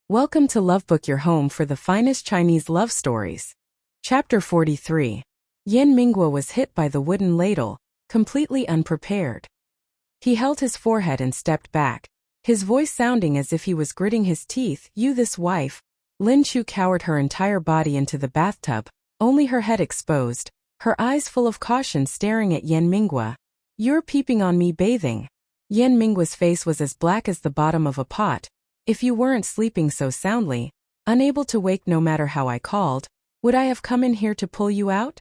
Welcome to Lovebook, your home for the finest Chinese love stories. Chapter 43. Yan Minghua was hit by the wooden ladle, completely unprepared. He held his forehead and stepped back, his voice sounding as if he was gritting his teeth. You this wife? Lin Chu cowered her entire body into the bathtub, only her head exposed, her eyes full of caution staring at Yan Minghua. You're peeping on me bathing. Yan Minghua's face was as black as the bottom of a pot. If you weren't sleeping so soundly, unable to wake no matter how I called, would I have come in here to pull you out?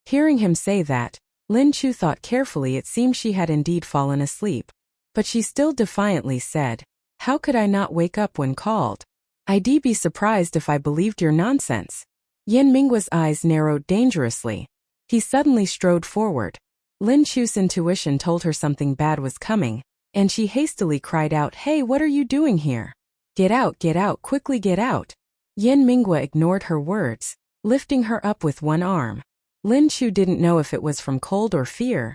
Hearing him say that, Lin Chu thought carefully. It seemed she had indeed fallen asleep. But she still defiantly said, How could I not wake up when called? I'd be surprised if I believed your nonsense. Yan Minghua's eyes narrowed dangerously. He suddenly strode forward. Lin Chu's intuition told her something bad was coming, and she hastily cried out, Hey, what are you doing here? Get out, quickly get out. Yan Minghua ignored her words, lifting her up with one arm. Lin Chu didn't know if it was from cold or fear,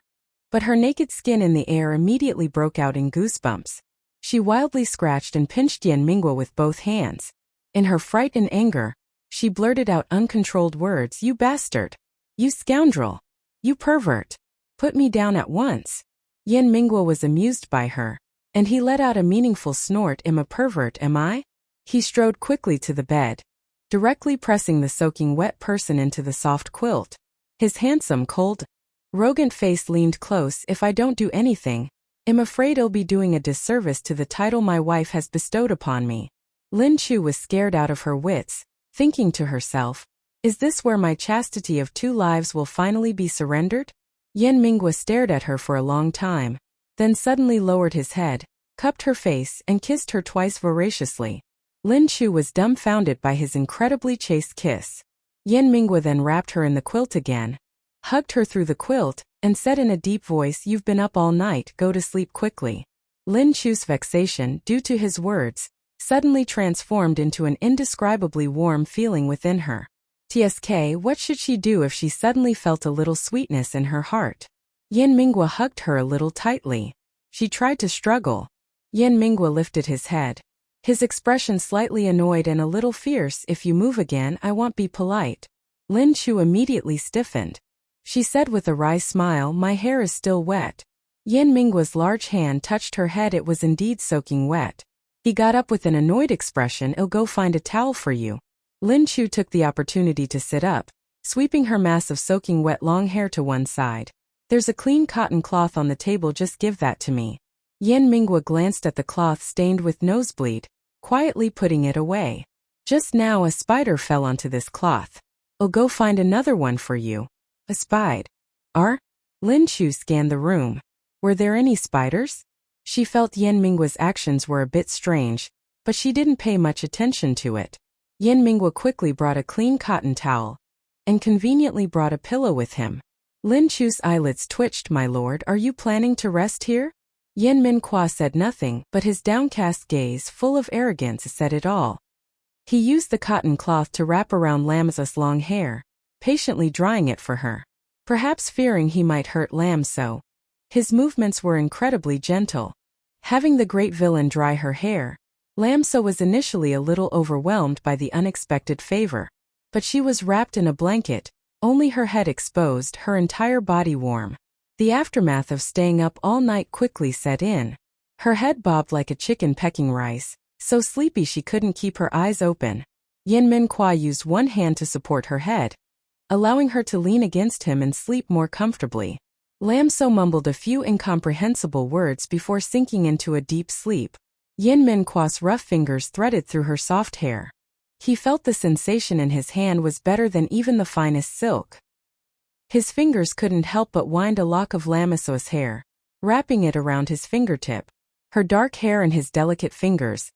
but her naked skin in the air immediately broke out in goosebumps. She wildly scratched and pinched Yan Minghua with both hands. In her fright and anger, she blurted out uncontrolled words. You bastard! You scoundrel! You pervert! Put me down at once! Yan Minghua was amused by her, and he let out a meaningful snort. Am a pervert, am I? He strode quickly to the bed, directly pressing the soaking wet person into the soft quilt. His handsome, cold, arrogant face leaned close. If I don't do anything, I'm afraid I'll be doing a disservice to the title my wife has bestowed upon me. Lin Chu was scared out of her wits, thinking to herself, Is this where my chastity of 2 lives will finally be surrendered? Yan Minghua stared at her for a long time, then suddenly lowered his head, cupped her face, and kissed her twice voraciously. Lin Chu was dumbfounded by his incredibly chaste kiss. Yan Minghua then wrapped her in the quilt again, hugged her through the quilt, and said in a deep voice, You've been up all night, go to sleep quickly. Lin Chu's vexation, due to his words, suddenly transformed into an indescribably warm feeling within her. TSK, what should she do if she suddenly felt a little sweetness in her heart? Yan Minghua hugged her a little tightly. She tried to struggle. Yan Minghua lifted his head, his expression slightly annoyed and a little fierce. If you move again, I won't be polite. Lin Chu immediately stiffened. She said with a wry smile, My hair is still wet. Yan Minghua's large hand touched her head. It was indeed soaking wet. He got up with an annoyed expression. I'll go find a towel for you. Lin Chu took the opportunity to sit up, sweeping her mass of soaking wet long hair to one side. There's a clean cotton cloth on the table, just give that to me. Yan Minghua glanced at the cloth stained with nosebleed, quietly putting it away. Just now a spider fell onto this cloth. I'll go find another one for you. A spider? Lin Chu scanned the room. Were there any spiders? She felt Yan Minghua's actions were a bit strange, but she didn't pay much attention to it. Yan Minghua quickly brought a clean cotton towel, and conveniently brought a pillow with him. Lin Chu's eyelids twitched. My lord, are you planning to rest here? Yan Minghua said nothing, but his downcast gaze, full of arrogance, said it all. He used the cotton cloth to wrap around Lam So's long hair, patiently drying it for her. Perhaps fearing he might hurt Lam So, his movements were incredibly gentle. Having the great villain dry her hair, Lam So was initially a little overwhelmed by the unexpected favor. But she was wrapped in a blanket, only her head exposed, her entire body warm. The aftermath of staying up all night quickly set in. Her head bobbed like a chicken pecking rice, so sleepy she couldn't keep her eyes open. Yan Minghua used one hand to support her head, allowing her to lean against him and sleep more comfortably. Lam So mumbled a few incomprehensible words before sinking into a deep sleep. Yan Minghua's rough fingers threaded through her soft hair. He felt the sensation in his hand was better than even the finest silk. His fingers couldn't help but wind a lock of Lam So's hair, wrapping it around his fingertip. Her dark hair and his delicate fingers.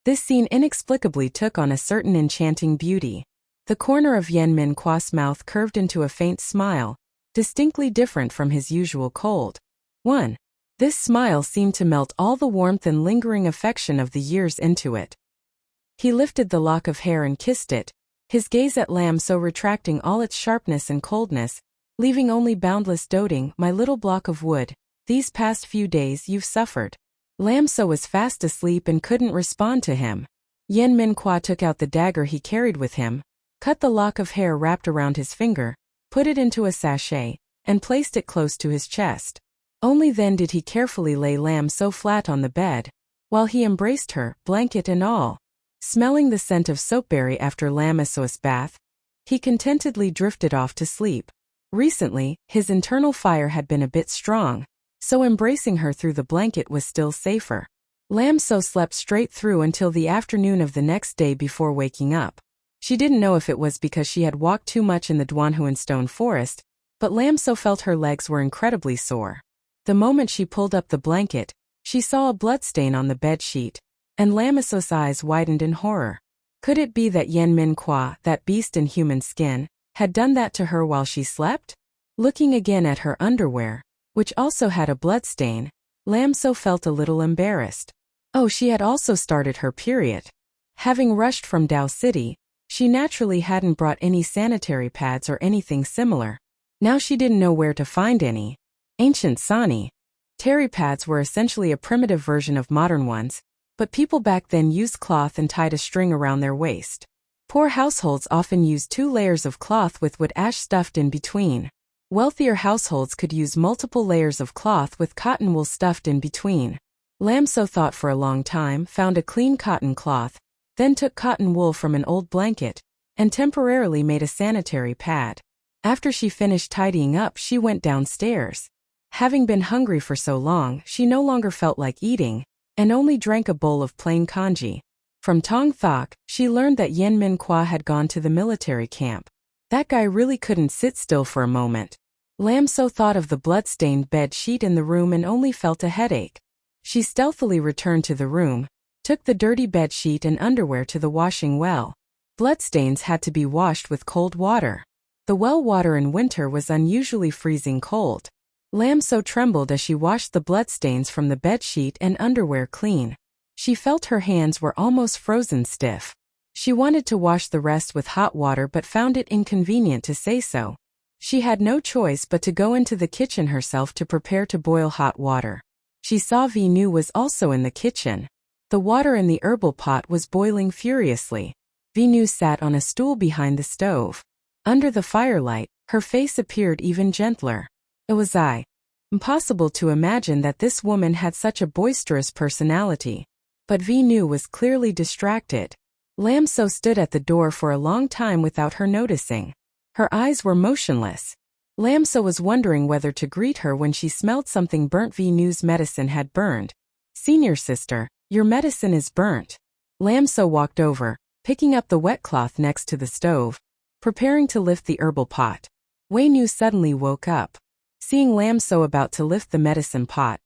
This scene inexplicably took on a certain enchanting beauty. The corner of Yan Minghua's mouth curved into a faint smile, distinctly different from his usual cold one. This smile seemed to melt all the warmth and lingering affection of the years into it. He lifted the lock of hair and kissed it, his gaze at Lam So retracting all its sharpness and coldness, leaving only boundless doting. My little block of wood, these past few days you've suffered. Lam So was fast asleep and couldn't respond to him. Yen Minhua took out the dagger he carried with him, cut the lock of hair wrapped around his finger, put it into a sachet, and placed it close to his chest. Only then did he carefully lay Lam So flat on the bed, while he embraced her, blanket and all. Smelling the scent of soapberry after Lam So's bath, he contentedly drifted off to sleep. Recently, his internal fire had been a bit strong, so embracing her through the blanket was still safer. Lam So slept straight through until the afternoon of the next day before waking up. She didn't know if it was because she had walked too much in the Duanhuan stone forest, but Lam So felt her legs were incredibly sore. The moment she pulled up the blanket, she saw a bloodstain on the bed sheet, and Lam So's eyes widened in horror. Could it be that Yen Minhua, that beast in human skin, had done that to her while she slept? Looking again at her underwear, which also had a bloodstain, Lam So felt a little embarrassed. Oh, she had also started her period. Having rushed from Dao City, she naturally hadn't brought any sanitary pads or anything similar. Now she didn't know where to find any. Ancient Sani terry pads were essentially a primitive version of modern ones, but people back then used cloth and tied a string around their waist. Poor households often used 2 layers of cloth with wood ash stuffed in between. Wealthier households could use multiple layers of cloth with cotton wool stuffed in between. Lam So thought for a long time, found a clean cotton cloth, then took cotton wool from an old blanket, and temporarily made a sanitary pad. After she finished tidying up, she went downstairs. Having been hungry for so long, she no longer felt like eating, and only drank a bowl of plain congee. From Tong Thok, she learned that Yen Minhua had gone to the military camp. That guy really couldn't sit still for a moment. Lam So thought of the blood-stained bed sheet in the room and only felt a headache. She stealthily returned to the room, took the dirty bed sheet and underwear to the washing well. Bloodstains had to be washed with cold water. The well water in winter was unusually freezing cold. Lam So trembled as she washed the bloodstains from the bed sheet and underwear clean. She felt her hands were almost frozen stiff. She wanted to wash the rest with hot water but found it inconvenient to say so. She had no choice but to go into the kitchen herself to prepare to boil hot water. She saw Vinu was also in the kitchen. The water in the herbal pot was boiling furiously. Vinu sat on a stool behind the stove. Under the firelight, her face appeared even gentler. It was impossible to imagine that this woman had such a boisterous personality. But Vinu was clearly distracted. Lam So stood at the door for a long time without her noticing. Her eyes were motionless. Lam So was wondering whether to greet her when she smelled something burnt. Vinu's medicine had burned. "Senior sister, your medicine is burnt." Lam So walked over, picking up the wet cloth next to the stove, preparing to lift the herbal pot. Wei Nu suddenly woke up. Seeing Lam So about to lift the medicine pot,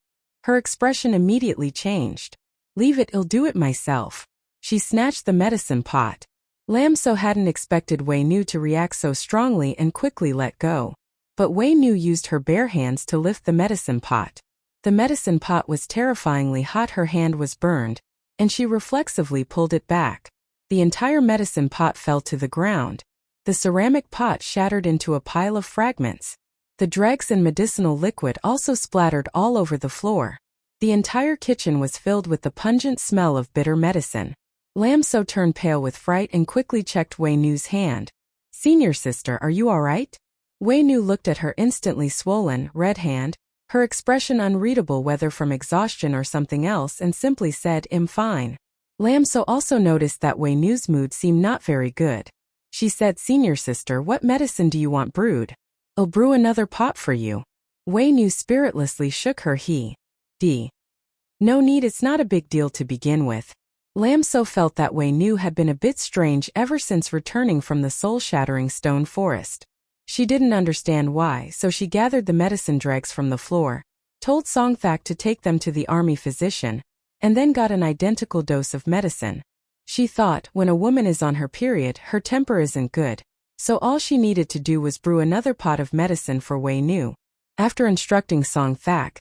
her expression immediately changed. "Leave it, I'll do it myself." She snatched the medicine pot. Lam So hadn't expected Wei Nu to react so strongly and quickly let go. But Wei Nu used her bare hands to lift the medicine pot. The medicine pot was terrifyingly hot. Her hand was burned, and she reflexively pulled it back. The entire medicine pot fell to the ground. The ceramic pot shattered into a pile of fragments. The dregs and medicinal liquid also splattered all over the floor. The entire kitchen was filled with the pungent smell of bitter medicine. Lam So turned pale with fright and quickly checked Wei Nu's hand. "Senior sister, are you all right?" Wei Nu looked at her instantly swollen, red hand, her expression unreadable whether from exhaustion or something else, and simply said, "I'm fine." Lam So also noticed that Wei Nu's mood seemed not very good. She said, "Senior sister, what medicine do you want brewed? I'll brew another pot for you." Wei Nu spiritlessly shook her head. "No need, it's not a big deal to begin with." Lam So felt that Wei Nu had been a bit strange ever since returning from the soul-shattering stone forest. She didn't understand why, so she gathered the medicine dregs from the floor, told Song Thak to take them to the army physician, and then got an identical dose of medicine. She thought, when a woman is on her period, her temper isn't good, so all she needed to do was brew another pot of medicine for Wei Nu. After instructing Song Thak,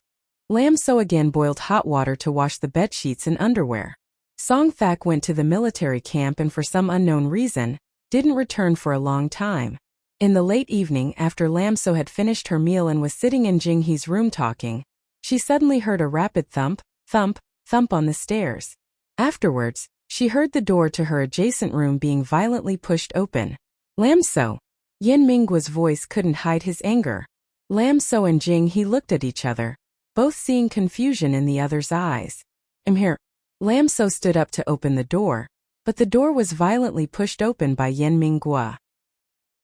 Lam So again boiled hot water to wash the bedsheets and underwear. Song Thak went to the military camp and for some unknown reason, didn't return for a long time. In the late evening, after Lam So had finished her meal and was sitting in Jinghe's room talking, she suddenly heard a rapid thump, thump, thump on the stairs. Afterwards, She heard the door to her adjacent room being violently pushed open. Lam So. Yin Mingguo's voice couldn't hide his anger. Lam So and Jing He looked at each other, both seeing confusion in the other's eyes. I'm here. Lam So stood up to open the door, but the door was violently pushed open by Yin Mingguo.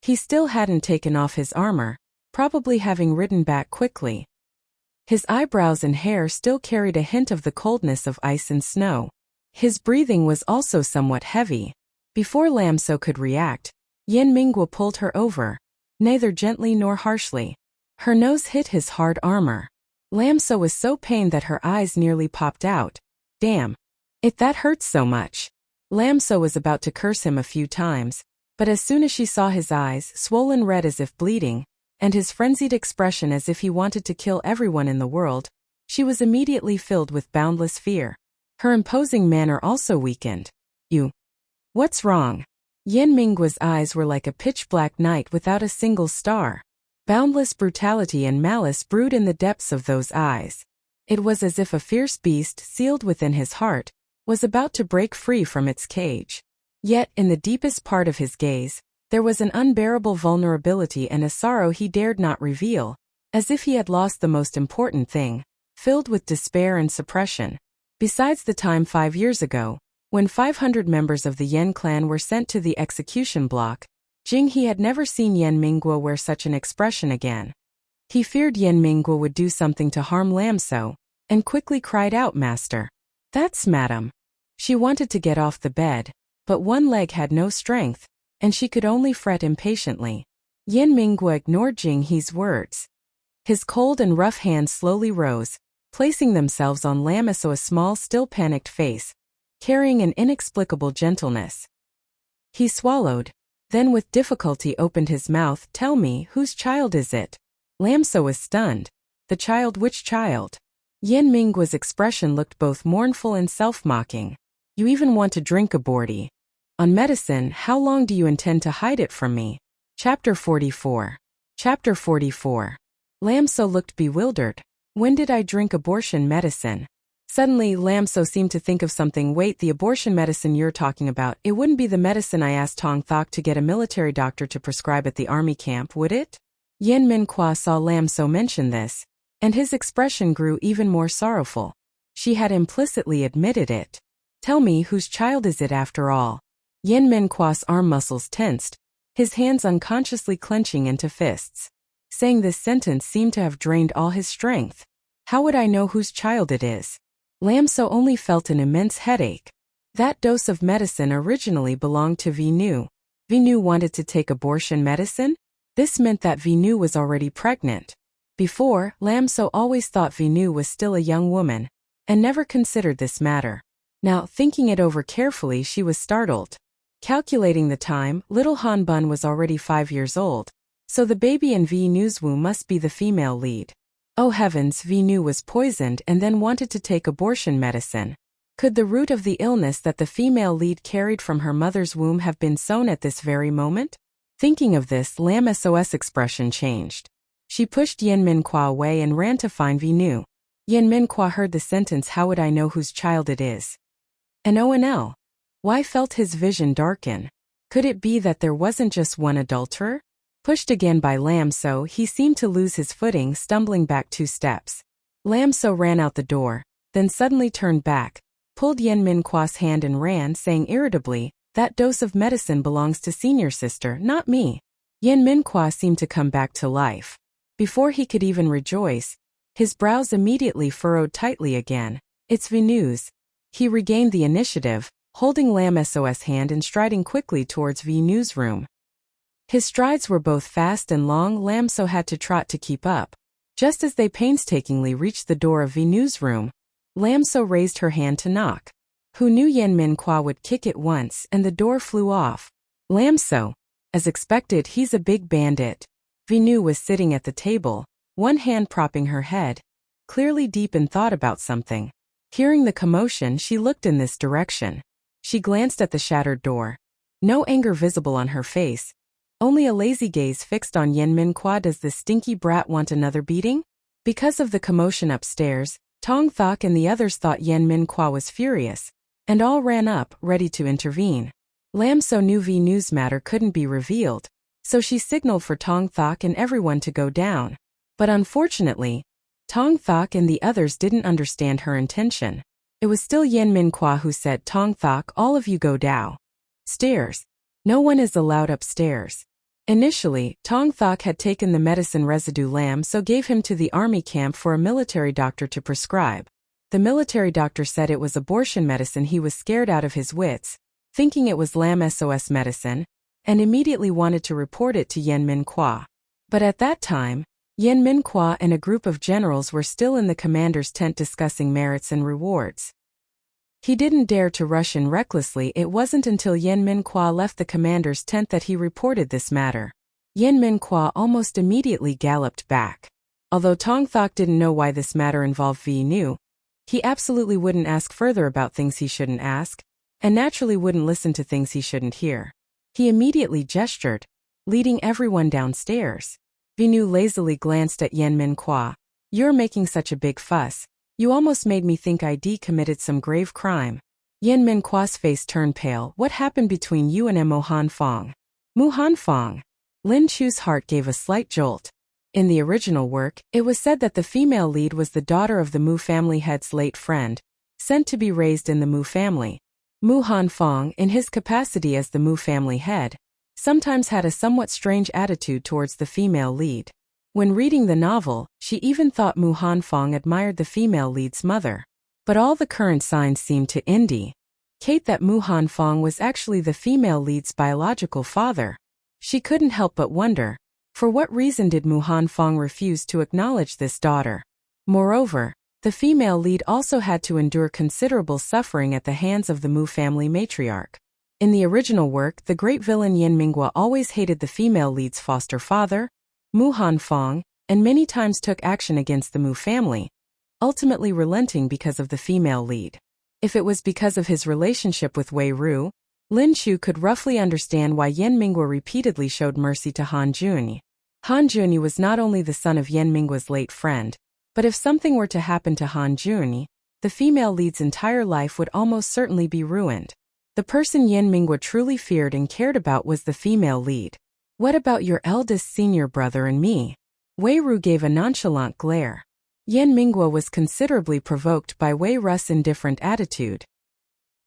He still hadn't taken off his armor, probably having ridden back quickly. His eyebrows and hair still carried a hint of the coldness of ice and snow. His breathing was also somewhat heavy. Before Lam So could react, Yin Mingguo pulled her over, neither gently nor harshly. Her nose hit his hard armor. Lam So was so pained that her eyes nearly popped out. Damn. That hurts so much. Lam So was about to curse him a few times, but as soon as she saw his eyes, swollen red as if bleeding, and his frenzied expression as if he wanted to kill everyone in the world, she was immediately filled with boundless fear. Her imposing manner also weakened. You. What's wrong? Yin Mingguo's eyes were like a pitch-black night without a single star. Boundless brutality and malice brewed in the depths of those eyes. It was as if a fierce beast sealed within his heart was about to break free from its cage. Yet, in the deepest part of his gaze, there was an unbearable vulnerability and a sorrow he dared not reveal, as if he had lost the most important thing, filled with despair and suppression. Besides the time 5 years ago, when 500 members of the Yen clan were sent to the execution block, Jing He had never seen Yin Mingguo wear such an expression again. He feared Yin Mingguo would do something to harm Lam So, and quickly cried out, "Master!" "That's madam." She wanted to get off the bed, but one leg had no strength, and she could only fret impatiently. Yin Mingguo ignored Jing He's words. His cold and rough hands slowly rose, placing themselves on Lam So's small, still panicked face, carrying an inexplicable gentleness. He swallowed, then with difficulty opened his mouth. "Tell me, whose child is it?" Lam So was stunned. "The child? Which child?" Yin Mingguo's expression looked both mournful and self-mocking. "You even want to drink aborty. On medicine, how long do you intend to hide it from me?" Chapter 44. Chapter 44. Lam So looked bewildered. "When did I drink abortion medicine?" Suddenly, Lam So seemed to think of something. "Wait, the abortion medicine you're talking about, it wouldn't be the medicine I asked Tong Thok to get a military doctor to prescribe at the army camp, would it?" Yin Mingguo saw Lam So mention this, and his expression grew even more sorrowful. She had implicitly admitted it. "Tell me, whose child is it after all?" Yin Mingguo's arm muscles tensed, his hands unconsciously clenching into fists. Saying this sentence seemed to have drained all his strength. "How would I know whose child it is?" Lam So only felt an immense headache. That dose of medicine originally belonged to Vinu. Vinu wanted to take abortion medicine? This meant that Vinu was already pregnant. Before, Lam So always thought Vinu was still a young woman, and never considered this matter. Now, thinking it over carefully, she was startled. Calculating the time, little Han Bun was already 5 years old, so the baby in Vinu's womb must be the female lead. Oh heavens, Vinu was poisoned and then wanted to take abortion medicine. Could the root of the illness that the female lead carried from her mother's womb have been sown at this very moment? Thinking of this, Lam So's expression changed. She pushed Yin Mingguo away and ran to find Vinu. Yin Mingguo heard the sentence, "How would I know whose child it is?" And ONL. Why felt his vision darken? Could it be that there wasn't just one adulterer? Pushed again by Lam So, he seemed to lose his footing, stumbling back 2 steps. Lam So ran out the door, then suddenly turned back, pulled Yin Mingguo's hand and ran, saying irritably, "That dose of medicine belongs to senior sister, not me." Yin Mingguo seemed to come back to life. Before he could even rejoice, his brows immediately furrowed tightly again. "It's Vinu's." He regained the initiative, holding Lam So's hand and striding quickly towards Vinu's room. His strides were both fast and long. Lam So had to trot to keep up. Just as they painstakingly reached the door of Vinu's room, Lam So raised her hand to knock. Who knew Yin Mingguo would kick it once and the door flew off. Lam So. As expected, he's a big bandit. Vinu was sitting at the table, one hand propping her head, clearly deep in thought about something. Hearing the commotion, she looked in this direction. She glanced at the shattered door. No anger visible on her face, only a lazy gaze fixed on Yin Mingguo. Does this stinky brat want another beating? Because of the commotion upstairs, Tong Thok and the others thought Yin Mingguo was furious, and all ran up, ready to intervene. Lam So knew V News matter couldn't be revealed, so she signaled for Tong Thok and everyone to go down. But unfortunately, Tong Thok and the others didn't understand her intention. It was still Yen Minhua who said, "Tong Thok, all of you go down. Stairs. No one is allowed upstairs." Initially, Tong Thok had taken the medicine residue Lam So gave him to the army camp for a military doctor to prescribe. The military doctor said it was abortion medicine. He was scared out of his wits, thinking it was Lam So's medicine, and immediately wanted to report it to Yen Minhua. But at that time, Yen Minhua and a group of generals were still in the commander's tent discussing merits and rewards. He didn't dare to rush in recklessly. It wasn't until Yen Minhua left the commander's tent that he reported this matter. Yen Minhua almost immediately galloped back. Although Tong Thok didn't know why this matter involved V Nu, he absolutely wouldn't ask further about things he shouldn't ask, and naturally wouldn't listen to things he shouldn't hear. He immediately gestured, leading everyone downstairs. V Nu lazily glanced at Yen Minhua. "You're making such a big fuss. You almost made me think I'd committed some grave crime." Yen Minhua's face turned pale. "What happened between you and Mo Han Fong?" Mu Han Fong. Lin Chu's heart gave a slight jolt. In the original work, it was said that the female lead was the daughter of the Mu family head's late friend, sent to be raised in the Mu family. Mu Han Fong, in his capacity as the Mu family head, sometimes had a somewhat strange attitude towards the female lead. When reading the novel, she even thought Mu Han Fong admired the female lead's mother. But all the current signs seemed to indicate that Mu Han Fong was actually the female lead's biological father. She couldn't help but wonder, for what reason did Mu Han Fong refuse to acknowledge this daughter? Moreover, the female lead also had to endure considerable suffering at the hands of the Mu family matriarch. In the original work, the great villain Yen Minhua always hated the female lead's foster father, Mu Han Fong, and many times took action against the Mu family, ultimately relenting because of the female lead. If it was because of his relationship with Wei Ru, Lin Chu could roughly understand why Yen Minhua repeatedly showed mercy to Han Junyi. Han Junyi was not only the son of Yen Minghua's late friend, but if something were to happen to Han Junyi, the female lead's entire life would almost certainly be ruined. The person Yen Minhua truly feared and cared about was the female lead. "What about your eldest senior brother and me?" Wei Ru gave a nonchalant glare. Yen Minhua was considerably provoked by Wei Ru's indifferent attitude.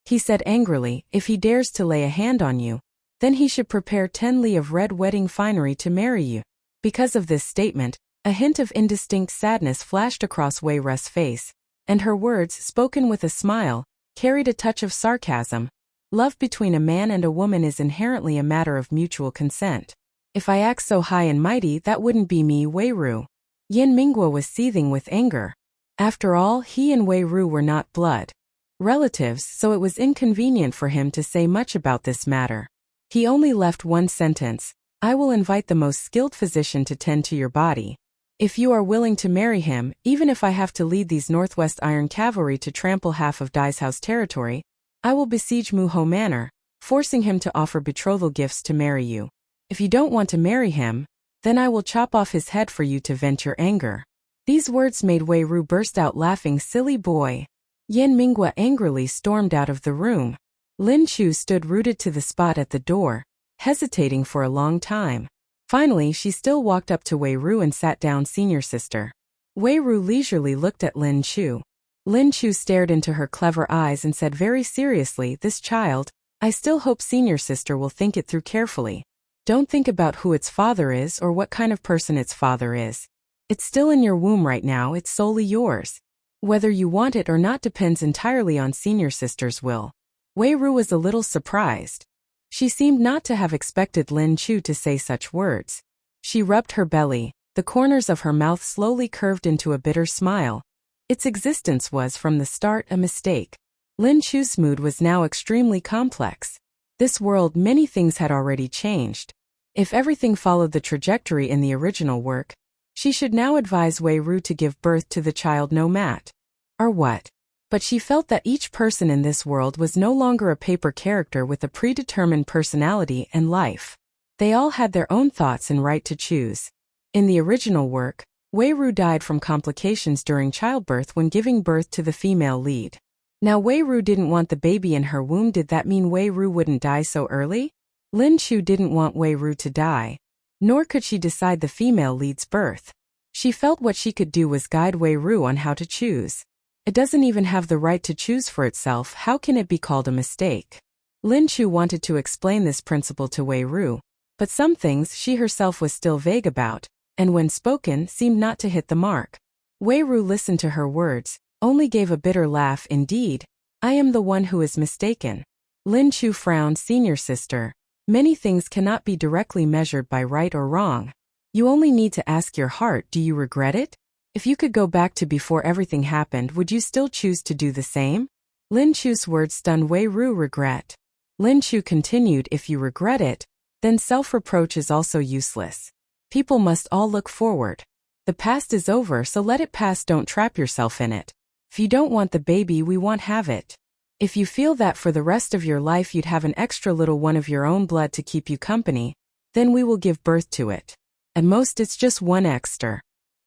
He said angrily, "If he dares to lay a hand on you, then he should prepare 10 li of red wedding finery to marry you." Because of this statement, a hint of indistinct sadness flashed across Wei Ru's face, and her words, spoken with a smile, carried a touch of sarcasm. "Love between a man and a woman is inherently a matter of mutual consent. If I act so high and mighty, that wouldn't be me, Wei Ru." Yen Minhua was seething with anger. After all, he and Wei Ru were not blood relatives, so it was inconvenient for him to say much about this matter. He only left one sentence: "I will invite the most skilled physician to tend to your body. If you are willing to marry him, even if I have to lead these Northwest Iron Cavalry to trample half of Dai's house territory, I will besiege Muho Manor, forcing him to offer betrothal gifts to marry you. If you don't want to marry him, then I will chop off his head for you to vent your anger." These words made Wei Ru burst out laughing. "Silly boy." Yen Minhua angrily stormed out of the room. Lin Chu stood rooted to the spot at the door, hesitating for a long time. Finally, she still walked up to Wei Ru and sat down. "Senior sister." Wei Ru leisurely looked at Lin Chu. Lin Chu stared into her clever eyes and said very seriously, "This child, I still hope senior sister will think it through carefully. Don't think about who its father is or what kind of person its father is. It's still in your womb right now, it's solely yours. Whether you want it or not depends entirely on senior sister's will." Wei Ru was a little surprised. She seemed not to have expected Lin Chu to say such words. She rubbed her belly, the corners of her mouth slowly curved into a bitter smile. Its existence was from the start a mistake. Lin Chu's mood was now extremely complex. This world, many things had already changed. If everything followed the trajectory in the original work, she should now advise Wei Ru to give birth to the child no matter what. But she felt that each person in this world was no longer a paper character with a predetermined personality and life. They all had their own thoughts and right to choose. In the original work, Wei Ru died from complications during childbirth when giving birth to the female lead. Now Wei Ru didn't want the baby in her womb. Did that mean Wei Ru wouldn't die so early? Lin Chu didn't want Wei Ru to die, nor could she decide the female lead's birth. She felt what she could do was guide Wei Ru on how to choose. It doesn't even have the right to choose for itself. How can it be called a mistake? Lin Chu wanted to explain this principle to Wei Ru, but some things she herself was still vague about, and when spoken seemed not to hit the mark. Wei Ru listened to her words, only gave a bitter laugh. Indeed, I am the one who is mistaken. Lin Chu frowned. Senior sister, many things cannot be directly measured by right or wrong. You only need to ask your heart. Do you regret it? If you could go back to before everything happened, would you still choose to do the same? Lin Chu's words stunned Wei Ru. Regret. Lin Chu continued, if you regret it, then self-reproach is also useless. People must all look forward. The past is over, so let it pass. Don't trap yourself in it. If you don't want the baby, we won't have it. If you feel that for the rest of your life you'd have an extra little one of your own blood to keep you company, then we will give birth to it. At most it's just one extra.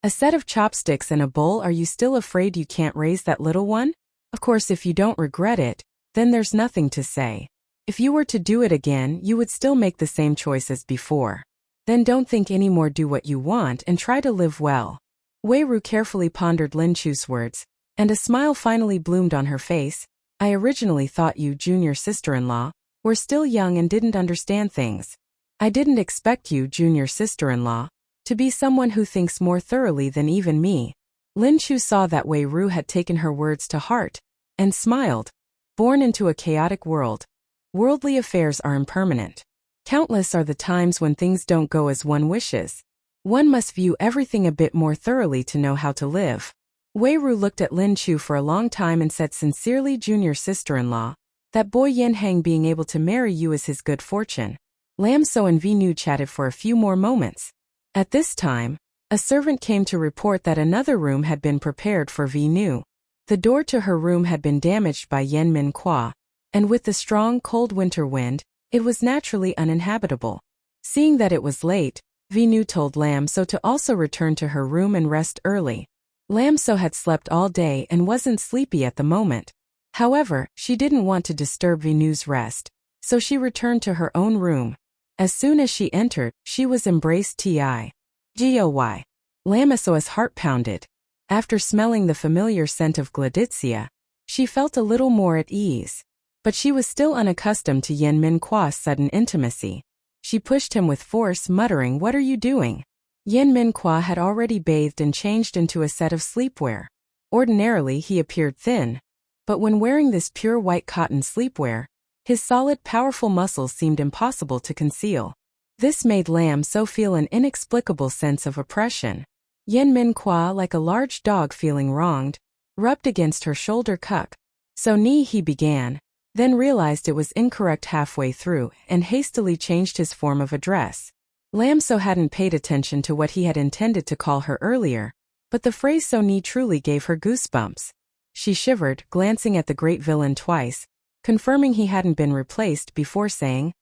A set of chopsticks and a bowl. Are you still afraid you can't raise that little one? Of course, if you don't regret it, then there's nothing to say. If you were to do it again, you would still make the same choice as before. Then don't think anymore. Do what you want and try to live well. Wei Ru carefully pondered Lin Chu's words, and a smile finally bloomed on her face. I originally thought you, junior sister-in-law, were still young and didn't understand things. I didn't expect you, junior sister-in-law, to be someone who thinks more thoroughly than even me. Lin Chu saw that Wei Ru had taken her words to heart, and smiled. Born into a chaotic world, worldly affairs are impermanent. Countless are the times when things don't go as one wishes. One must view everything a bit more thoroughly to know how to live. Wei Ru looked at Lin Chu for a long time and said sincerely, junior sister-in-law, that boy Yen Heng being able to marry you is his good fortune. Lam So and Vi Nu chatted for a few more moments. At this time, a servant came to report that another room had been prepared for Vi Nu. The door to her room had been damaged by Yen Min Kwa, and with the strong cold winter wind, it was naturally uninhabitable. Seeing that it was late, Vi Nu told Lam So to also return to her room and rest early. Lam So had slept all day and wasn't sleepy at the moment. However, she didn't want to disturb Vi Nu's rest, so she returned to her own room. As soon as she entered, she was embraced T.I.G.O.Y. Lam So's heart pounded. After smelling the familiar scent of Gladitsia, she felt a little more at ease. But she was still unaccustomed to Yen Min Kwa's sudden intimacy. She pushed him with force, muttering, "What are you doing?" Yen Min Kwa had already bathed and changed into a set of sleepwear. Ordinarily he appeared thin, but when wearing this pure white cotton sleepwear, his solid, powerful muscles seemed impossible to conceal. This made Lam So feel an inexplicable sense of oppression. Yen Min Kwa, like a large dog feeling wronged, rubbed against her shoulder cup. "So ni," he began, then realized it was incorrect halfway through and hastily changed his form of address. Lam So hadn't paid attention to what he had intended to call her earlier, but the phrase "so ni" truly gave her goosebumps. She shivered, glancing at the great villain twice, confirming he hadn't been replaced before saying,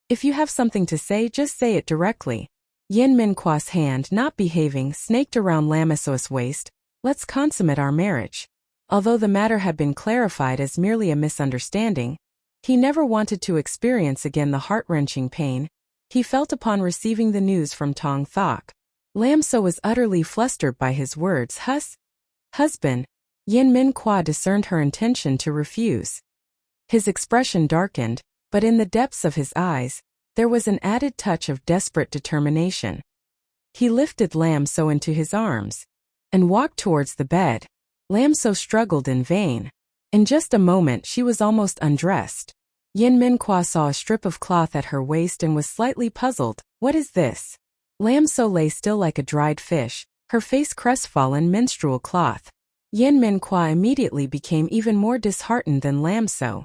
If you have something to say, just say it directly." Yen Min Kwa's hand, not behaving, snaked around Lam So's waist. "Let's consummate our marriage." Although the matter had been clarified as merely a misunderstanding, he never wanted to experience again the heart-wrenching pain he felt upon receiving the news from Tong Thok. Lam So was utterly flustered by his words. Husband. Yen Min Kwa discerned her intention to refuse. His expression darkened, but in the depths of his eyes, there was an added touch of desperate determination. He lifted Lam So into his arms and walked towards the bed. Lam So struggled in vain. In just a moment she was almost undressed. Yen Min Kwa saw a strip of cloth at her waist and was slightly puzzled. "What is this?" Lam So lay still like a dried fish, her face crestfallen. "Menstrual cloth." Yen Min Kwa immediately became even more disheartened than Lam So.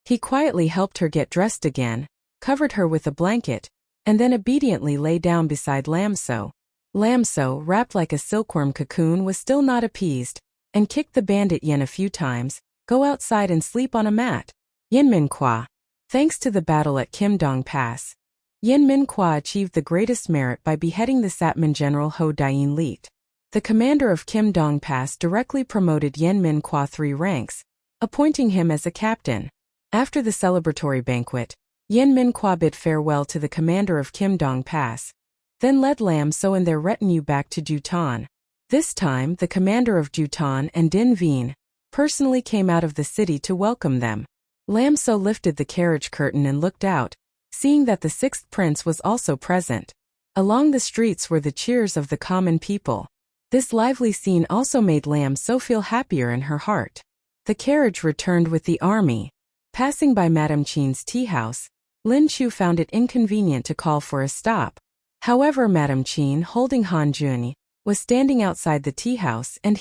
He quietly helped her get dressed again, covered her with a blanket, and then obediently lay down beside Lam So. Lam So, wrapped like a silkworm cocoon, was still not appeased, and kicked the bandit Yen a few times. "Go outside and sleep on a mat." Yen Min Kwa. Thanks to the battle at Kim Dong Pass, Yen Min Kwa achieved the greatest merit by beheading the Satman General Ho Dien Liet. The commander of Kim Dong Pass directly promoted Yen Min Kwa 3 ranks, appointing him as a captain. After the celebratory banquet, Yen Min Kwa bid farewell to the commander of Kim Dong Pass, then led Lam So and their retinue back to Jutan. This time, the commander of Jutan and Din Vien personally came out of the city to welcome them. Lam So lifted the carriage curtain and looked out, seeing that the 6th prince was also present. Along the streets were the cheers of the common people. This lively scene also made Lam So feel happier in her heart. The carriage returned with the army. Passing by Madame Chin's tea house, Lin Chu found it inconvenient to call for a stop. However, Madame Chin, holding Han Jun, was standing outside the tea house, and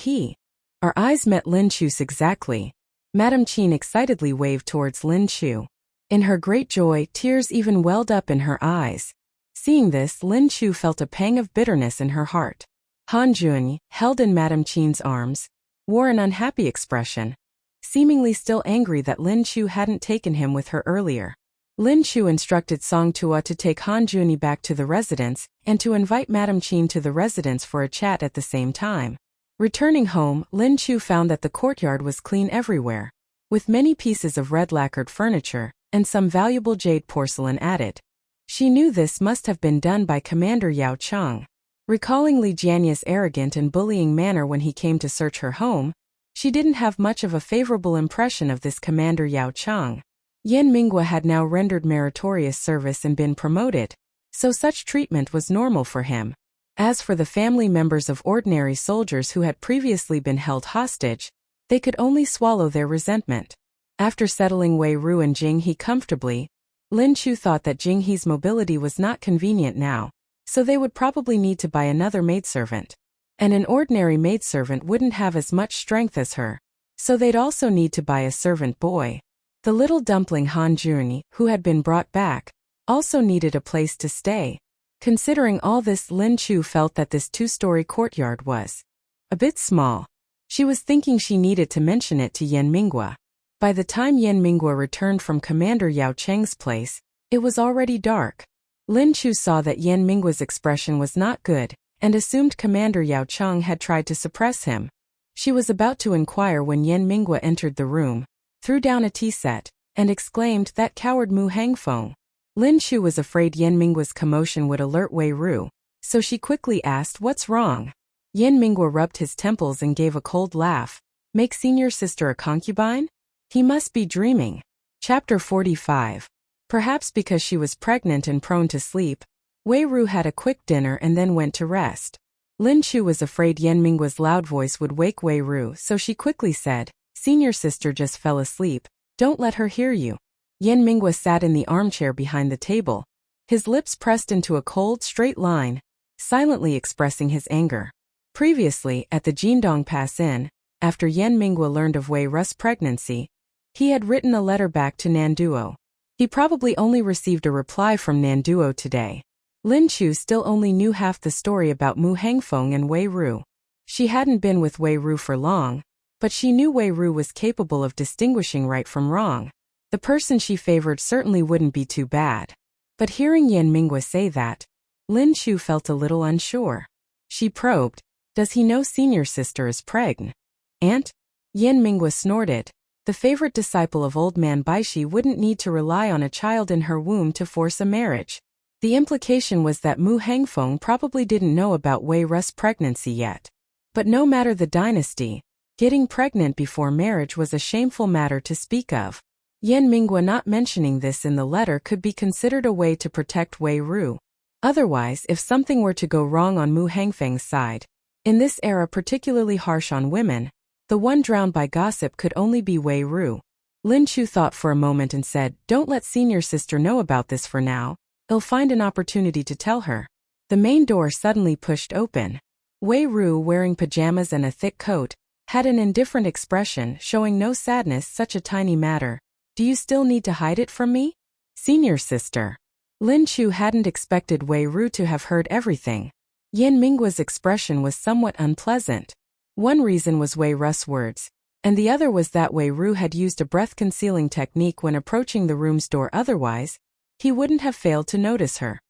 Our eyes met Lin Chu's exactly. Madame Chin excitedly waved towards Lin Chu. In her great joy, tears even welled up in her eyes. Seeing this, Lin Chu felt a pang of bitterness in her heart. Han Jun, held in Madame Chin's arms, wore an unhappy expression, seemingly still angry that Lin Chu hadn't taken him with her earlier. Lin Chu instructed Song Tua to take Han Juni back to the residence and to invite Madame Chin to the residence for a chat at the same time. Returning home, Lin Chu found that the courtyard was clean everywhere, with many pieces of red lacquered furniture and some valuable jade porcelain added. She knew this must have been done by Commander Yao Cheng. Recalling Li Jianya's arrogant and bullying manner when he came to search her home, she didn't have much of a favorable impression of this Commander Yao Cheng. Yen Minghua had now rendered meritorious service and been promoted, so such treatment was normal for him. As for the family members of ordinary soldiers who had previously been held hostage, they could only swallow their resentment. After settling Wei Ru and Jing He comfortably, Lin Chu thought that Jing He's mobility was not convenient now, so they would probably need to buy another maidservant. And an ordinary maidservant wouldn't have as much strength as her, so they'd also need to buy a servant boy. The little dumpling Han Juni, who had been brought back, also needed a place to stay. Considering all this, Lin Chu felt that this 2-story courtyard was a bit small. She was thinking she needed to mention it to Yen Minghua. By the time Yen Minghua returned from Commander Yao Cheng's place, it was already dark. Lin Chu saw that Yen Minghua's expression was not good, and assumed Commander Yao Cheng had tried to suppress him. She was about to inquire when Yen Minghua entered the room, threw down a tea set, and exclaimed, "That coward Mu Hangfeng." Lin Chu was afraid Yen Minghua's commotion would alert Wei Ru, so she quickly asked, "What's wrong?" Yen Minghua rubbed his temples and gave a cold laugh. "Make senior sister a concubine? He must be dreaming." Chapter 45. Perhaps because she was pregnant and prone to sleep, Wei Ru had a quick dinner and then went to rest. Lin Chu was afraid Yen Minghua's loud voice would wake Wei Ru, so she quickly said, "Senior sister just fell asleep. Don't let her hear you." Yen Minghua sat in the armchair behind the table, his lips pressed into a cold, straight line, silently expressing his anger. Previously, at the Jindong Pass Inn, after Yen Minghua learned of Wei Ru's pregnancy, he had written a letter back to Nanduo. He probably only received a reply from Nanduo today. Lin Chu still only knew half the story about Mu Hangfeng and Wei Ru. She hadn't been with Wei Ru for long, but she knew Wei Ru was capable of distinguishing right from wrong. The person she favored certainly wouldn't be too bad. But hearing Yen Minghua say that, Lin Chu felt a little unsure. She probed, "Does he know senior sister is pregnant?" "Aunt?" Yen Minghua snorted. The favorite disciple of old man Baishi wouldn't need to rely on a child in her womb to force a marriage. The implication was that Mu Hangfeng probably didn't know about Wei Ru's pregnancy yet. But no matter the dynasty, getting pregnant before marriage was a shameful matter to speak of. Yen Minghua not mentioning this in the letter could be considered a way to protect Wei Ru. Otherwise, if something were to go wrong on Mu Hangfeng's side, in this era particularly harsh on women, the one drowned by gossip could only be Wei Ru. Lin Chu thought for a moment and said, "Don't let senior sister know about this for now. I'll find an opportunity to tell her." The main door suddenly pushed open. Wei Ru, wearing pajamas and a thick coat, had an indifferent expression, showing no sadness. "Such a tiny matter. Do you still need to hide it from me? Senior sister." Lin Chu hadn't expected Wei Ru to have heard everything. Yen Minghua's expression was somewhat unpleasant. One reason was Wei Ru's words, and the other was that Wei Ru had used a breath-concealing technique when approaching the room's door. Otherwise, he wouldn't have failed to notice her.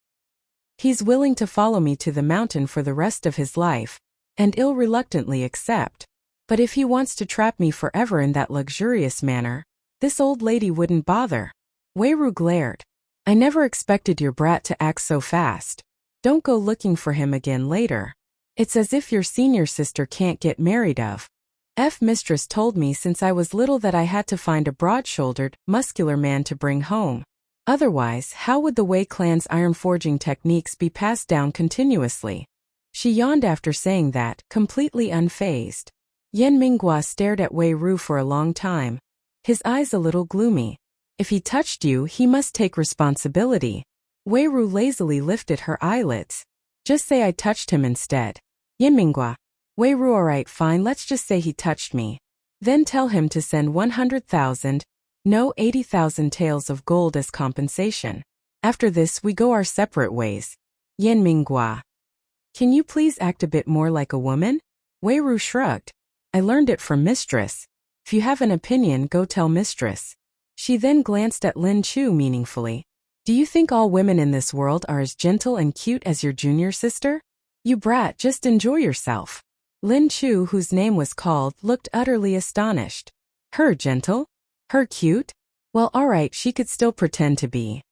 "He's willing to follow me to the mountain for the rest of his life. and he'll reluctantly accept. But if he wants to trap me forever in that luxurious manner, this old lady wouldn't bother. Wei Ru glared. I never expected your brat to act so fast. Don't go looking for him again later. It's as if your senior sister can't get married of. Mistress told me since I was little that I had to find a broad-shouldered, muscular man to bring home. Otherwise, how would the Wei clan's iron-forging techniques be passed down continuously? She yawned after saying that, completely unfazed. Yan Minghua stared at Wei Ru for a long time, his eyes a little gloomy. If he touched you, he must take responsibility. Wei Ru lazily lifted her eyelids. Just say I touched him instead. Yan Minghua. Wei Ru, alright, fine, let's just say he touched me. Then tell him to send 100,000, no 80,000 taels of gold as compensation. After this we go our separate ways. Yan Minghua. Can you please act a bit more like a woman? Wei Ru shrugged. I learned it from mistress. If you have an opinion, go tell mistress. She then glanced at Lin Chu meaningfully. Do you think all women in this world are as gentle and cute as your junior sister? You brat, just enjoy yourself. Lin Chu, whose name was called, looked utterly astonished. Her gentle? Her cute? Well, alright, she could still pretend to be.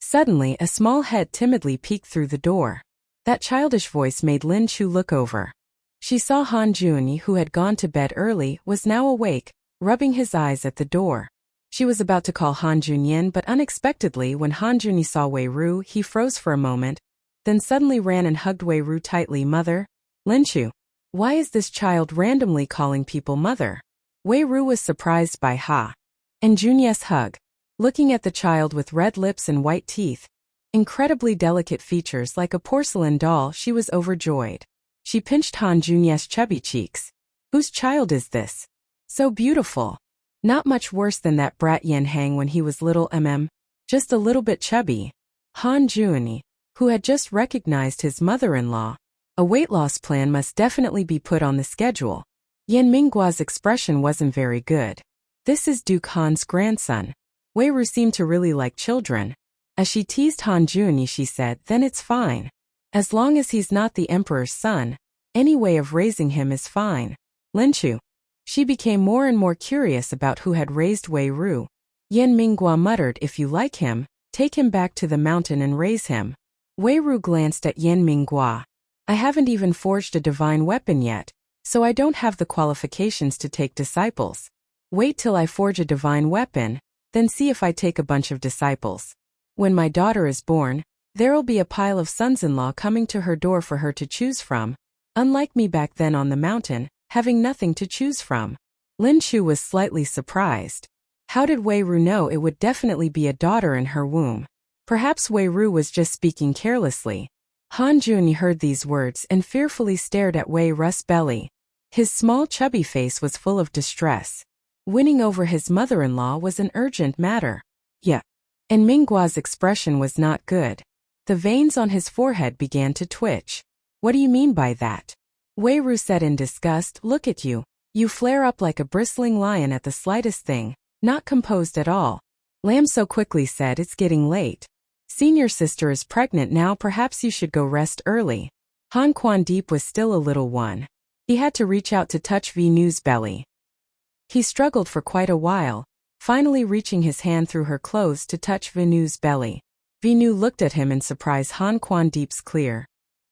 Suddenly, a small head timidly peeked through the door. That childish voice made Lin Chu look over. She saw Han Junyi, who had gone to bed early, was now awake, rubbing his eyes at the door. She was about to call Han Junyin, but unexpectedly when Han Junyi saw Wei Ru, he froze for a moment, then suddenly ran and hugged Wei Ru tightly. Mother? Lin Chu. Why is this child randomly calling people mother? Wei Ru was surprised by Ha and Junyi's hug. Looking at the child with red lips and white teeth, incredibly delicate features like a porcelain doll, she was overjoyed. She pinched Han Junyi's chubby cheeks. Whose child is this? So beautiful. Not much worse than that brat Yan Hang when he was little, just a little bit chubby. Han Junyi, who had just recognized his mother-in-law. A weight loss plan must definitely be put on the schedule. Yan Minggua's expression wasn't very good. This is Duke Han's grandson. Wei Ru seemed to really like children. As she teased Han Junyi, she said, then it's fine. As long as he's not the emperor's son, any way of raising him is fine. Lin Chu. She became more and more curious about who had raised Wei Ru. Yan Minghua muttered, if you like him, take him back to the mountain and raise him. Wei Ru glanced at Yan Minghua. I haven't even forged a divine weapon yet, so I don't have the qualifications to take disciples. Wait till I forge a divine weapon, then see if I take a bunch of disciples. When my daughter is born, there'll be a pile of sons-in-law coming to her door for her to choose from, unlike me back then on the mountain, having nothing to choose from. Lin Chu was slightly surprised. How did Wei Ru know it would definitely be a daughter in her womb? Perhaps Wei Ru was just speaking carelessly. Han Junyi heard these words and fearfully stared at Wei Ru's belly. His small chubby face was full of distress. Winning over his mother-in-law was an urgent matter. Yeah. And Minggua's expression was not good. The veins on his forehead began to twitch. What do you mean by that? Wei Ru said in disgust, look at you. You flare up like a bristling lion at the slightest thing, not composed at all. Lam So quickly said, it's getting late. Senior sister is pregnant now, perhaps you should go rest early. Han Quan Deep was still a little one. He had to reach out to touch Vinu's belly. He struggled for quite a while, finally reaching his hand through her clothes to touch Vinu's belly. Vinu looked at him in surprise. Han Quan Deep's clear,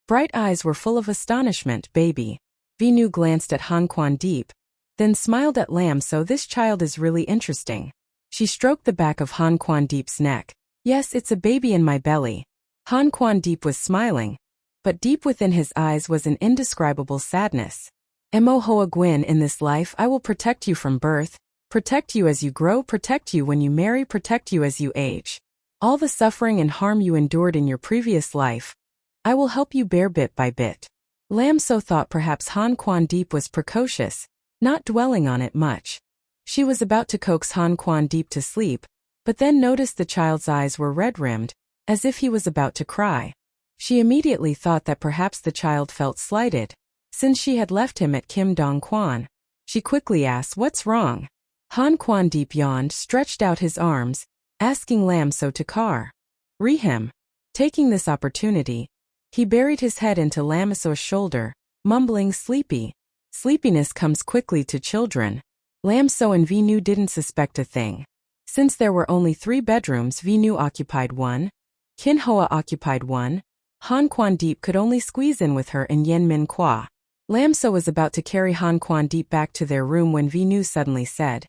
bright eyes were full of astonishment. Baby. Vinu glanced at Han Quan Deep, then smiled at Lam So. This child is really interesting. She stroked the back of Han Quan Deep's neck. Yes, it's a baby in my belly. Han Quan Deep was smiling, but deep within his eyes was an indescribable sadness. Mo Hoa Gwyn, in this life I will protect you from birth, protect you as you grow, protect you when you marry, protect you as you age. All the suffering and harm you endured in your previous life, I will help you bear bit by bit. Lam So thought perhaps Han Quan Deep was precocious, not dwelling on it much. She was about to coax Han Quan Deep to sleep, but then noticed the child's eyes were red-rimmed, as if he was about to cry. She immediately thought that perhaps the child felt slighted, since she had left him at Kim Dong Quan. She quickly asked, what's wrong? Han Quan Deep yawned, stretched out his arms, asking Lam So to carry him. Taking this opportunity, he buried his head into Lam So's shoulder, mumbling sleepy. Sleepiness comes quickly to children. Lam So and Vinu didn't suspect a thing. Since there were only 3 bedrooms, Vinu occupied one, Kin Hoa occupied one, Han Quan Deep could only squeeze in with her and Yen Min Kwa. Lam So was about to carry Han Quan Deep back to their room when Vinu suddenly said,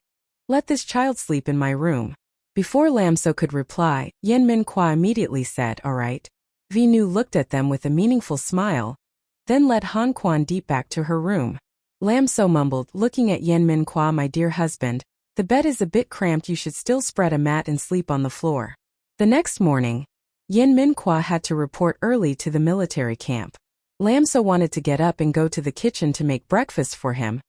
"Let this child sleep in my room." Before Lam So could reply, Yen Min Kwa immediately said, "All right." Vinu looked at them with a meaningful smile, then led Han Quan Deep back to her room. Lam So mumbled, looking at Yen Min Kwa, "My dear husband, the bed is a bit cramped, you should still spread a mat and sleep on the floor." The next morning, Yen Min Kwa had to report early to the military camp. Lam So wanted to get up and go to the kitchen to make breakfast for him,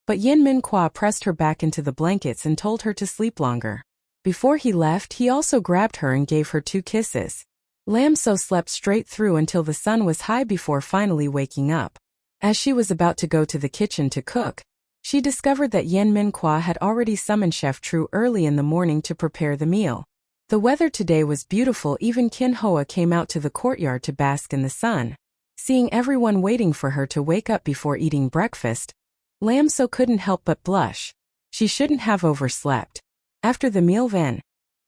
but Yen Min Kwa pressed her back into the blankets and told her to sleep longer. Before he left, he also grabbed her and gave her 2 kisses. Lam So slept straight through until the sun was high before finally waking up. As she was about to go to the kitchen to cook, she discovered that Yen Min Kwa had already summoned Chef True early in the morning to prepare the meal. The weather today was beautiful, even Kin Hoa came out to the courtyard to bask in the sun. Seeing everyone waiting for her to wake up before eating breakfast, Lam So couldn't help but blush. She shouldn't have overslept. After the meal, Van,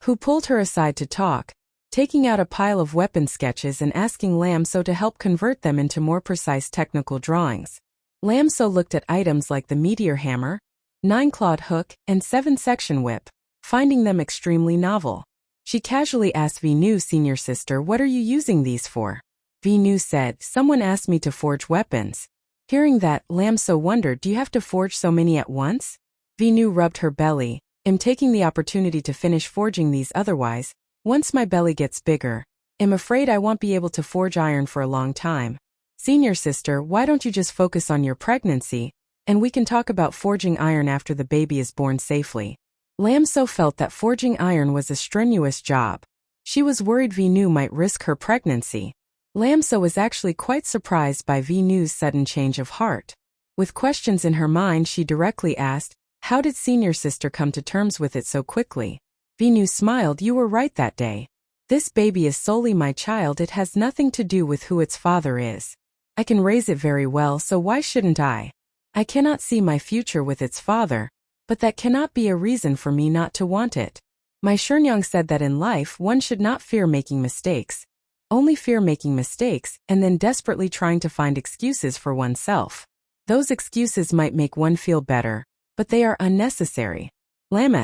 who pulled her aside to talk, taking out a pile of weapon sketches and asking Lam So to help convert them into more precise technical drawings. Lam So looked at items like the meteor hammer, 9-clawed hook, and 7-section whip, finding them extremely novel. She casually asked Vinu, "Senior sister, what are you using these for?" Vinu said, "Someone asked me to forge weapons." Hearing that, Lam So wondered, "Do you have to forge so many at once?" Vinu rubbed her belly, "I'm taking the opportunity to finish forging these, otherwise, once my belly gets bigger, I'm afraid I won't be able to forge iron for a long time. Senior sister, why don't you just focus on your pregnancy, and we can talk about forging iron after the baby is born safely." Lam So felt that forging iron was a strenuous job. She was worried Vinu might risk her pregnancy. Lam So was actually quite surprised by Vinu's sudden change of heart. With questions in her mind, she directly asked, "How did senior sister come to terms with it so quickly?" Vinu smiled, "You were right that day. This baby is solely my child, it has nothing to do with who its father is. I can raise it very well, so why shouldn't I? I cannot see my future with its father, but that cannot be a reason for me not to want it. My Shenyang said that in life one should not fear making mistakes, only fear making mistakes and then desperately trying to find excuses for oneself. Those excuses might make one feel better, but they are unnecessary." Lam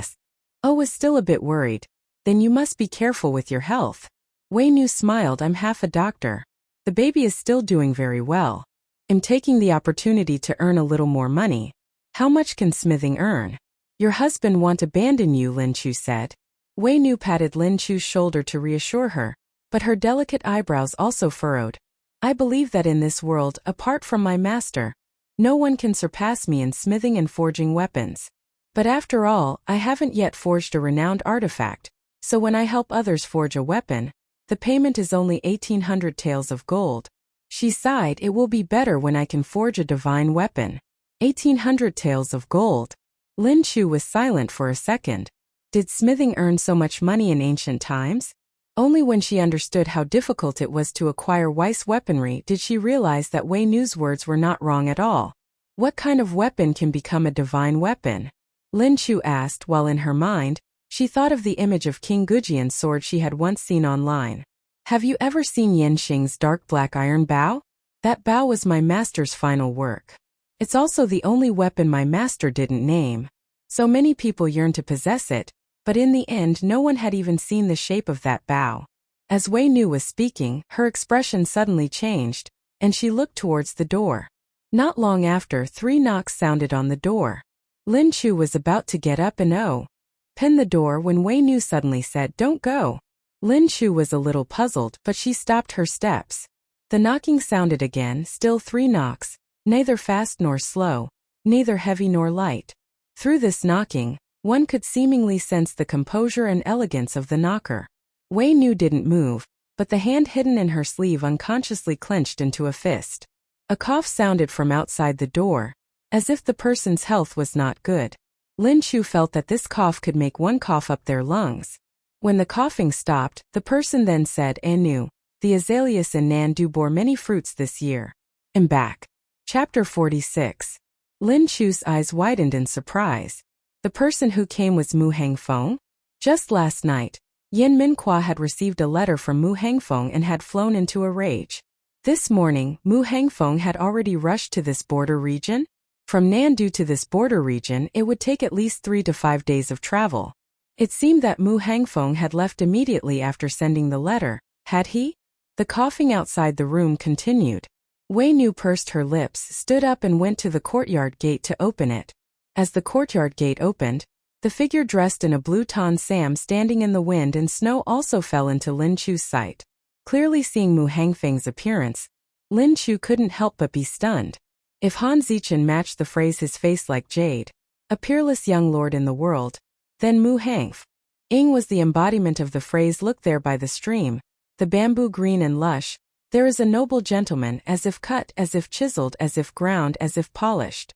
So was still a bit worried. "Then you must be careful with your health." Wei Nu smiled, "I'm half a doctor. The baby is still doing very well. I'm taking the opportunity to earn a little more money." "How much can smithing earn?" "Your husband won't abandon you," Lin Chu said. Wei Nu patted Lin Chu's shoulder to reassure her, but her delicate eyebrows also furrowed. "I believe that in this world, apart from my master, no one can surpass me in smithing and forging weapons. But after all, I haven't yet forged a renowned artifact, so when I help others forge a weapon, the payment is only 1,800 taels of gold." She sighed, "It will be better when I can forge a divine weapon." 1,800 taels of gold. Lin Chu was silent for a second. Did smithing earn so much money in ancient times? Only when she understood how difficult it was to acquire Weiss weaponry did she realize that Wei Nu's words were not wrong at all. What kind of weapon can become a divine weapon? Lin Chu asked, while in her mind, she thought of the image of King Gujian's sword she had once seen online. "Have you ever seen Yan Xing's dark black iron bow? That bow was my master's final work. It's also the only weapon my master didn't name. So many people yearn to possess it, but in the end no one had even seen the shape of that bow." As Wei Nu was speaking, her expression suddenly changed, and she looked towards the door. Not long after, 3 knocks sounded on the door. Lin Chu was about to get up and pin the door when Wei Nu suddenly said, "Don't go." Lin Chu was a little puzzled, but she stopped her steps. The knocking sounded again, still 3 knocks, neither fast nor slow, neither heavy nor light. Through this knocking, one could seemingly sense the composure and elegance of the knocker. Wei Nu didn't move, but the hand hidden in her sleeve unconsciously clenched into a fist. A cough sounded from outside the door, as if the person's health was not good. Lin Chu felt that this cough could make one cough up their lungs. When the coughing stopped, the person then said, "Anu, the azaleas in Nandu bore many fruits this year. I'm back." Chapter 46. Lin Chu's eyes widened in surprise. The person who came was Mu Hangfeng? Just last night, Yin Minhua had received a letter from Mu Hangfeng and had flown into a rage. This morning, Mu Hangfeng had already rushed to this border region? From Nandu to this border region, it would take at least 3 to 5 days of travel. It seemed that Mu Hangfeng had left immediately after sending the letter, had he? The coughing outside the room continued. Wei Nu pursed her lips, stood up and went to the courtyard gate to open it. As the courtyard gate opened, the figure dressed in a blue tan sam standing in the wind and snow also fell into Lin Chu's sight. Clearly seeing Mu Hangfeng's appearance, Lin Chu couldn't help but be stunned. If Han Zichen matched the phrase "his face like jade," a peerless young lord in the world, then Mu Hangfeng was the embodiment of the phrase "look there by the stream, the bamboo green and lush, there is a noble gentleman, as if cut, as if chiseled, as if ground, as if polished."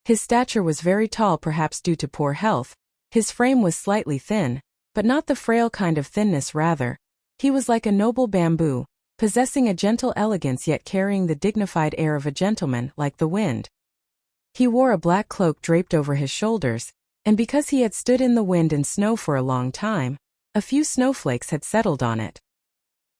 His stature was very tall, perhaps due to poor health. His frame was slightly thin, but not the frail kind of thinness, rather. He was like a noble bamboo, possessing a gentle elegance yet carrying the dignified air of a gentleman, like the wind. He wore a black cloak draped over his shoulders, and because he had stood in the wind and snow for a long time, a few snowflakes had settled on it.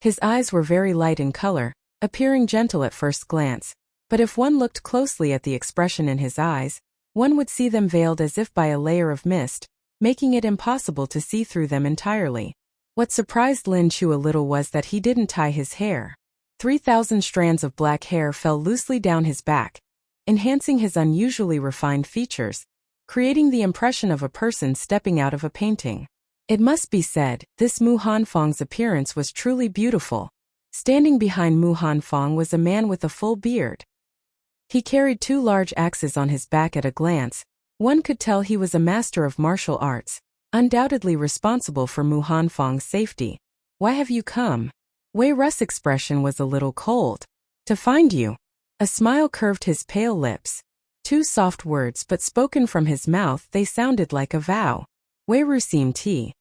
His eyes were very light in color, appearing gentle at first glance, but if one looked closely at the expression in his eyes, one would see them veiled as if by a layer of mist, making it impossible to see through them entirely. What surprised Lin Chu a little was that he didn't tie his hair. 3,000 strands of black hair fell loosely down his back, enhancing his unusually refined features, creating the impression of a person stepping out of a painting. It must be said, this Mu Hangfeng's appearance was truly beautiful. Standing behind Mu Hangfeng was a man with a full beard. He carried 2 large axes on his back. At a glance, one could tell he was a master of martial arts, undoubtedly responsible for Mu Hangfeng's safety. "Why have you come?" Wei Ru's expression was a little cold. "To find you." A smile curved his pale lips. 2 soft words, but spoken from his mouth they sounded like a vow. Wei Ru seemed to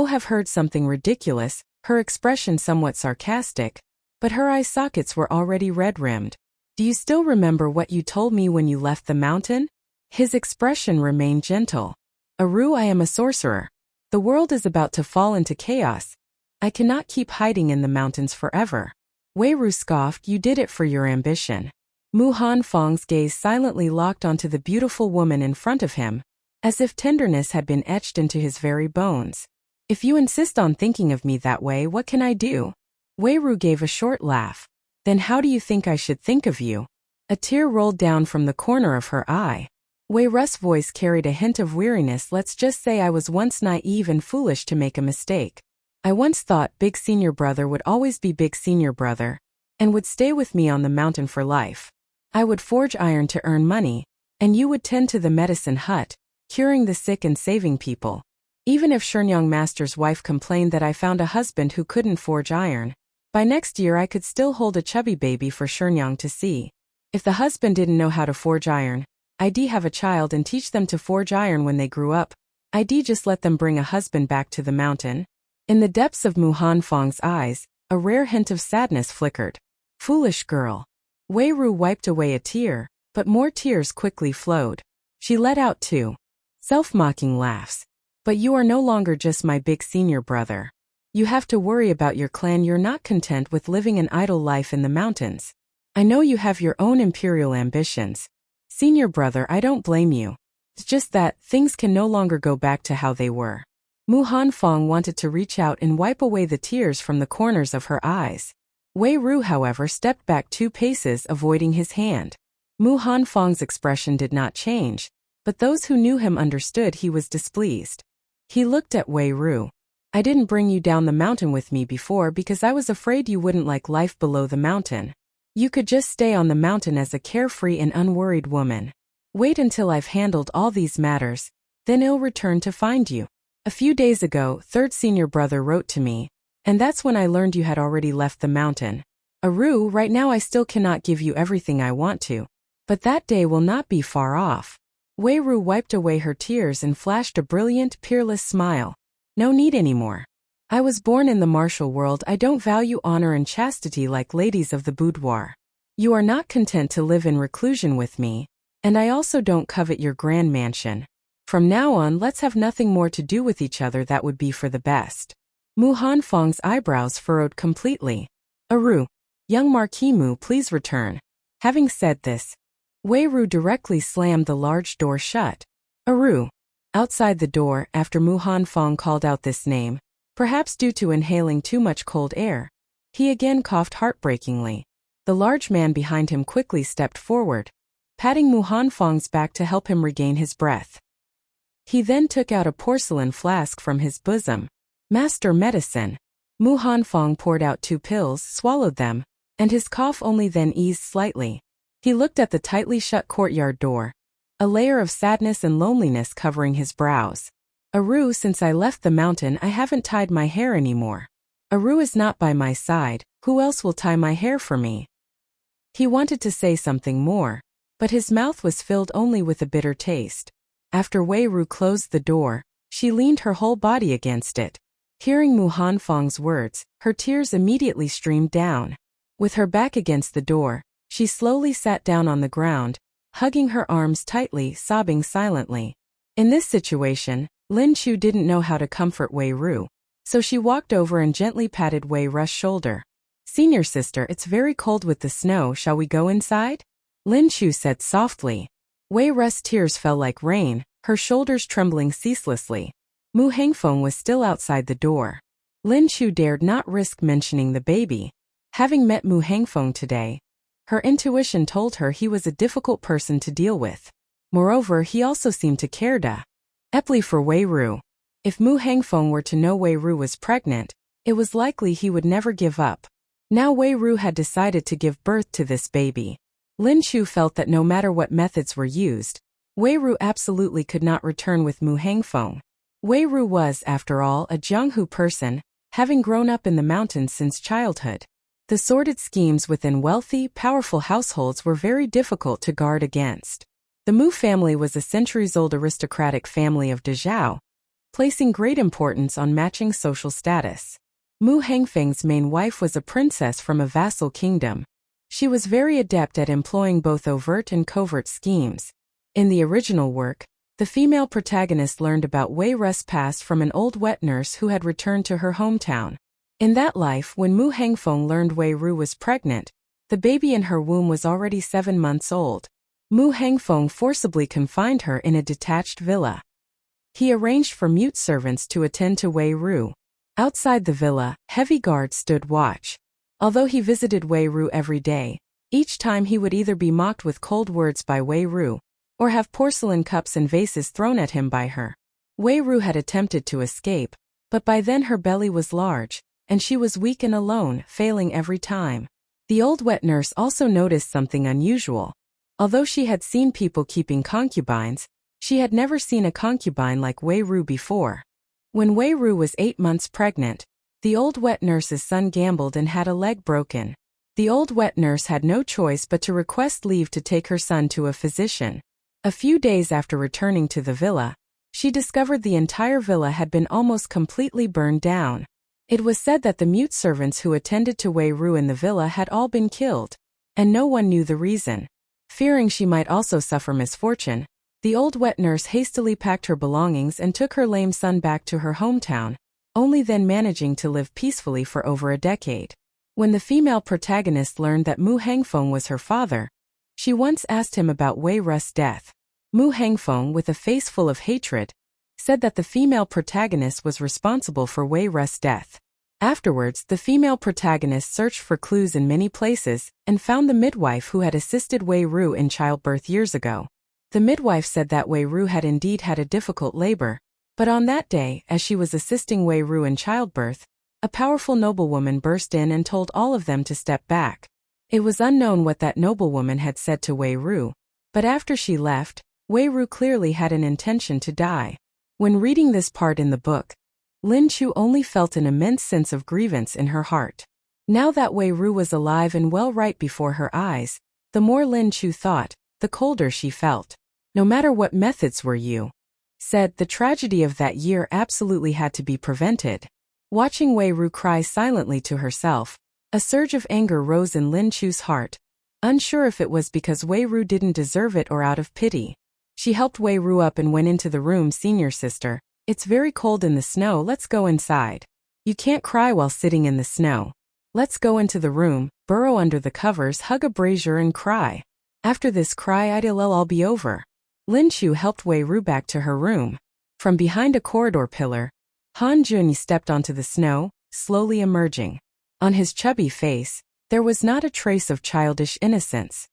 have heard something ridiculous, her expression somewhat sarcastic, but her eye sockets were already red-rimmed. "Do you still remember what you told me when you left the mountain?" His expression remained gentle. "Aru, I am a sorcerer. The world is about to fall into chaos. I cannot keep hiding in the mountains forever." Wei Ru scoffed. "You did it for your ambition." Mu Hangfeng's gaze silently locked onto the beautiful woman in front of him, as if tenderness had been etched into his very bones. "If you insist on thinking of me that way, what can I do?" Wei Ru gave a short laugh. "Then how do you think I should think of you?" A tear rolled down from the corner of her eye. Wei Ru's voice carried a hint of weariness. "Let's just say I was once naive and foolish to make a mistake. I once thought Big Senior Brother would always be Big Senior Brother, and would stay with me on the mountain for life. I would forge iron to earn money, and you would tend to the medicine hut, curing the sick and saving people. Even if Shenyang Master's wife complained that I found a husband who couldn't forge iron, by next year I could still hold a chubby baby for Shenyang to see. If the husband didn't know how to forge iron, I'd have a child and teach them to forge iron when they grew up. I'd just let them bring a husband back to the mountain." In the depths of Mu Hangfeng's eyes, a rare hint of sadness flickered. "Foolish girl." Wei Ru wiped away a tear, but more tears quickly flowed. She let out 2 self-mocking laughs. "But you are no longer just my Big Senior Brother. You have to worry about your clan. You're not content with living an idle life in the mountains. I know you have your own imperial ambitions. Senior Brother, I don't blame you. It's just that things can no longer go back to how they were." Mu Hangfeng wanted to reach out and wipe away the tears from the corners of her eyes. Wei Ru, however, stepped back 2 paces, avoiding his hand. Mu Hangfeng's expression did not change, but those who knew him understood he was displeased. He looked at Wei Ru. "I didn't bring you down the mountain with me before because I was afraid you wouldn't like life below the mountain. You could just stay on the mountain as a carefree and unworried woman. Wait until I've handled all these matters, then I'll return to find you. A few days ago, 3rd Senior Brother wrote to me, and that's when I learned you had already left the mountain. Aru, right now I still cannot give you everything I want to, but that day will not be far off." Wei Ru wiped away her tears and flashed a brilliant, peerless smile. "No need anymore. I was born in the martial world. I don't value honor and chastity like ladies of the boudoir. You are not content to live in reclusion with me, and I also don't covet your grand mansion. From now on, let's have nothing more to do with each other. That would be for the best. Mu Hanfeng's eyebrows furrowed completely. Young Marquis Mu, please return. Having said this, Wei Ru directly slammed the large door shut. Outside the door, after Mu Hanfeng called out this name, perhaps due to inhaling too much cold air, he again coughed heartbreakingly. The large man behind him quickly stepped forward, patting Mu Hanfeng's back to help him regain his breath. He then took out a porcelain flask from his bosom. Master medicine. Mu Hanfeng poured out 2 pills, swallowed them, and his cough only then eased slightly. He looked at the tightly shut courtyard door, a layer of sadness and loneliness covering his brows. Since I left the mountain I haven't tied my hair anymore. Is not by my side, who else will tie my hair for me? He wanted to say something more, but his mouth was filled only with a bitter taste. After Wei Ru closed the door, she leaned her whole body against it. Hearing Mu Hanfeng's words, her tears immediately streamed down. With her back against the door, she slowly sat down on the ground, hugging her arms tightly, sobbing silently. In this situation, Lin Chu didn't know how to comfort Wei Ru, so she walked over and gently patted Wei Ru's shoulder. Senior sister, it's very cold with the snow, shall we go inside? Lin Chu said softly. Wei Ru's tears fell like rain, her shoulders trembling ceaselessly. Mu Hangfeng was still outside the door. Lin Chu dared not risk mentioning the baby. Having met Mu Hangfeng today, her intuition told her he was a difficult person to deal with. Moreover, he also seemed to care deeply for Wei Ru. If Mu Hangfeng were to know Wei Ru was pregnant, it was likely he would never give up. Now Wei Ru had decided to give birth to this baby. Lin Chu felt that no matter what methods were used, Wei Ru absolutely could not return with Mu Hangfeng. Wei Ru was, after all, a Jianghu person, having grown up in the mountains since childhood. The sordid schemes within wealthy, powerful households were very difficult to guard against. The Mu family was a centuries-old aristocratic family of Dezhou, placing great importance on matching social status. Mu Hangfeng's main wife was a princess from a vassal kingdom. She was very adept at employing both overt and covert schemes. In the original work, the female protagonist learned about Wei Ru's past from an old wet nurse who had returned to her hometown. In that life, when Mu Hangfeng learned Wei Ru was pregnant, the baby in her womb was already 7 months old. Mu Hangfeng forcibly confined her in a detached villa. He arranged for mute servants to attend to Wei Ru. Outside the villa, heavy guards stood watch. Although he visited Wei Ru every day, each time he would either be mocked with cold words by Wei Ru, or have porcelain cups and vases thrown at him by her. Wei Ru had attempted to escape, but by then her belly was large, and she was weak and alone, failing every time. The old wet nurse also noticed something unusual. Although she had seen people keeping concubines, she had never seen a concubine like Wei Ru before. When Wei Ru was 8 months pregnant, the old wet nurse's son gambled and had a leg broken. The old wet nurse had no choice but to request leave to take her son to a physician. A few days after returning to the villa, she discovered the entire villa had been almost completely burned down. It was said that the mute servants who attended to Wei Ru in the villa had all been killed, and no one knew the reason. Fearing she might also suffer misfortune, the old wet nurse hastily packed her belongings and took her lame son back to her hometown, only then managing to live peacefully for over a decade. When the female protagonist learned that Mu Hangfeng was her father, she once asked him about Wei Ru's death. Mu Hangfeng, with a face full of hatred, said that the female protagonist was responsible for Wei Ru's death. Afterwards, the female protagonist searched for clues in many places and found the midwife who had assisted Wei Ru in childbirth years ago. The midwife said that Wei Ru had indeed had a difficult labor, but on that day, as she was assisting Wei Ru in childbirth, a powerful noblewoman burst in and told all of them to step back. It was unknown what that noblewoman had said to Wei Ru, but after she left, Wei Ru clearly had an intention to die. When reading this part in the book, Lin Chu only felt an immense sense of grievance in her heart. Now that Wei Ru was alive and well right before her eyes, the more Lin Chu thought, the colder she felt. No matter what methods were used, the tragedy of that year absolutely had to be prevented. Watching Wei Ru cry silently to herself, a surge of anger rose in Lin Chu's heart. Unsure if it was because Wei Ru didn't deserve it or out of pity. She helped Wei Ru up and went into the room. Senior sister, it's very cold in the snow, let's go inside. You can't cry while sitting in the snow. Let's go into the room, burrow under the covers, hug a brazier and cry. After this cry it'll all be over. Lin Chu helped Wei Ru back to her room. From behind a corridor pillar, Han Junyi stepped onto the snow, slowly emerging. On his chubby face, there was not a trace of childish innocence.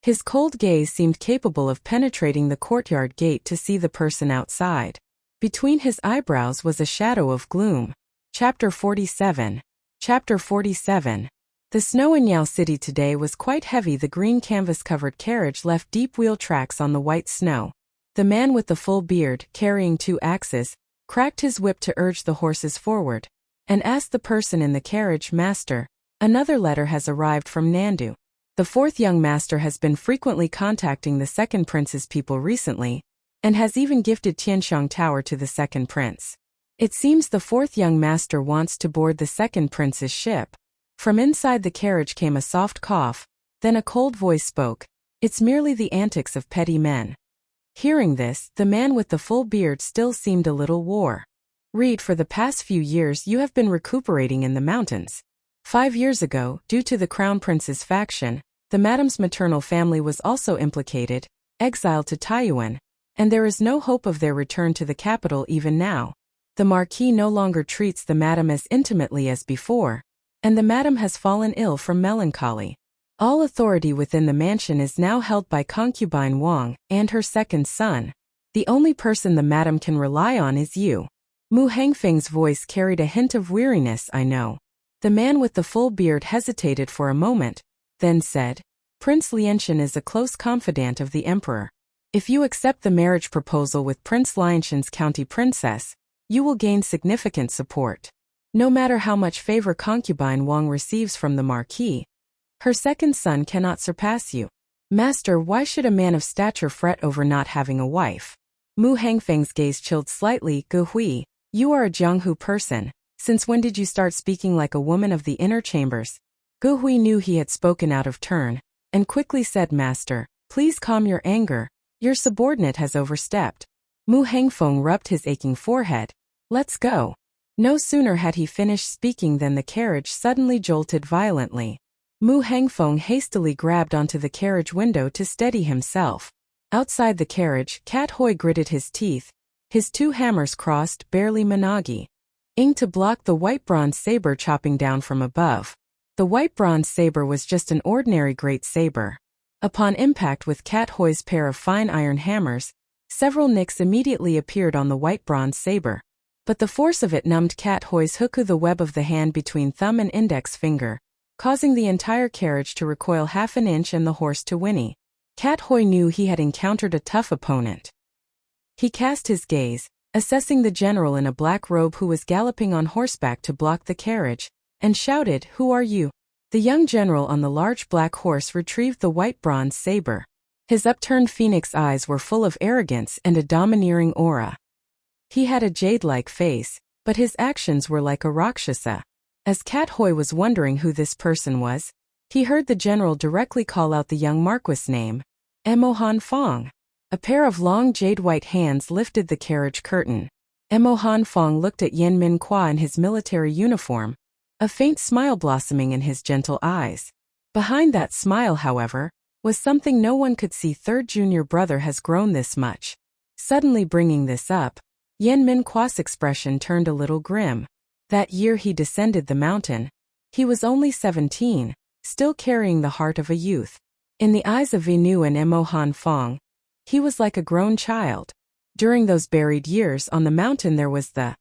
His cold gaze seemed capable of penetrating the courtyard gate to see the person outside. Between his eyebrows was a shadow of gloom. Chapter 47. Chapter 47. The snow in Yao City today was quite heavy. The green canvas-covered carriage left deep wheel tracks on the white snow. The man with the full beard, carrying 2 axes, cracked his whip to urge the horses forward, and asked the person in the carriage, "Master, another letter has arrived from Nandu. The 4th young master has been frequently contacting the 2nd prince's people recently, and has even gifted Tianxiang Tower to the 2nd prince. It seems the 4th young master wants to board the 2nd prince's ship." From inside the carriage came a soft cough, then a cold voice spoke. "It's merely the antics of petty men." Hearing this, the man with the full beard still seemed a little worried. "For the past few years you have been recuperating in the mountains. 5 years ago, due to the crown prince's faction, the madam's maternal family was also implicated, exiled to Taiyuan, and there is no hope of their return to the capital even now. The marquis no longer treats the madam as intimately as before, and the madam has fallen ill from melancholy. All authority within the mansion is now held by concubine Wang and her 2nd son. The only person the madam can rely on is you." Mu Hangfeng's voice carried a hint of weariness. "I know." The man with the full beard hesitated for a moment, then said, "Prince Lianshan is a close confidant of the emperor. If you accept the marriage proposal with Prince Lianshan's county princess, you will gain significant support. No matter how much favor concubine Wang receives from the marquis, her 2nd son cannot surpass you. Master, why should a man of stature fret over not having a wife?" Mu Hangfeng's gaze chilled slightly. "Gu Hui, you are a Jianghu person. Since when did you start speaking like a woman of the inner chambers?" Gu Hui knew he had spoken out of turn, and quickly said, "Master, please calm your anger. Your subordinate has overstepped." Mu Hangfeng rubbed his aching forehead. "Let's go." No sooner had he finished speaking than the carriage suddenly jolted violently. Mu Hangfeng hastily grabbed onto the carriage window to steady himself. Outside the carriage, Cat Hoi gritted his teeth. His 2 hammers crossed, barely managi ing to block the white bronze saber chopping down from above. The white bronze saber was just an ordinary great saber. Upon impact with Cat Hoi's pair of fine iron hammers, several nicks immediately appeared on the white bronze saber. But the force of it numbed Cat Hoi's huku, the web of the hand between thumb and index finger, causing the entire carriage to recoil half an inch and the horse to whinny. Cat Hoi knew he had encountered a tough opponent. He cast his gaze, assessing the general in a black robe who was galloping on horseback to block the carriage, and shouted, "Who are you?" The young general on the large black horse retrieved the white bronze saber. His upturned phoenix eyes were full of arrogance and a domineering aura. He had a jade-like face, but his actions were like a rakshasa. As Cat Hoi was wondering who this person was, he heard the general directly call out the young marquis' name, Emohan Fong. A pair of long jade-white hands lifted the carriage curtain. Emohan Fong looked at Yen Min Kwa in his military uniform, a faint smile blossoming in his gentle eyes. Behind that smile, however, was something no one could see. 3rd junior brother has grown this much. Suddenly bringing this up, Yen Min Kwa's expression turned a little grim. That year he descended the mountain. He was only 17, still carrying the heart of a youth. In the eyes of Venu and Emohan Fong, he was like a grown child. During those buried years on the mountain there was the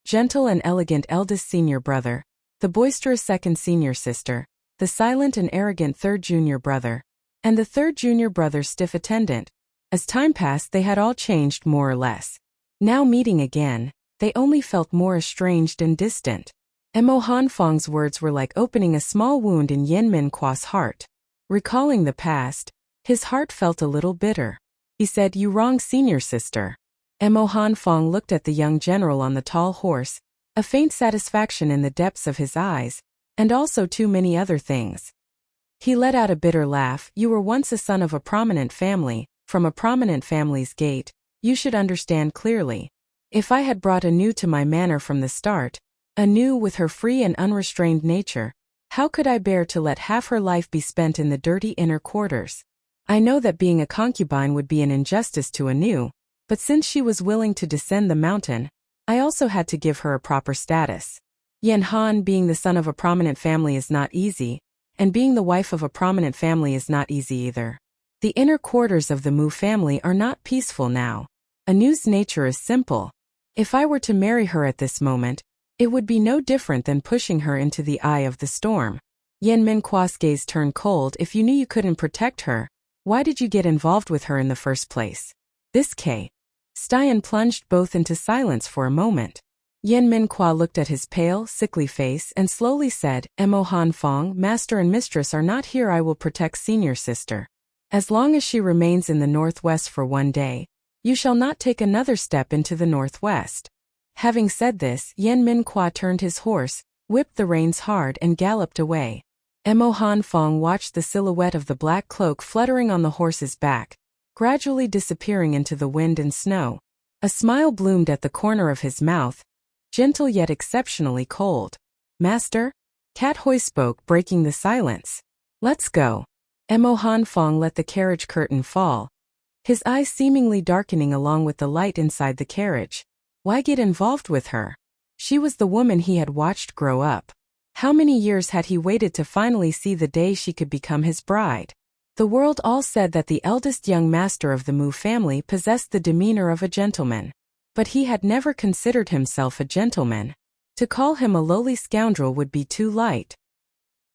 gentle and elegant eldest senior brother, the boisterous 2nd senior sister, the silent and arrogant 3rd junior brother, and the 3rd junior brother's stiff attendant. As time passed they had all changed more or less. Now meeting again, they only felt more estranged and distant. Emohan Fong's words were like opening a small wound in Yen Min Kwa's heart. Recalling the past, his heart felt a little bitter. He said, "You wrong senior sister." Emohan Fong looked at the young general on the tall horse, a faint satisfaction in the depths of his eyes, and also too many other things. He let out a bitter laugh. You were once a son of a prominent family, from a prominent family's gate. You should understand clearly. If I had brought Anu to my manor from the start, Anu with her free and unrestrained nature, how could I bear to let half her life be spent in the dirty inner quarters? I know that being a concubine would be an injustice to Anu, but since she was willing to descend the mountain, I also had to give her a proper status. Yen Han, being the son of a prominent family is not easy, and being the wife of a prominent family is not easy either. The inner quarters of the Mu family are not peaceful now. Anu's nature is simple. If I were to marry her at this moment, it would be no different than pushing her into the eye of the storm. Yen Minqua's gaze turned cold. If you knew you couldn't protect her, why did you get involved with her in the first place? This K. Stian plunged both into silence for a moment. Yen Minqua looked at his pale, sickly face and slowly said, Mo Han Fong, master and mistress are not here. I will protect senior sister. As long as she remains in the northwest for one day, you shall not take another step into the northwest. Having said this, Yen Minqua turned his horse, whipped the reins hard and galloped away. Mo Han Fong watched the silhouette of the black cloak fluttering on the horse's back, gradually disappearing into the wind and snow. A smile bloomed at the corner of his mouth, gentle yet exceptionally cold. Master? Cat Hui spoke, breaking the silence. Let's go. Mo Han Fong let the carriage curtain fall, his eyes seemingly darkening along with the light inside the carriage. Why get involved with her? She was the woman he had watched grow up. How many years had he waited to finally see the day she could become his bride? The world all said that the eldest young master of the Mu family possessed the demeanor of a gentleman. But he had never considered himself a gentleman. To call him a lowly scoundrel would be too light.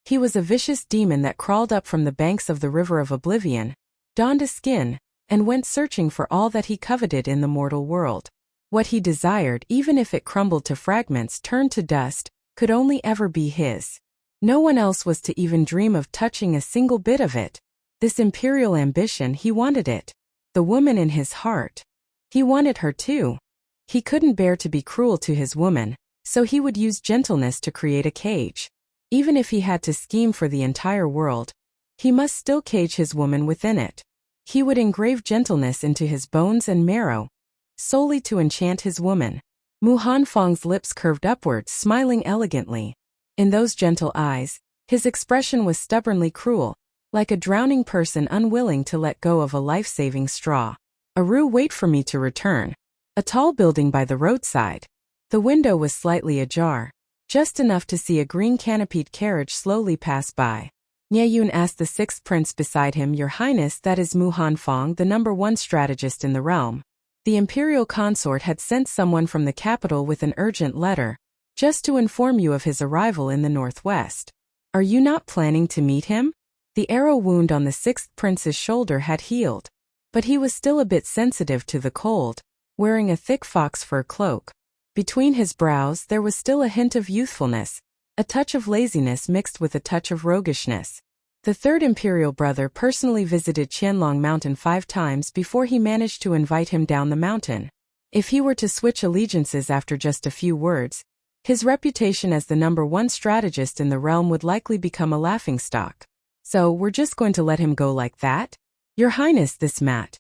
He was a vicious demon that crawled up from the banks of the river of oblivion, donned a skin, and went searching for all that he coveted in the mortal world. What he desired, even if it crumbled to fragments turned to dust, could only ever be his. No one else was to even dream of touching a single bit of it. This imperial ambition, he wanted it. The woman in his heart. He wanted her too. He couldn't bear to be cruel to his woman, so he would use gentleness to create a cage. Even if he had to scheme for the entire world, he must still cage his woman within it. He would engrave gentleness into his bones and marrow, solely to enchant his woman. Mu Han Fong's lips curved upwards, smiling elegantly. In those gentle eyes, his expression was stubbornly cruel, like a drowning person unwilling to let go of a life-saving straw. Aru, wait for me to return. A tall building by the roadside. The window was slightly ajar, just enough to see a green canopied carriage slowly pass by. Nie Yun asked the sixth prince beside him, Your Highness, that is Mu Han Fong, the #1 strategist in the realm. The imperial consort had sent someone from the capital with an urgent letter, just to inform you of his arrival in the northwest. Are you not planning to meet him? The arrow wound on the sixth prince's shoulder had healed, but he was still a bit sensitive to the cold, wearing a thick fox fur cloak. Between his brows there was still a hint of youthfulness, a touch of laziness mixed with a touch of roguishness. The third imperial brother personally visited Qianlong Mountain 5 times before he managed to invite him down the mountain. If he were to switch allegiances after just a few words, his reputation as the #1 strategist in the realm would likely become a laughingstock. So we're just going to let him go like that? Your Highness, this Matt.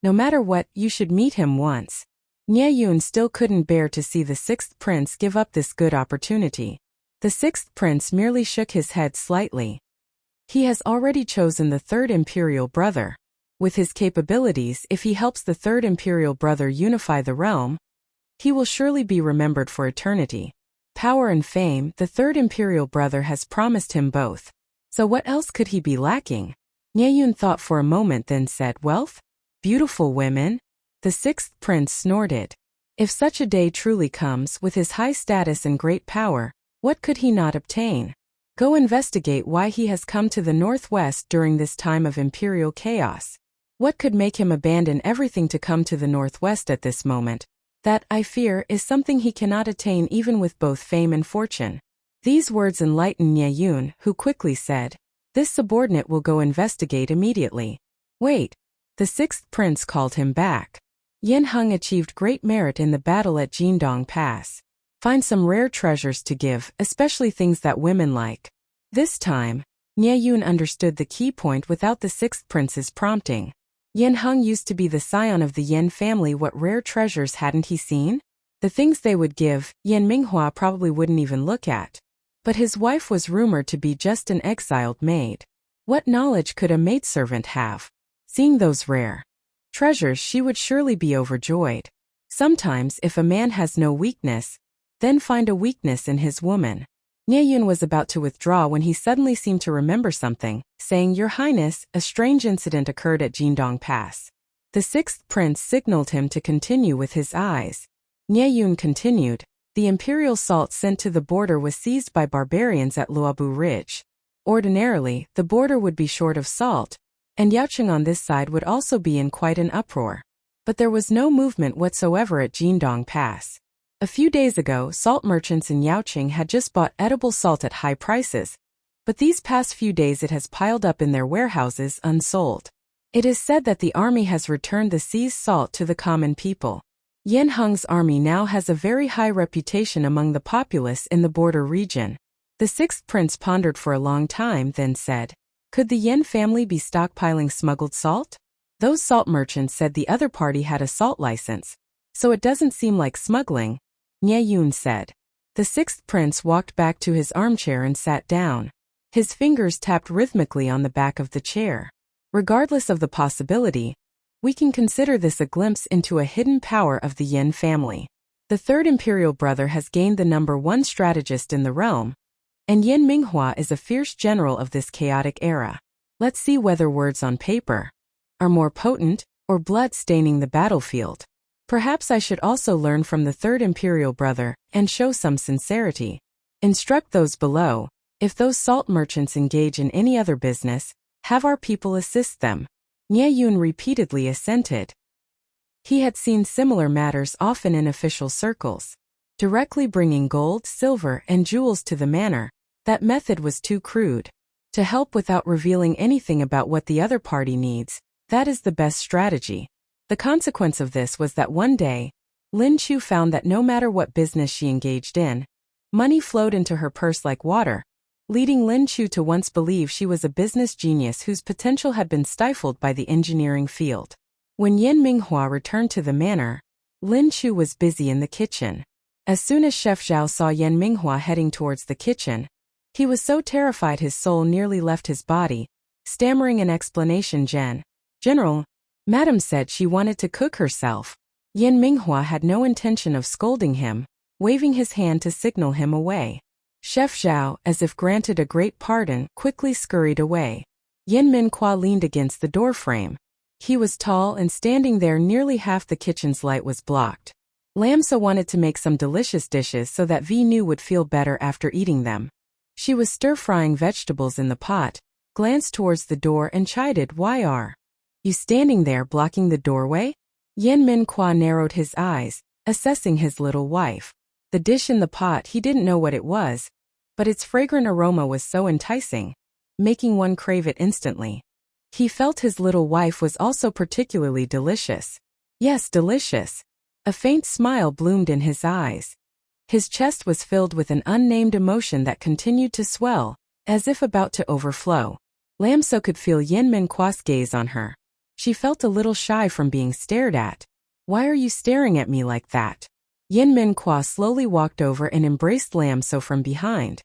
No matter what, you should meet him once. Nie Yun still couldn't bear to see the sixth prince give up this good opportunity. The sixth prince merely shook his head slightly. He has already chosen the third imperial brother. With his capabilities, if he helps the third imperial brother unify the realm, he will surely be remembered for eternity. Power and fame, the third imperial brother has promised him both. So what else could he be lacking? Nie Yun thought for a moment, then said, Wealth? Beautiful women? The sixth prince snorted. If such a day truly comes, with his high status and great power, what could he not obtain? Go investigate why he has come to the northwest during this time of imperial chaos. What could make him abandon everything to come to the northwest at this moment? That, I fear, is something he cannot attain even with both fame and fortune. These words enlightened Nie Yun, who quickly said, This subordinate will go investigate immediately. Wait. The sixth prince called him back. Yin Hung achieved great merit in the battle at Jindong Pass. Find some rare treasures to give, especially things that women like. This time, Nie Yun understood the key point without the sixth prince's prompting. Yin Heng used to be the scion of the Yin family. What rare treasures hadn't he seen? The things they would give, Yin Minghua probably wouldn't even look at. But his wife was rumored to be just an exiled maid. What knowledge could a maidservant have? Seeing those rare treasures, she would surely be overjoyed. Sometimes, if a man has no weakness, then find a weakness in his woman. Nie Yun was about to withdraw when he suddenly seemed to remember something, saying, "Your Highness, a strange incident occurred at Jindong Pass." The sixth prince signaled him to continue with his eyes. Nie Yun continued, "The imperial salt sent to the border was seized by barbarians at Luobu Ridge. Ordinarily, the border would be short of salt, and Yaoqing on this side would also be in quite an uproar. But there was no movement whatsoever at Jindong Pass. A few days ago, salt merchants in Yaoqing had just bought edible salt at high prices, but these past few days it has piled up in their warehouses unsold. It is said that the army has returned the seized salt to the common people. Yin Heng's army now has a very high reputation among the populace in the border region." The sixth prince pondered for a long time, then said, "Could the Yin family be stockpiling smuggled salt? Those salt merchants said the other party had a salt license, so it doesn't seem like smuggling," Nie Yun said. The sixth prince walked back to his armchair and sat down. His fingers tapped rhythmically on the back of the chair. "Regardless of the possibility, we can consider this a glimpse into a hidden power of the Yin family. The third imperial brother has gained the #1 strategist in the realm, and Yin Minghua is a fierce general of this chaotic era. Let's see whether words on paper are more potent, or blood staining the battlefield. Perhaps I should also learn from the third imperial brother, and show some sincerity. Instruct those below, if those salt merchants engage in any other business, have our people assist them." Nie Yun repeatedly assented. He had seen similar matters often in official circles. Directly bringing gold, silver, and jewels to the manor, that method was too crude. To help without revealing anything about what the other party needs, that is the best strategy. The consequence of this was that one day, Lin Chu found that no matter what business she engaged in, money flowed into her purse like water, leading Lin Chu to once believe she was a business genius whose potential had been stifled by the engineering field. When Yin Minghua returned to the manor, Lin Chu was busy in the kitchen. As soon as Chef Zhao saw Yin Minghua heading towards the kitchen, he was so terrified his soul nearly left his body, stammering an explanation. General, Madam said she wanted to cook herself." Yin Minghua had no intention of scolding him, waving his hand to signal him away. Chef Zhao, as if granted a great pardon, quickly scurried away. Yin Minghua leaned against the doorframe. He was tall and standing there nearly half the kitchen's light was blocked. Lam So wanted to make some delicious dishes so that Vi Nu would feel better after eating them. She was stir-frying vegetables in the pot, glanced towards the door and chided, "Why are you standing there blocking the doorway?" Yin Minghua narrowed his eyes, assessing his little wife. The dish in the pot, he didn't know what it was, but its fragrant aroma was so enticing, making one crave it instantly. He felt his little wife was also particularly delicious. Yes, delicious. A faint smile bloomed in his eyes. His chest was filled with an unnamed emotion that continued to swell, as if about to overflow. Lam So could feel Yin Minghua's gaze on her. She felt a little shy from being stared at. "Why are you staring at me like that?" Yin Minghua slowly walked over and embraced Lam So from behind.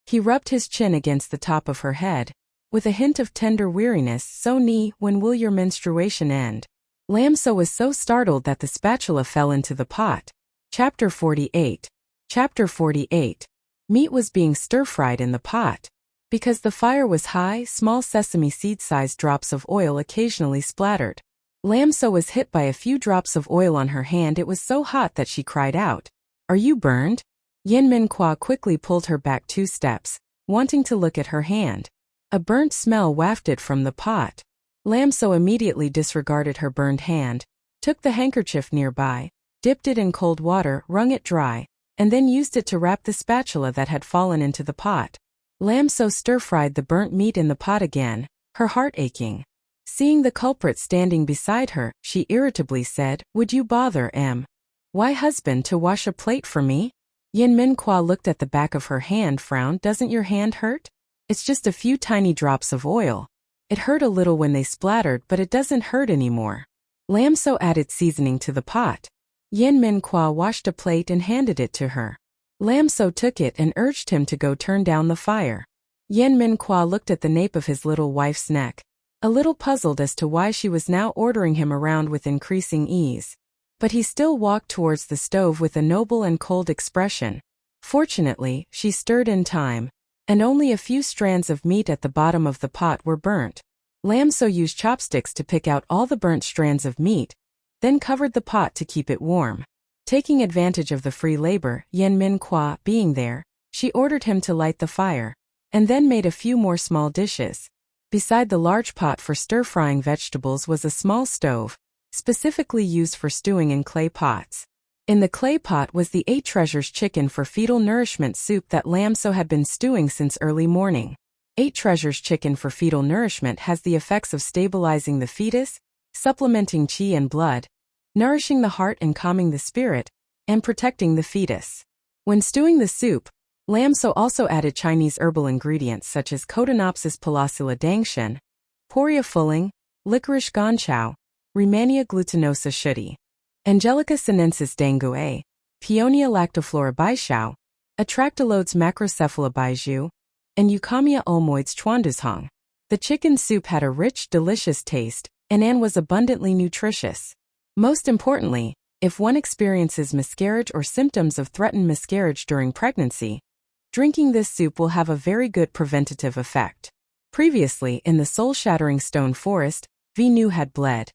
He rubbed his chin against the top of her head, with a hint of tender weariness. "So Ni, when will your menstruation end?" Lam So was so startled that the spatula fell into the pot. Chapter 48. Chapter 48. Meat was being stir-fried in the pot. Because the fire was high, small sesame seed-sized drops of oil occasionally splattered. Lam So was hit by a few drops of oil on her hand. It was so hot that she cried out, "Are you burned?" Yin Minghua quickly pulled her back 2 steps, wanting to look at her hand. A burnt smell wafted from the pot. Lam So immediately disregarded her burned hand, took the handkerchief nearby, dipped it in cold water, wrung it dry, and then used it to wrap the spatula that had fallen into the pot. Lam So stir-fried the burnt meat in the pot again, her heart aching. Seeing the culprit standing beside her, she irritably said, "Would you bother why husband to wash a plate for me?" Yin Minghua looked at the back of her hand, frowned. "Doesn't your hand hurt?" It's just a few tiny drops of oil. It hurt a little when they splattered, but it doesn't hurt anymore. Lam So added seasoning to the pot. Yen Minhua washed a plate and handed it to her. Lam So took it and urged him to go turn down the fire. Yen Minhua looked at the nape of his little wife's neck, a little puzzled as to why she was now ordering him around with increasing ease. But he still walked towards the stove with a noble and cold expression. Fortunately, she stirred in time, and only a few strands of meat at the bottom of the pot were burnt. Lam So used chopsticks to pick out all the burnt strands of meat, then covered the pot to keep it warm. Taking advantage of the free labor, Yen Minhua being there, she ordered him to light the fire, and then made a few more small dishes. Beside the large pot for stir-frying vegetables was a small stove, specifically used for stewing in clay pots. In the clay pot was the 8 treasures chicken for fetal nourishment soup that Lam So had been stewing since early morning. 8 treasures chicken for fetal nourishment has the effects of stabilizing the fetus, supplementing qi and blood, nourishing the heart and calming the spirit, and protecting the fetus. When stewing the soup, Lam So also added Chinese herbal ingredients such as Cotinopsis palacilla dangshen, Poria fulling, licorice ganchao, Rehmannia glutinosa shuti, Angelica sinensis dengue, Peonia lactiflora baishao, Atractylodes macrocephala baiju, and Euchomia ulmoides chuanduzhong. The chicken soup had a rich, delicious taste, and was abundantly nutritious. Most importantly, if one experiences miscarriage or symptoms of threatened miscarriage during pregnancy, drinking this soup will have a very good preventative effect. Previously, in the soul-shattering stone forest, Vi-Nu had bled,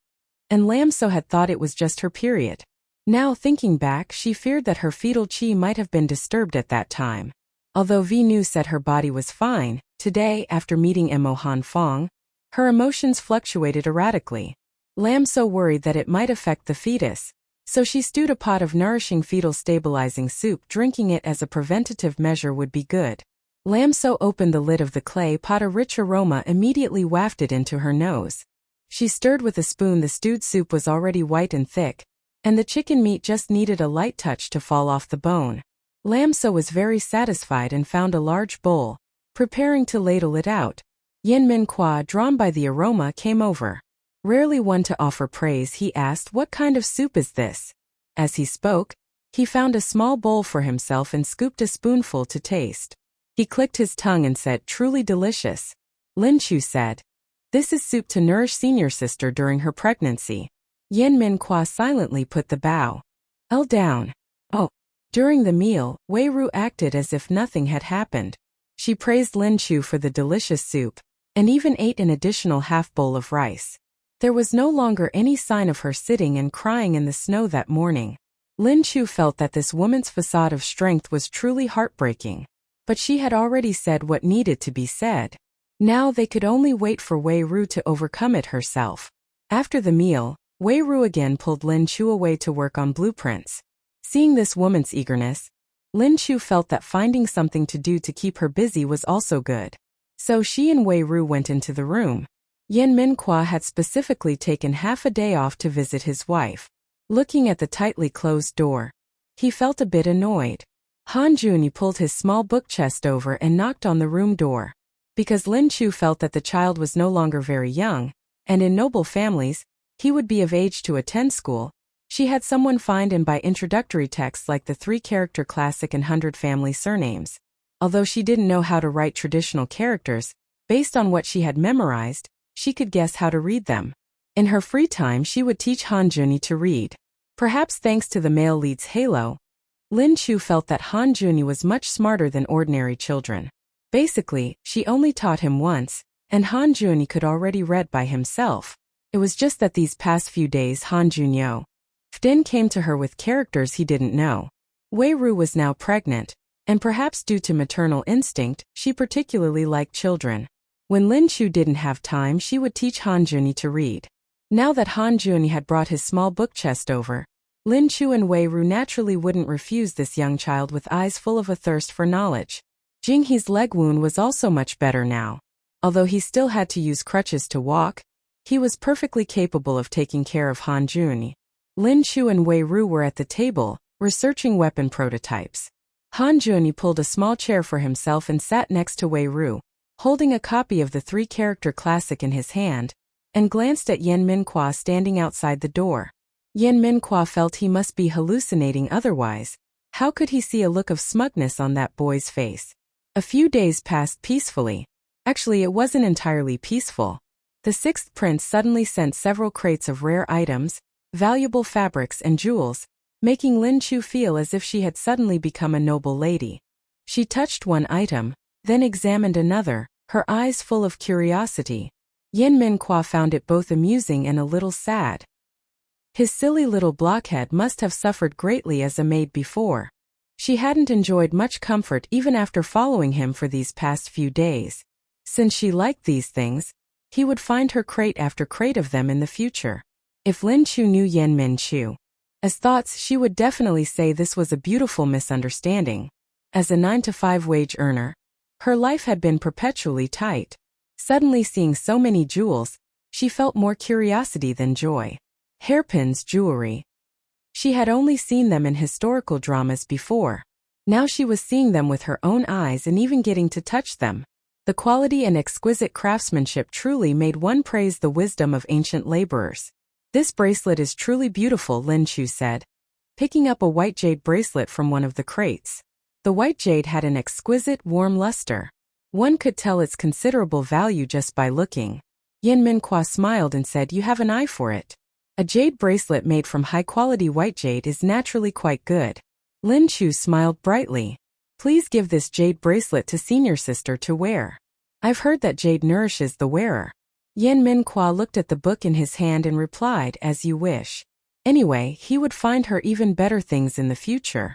and Lam So had thought it was just her period. Now thinking back, she feared that her fetal qi might have been disturbed at that time. Although Vi-Nu said her body was fine, today, after meeting Mo Han Fong, her emotions fluctuated erratically. Lam So worried that it might affect the fetus, so she stewed a pot of nourishing fetal stabilizing soup. Drinking it as a preventative measure would be good. Lam So opened the lid of the clay pot. A rich aroma immediately wafted into her nose. She stirred with a spoon. The stewed soup was already white and thick, and the chicken meat just needed a light touch to fall off the bone. Lam So was very satisfied and found a large bowl, preparing to ladle it out. Yen Minhua, drawn by the aroma, came over. Rarely one to offer praise, he asked, "What kind of soup is this?" As he spoke, he found a small bowl for himself and scooped a spoonful to taste. He clicked his tongue and said, "Truly delicious." Lin Chu said, "This is soup to nourish senior sister during her pregnancy." Yen Minhua silently put the bowl down. Oh. During the meal, Wei Ru acted as if nothing had happened. She praised Lin Chu for the delicious soup, and even ate an additional half bowl of rice. There was no longer any sign of her sitting and crying in the snow that morning. Lin Chu felt that this woman's facade of strength was truly heartbreaking. But she had already said what needed to be said. Now they could only wait for Wei Ru to overcome it herself. After the meal, Wei Ru again pulled Lin Chu away to work on blueprints. Seeing this woman's eagerness, Lin Chu felt that finding something to do to keep her busy was also good. So she and Wei Ru went into the room. Yen Minhua had specifically taken half a day off to visit his wife. Looking at the tightly closed door, he felt a bit annoyed. Han Juni pulled his small book chest over and knocked on the room door. Because Lin Chu felt that the child was no longer very young, and in noble families, he would be of age to attend school, she had someone find and buy introductory texts like the 3-character classic and 100 family surnames. Although she didn't know how to write traditional characters, based on what she had memorized, she could guess how to read them. In her free time, she would teach Han Juni to read. Perhaps thanks to the male lead's halo, Lin Chu felt that Han Juni was much smarter than ordinary children. Basically, she only taught him once, and Han Juni could already read by himself. It was just that these past few days Han Junyo Fdin came to her with characters he didn't know. Wei Ru was now pregnant, and perhaps due to maternal instinct, she particularly liked children. When Lin Chu didn't have time, she would teach Han Juni to read. Now that Han Juni had brought his small book chest over, Lin Chu and Wei Ru naturally wouldn't refuse this young child with eyes full of a thirst for knowledge. Jing He's leg wound was also much better now. Although he still had to use crutches to walk, he was perfectly capable of taking care of Han Juni. Lin Chu and Wei Ru were at the table, researching weapon prototypes. Han Juni pulled a small chair for himself and sat next to Wei Ru, holding a copy of the three-character classic in his hand, and glanced at Yen Minhua standing outside the door. Yen Minhua felt he must be hallucinating otherwise. How could he see a look of smugness on that boy's face? A few days passed peacefully. Actually, it wasn't entirely peaceful. The sixth prince suddenly sent several crates of rare items, valuable fabrics and jewels, making Lin Chu feel as if she had suddenly become a noble lady. She touched one item, then examined another, her eyes full of curiosity. Yen Minhua found it both amusing and a little sad. His silly little blockhead must have suffered greatly as a maid before. She hadn't enjoyed much comfort even after following him for these past few days. Since she liked these things, he would find her crate after crate of them in the future. If Lin Chu knew Yen Minchu as thoughts, she would definitely say this was a beautiful misunderstanding. As a 9-to-5 wage earner, her life had been perpetually tight. Suddenly seeing so many jewels, she felt more curiosity than joy. Hairpins, jewelry. She had only seen them in historical dramas before. Now she was seeing them with her own eyes and even getting to touch them. The quality and exquisite craftsmanship truly made one praise the wisdom of ancient laborers. This bracelet is truly beautiful, Lin Chu said, picking up a white jade bracelet from one of the crates. The white jade had an exquisite, warm luster. One could tell its considerable value just by looking. Yen Minhua smiled and said, "You have an eye for it. A jade bracelet made from high-quality white jade is naturally quite good." Lin Chu smiled brightly. "Please give this jade bracelet to senior sister to wear. I've heard that jade nourishes the wearer." Yen Minhua looked at the book in his hand and replied, "As you wish." Anyway, he would find her even better things in the future.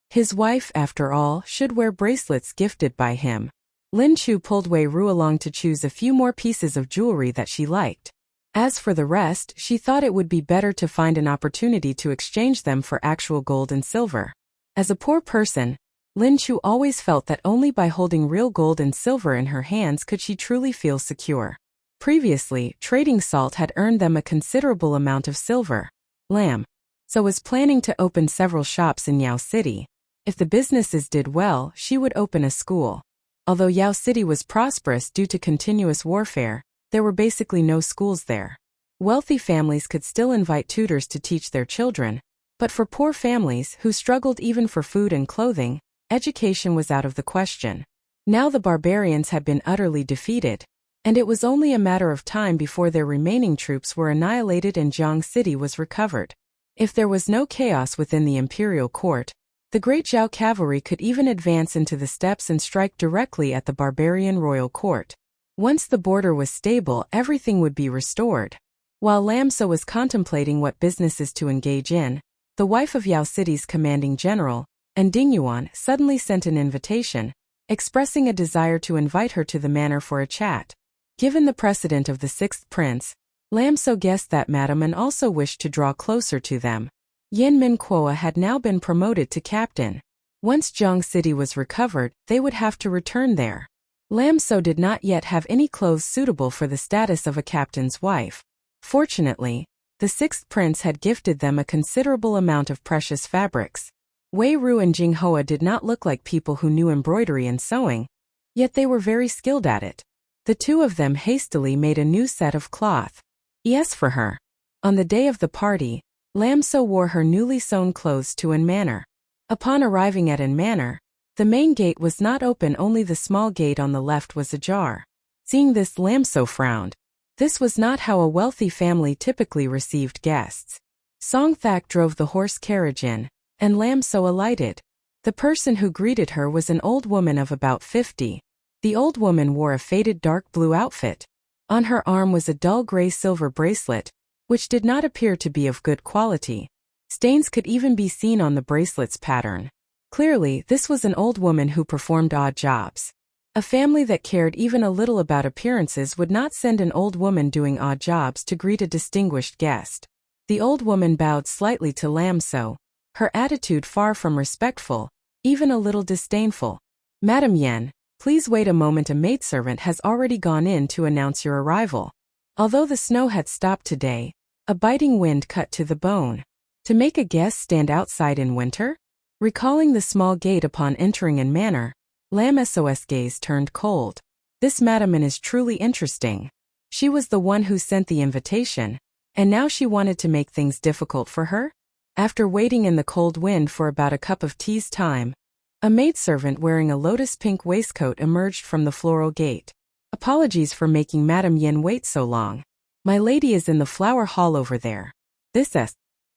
His wife, after all, should wear bracelets gifted by him. Lin Chu pulled Wei Ru along to choose a few more pieces of jewelry that she liked. As for the rest, she thought it would be better to find an opportunity to exchange them for actual gold and silver. As a poor person, Lin Chu always felt that only by holding real gold and silver in her hands could she truly feel secure. Previously, trading salt had earned them a considerable amount of silver. Lam So was planning to open several shops in Yao City. If the businesses did well, she would open a school. Although Yao City was prosperous due to continuous warfare, there were basically no schools there. Wealthy families could still invite tutors to teach their children, but for poor families who struggled even for food and clothing, education was out of the question. Now the barbarians had been utterly defeated, and it was only a matter of time before their remaining troops were annihilated and Jiang City was recovered. If there was no chaos within the imperial court, the great Zhao cavalry could even advance into the steppes and strike directly at the barbarian royal court. Once the border was stable, everything would be restored. While Lam So was contemplating what businesses to engage in, the wife of Yao City's commanding general, and Ding Yuan, suddenly sent an invitation, expressing a desire to invite her to the manor for a chat. Given the precedent of the sixth prince, Lam So guessed that Madame An also wished to draw closer to them. Yen Minhua had now been promoted to captain. Once Jiang City was recovered, they would have to return there. Lam So did not yet have any clothes suitable for the status of a captain's wife. Fortunately, the sixth prince had gifted them a considerable amount of precious fabrics. Wei Ru and Jing Hoa did not look like people who knew embroidery and sewing, yet they were very skilled at it. The two of them hastily made a new set of cloth. Yes, for her. On the day of the party, Lam So wore her newly sewn clothes to An Manor. Upon arriving at An Manor, the main gate was not open, only the small gate on the left was ajar. Seeing this, Lam So frowned. This was not how a wealthy family typically received guests. Song Thak drove the horse carriage in, and Lam So alighted. The person who greeted her was an old woman of about 50. The old woman wore a faded dark blue outfit. On her arm was a dull gray-silver bracelet, which did not appear to be of good quality. Stains could even be seen on the bracelet's pattern. Clearly, this was an old woman who performed odd jobs. A family that cared even a little about appearances would not send an old woman doing odd jobs to greet a distinguished guest. The old woman bowed slightly to Lam So, her attitude far from respectful, even a little disdainful. "Madam Yen, please wait a moment. A maidservant has already gone in to announce your arrival." Although the snow had stopped today, a biting wind cut to the bone. To make a guest stand outside in winter? Recalling the small gate upon entering An Manor, Lam So's gaze turned cold. This Madame is truly interesting. She was the one who sent the invitation, and now she wanted to make things difficult for her? After waiting in the cold wind for about a cup of tea's time, a maidservant wearing a lotus-pink waistcoat emerged from the floral gate. Apologies for making Madame Yin wait so long. My lady is in the flower hall over there. This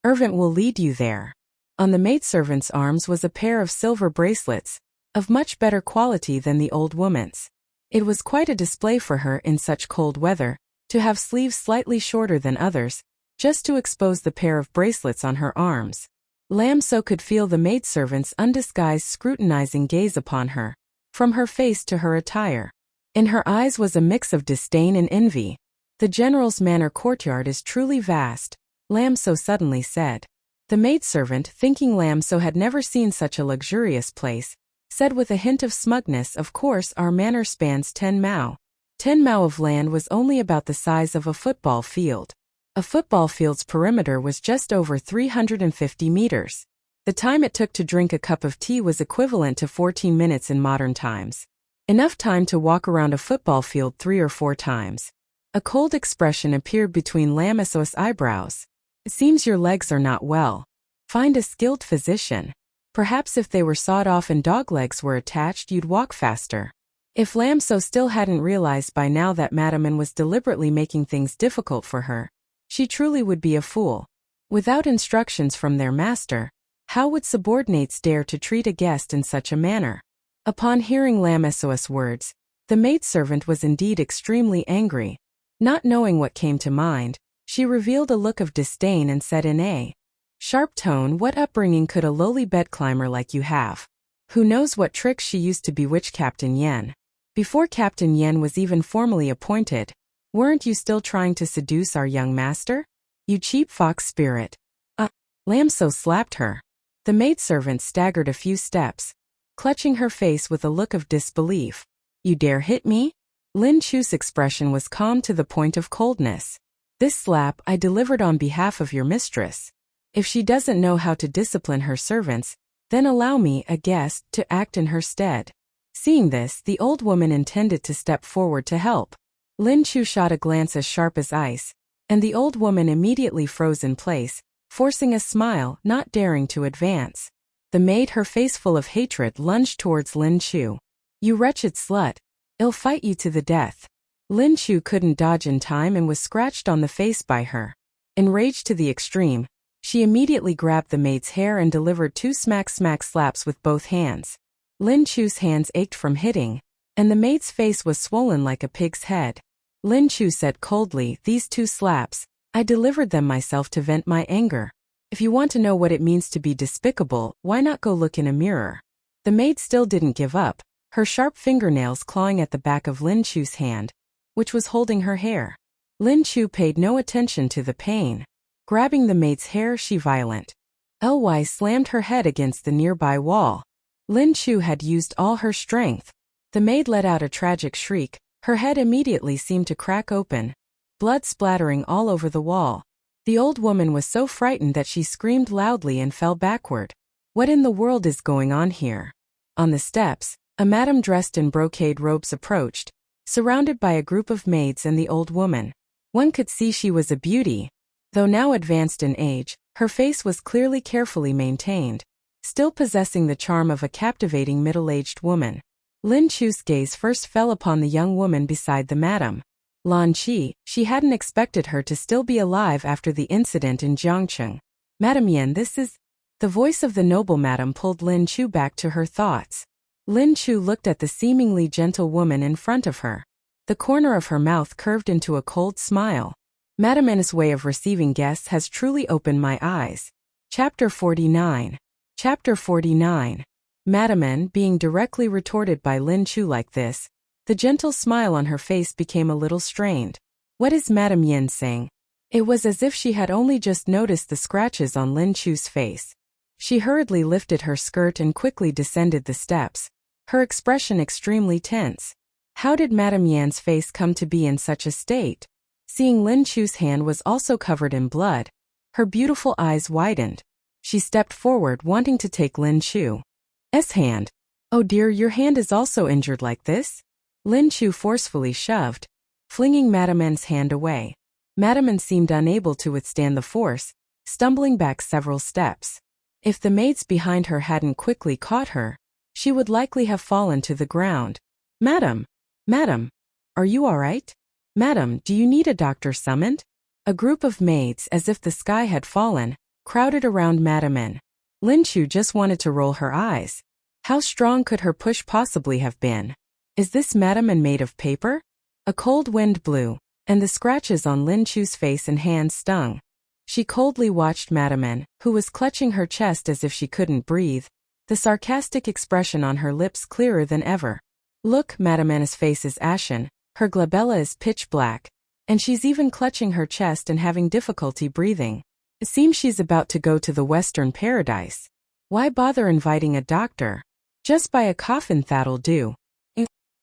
servant will lead you there. On the maidservant's arms was a pair of silver bracelets, of much better quality than the old woman's. It was quite a display for her in such cold weather, to have sleeves slightly shorter than others, just to expose the pair of bracelets on her arms. Lam So could feel the maidservant's undisguised scrutinizing gaze upon her, from her face to her attire. In her eyes was a mix of disdain and envy. The general's manor courtyard is truly vast, Lam So suddenly said. The maidservant, thinking Lam So had never seen such a luxurious place, said with a hint of smugness, of course our manor spans 10 mao. 10 mao of land was only about the size of a football field. A football field's perimeter was just over 350 meters. The time it took to drink a cup of tea was equivalent to 14 minutes in modern times. Enough time to walk around a football field 3 or 4 times. A cold expression appeared between Lam So's eyebrows. It seems your legs are not well. Find a skilled physician. Perhaps if they were sawed off and dog legs were attached you'd walk faster. If Lam So still hadn't realized by now that Madame was deliberately making things difficult for her, she truly would be a fool. Without instructions from their master, how would subordinates dare to treat a guest in such a manner? Upon hearing Lam So's words, the maidservant was indeed extremely angry. Not knowing what came to mind, she revealed a look of disdain and said in a sharp tone, "What upbringing could a lowly bed climber like you have? Who knows what tricks she used to bewitch Captain Yen? Before Captain Yen was even formally appointed, weren't you still trying to seduce our young master? You cheap fox spirit." Lam So slapped her. The maidservant staggered a few steps, clutching her face with a look of disbelief. "You dare hit me?" Lin Chu's expression was calm to the point of coldness. "This slap I delivered on behalf of your mistress. If she doesn't know how to discipline her servants, then allow me, a guest, to act in her stead." Seeing this, the old woman intended to step forward to help. Lin Chu shot a glance as sharp as ice, and the old woman immediately froze in place, forcing a smile, not daring to advance. The maid, her face full of hatred, lunged towards Lin Chu. "You wretched slut! I'll fight you to the death." Lin Chu couldn't dodge in time and was scratched on the face by her. Enraged to the extreme, she immediately grabbed the maid's hair and delivered 2 smack-smack slaps with both hands. Lin Chu's hands ached from hitting, and the maid's face was swollen like a pig's head. Lin Chu said coldly, "These 2 slaps, I delivered them myself to vent my anger. If you want to know what it means to be despicable, why not go look in a mirror?" The maid still didn't give up, her sharp fingernails clawing at the back of Lin Chu's hand, which was holding her hair. Lin Chu paid no attention to the pain. Grabbing the maid's hair, she violently slammed her head against the nearby wall. Lin Chu had used all her strength. The maid let out a tragic shriek. Her head immediately seemed to crack open, blood splattering all over the wall. The old woman was so frightened that she screamed loudly and fell backward. What in the world is going on here? On the steps, a madam dressed in brocade robes approached, surrounded by a group of maids and the old woman. One could see she was a beauty. Though now advanced in age, her face was clearly carefully maintained, still possessing the charm of a captivating middle-aged woman. Lin Chu's gaze first fell upon the young woman beside the madam. Lan Qi, she hadn't expected her to still be alive after the incident in Jiangcheng. "Madam Yen, this is..." The voice of the noble madam pulled Lin Chu back to her thoughts. Lin Chu looked at the seemingly gentle woman in front of her. The corner of her mouth curved into a cold smile. Madam N's way of receiving guests has truly opened my eyes. Chapter 49. Chapter 49. Madam N being directly retorted by Lin Chu like this, the gentle smile on her face became a little strained. What is Madam Yen saying? It was as if she had only just noticed the scratches on Lin Chu's face. She hurriedly lifted her skirt and quickly descended the steps, her expression extremely tense. How did Madam Yan's face come to be in such a state? Seeing Lin Chu's hand was also covered in blood, her beautiful eyes widened. She stepped forward, wanting to take Lin Chu's hand. "Oh dear, your hand is also injured like this?" Lin Chu forcefully shoved, flinging Madame N's hand away. Madame N seemed unable to withstand the force, stumbling back several steps. If the maids behind her hadn't quickly caught her, she would likely have fallen to the ground. Madam! Madam! Are you all right? Madam, do you need a doctor summoned? A group of maids, as if the sky had fallen, crowded around Madame N. Lin Chu just wanted to roll her eyes. How strong could her push possibly have been? Is this Madame N made of paper? A cold wind blew, and the scratches on Lin Chu's face and hands stung. She coldly watched Madame N, who was clutching her chest as if she couldn't breathe, the sarcastic expression on her lips clearer than ever. Look, Madame N's face is ashen, her glabella is pitch black, and she's even clutching her chest and having difficulty breathing. It seems she's about to go to the Western paradise. Why bother inviting a doctor? Just buy a coffin, that'll do.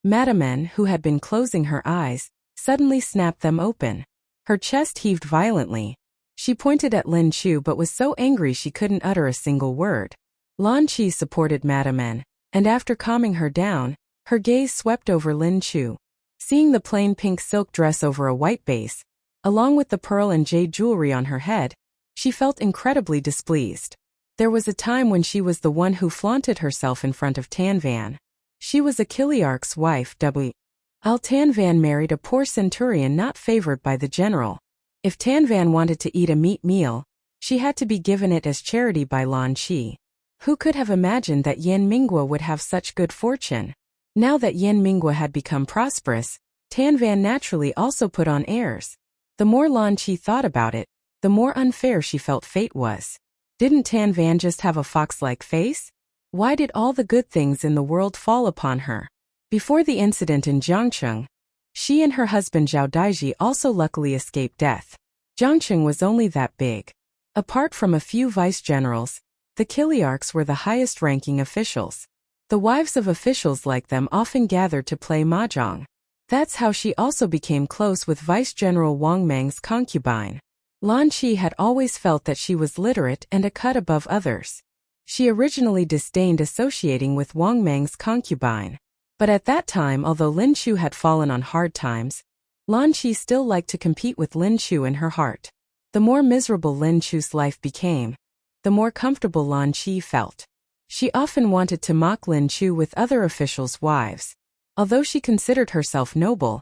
Madame N, who had been closing her eyes, suddenly snapped them open. Her chest heaved violently. She pointed at Lin Chu but was so angry she couldn't utter a single word. Lan Qi supported Madame N, and after calming her down, her gaze swept over Lin Chu. Seeing the plain pink silk dress over a white base, along with the pearl and jade jewelry on her head, she felt incredibly displeased. There was a time when she was the one who flaunted herself in front of Tan Van. She was a Kiliarch's wife. Tan Van married a poor centurion not favored by the general. If Tan Van wanted to eat a meat meal, she had to be given it as charity by Lan Qi. Who could have imagined that Yan Minghua would have such good fortune? Now that Yan Minghua had become prosperous, Tan Van naturally also put on heirs. The more Lan Qi thought about it, the more unfair she felt fate was. Didn't Tan Van just have a fox-like face? Why did all the good things in the world fall upon her? Before the incident in Jiangcheng, she and her husband Zhao Daiji also luckily escaped death. Jiangcheng was only that big. Apart from a few vice-generals, the Kiliarchs were the highest-ranking officials. The wives of officials like them often gathered to play mahjong. That's how she also became close with Vice-General Wang Meng's concubine. Lan Qi had always felt that she was literate and a cut above others. She originally disdained associating with Wang Meng's concubine. But at that time, although Lin Chu had fallen on hard times, Lan Qi still liked to compete with Lin Chu in her heart. The more miserable Lin Chu's life became, the more comfortable Lan Qi felt. She often wanted to mock Lin Chu with other officials' wives. Although she considered herself noble,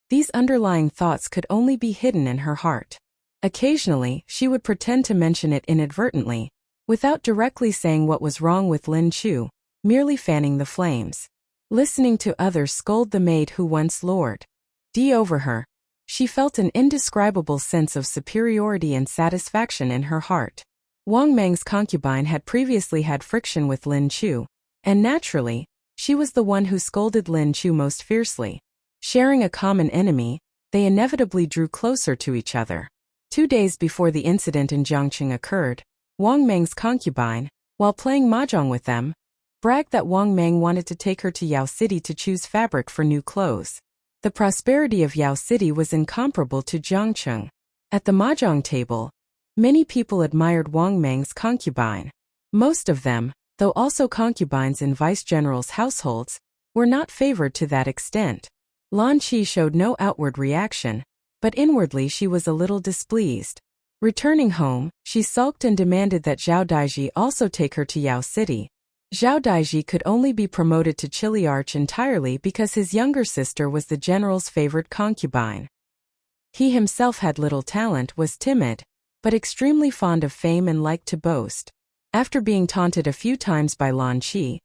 these underlying thoughts could only be hidden in her heart. Occasionally, she would pretend to mention it inadvertently, without directly saying what was wrong with Lin Chu, merely fanning the flames. Listening to others scold the maid who once lorded over her, she felt an indescribable sense of superiority and satisfaction in her heart. Wang Meng's concubine had previously had friction with Lin Chu, and naturally, she was the one who scolded Lin Chu most fiercely. Sharing a common enemy, they inevitably drew closer to each other. 2 days before the incident in Jiangcheng occurred, Wang Meng's concubine, while playing mahjong with them, bragged that Wang Meng wanted to take her to Yao City to choose fabric for new clothes. The prosperity of Yao City was incomparable to Jiangcheng. At the mahjong table, many people admired Wang Meng's concubine. Most of them, though also concubines in vice-generals' households, were not favored to that extent. Lan Qi showed no outward reaction, but inwardly she was a little displeased. Returning home, she sulked and demanded that Zhao Daiji also take her to Yao City. Zhao Daiji could only be promoted to Chiliarch entirely because his younger sister was the general's favored concubine. He himself had little talent, was timid, but extremely fond of fame and liked to boast. After being taunted a few times by Lan Qi,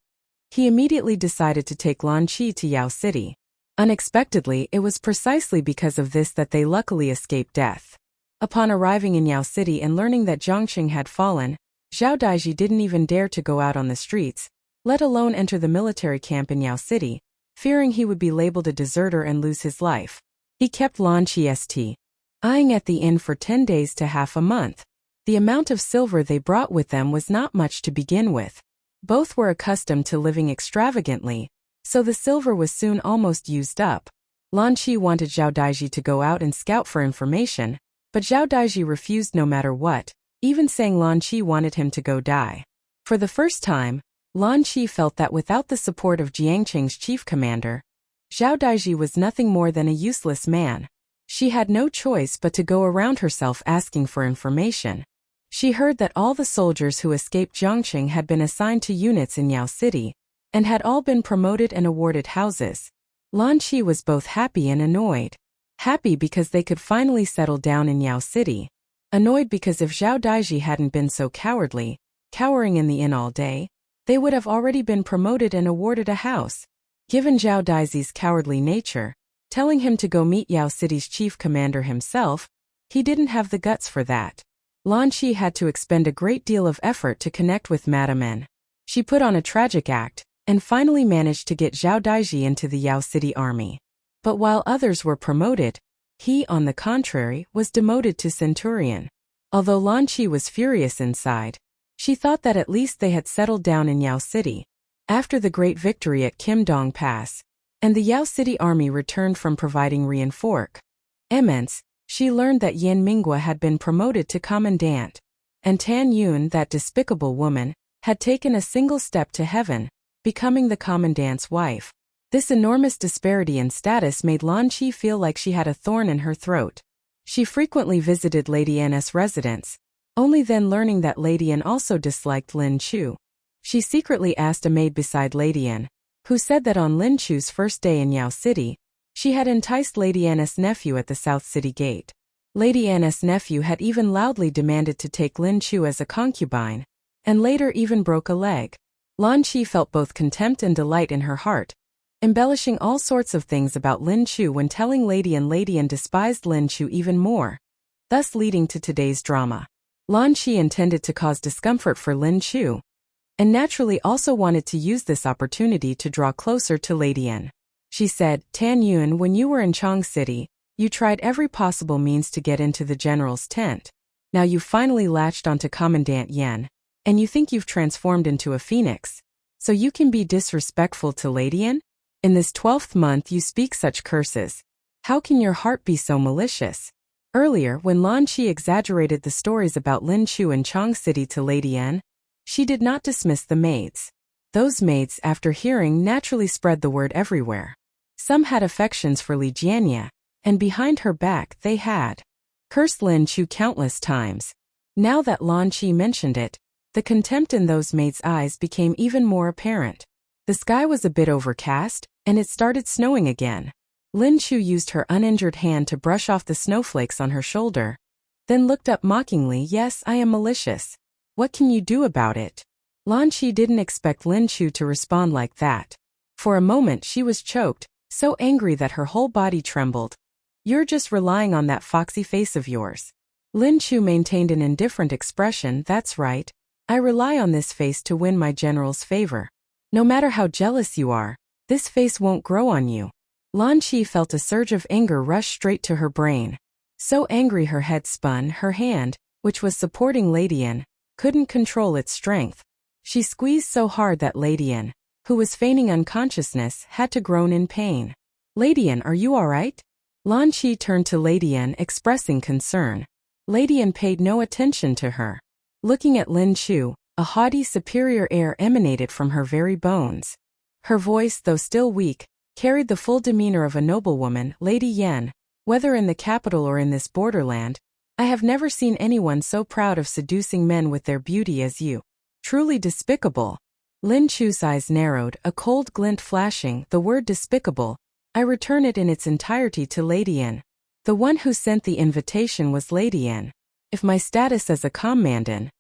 he immediately decided to take Lan Qi to Yao City. Unexpectedly, it was precisely because of this that they luckily escaped death. Upon arriving in Yao City and learning that Jiangcheng had fallen, Zhao Daiji didn't even dare to go out on the streets, let alone enter the military camp in Yao City, fearing he would be labeled a deserter and lose his life. He kept Lan Qi eyeing at the inn for 10 days to half a month. The amount of silver they brought with them was not much to begin with. Both were accustomed to living extravagantly, so the silver was soon almost used up. Lan Qi wanted Zhao Daiji to go out and scout for information, but Zhao Daiji refused no matter what, even saying Lan Qi wanted him to go die. For the first time, Lan Qi felt that without the support of Jiangcheng's chief commander, Zhao Daiji was nothing more than a useless man. She had no choice but to go around herself asking for information. She heard that all the soldiers who escaped Zhongqing had been assigned to units in Yao City, and had all been promoted and awarded houses. Lan Qi was both happy and annoyed. Happy because they could finally settle down in Yao City. Annoyed because if Zhao Daiji hadn't been so cowardly, cowering in the inn all day, they would have already been promoted and awarded a house. Given Zhao Daiji's cowardly nature, telling him to go meet Yao City's chief commander himself, he didn't have the guts for that. Lan Qi had to expend a great deal of effort to connect with Madame N. She put on a tragic act, and finally managed to get Zhao Daiji into the Yao City army. But while others were promoted, he, on the contrary, was demoted to centurion. Although Lan Qi was furious inside, she thought that at least they had settled down in Yao City. After the great victory at Kim Dong Pass, and the Yao City army returned from providing reinforcements, she learned that Yan Minghua had been promoted to commandant, and Tan Yun, that despicable woman, had taken a single step to heaven, becoming the commandant's wife. This enormous disparity in status made Lan Qi feel like she had a thorn in her throat. She frequently visited Lady N's residence, only then learning that Lady N also disliked Lin Chu. She secretly asked a maid beside Lady N, who said that on Lin Chu's first day in Yao City, she had enticed Lady N's nephew at the South City Gate. Lady N's nephew had even loudly demanded to take Lin Chu as a concubine, and later even broke a leg. Lan Qi felt both contempt and delight in her heart, embellishing all sorts of things about Lin Chu when telling Lady N despised Lin Chu even more, thus leading to today's drama. Lan Qi intended to cause discomfort for Lin Chu, and naturally also wanted to use this opportunity to draw closer to Lady N. She said, "Tan Yun, when you were in Chong City, you tried every possible means to get into the general's tent. Now you've finally latched onto Commandant Yan, and you think you've transformed into a phoenix, so you can be disrespectful to Lady N? In this 12th month you speak such curses. How can your heart be so malicious?" Earlier, when Lan Qi exaggerated the stories about Lin Chu and Chong City to Lady N, she did not dismiss the maids. Those maids, after hearing, naturally spread the word everywhere. Some had affections for Li Jianya, and behind her back they had cursed Lin Chu countless times. Now that Lan Qi mentioned it, the contempt in those maids' eyes became even more apparent. The sky was a bit overcast, and it started snowing again. Lin Chu used her uninjured hand to brush off the snowflakes on her shoulder, then looked up mockingly. "Yes, I am malicious. What can you do about it?" Lan Qi didn't expect Lin Chu to respond like that. For a moment she was choked, so angry that her whole body trembled. "You're just relying on that foxy face of yours." Lin Chu maintained an indifferent expression. "That's right. I rely on this face to win my general's favor. No matter how jealous you are, this face won't grow on you." Lan Qi felt a surge of anger rush straight to her brain. So angry her head spun, her hand, which was supporting Lady N, couldn't control its strength. She squeezed so hard that Lady N, who was feigning unconsciousness, had to groan in pain. "Lady N, are you all right?" Lan Qi turned to Lady N, expressing concern. Lady N paid no attention to her. Looking at Lin Chu, a haughty superior air emanated from her very bones. Her voice, though still weak, carried the full demeanor of a noblewoman. "Lady Yan, whether in the capital or in this borderland, I have never seen anyone so proud of seducing men with their beauty as you. Truly despicable." Lin Chu's eyes narrowed, a cold glint flashing. "The word despicable, I return it in its entirety to Lady N. The one who sent the invitation was Lady N. If my status as a commandant's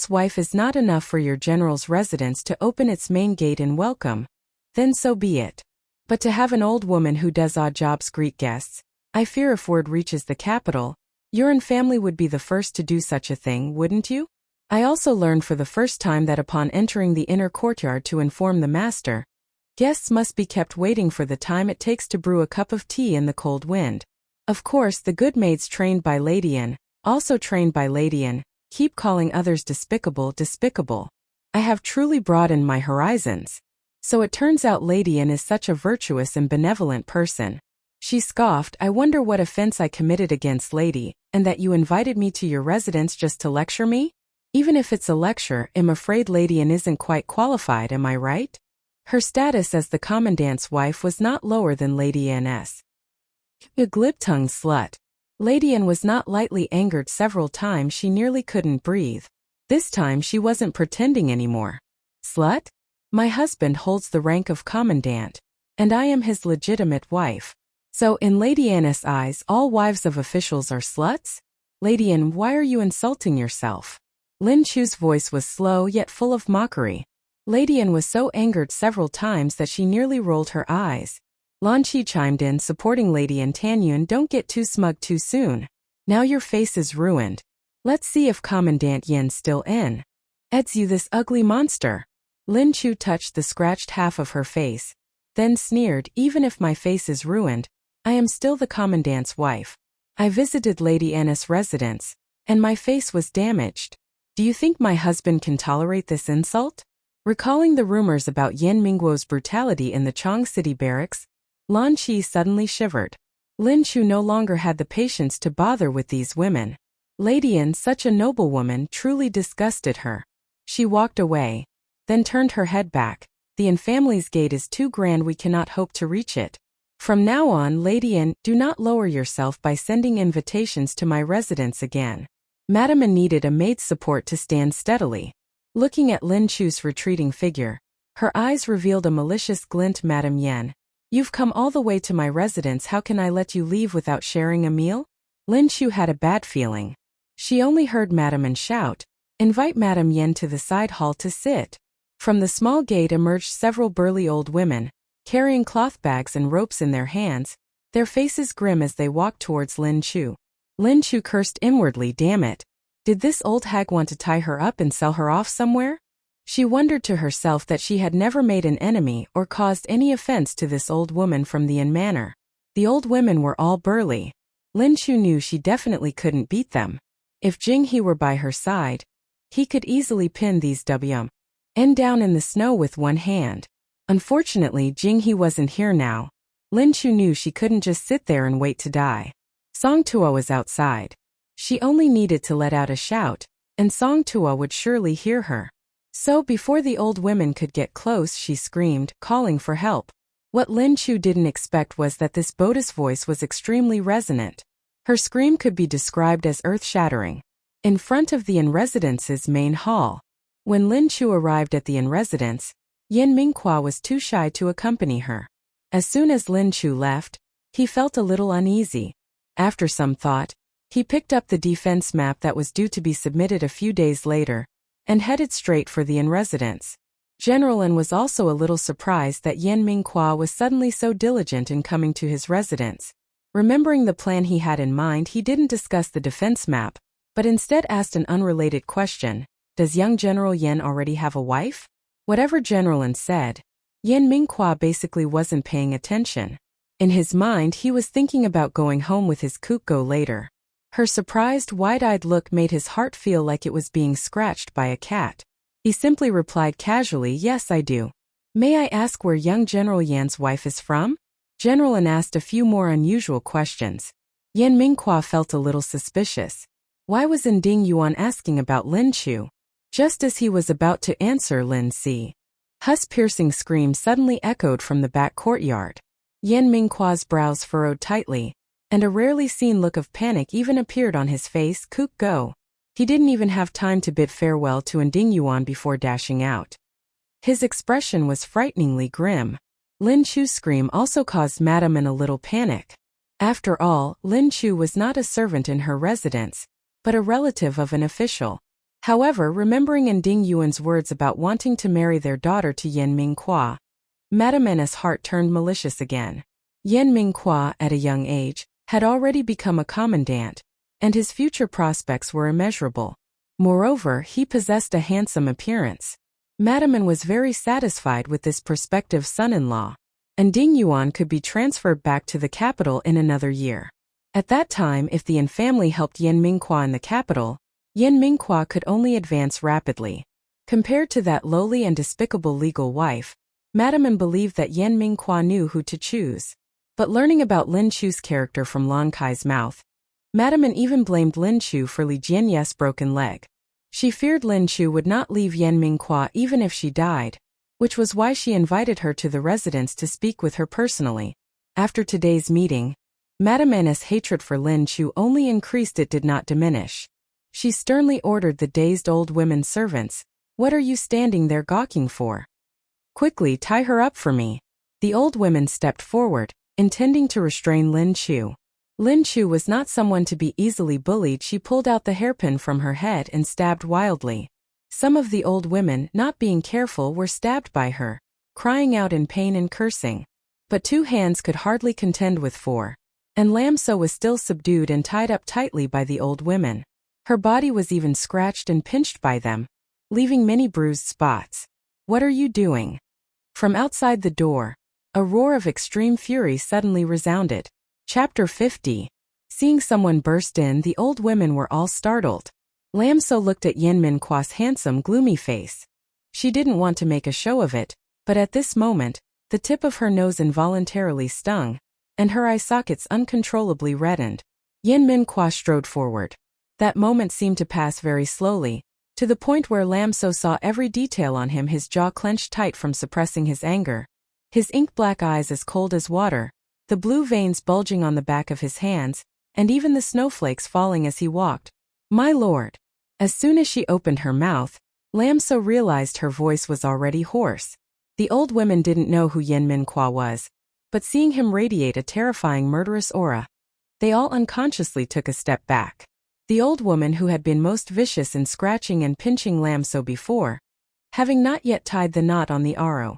wife is not enough for your general's residence to open its main gate in welcome, then so be it. But to have an old woman who does odd jobs greet guests, I fear if word reaches the capital, your own family would be the first to do such a thing, wouldn't you?" I also learned for the first time that upon entering the inner courtyard to inform the master, guests must be kept waiting for the time it takes to brew a cup of tea in the cold wind. Of course, the good maids trained by Lady N, also trained by Lady N, keep calling others despicable, despicable. I have truly broadened my horizons. So it turns out Lady N is such a virtuous and benevolent person. She scoffed. "I wonder what offense I committed against Lady, and that you invited me to your residence just to lecture me? Even if it's a lecture, I'm afraid Lady N isn't quite qualified, am I right?" Her status as the commandant's wife was not lower than Lady Anne's. A glib-tongued slut. Lady Anne was not lightly angered. Several times she nearly couldn't breathe. This time she wasn't pretending anymore. Slut? My husband holds the rank of commandant, and I am his legitimate wife. So in Lady Anne's eyes all wives of officials are sluts? Lady Anne, why are you insulting yourself? Lin Chu's voice was slow yet full of mockery. Lady Anne was so angered several times that she nearly rolled her eyes. Lan Qi chimed in, supporting Lady Anne. Tan Yun, don't get too smug too soon. Now your face is ruined. Let's see if Commandant Yan's still in. Eds, you this ugly monster. Lin Chu touched the scratched half of her face, then sneered, even if my face is ruined, I am still the commandant's wife. I visited Lady Anne's residence, and my face was damaged. Do you think my husband can tolerate this insult? Recalling the rumors about Yan Mingguo's brutality in the Chong City barracks, Lan Qi suddenly shivered. Lin Chu no longer had the patience to bother with these women. Lady Anne, such a noblewoman, truly disgusted her. She walked away, then turned her head back. The Anne family's gate is too grand, we cannot hope to reach it. From now on, Lady Anne, do not lower yourself by sending invitations to my residence again. Madame Anne needed a maid's support to stand steadily. Looking at Lin Chu's retreating figure, her eyes revealed a malicious glint. Madame Yan, you've come all the way to my residence, how can I let you leave without sharing a meal? Lin Chu had a bad feeling. She only heard Madame Anne shout, invite Madame Yan to the side hall to sit. From the small gate emerged several burly old women, carrying cloth bags and ropes in their hands, their faces grim as they walked towards Lin Chu. Lin Chu cursed inwardly, damn it. Did this old hag want to tie her up and sell her off somewhere? She wondered to herself that she had never made an enemy or caused any offense to this old woman from the Inn Manor. The old women were all burly. Lin Chu knew she definitely couldn't beat them. If Jing He were by her side, he could easily pin these WM and down in the snow with one hand. Unfortunately, Jing He wasn't here now. Lin Chu knew she couldn't just sit there and wait to die. Song Tua was outside. She only needed to let out a shout, and Song Tua would surely hear her. So before the old women could get close, she screamed, calling for help. What Lin Chu didn't expect was that this Boda's voice was extremely resonant. Her scream could be described as earth-shattering. In front of the Inn residence's main hall. When Lin Chu arrived at the Inn residence, Yan Mingqua was too shy to accompany her. As soon as Lin Chu left, he felt a little uneasy. After some thought, he picked up the defense map that was due to be submitted a few days later, and headed straight for the Inn residence. General An was also a little surprised that Yan Mingqua was suddenly so diligent in coming to his residence. Remembering the plan he had in mind, he didn't discuss the defense map, but instead asked an unrelated question. Does young General Yan already have a wife? Whatever General An said, Yan Mingqua basically wasn't paying attention. In his mind, he was thinking about going home with his Kukgo later. Her surprised, wide-eyed look made his heart feel like it was being scratched by a cat. He simply replied casually, yes, I do. May I ask where young General Yan's wife is from? General An asked a few more unusual questions. Yan Mingqua felt a little suspicious. Why was Ding Yuan asking about Lin Chu? Just as he was about to answer, Lin Si Hu's piercing scream suddenly echoed from the back courtyard. Yan Mingqua's brows furrowed tightly, and a rarely seen look of panic even appeared on his face. Cook go. He didn't even have time to bid farewell to Ding Yuan before dashing out. His expression was frighteningly grim. Lin Chu's scream also caused Madame An a little panic. After all, Lin Chu was not a servant in her residence, but a relative of an official. However, remembering Ding Yuan's words about wanting to marry their daughter to Yan Mingqua, Madame An's heart turned malicious again. Yan Mingqua, at a young age, had already become a commandant, and his future prospects were immeasurable. Moreover, he possessed a handsome appearance. Madame An was very satisfied with this prospective son-in-law, and Ding Yuan could be transferred back to the capital in another year. At that time, if the An family helped Yan Mingqua in the capital, Yan Mingqua could only advance rapidly. Compared to that lowly and despicable legal wife, Madame An believed that Yan Mingqua knew who to choose. But learning about Lin Chu's character from Lan Kai's mouth, Madame An even blamed Lin Chu for Li Jianye's broken leg. She feared Lin Chu would not leave Yan Mingqua even if she died, which was why she invited her to the residence to speak with her personally. After today's meeting, Madame Anna's hatred for Lin Chu only increased, it did not diminish. She sternly ordered the dazed old women servants, "What are you standing there gawking for? Quickly tie her up for me." The old women stepped forward, intending to restrain Lin Chu. Lin Chu was not someone to be easily bullied. She pulled out the hairpin from her head and stabbed wildly. Some of the old women, not being careful, were stabbed by her, crying out in pain and cursing. But 2 hands could hardly contend with 4. And Lam So was still subdued and tied up tightly by the old women. Her body was even scratched and pinched by them, leaving many bruised spots. "What are you doing?" From outside the door, a roar of extreme fury suddenly resounded. Chapter 50. Seeing someone burst in, the old women were all startled. Lam So looked at Yen Minqua's handsome, gloomy face. She didn't want to make a show of it, but at this moment, the tip of her nose involuntarily stung, and her eye sockets uncontrollably reddened. Yen Minqua strode forward. That moment seemed to pass very slowly, to the point where Lam So saw every detail on him, his jaw clenched tight from suppressing his anger, his ink-black eyes as cold as water, the blue veins bulging on the back of his hands, and even the snowflakes falling as he walked. "My lord." As soon as she opened her mouth, Lam So realized her voice was already hoarse. The old women didn't know who Yen Minqua was, but seeing him radiate a terrifying murderous aura, they all unconsciously took a step back. The old woman who had been most vicious in scratching and pinching Lam So before, having not yet tied the knot on the arrow,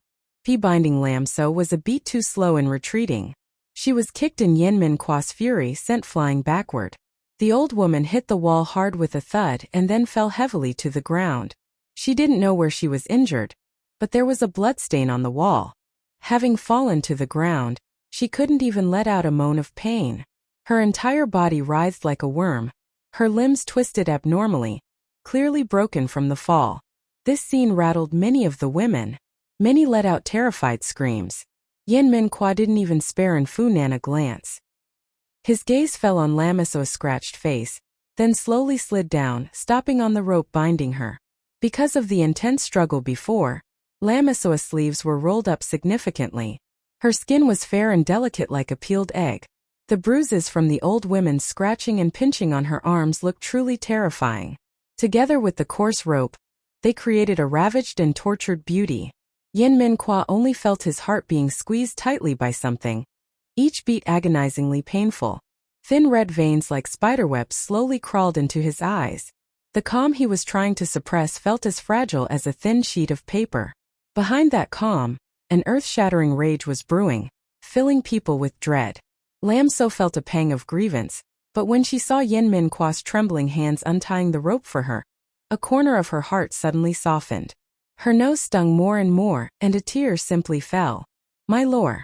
binding Lam So, was a beat too slow in retreating. She was kicked and Yen Minqua's fury sent flying backward. The old woman hit the wall hard with a thud and then fell heavily to the ground. She didn't know where she was injured, but there was a bloodstain on the wall. Having fallen to the ground, she couldn't even let out a moan of pain. Her entire body writhed like a worm, her limbs twisted abnormally, clearly broken from the fall. This scene rattled many of the women. Many let out terrified screams. Yen Minqua didn't even spare Funan a glance. His gaze fell on Lam So's scratched face, then slowly slid down, stopping on the rope binding her. Because of the intense struggle before, Lam So's sleeves were rolled up significantly. Her skin was fair and delicate like a peeled egg. The bruises from the old women's scratching and pinching on her arms looked truly terrifying. Together with the coarse rope, they created a ravaged and tortured beauty. Yen Minqua only felt his heart being squeezed tightly by something, each beat agonizingly painful. Thin red veins like spiderwebs slowly crawled into his eyes. The calm he was trying to suppress felt as fragile as a thin sheet of paper. Behind that calm, an earth-shattering rage was brewing, filling people with dread. Lam So felt a pang of grievance, but when she saw Yen Minqua's trembling hands untying the rope for her, a corner of her heart suddenly softened. Her nose stung more and more, and a tear simply fell. "My lord.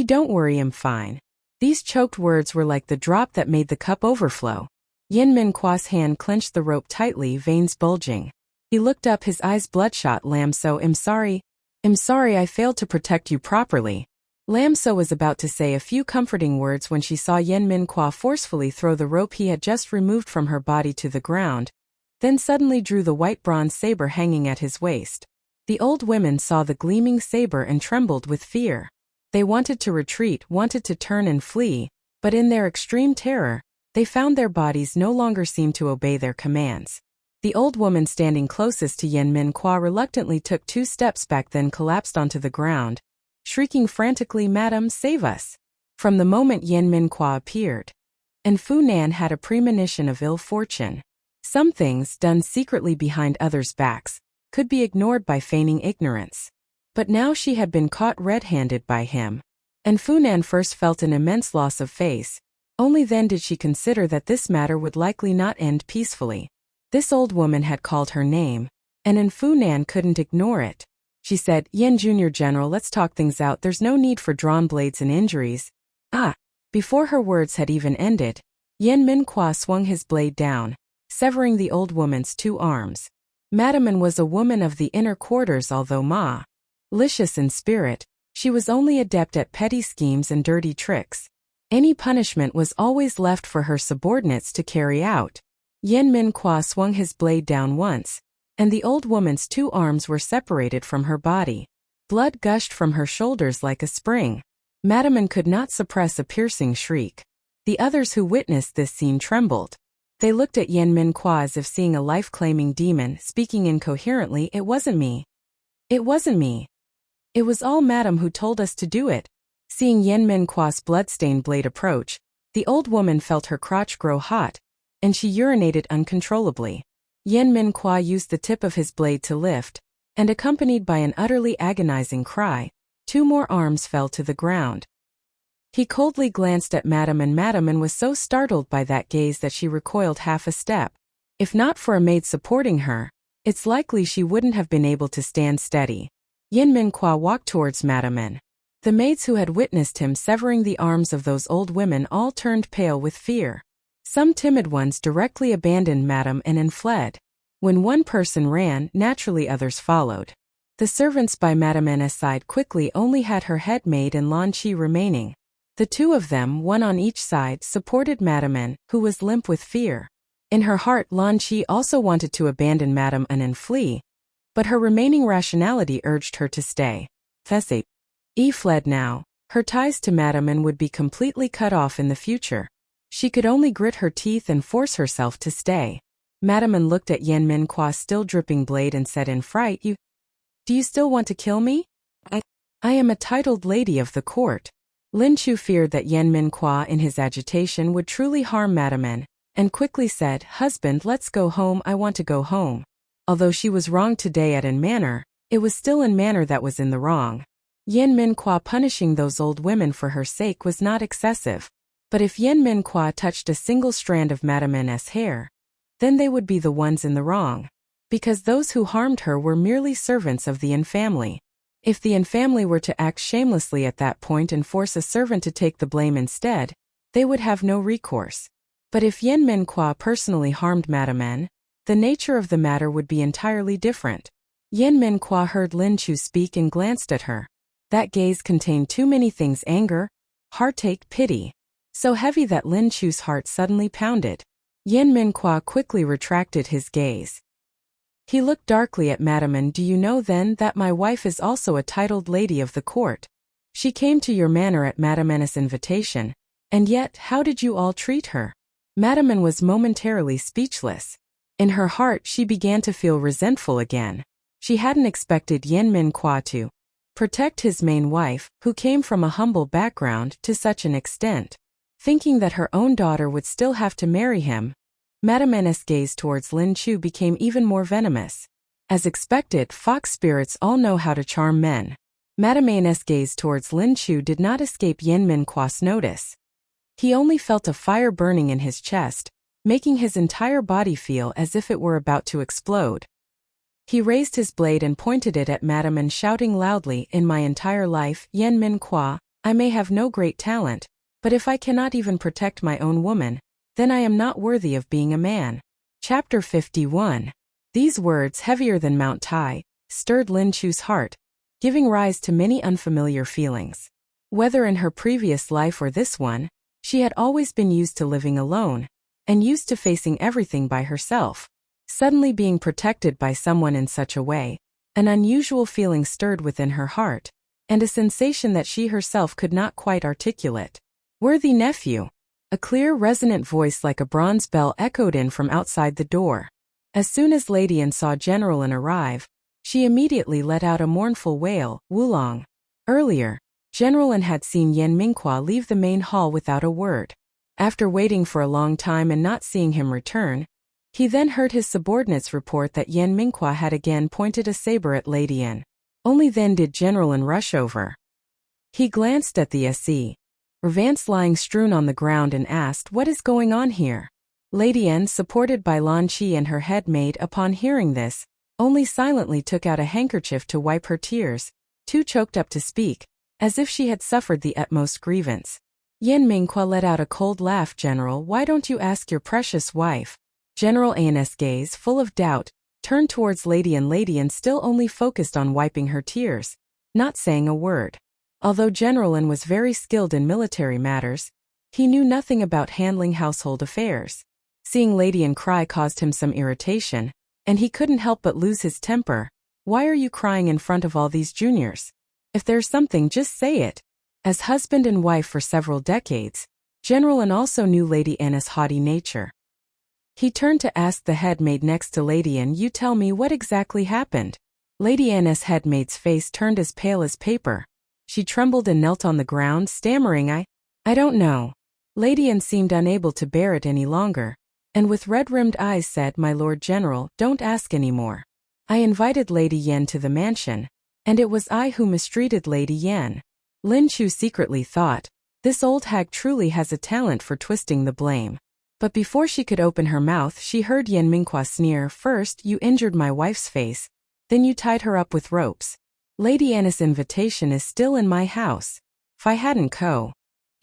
Don't worry, I'm fine." These choked words were like the drop that made the cup overflow. Yen Minqua's hand clenched the rope tightly, veins bulging. He looked up, his eyes bloodshot. "Lam So, I'm sorry I failed to protect you properly." Lam So was about to say a few comforting words when she saw Yen Minqua forcefully throw the rope he had just removed from her body to the ground, then suddenly drew the white bronze saber hanging at his waist. The old women saw the gleaming saber and trembled with fear. They wanted to retreat, wanted to turn and flee, but in their extreme terror, they found their bodies no longer seemed to obey their commands. The old woman standing closest to Yen Minqua reluctantly took 2 steps back, then collapsed onto the ground, shrieking frantically, "Madam, save us!" From the moment Yen Minqua appeared, Funan had a premonition of ill fortune. Some things, done secretly behind others' backs, could be ignored by feigning ignorance. But now she had been caught red-handed by him. Funan first felt an immense loss of face. Only then did she consider that this matter would likely not end peacefully. This old woman had called her name, and Funan couldn't ignore it. She said, "Yen Jr. General, let's talk things out. There's no need for drawn blades and injuries." Before her words had even ended, Yen Minqua swung his blade down, severing the old woman's 2 arms. Madame was a woman of the inner quarters, although malicious in spirit, she was only adept at petty schemes and dirty tricks. Any punishment was always left for her subordinates to carry out. Yen Minqua swung his blade down once, and the old woman's 2 arms were separated from her body. Blood gushed from her shoulders like a spring. Madame An could not suppress a piercing shriek. The others who witnessed this scene trembled. They looked at Yen Minhua as if seeing a life-claiming demon, speaking incoherently. "It wasn't me. It wasn't me. It was all Madame who told us to do it." Seeing Yen Minhua's bloodstained blade approach, the old woman felt her crotch grow hot, and she urinated uncontrollably. Yen Minhua used the tip of his blade to lift, and accompanied by an utterly agonizing cry, 2 more arms fell to the ground. He coldly glanced at Madame An was so startled by that gaze that she recoiled half a step. If not for a maid supporting her, it's likely she wouldn't have been able to stand steady. Yen Minhua walked towards Madame An. The maids who had witnessed him severing the arms of those old women all turned pale with fear. Some timid ones directly abandoned Madame An and fled. When one person ran, naturally others followed. The servants by Madame An's side quickly only had her head maid and Lan Chi remaining. The 2 of them, one on each side, supported Madame An, who was limp with fear. In her heart, Lan Chi also wanted to abandon Madame An and flee, but her remaining rationality urged her to stay. Fesse fled now. Her ties to Madame An would be completely cut off in the future. She could only grit her teeth and force herself to stay. Madame An looked at Yen Minhua's still dripping blade and said in fright, Do you still want to kill me? I am a titled lady of the court." Lin Chu feared that Yen Minhua in his agitation would truly harm Madame An, and quickly said, "Husband, let's go home, I want to go home." Although she was wrong today at An Manor, it was still An Manor that was in the wrong. Yen Minhua punishing those old women for her sake was not excessive. But if Yen Minhua touched a single strand of Madame An's hair, then they would be the ones in the wrong. Because those who harmed her were merely servants of the An family. If the An family were to act shamelessly at that point and force a servant to take the blame instead, they would have no recourse. But if Yen Minhua personally harmed Madame An, the nature of the matter would be entirely different. Yen Minhua heard Lin Chu speak and glanced at her. That gaze contained too many things: anger, heartache, pity. So heavy that Lin Chu's heart suddenly pounded. Yen Minhua quickly retracted his gaze. He looked darkly at Madame An. "Do you know then that my wife is also a titled lady of the court? She came to your manor at Madame An's invitation, and yet how did you all treat her?" Madame An was momentarily speechless. In her heart she began to feel resentful again. She hadn't expected Yen Minhua to protect his main wife, who came from a humble background, to such an extent. Thinking that her own daughter would still have to marry him, Madame An's gaze towards Lin Chu became even more venomous. As expected, fox spirits all know how to charm men. Madame An's gaze towards Lin Chu did not escape Yen Minhua's notice. He only felt a fire burning in his chest, making his entire body feel as if it were about to explode. He raised his blade and pointed it at Madame An, shouting loudly, "In my entire life, Yen Minhua, I may have no great talent, but if I cannot even protect my own woman, then I am not worthy of being a man." Chapter 51. These words, heavier than Mount Tai, stirred Lin Chu's heart, giving rise to many unfamiliar feelings. Whether in her previous life or this one, she had always been used to living alone, and used to facing everything by herself. Suddenly being protected by someone in such a way, an unusual feeling stirred within her heart, and a sensation that she herself could not quite articulate. "Worthy nephew." A clear, resonant voice like a bronze bell echoed in from outside the door. As soon as Lady An saw General An arrive, she immediately let out a mournful wail, "Wulong." Earlier, General An had seen Yen Minhua leave the main hall without a word. After waiting for a long time and not seeing him return, he then heard his subordinates report that Yen Minhua had again pointed a saber at Lady An. Only then did General An rush over. He glanced at the Vance lying strewn on the ground and asked, "What is going on here?" Lady An, supported by Lan Chi and her head maid, upon hearing this, only silently took out a handkerchief to wipe her tears, too choked up to speak, as if she had suffered the utmost grievance. Yen Minhua let out a cold laugh. "General, why don't you ask your precious wife?" General An's gaze, full of doubt, turned towards Lady An. Lady An still only focused on wiping her tears, not saying a word. Although General An was very skilled in military matters, he knew nothing about handling household affairs. Seeing Lady An cry caused him some irritation, and he couldn't help but lose his temper. "Why are you crying in front of all these juniors? If there's something, just say it. As husband and wife for several decades, General An also knew Lady Anna's haughty nature. He turned to ask the head maid next to Lady Anne, "You tell me what exactly happened." Lady Anna's head maid's face turned as pale as paper. She trembled and knelt on the ground, stammering, I don't know." Lady Anne seemed unable to bear it any longer, and with red-rimmed eyes said, "My Lord General, don't ask any more. I invited Lady Yen to the mansion, and it was I who mistreated Lady Yen." Lin Chu secretly thought, this old hag truly has a talent for twisting the blame. But before she could open her mouth, she heard Yan Minghua sneer, "First, you injured my wife's face, then you tied her up with ropes. Lady Anna's invitation is still in my house. If I hadn't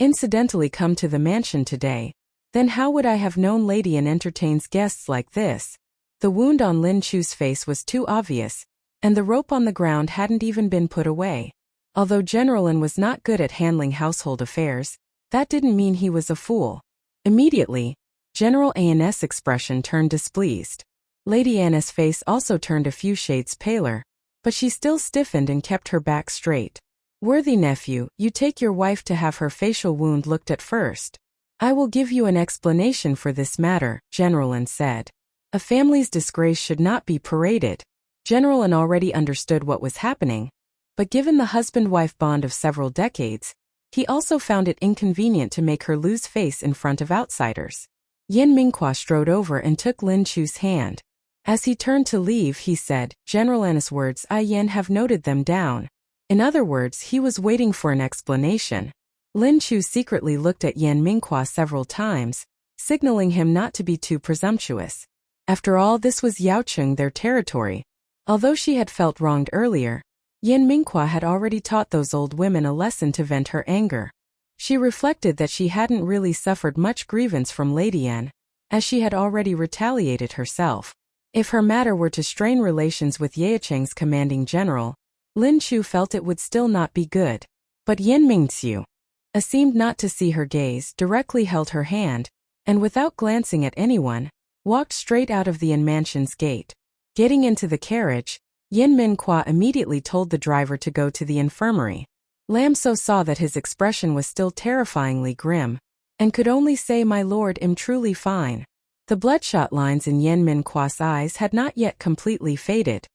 incidentally come to the mansion today, then how would I have known Lady Anne entertains guests like this?" The wound on Lin Chu's face was too obvious, and the rope on the ground hadn't even been put away. Although General An was not good at handling household affairs, that didn't mean he was a fool. Immediately, General An's expression turned displeased. Lady Anna's face also turned a few shades paler, but she still stiffened and kept her back straight. "Worthy nephew, you take your wife to have her facial wound looked at first. I will give you an explanation for this matter," General An said. A family's disgrace should not be paraded. General An already understood what was happening, but given the husband-wife bond of several decades, he also found it inconvenient to make her lose face in front of outsiders. Yan Minghua strode over and took Lin Chu's hand. As he turned to leave, he said, "General An's words, I Yan have noted them down." In other words, he was waiting for an explanation. Lin Chu secretly looked at Yan Minghua several times, signaling him not to be too presumptuous. After all, this was Yaocheng, their territory. Although she had felt wronged earlier, Yan Minghua had already taught those old women a lesson to vent her anger. She reflected that she hadn't really suffered much grievance from Lady Anne, as she had already retaliated herself. If her matter were to strain relations with Yaocheng's commanding general, Lin Chu felt it would still not be good. But Yan Mingxiu seemed not to see her gaze, directly held her hand, and without glancing at anyone, walked straight out of the inn mansion's gate. Getting into the carriage, Yan Minghua immediately told the driver to go to the infirmary. Lam So saw that his expression was still terrifyingly grim, and could only say, "My lord, am truly fine." The bloodshot lines in Yan Minghua's eyes had not yet completely faded.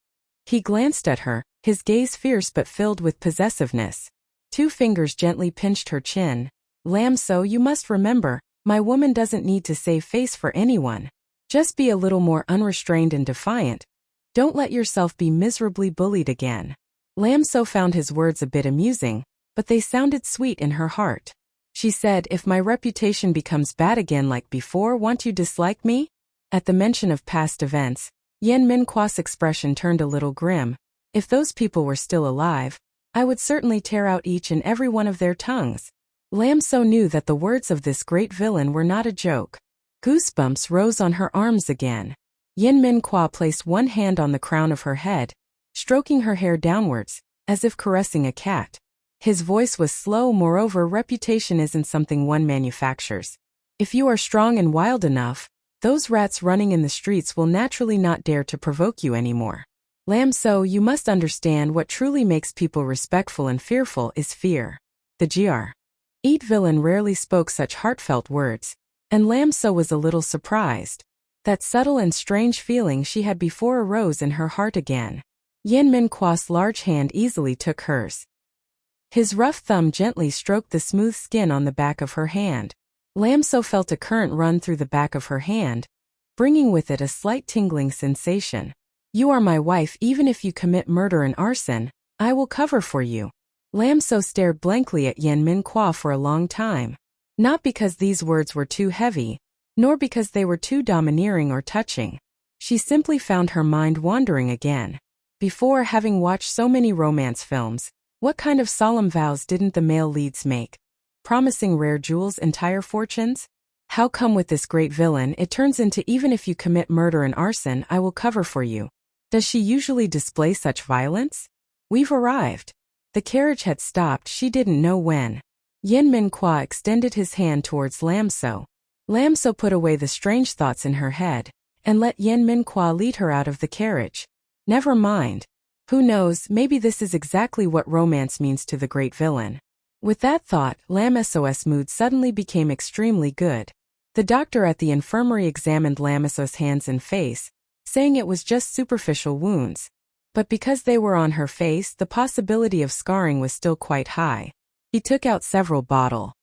He glanced at her, his gaze fierce but filled with possessiveness. 2 fingers gently pinched her chin. "Lam So, you must remember, my woman doesn't need to save face for anyone. Just be a little more unrestrained and defiant. Don't let yourself be miserably bullied again." Lam So found his words a bit amusing, but they sounded sweet in her heart. She said, "If my reputation becomes bad again like before, won't you dislike me?" At the mention of past events, Yan Minghua's expression turned a little grim. "If those people were still alive, I would certainly tear out each and every one of their tongues." Lam So knew that the words of this great villain were not a joke. Goosebumps rose on her arms again. Yan Minghua placed one hand on the crown of her head, stroking her hair downwards, as if caressing a cat. His voice was slow. "Moreover, reputation isn't something one manufactures. If you are strong and wild enough, those rats running in the streets will naturally not dare to provoke you anymore. Lam So, you must understand what truly makes people respectful and fearful is fear." The Gr. Villain rarely spoke such heartfelt words, and Lam So was a little surprised. That subtle and strange feeling she had before arose in her heart again. Yan Minghua's large hand easily took hers. His rough thumb gently stroked the smooth skin on the back of her hand. Lam So felt a current run through the back of her hand, bringing with it a slight tingling sensation. "You are my wife. Even if you commit murder and arson, I will cover for you." Lam So stared blankly at Yan Minghua for a long time. Not because these words were too heavy, nor because they were too domineering or touching. She simply found her mind wandering again. Before, having watched so many romance films, what kind of solemn vows didn't the male leads make? Promising rare jewels, entire fortunes? How come with this great villain it turns into "even if you commit murder and arson, I will cover for you"? Does she usually display such violence? "We've arrived." The carriage had stopped, she didn't know when. Yan Minghua extended his hand towards Lam So. Lam So put away the strange thoughts in her head, and let Yan Minghua lead her out of the carriage. "Never mind. Who knows, maybe this is exactly what romance means to the great villain. With that thought, Lam So's mood suddenly became extremely good. The doctor at the infirmary examined Lam So's hands and face, saying it was just superficial wounds. But because they were on her face, the possibility of scarring was still quite high. He took out several bottles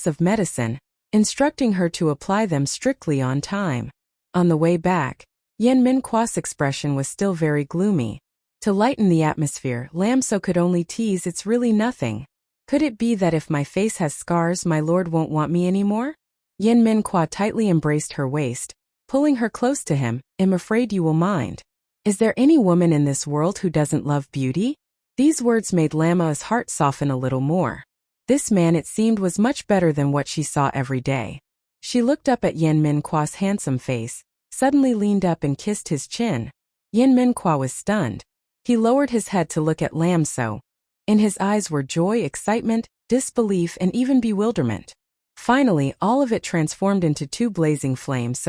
of medicine, instructing her to apply them strictly on time. On the way back, Yen Minqua's expression was still very gloomy. To lighten the atmosphere, Lam So could only tease, "It's really nothing. Could it be that if my face has scars my lord won't want me anymore?" Yen Minqua tightly embraced her waist, pulling her close to him. "I'm afraid you will mind. Is there any woman in this world who doesn't love beauty?" These words made Lama's heart soften a little more. This man, it seemed, was much better than what she saw every day. She looked up at Yen Minqua's handsome face, suddenly leaned up and kissed his chin. Yen Minqua was stunned. He lowered his head to look at Lam So. In his eyes were joy, excitement, disbelief, and even bewilderment. Finally, all of it transformed into two blazing flames.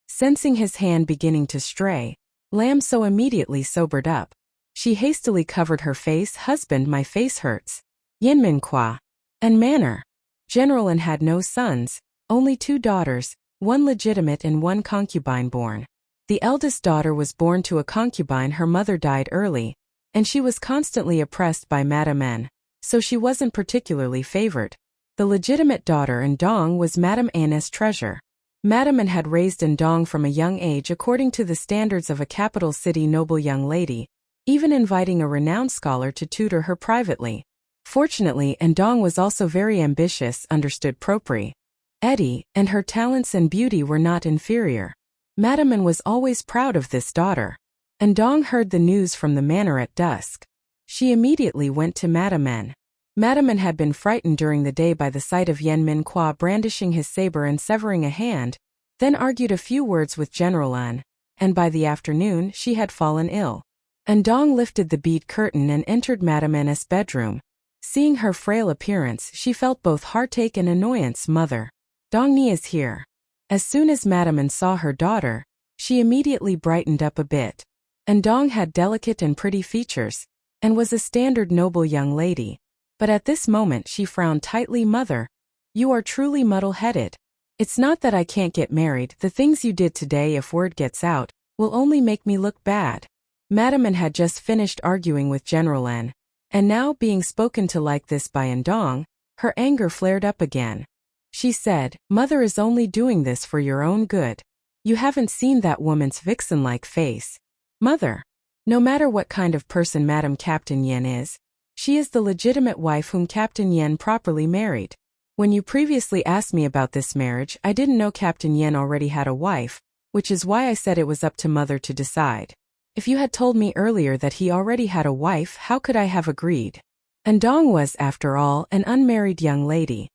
Sensing his hand beginning to stray, Lam So immediately sobered up. She hastily covered her face. "Husband, my face hurts." Yen Minqua. And manner. General An had no sons, only 2 daughters, one legitimate and one concubine born. The eldest daughter was born to a concubine. Her mother died early, and she was constantly oppressed by Madame N, so she wasn't particularly favored. The legitimate daughter, Ndong, was Madame An's treasure. Madame N had raised Ndong from a young age according to the standards of a capital city noble young lady, even inviting a renowned scholar to tutor her privately. Fortunately, Ndong was also very ambitious, understood propriety, and her talents and beauty were not inferior. Madame N was always proud of this daughter. Ndong heard the news from the manor at dusk. She immediately went to Madame N. Madame N had been frightened during the day by the sight of Yen Minqua brandishing his saber and severing a hand, then argued a few words with General An, and by the afternoon she had fallen ill. Ndong lifted the bead curtain and entered Madame N's bedroom. Seeing her frail appearance, she felt both heartache and annoyance. "Mother, Dong Ni is here." As soon as Madame N saw her daughter, she immediately brightened up a bit. Ndong had delicate and pretty features, and was a standard noble young lady. But at this moment she frowned tightly. "Mother, you are truly muddle-headed. It's not that I can't get married. The things you did today, if word gets out, will only make me look bad." Madame N had just finished arguing with General N, and now being spoken to like this by Ndong, her anger flared up again. She said, "Mother is only doing this for your own good. You haven't seen that woman's vixen-like face. Mother, no matter what kind of person Madame Captain Yen is, she is the legitimate wife whom Captain Yen properly married. When you previously asked me about this marriage, I didn't know Captain Yen already had a wife, which is why I said it was up to Mother to decide. If you had told me earlier that he already had a wife, how could I have agreed?" Ndong was, after all, an unmarried young lady.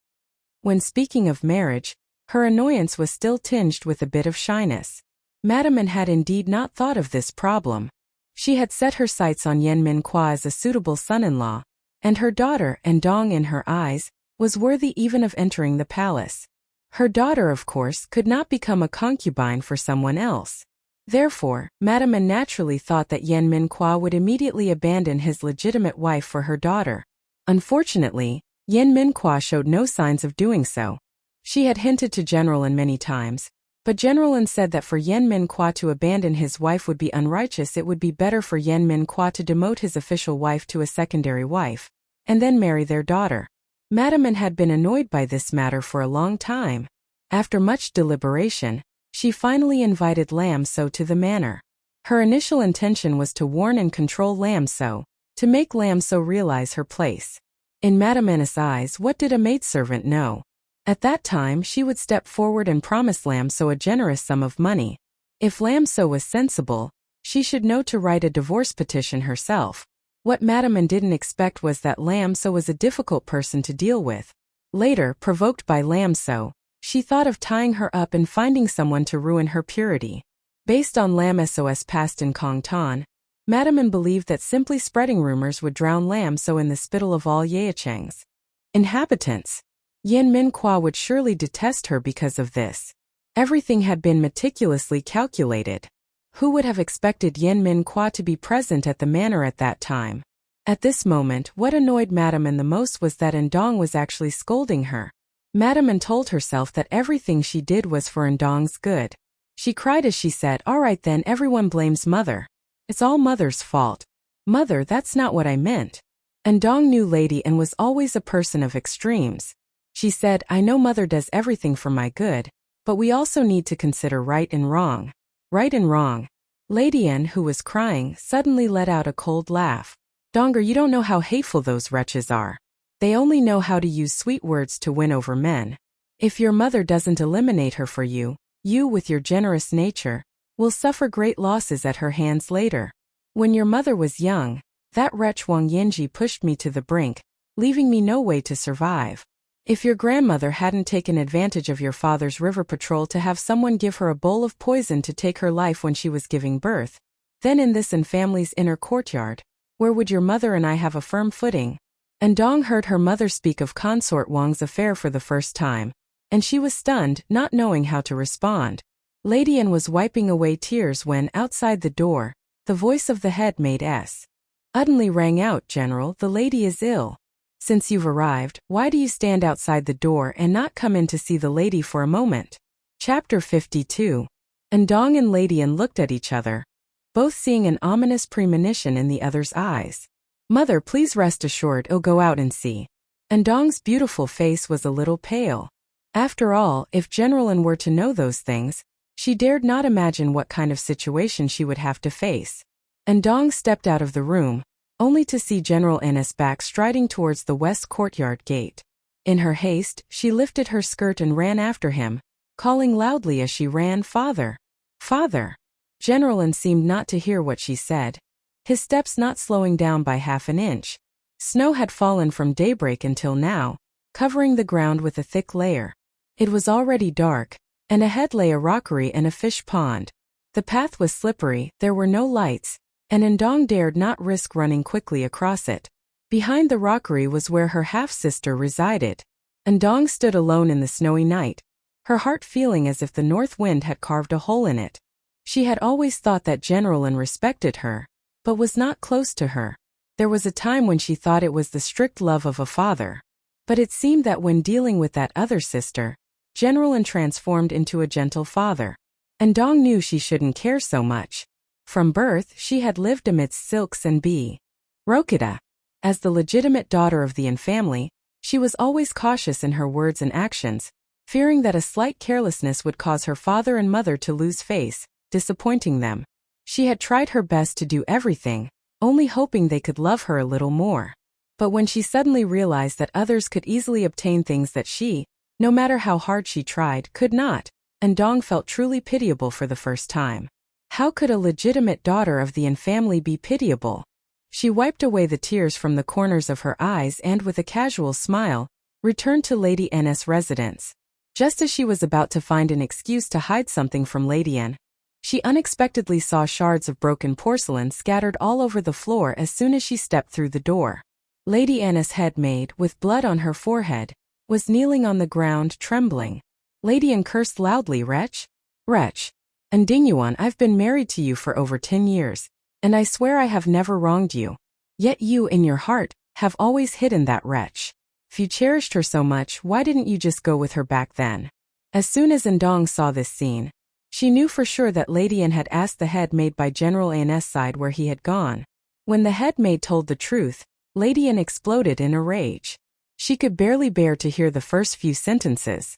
When speaking of marriage, her annoyance was still tinged with a bit of shyness. Madame N had indeed not thought of this problem. She had set her sights on Yen Minqua as a suitable son-in-law, and her daughter, Ndong, in her eyes, was worthy even of entering the palace. Her daughter, of course, could not become a concubine for someone else. Therefore, Madame N naturally thought that Yen Minqua would immediately abandon his legitimate wife for her daughter. Unfortunately, Yen Minqua showed no signs of doing so. She had hinted to General An many times, but General An said that for Yen Minqua to abandon his wife would be unrighteous. It would be better for Yen Minqua to demote his official wife to a secondary wife, and then marry their daughter. Madame N had been annoyed by this matter for a long time. After much deliberation, she finally invited Lam So to the manor. Her initial intention was to warn and control Lam So, to make Lam So realize her place. In Madame N's eyes, what did a maidservant know? At that time she would step forward and promise Lam So a generous sum of money. If Lam So was sensible, she should know to write a divorce petition herself. What Madame N didn't expect was that Lam So was a difficult person to deal with. Later, provoked by Lam So, she thought of tying her up and finding someone to ruin her purity. Based on Lam So's past in Kongtan, Madame N believed that simply spreading rumors would drown Lam So in the spittle of all Yeacheng's inhabitants. Yen Minqua would surely detest her because of this. Everything had been meticulously calculated. Who would have expected Yen Min Kwa to be present at the manor at that time? At this moment, what annoyed Madame An the most was that Ndong was actually scolding her. Madame An told herself that everything she did was for Ndong's good. She cried as she said, "All right then, everyone blames Mother. It's all Mother's fault. Mother, that's not what I meant." Ndong knew Lady An was always a person of extremes. She said, "I know Mother does everything for my good, but we also need to consider right and wrong." Right and wrong. Lady An, who was crying, suddenly let out a cold laugh. "Donger, you don't know how hateful those wretches are. They only know how to use sweet words to win over men. If your mother doesn't eliminate her for you, you, with your generous nature, will suffer great losses at her hands later. When your mother was young, that wretch Wang Yanji pushed me to the brink, leaving me no way to survive. If your grandmother hadn't taken advantage of your father's river patrol to have someone give her a bowl of poison to take her life when she was giving birth, then in this and family's inner courtyard, where would your mother and I have a firm footing?" Ndong heard her mother speak of Consort Wang's affair for the first time, and she was stunned, not knowing how to respond. Lady An was wiping away tears when, outside the door, the voice of the head maid suddenly rang out, "General, the lady is ill. Since you've arrived, why do you stand outside the door and not come in to see the lady for a moment?" Chapter 52. Ndong and Lady An looked at each other, both seeing an ominous premonition in the other's eyes. "Mother, please rest assured I'll go out and see." Ndong's beautiful face was a little pale. After all, if General An were to know those things, she dared not imagine what kind of situation she would have to face. Ndong stepped out of the room, only to see General An's back striding towards the west courtyard gate. In her haste, she lifted her skirt and ran after him, calling loudly as she ran, "Father! Father!" General An seemed not to hear what she said, his steps not slowing down by half an inch. Snow had fallen from daybreak until now, covering the ground with a thick layer. It was already dark, and ahead lay a rockery and a fish pond. The path was slippery, there were no lights, and Ndong dared not risk running quickly across it. Behind the rockery was where her half-sister resided. Ndong stood alone in the snowy night, her heart feeling as if the north wind had carved a hole in it. She had always thought that General An respected her, but was not close to her. There was a time when she thought it was the strict love of a father. But it seemed that when dealing with that other sister, General An transformed into a gentle father. Ndong knew she shouldn't care so much. From birth, she had lived amidst silks and bee. Rokita. As the legitimate daughter of the An family, she was always cautious in her words and actions, fearing that a slight carelessness would cause her father and mother to lose face, disappointing them. She had tried her best to do everything, only hoping they could love her a little more. But when she suddenly realized that others could easily obtain things that she, no matter how hard she tried, could not, Ndong felt truly pitiable for the first time. How could a legitimate daughter of the An family be pitiable? She wiped away the tears from the corners of her eyes and, with a casual smile, returned to Lady An's residence. Just as she was about to find an excuse to hide something from Lady An, she unexpectedly saw shards of broken porcelain scattered all over the floor as soon as she stepped through the door. Lady An's head maid, with blood on her forehead, was kneeling on the ground, trembling. Lady An cursed loudly, "Wretch! Wretch! Ndingyuan, I've been married to you for over 10 years, and I swear I have never wronged you. Yet you, in your heart, have always hidden that wretch. If you cherished her so much, why didn't you just go with her back then?" As soon as Ndong saw this scene, she knew for sure that Lady An had asked the head maid by General An's side where he had gone. When the head maid told the truth, Lady An exploded in a rage. She could barely bear to hear the first few sentences.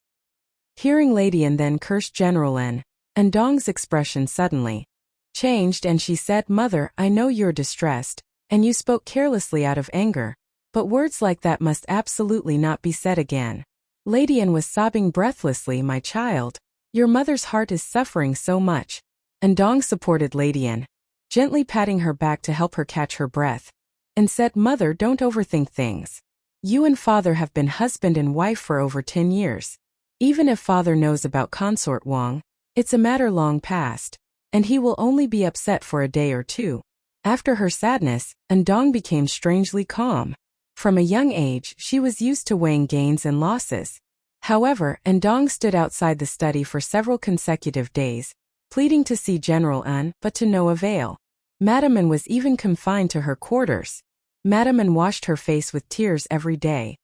Hearing Lady An then curse General An, Ndong's expression suddenly changed and she said, "Mother, I know you're distressed, and you spoke carelessly out of anger, but words like that must absolutely not be said again." Lady An was sobbing breathlessly, "My child, your mother's heart is suffering so much." Ndong supported Lady An, gently patting her back to help her catch her breath, and said, "Mother, don't overthink things. You and Father have been husband and wife for over 10 years. Even if Father knows about Consort Wang, it's a matter long past, and he will only be upset for a day or two." After her sadness, Ndong became strangely calm. From a young age, she was used to weighing gains and losses. However, Ndong stood outside the study for several consecutive days, pleading to see General An, but to no avail. Madame An was even confined to her quarters. Madame An washed her face with tears every day,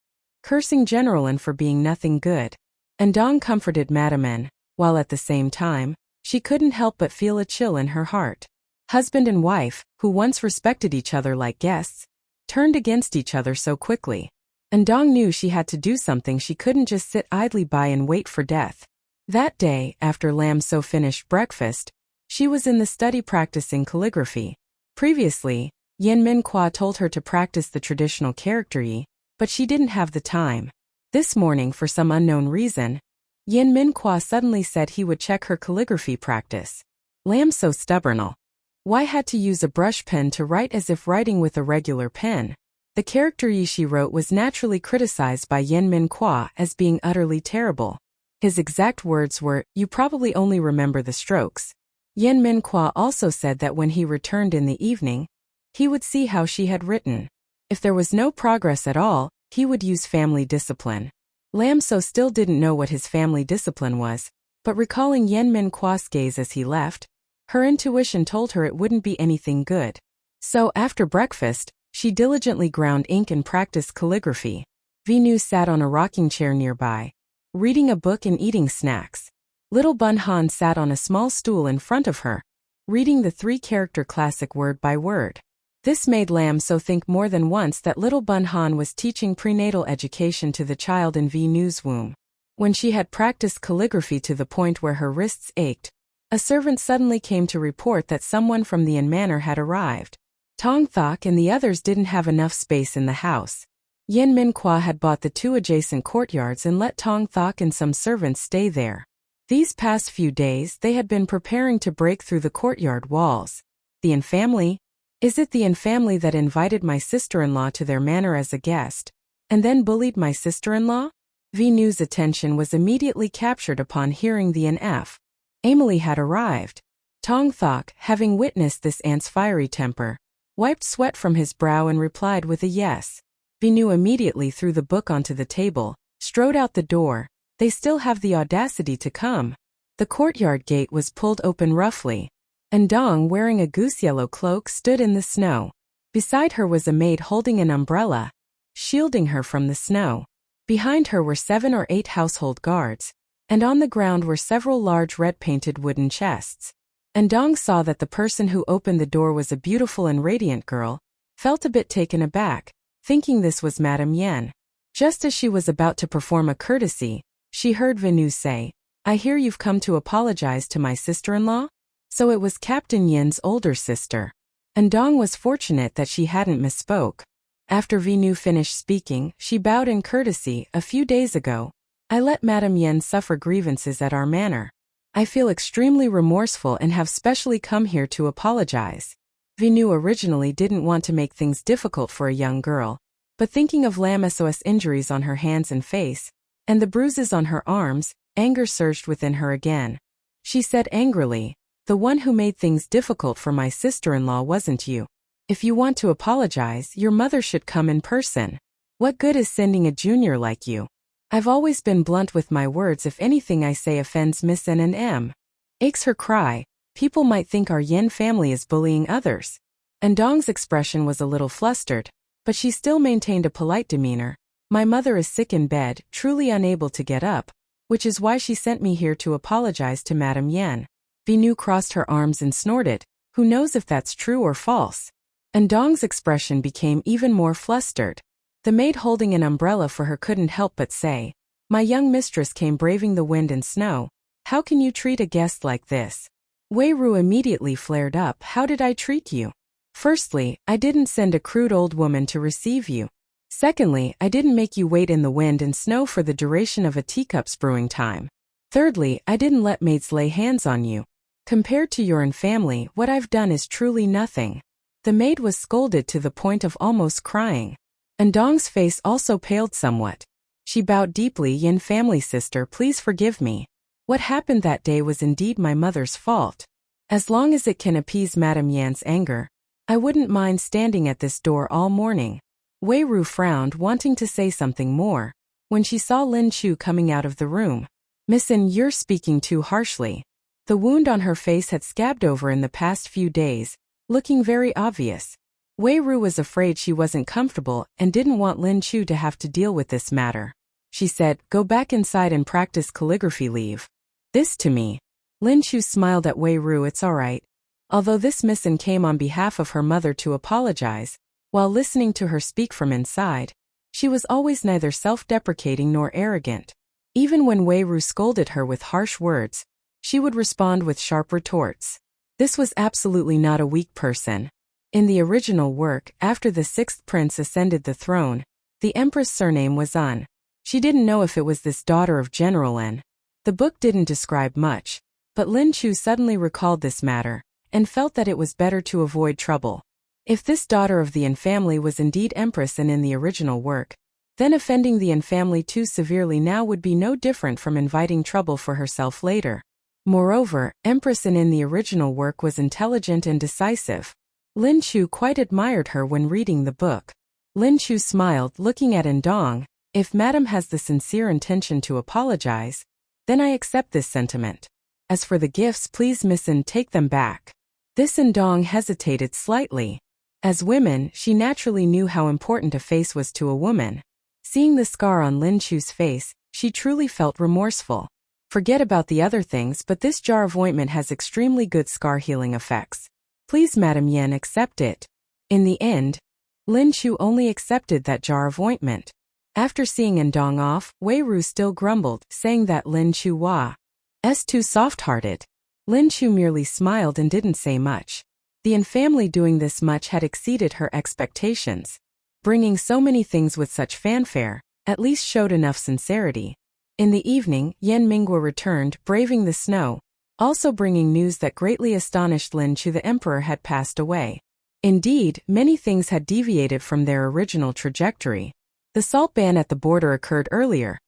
cursing General An for being nothing good. And Dong comforted Madame An, while at the same time, she couldn't help but feel a chill in her heart. Husband and wife, who once respected each other like guests, turned against each other so quickly. And Dong knew she had to do something. She couldn't just sit idly by and wait for death. That day, after Lam So finished breakfast, she was in the study practicing calligraphy. Previously, Yen Min Kwa told her to practice the traditional character yi, but she didn't have the time. This morning, for some unknown reason, Yen Min Kwa suddenly said he would check her calligraphy practice. Lam So stubborn. Why had to use a brush pen to write as if writing with a regular pen? The character yi she wrote was naturally criticized by Yen Min Kwa as being utterly terrible. His exact words were, "You probably only remember the strokes." Yen Min Kwa also said that when he returned in the evening, he would see how she had written. If there was no progress at all, he would use family discipline. Lam So still didn't know what his family discipline was, but recalling Yen Min Kwa's gaze as he left, her intuition told her it wouldn't be anything good. So after breakfast, she diligently ground ink and practiced calligraphy. Vinu sat on a rocking chair nearby, reading a book and eating snacks. Little Bun Han sat on a small stool in front of her, reading the three-character classic word by word. This made Lam So think more than once that little Bun Han was teaching prenatal education to the child in Vinu's womb. When she had practiced calligraphy to the point where her wrists ached, a servant suddenly came to report that someone from the inn manor had arrived. Tong Thok and the others didn't have enough space in the house. Yen Min Kwa had bought the two adjacent courtyards and let Tong Thok and some servants stay there. These past few days they had been preparing to break through the courtyard walls. The Yin family? Is it the Yin family that invited my sister-in-law to their manor as a guest, and then bullied my sister-in-law? Vinu's attention was immediately captured upon hearing the NF. Emily had arrived. Tong Thok, having witnessed this aunt's fiery temper, wiped sweat from his brow and replied with a yes. Vinu immediately threw the book onto the table, strode out the door. They still have the audacity to come. The courtyard gate was pulled open roughly, and Dong, wearing a goose-yellow cloak, stood in the snow. Beside her was a maid holding an umbrella, shielding her from the snow. Behind her were 7 or 8 household guards, and on the ground were several large red-painted wooden chests. And Dong saw that the person who opened the door was a beautiful and radiant girl, felt a bit taken aback, thinking this was Madame Yen. Just as she was about to perform a courtesy, she heard Vinu say, "I hear you've come to apologize to my sister-in-law?" So it was Captain Yen's older sister. And Dong was fortunate that she hadn't misspoke. After Vinu finished speaking, she bowed in courtesy. "A few days ago, I let Madame Yen suffer grievances at our manor. I feel extremely remorseful and have specially come here to apologize." Vinu originally didn't want to make things difficult for a young girl, but thinking of Lam So's injuries on her hands and face, and the bruises on her arms, anger surged within her again. She said angrily, "The one who made things difficult for my sister-in-law wasn't you. If you want to apologize, your mother should come in person. What good is sending a junior like you? I've always been blunt with my words. If anything I say offends Miss N and M. Aches her cry. People might think our Yen family is bullying others." And Dong's expression was a little flustered, but she still maintained a polite demeanor. "My mother is sick in bed, truly unable to get up, which is why she sent me here to apologize to Madame Yen." Vinu crossed her arms and snorted, "Who knows if that's true or false?" And Dong's expression became even more flustered. The maid holding an umbrella for her couldn't help but say, "My young mistress came braving the wind and snow. How can you treat a guest like this?" Wei Ru immediately flared up. "How did I treat you? Firstly, I didn't send a crude old woman to receive you. Secondly, I didn't make you wait in the wind and snow for the duration of a teacup's brewing time. Thirdly, I didn't let maids lay hands on you. Compared to your own family, what I've done is truly nothing." The maid was scolded to the point of almost crying. And Dong's face also paled somewhat. She bowed deeply. "Yin family sister, please forgive me. What happened that day was indeed my mother's fault. As long as it can appease Madame Yan's anger, I wouldn't mind standing at this door all morning." Wei Ru frowned, wanting to say something more, when she saw Lin Chu coming out of the room. "Miss N, you're speaking too harshly. The wound on her face had scabbed over in the past few days, looking very obvious. Wei Ru was afraid she wasn't comfortable and didn't want Lin Chu to have to deal with this matter. She said, "Go back inside and practice calligraphy, leave this to me." Lin Chu smiled at Wei Ru. "It's alright." Although this mission came on behalf of her mother to apologize, while listening to her speak from inside, she was always neither self-deprecating nor arrogant. Even when Wei Ru scolded her with harsh words, she would respond with sharp retorts. This was absolutely not a weak person. In the original work, after the sixth prince ascended the throne, the empress' surname was An. She didn't know if it was this daughter of General An. The book didn't describe much, but Lin Chu suddenly recalled this matter, and felt that it was better to avoid trouble. If this daughter of the An family was indeed Empress An in the original work, then offending the An family too severely now would be no different from inviting trouble for herself later. Moreover, Empress An in the original work was intelligent and decisive. Lin Chu quite admired her when reading the book. Lin Chu smiled, looking at An Dong. "If Madam has the sincere intention to apologize, then I accept this sentiment. As for the gifts, please Miss An take them back." This An Dong hesitated slightly. As women, she naturally knew how important a face was to a woman. Seeing the scar on Lin Chu's face, she truly felt remorseful. "Forget about the other things, but this jar of ointment has extremely good scar healing effects. Please Madam Yen accept it." In the end, Lin Chu only accepted that jar of ointment. After seeing An Dong off, Wei Ru still grumbled, saying that Lin Chu was too soft-hearted. Lin Chu merely smiled and didn't say much. The An family doing this much had exceeded her expectations. Bringing so many things with such fanfare, at least showed enough sincerity. In the evening, Yan Mingguo returned, braving the snow, also bringing news that greatly astonished Lin Chu. The emperor had passed away. Indeed, many things had deviated from their original trajectory. The salt ban at the border occurred earlier.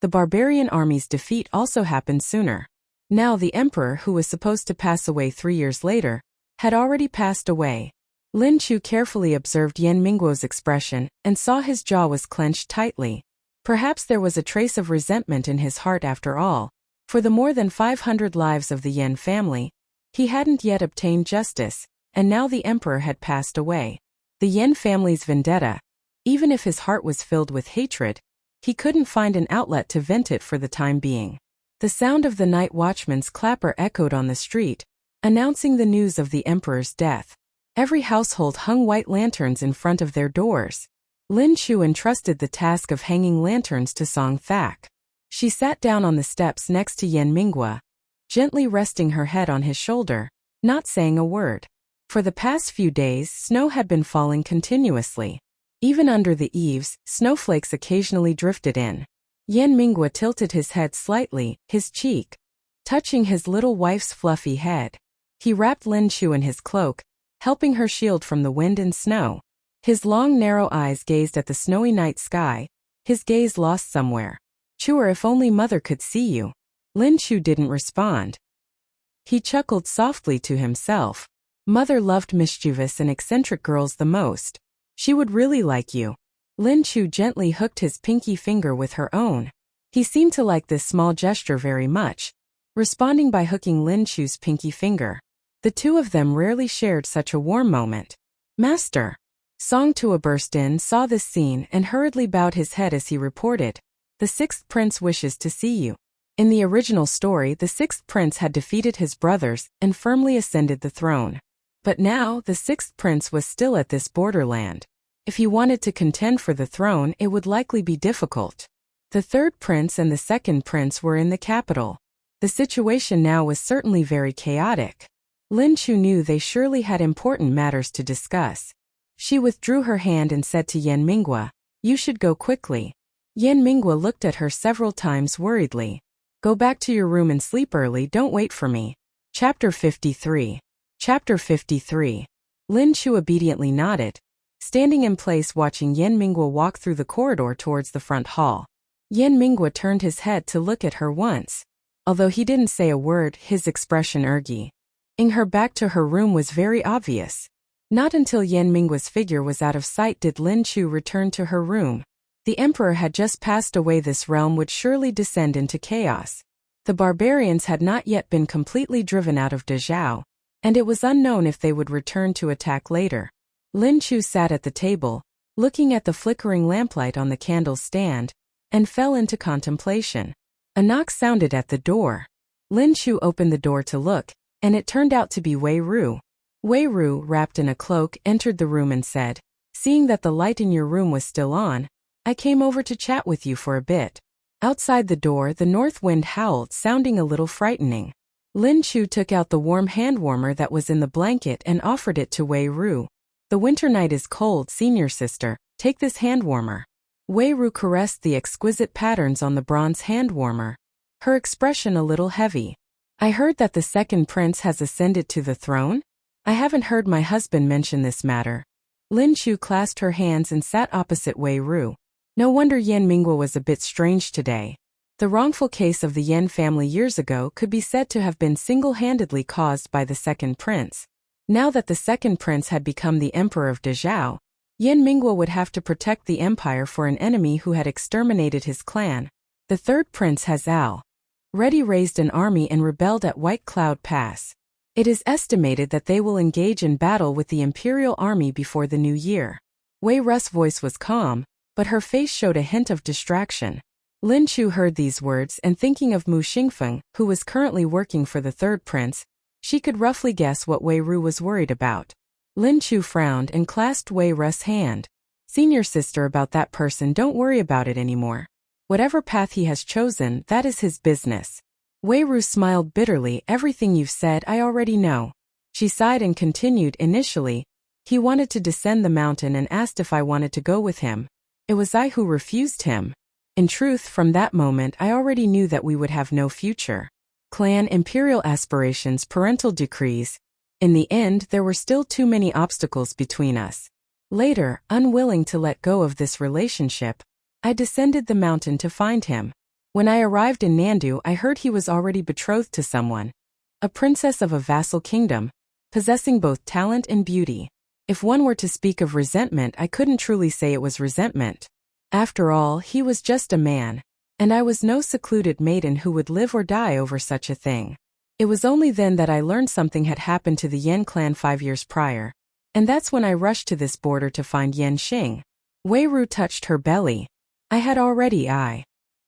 The barbarian army's defeat also happened sooner. Now the emperor, who was supposed to pass away 3 years later, had already passed away. Lin Chu carefully observed Yan Mingguo's expression and saw his jaw was clenched tightly. Perhaps there was a trace of resentment in his heart after all. For the more than 500 lives of the Yan family, he hadn't yet obtained justice, and now the emperor had passed away. The Yan family's vendetta, even if his heart was filled with hatred, he couldn't find an outlet to vent it for the time being. The sound of the night watchman's clapper echoed on the street, announcing the news of the emperor's death. Every household hung white lanterns in front of their doors. Lin Chu entrusted the task of hanging lanterns to Song Thak. She sat down on the steps next to Yan Mingguo, gently resting her head on his shoulder, not saying a word. For the past few days, snow had been falling continuously. Even under the eaves, snowflakes occasionally drifted in. Yan Mingguo tilted his head slightly, his cheek touching his little wife's fluffy head. He wrapped Lin Chu in his cloak, helping her shield from the wind and snow. His long narrow eyes gazed at the snowy night sky, his gaze lost somewhere. "Chuer, if only mother could see you." Lin Chu didn't respond. He chuckled softly to himself. Mother loved mischievous and eccentric girls the most. She would really like you. Lin Chu gently hooked his pinky finger with her own. He seemed to like this small gesture very much, responding by hooking Lin Chu's pinky finger. The two of them rarely shared such a warm moment. "Master." Song Tua burst in, saw this scene, and hurriedly bowed his head as he reported, "The sixth prince wishes to see you." In the original story, the sixth prince had defeated his brothers and firmly ascended the throne. But now, the sixth prince was still at this borderland. If he wanted to contend for the throne, it would likely be difficult. The third prince and the second prince were in the capital. The situation now was certainly very chaotic. Lin Chu knew they surely had important matters to discuss. She withdrew her hand and said to Yan Mingguo, "You should go quickly." Yan Mingguo looked at her several times worriedly. "Go back to your room and sleep early, don't wait for me." Chapter 53. Chapter 53. Lin Chu obediently nodded, standing in place watching Yan Mingguo walk through the corridor towards the front hall. Yan Mingguo turned his head to look at her once. Although he didn't say a word, his expression urging her back to her room was very obvious. Not until Yan Mingguo's figure was out of sight did Lin Chu return to her room. The emperor had just passed away. This realm would surely descend into chaos. The barbarians had not yet been completely driven out of Dezhou, and it was unknown if they would return to attack later. Lin Chu sat at the table, looking at the flickering lamplight on the candle stand, and fell into contemplation. A knock sounded at the door. Lin Chu opened the door to look, and it turned out to be Wei Ru. Wei Ru, wrapped in a cloak, entered the room and said, "Seeing that the light in your room was still on, I came over to chat with you for a bit." Outside the door, the north wind howled, sounding a little frightening. Lin Chu took out the warm hand warmer that was in the blanket and offered it to Wei Ru. "The winter night is cold, senior sister. Take this hand warmer." Wei Ru caressed the exquisite patterns on the bronze hand warmer, her expression a little heavy. "I heard that the second prince has ascended to the throne? I haven't heard my husband mention this matter." Lin Chu clasped her hands and sat opposite Wei Ru. No wonder Yan Mingguo was a bit strange today. The wrongful case of the Yan family years ago could be said to have been single-handedly caused by the second prince. Now that the second prince had become the emperor of Dezhou, Yan Mingguo would have to protect the empire for an enemy who had exterminated his clan. The third prince has already raised an army and rebelled at White Cloud Pass. It is estimated that they will engage in battle with the imperial army before the new year. Wei Ru's voice was calm, but her face showed a hint of distraction. Lin Chu heard these words, and thinking of Mu Xingfeng, who was currently working for the third prince, she could roughly guess what Wei Ru was worried about. Lin Chu frowned and clasped Wei Ru's hand. "Senior sister, about that person, don't worry about it anymore. Whatever path he has chosen, that is his business." Wei Ru smiled bitterly. "Everything you've said I already know." She sighed and continued, "Initially, he wanted to descend the mountain and asked if I wanted to go with him. It was I who refused him. In truth, from that moment I already knew that we would have no future. Clan, imperial aspirations, parental decrees. In the end, there were still too many obstacles between us. Later, unwilling to let go of this relationship, I descended the mountain to find him. When I arrived in Nandu, I heard he was already betrothed to someone, a princess of a vassal kingdom, possessing both talent and beauty. If one were to speak of resentment, I couldn't truly say it was resentment. After all, he was just a man, and I was no secluded maiden who would live or die over such a thing. It was only then that I learned something had happened to the Yan clan 5 years prior, and that's when I rushed to this border to find Yan Xing." Wei Ru touched her belly. I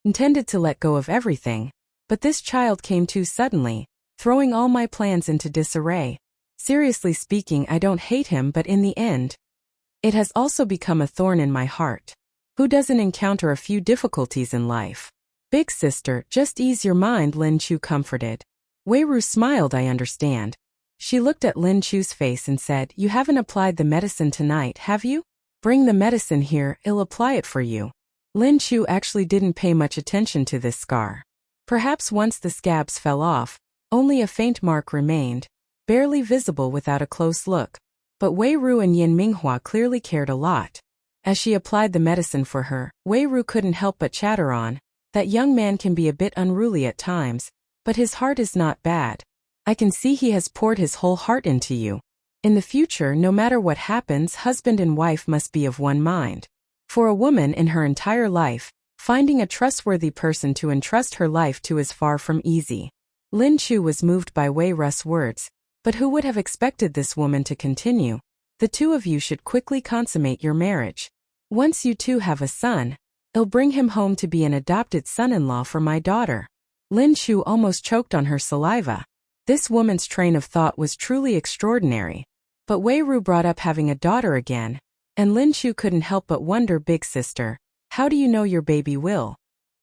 intended to let go of everything, but this child came too suddenly, throwing all my plans into disarray. Seriously speaking, I don't hate him, but in the end, it has also become a thorn in my heart. Who doesn't encounter a few difficulties in life? "Big sister, just ease your mind," Lin Chu comforted. Wei Ru smiled. "I understand." She looked at Lin Chu's face and said, "You haven't applied the medicine tonight, have you? Bring the medicine here, I'll apply it for you." Lin Chu actually didn't pay much attention to this scar. Perhaps once the scabs fell off, only a faint mark remained, barely visible without a close look. But Wei Ru and Yin Minghua clearly cared a lot. As she applied the medicine for her, Wei Ru couldn't help but chatter on. "That young man can be a bit unruly at times, but his heart is not bad. I can see he has poured his whole heart into you. In the future, no matter what happens, husband and wife must be of one mind." For a woman in her entire life, finding a trustworthy person to entrust her life to is far from easy. Lin Chu was moved by Wei Ru's words, but who would have expected this woman to continue? "The two of you should quickly consummate your marriage. Once you two have a son, I'll bring him home to be an adopted son-in-law for my daughter." Lin Chu almost choked on her saliva. This woman's train of thought was truly extraordinary. But Wei Ru brought up having a daughter again, and Lin Chu couldn't help but wonder, "Big sister, how do you know your baby will?"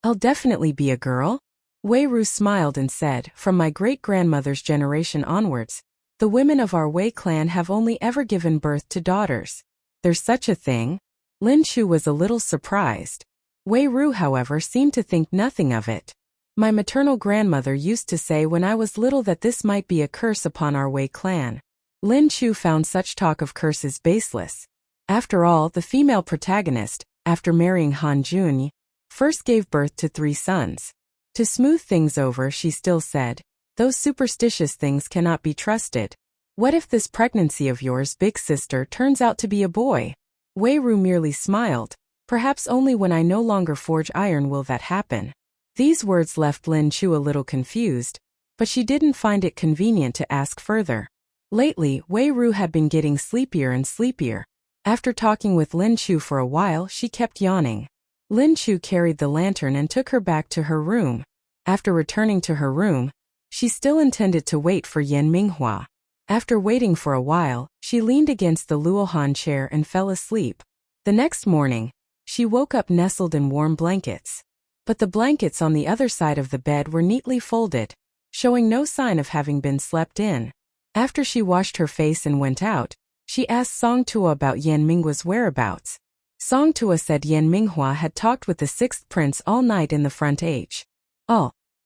"I'll definitely be a girl." Wei Ru smiled and said, "From my great-grandmother's generation onwards, the women of our Wei clan have only ever given birth to daughters." "There's such a thing?" Lin Chu was a little surprised. Wei Ru, however, seemed to think nothing of it. "My maternal grandmother used to say when I was little that this might be a curse upon our Wei clan." Lin Chu found such talk of curses baseless. After all, the female protagonist, after marrying Han Jun, first gave birth to 3 sons. To smooth things over, she still said, "Those superstitious things cannot be trusted. What if this pregnancy of yours, big sister, turns out to be a boy?" Wei Ru merely smiled. "Perhaps only when I no longer forge iron will that happen." These words left Lin Chu a little confused, but she didn't find it convenient to ask further. Lately, Wei Ru had been getting sleepier and sleepier. After talking with Lin Chu for a while, she kept yawning. Lin Chu carried the lantern and took her back to her room. After returning to her room, she still intended to wait for Yan Minghua. After waiting for a while, she leaned against the Luohan chair and fell asleep. The next morning, she woke up nestled in warm blankets. But the blankets on the other side of the bed were neatly folded, showing no sign of having been slept in. After she washed her face and went out, she asked Song Tua about Yan Minghua's whereabouts. Song Tua said Yan Minghua had talked with the sixth prince all night in the front H.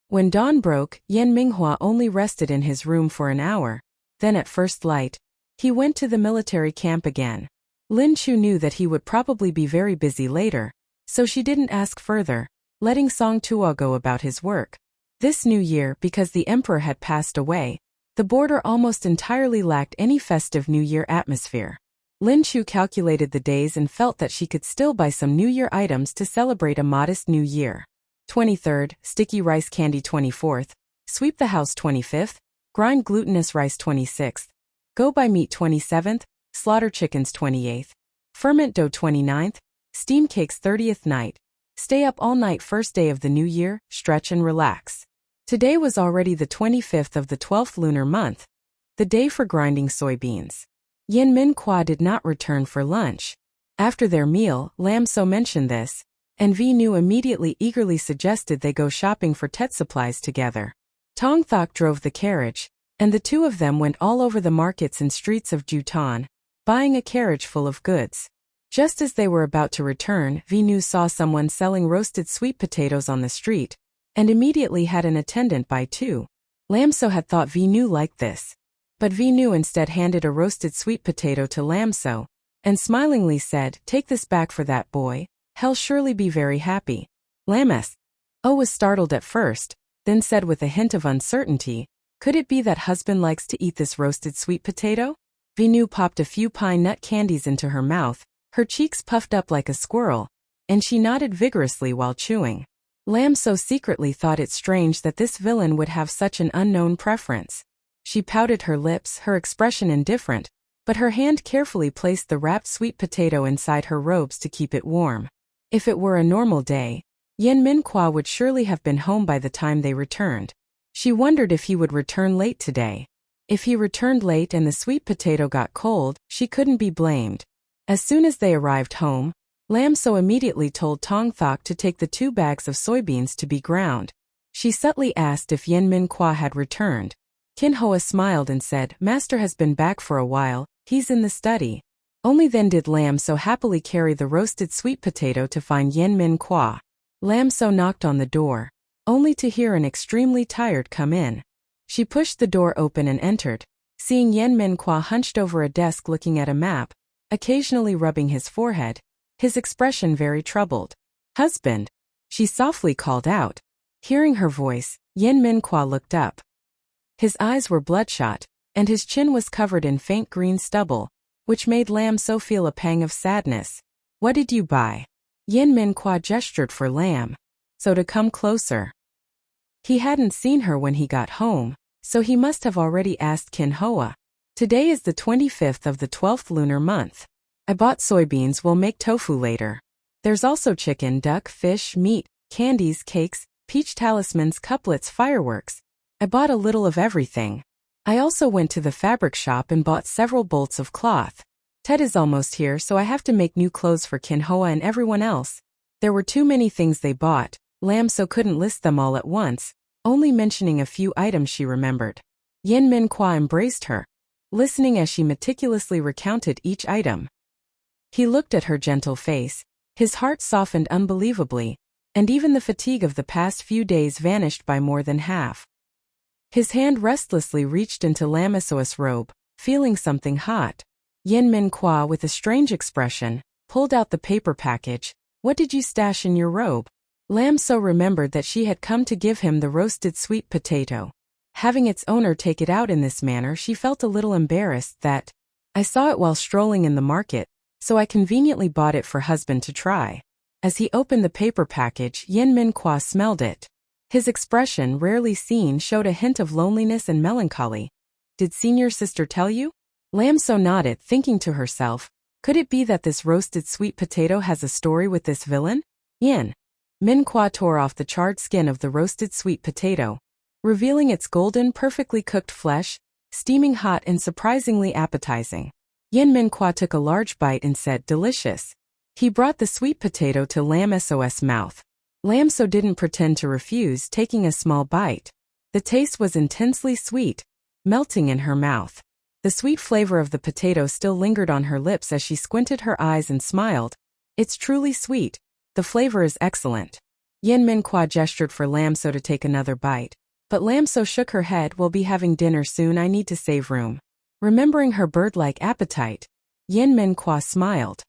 When dawn broke, Yan Minghua only rested in his room for an hour. Then at first light, he went to the military camp again. Lin Chu knew that he would probably be very busy later, so she didn't ask further, letting Song Tua go about his work. This new year, because the emperor had passed away, the border almost entirely lacked any festive New Year atmosphere. Lin Chu calculated the days and felt that she could still buy some New Year items to celebrate a modest New Year. 23rd, sticky rice candy 24th, sweep the house 25th, grind glutinous rice 26th, go buy meat 27th, slaughter chickens 28th, ferment dough 29th, steam cakes 30th night, stay up all night first day of the new year, stretch and relax. Today was already the 25th of the 12th lunar month, the day for grinding soybeans. Yan Minghua did not return for lunch. After their meal, Lam So mentioned this, and Vi Nu immediately eagerly suggested they go shopping for Tet supplies together. Tong Thok drove the carriage, and the two of them went all over the markets and streets of Jutan, buying a carriage full of goods. Just as they were about to return, Vi Nu saw someone selling roasted sweet potatoes on the street, and immediately had an attendant buy two. Lam So had thought Vi Nu liked this, but Vi Nu instead handed a roasted sweet potato to Lam So, and smilingly said, "Take this back for that boy, he'll surely be very happy." Lam So was startled at first, then said with a hint of uncertainty, "Could it be that husband likes to eat this roasted sweet potato?" Vi Nu popped a few pine nut candies into her mouth, her cheeks puffed up like a squirrel, and she nodded vigorously while chewing. Lam So secretly thought it strange that this villain would have such an unknown preference. She pouted her lips, her expression indifferent, but her hand carefully placed the wrapped sweet potato inside her robes to keep it warm. If it were a normal day, Yan Minghua would surely have been home by the time they returned. She wondered if he would return late today. If he returned late and the sweet potato got cold, she couldn't be blamed. As soon as they arrived home, Lam So immediately told Tong Thok to take the 2 bags of soybeans to be ground. She subtly asked if Yan Minghua had returned. Kin Hoa smiled and said, "Master has been back for a while, he's in the study." Only then did Lam So happily carry the roasted sweet potato to find Yan Minghua. Lam So knocked on the door, only to hear an extremely tired come in. She pushed the door open and entered, seeing Yan Minghua hunched over a desk looking at a map, occasionally rubbing his forehead, his expression very troubled. "Husband," she softly called out. Hearing her voice, Yan Minghua looked up. His eyes were bloodshot, and his chin was covered in faint green stubble, which made Lam So feel a pang of sadness. "What did you buy?" Yan Minghua gestured for Lam So to come closer. He hadn't seen her when he got home, so he must have already asked Kin Hoa. "Today is the 25th of the 12th lunar month. I bought soybeans, we'll make tofu later. There's also chicken, duck, fish, meat, candies, cakes, peach talismans, couplets, fireworks. I bought a little of everything. I also went to the fabric shop and bought several bolts of cloth. Tet is almost here, so I have to make new clothes for Kin Hoa and everyone else." There were too many things they bought. Lam So couldn't list them all at once, only mentioning a few items she remembered. Yan Minghua embraced her, listening as she meticulously recounted each item. He looked at her gentle face, his heart softened unbelievably, and even the fatigue of the past few days vanished by more than half. His hand restlessly reached into Lam So's robe, feeling something hot. Yan Minghua, with a strange expression, pulled out the paper package. "What did you stash in your robe?" Lam So remembered that she had come to give him the roasted sweet potato. Having its owner take it out in this manner, she felt a little embarrassed that, "I saw it while strolling in the market, so I conveniently bought it for husband to try." As he opened the paper package, Yan Minghua smelled it. His expression, rarely seen, showed a hint of loneliness and melancholy. "Did senior sister tell you?" Lam So nodded, thinking to herself, could it be that this roasted sweet potato has a story with this villain? Yin Min Kwa tore off the charred skin of the roasted sweet potato, revealing its golden, perfectly cooked flesh, steaming hot and surprisingly appetizing. Yin Min Kwa took a large bite and said, "Delicious." He brought the sweet potato to Lam So's mouth. Lam So didn't pretend to refuse, taking a small bite. The taste was intensely sweet, melting in her mouth. The sweet flavor of the potato still lingered on her lips as she squinted her eyes and smiled. "It's truly sweet. The flavor is excellent." Yin Min Kwa gestured for Lam So to take another bite, but Lam So shook her head. "We'll be having dinner soon. I need to save room." Remembering her bird-like appetite, Yin Min Kwa smiled.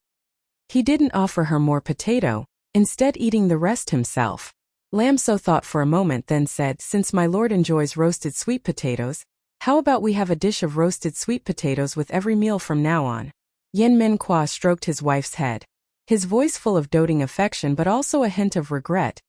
He didn't offer her more potato, instead eating the rest himself. Lam So thought for a moment, then said, "Since my lord enjoys roasted sweet potatoes, how about we have a dish of roasted sweet potatoes with every meal from now on?" Yin Min Kwa stroked his wife's head, his voice full of doting affection but also a hint of regret.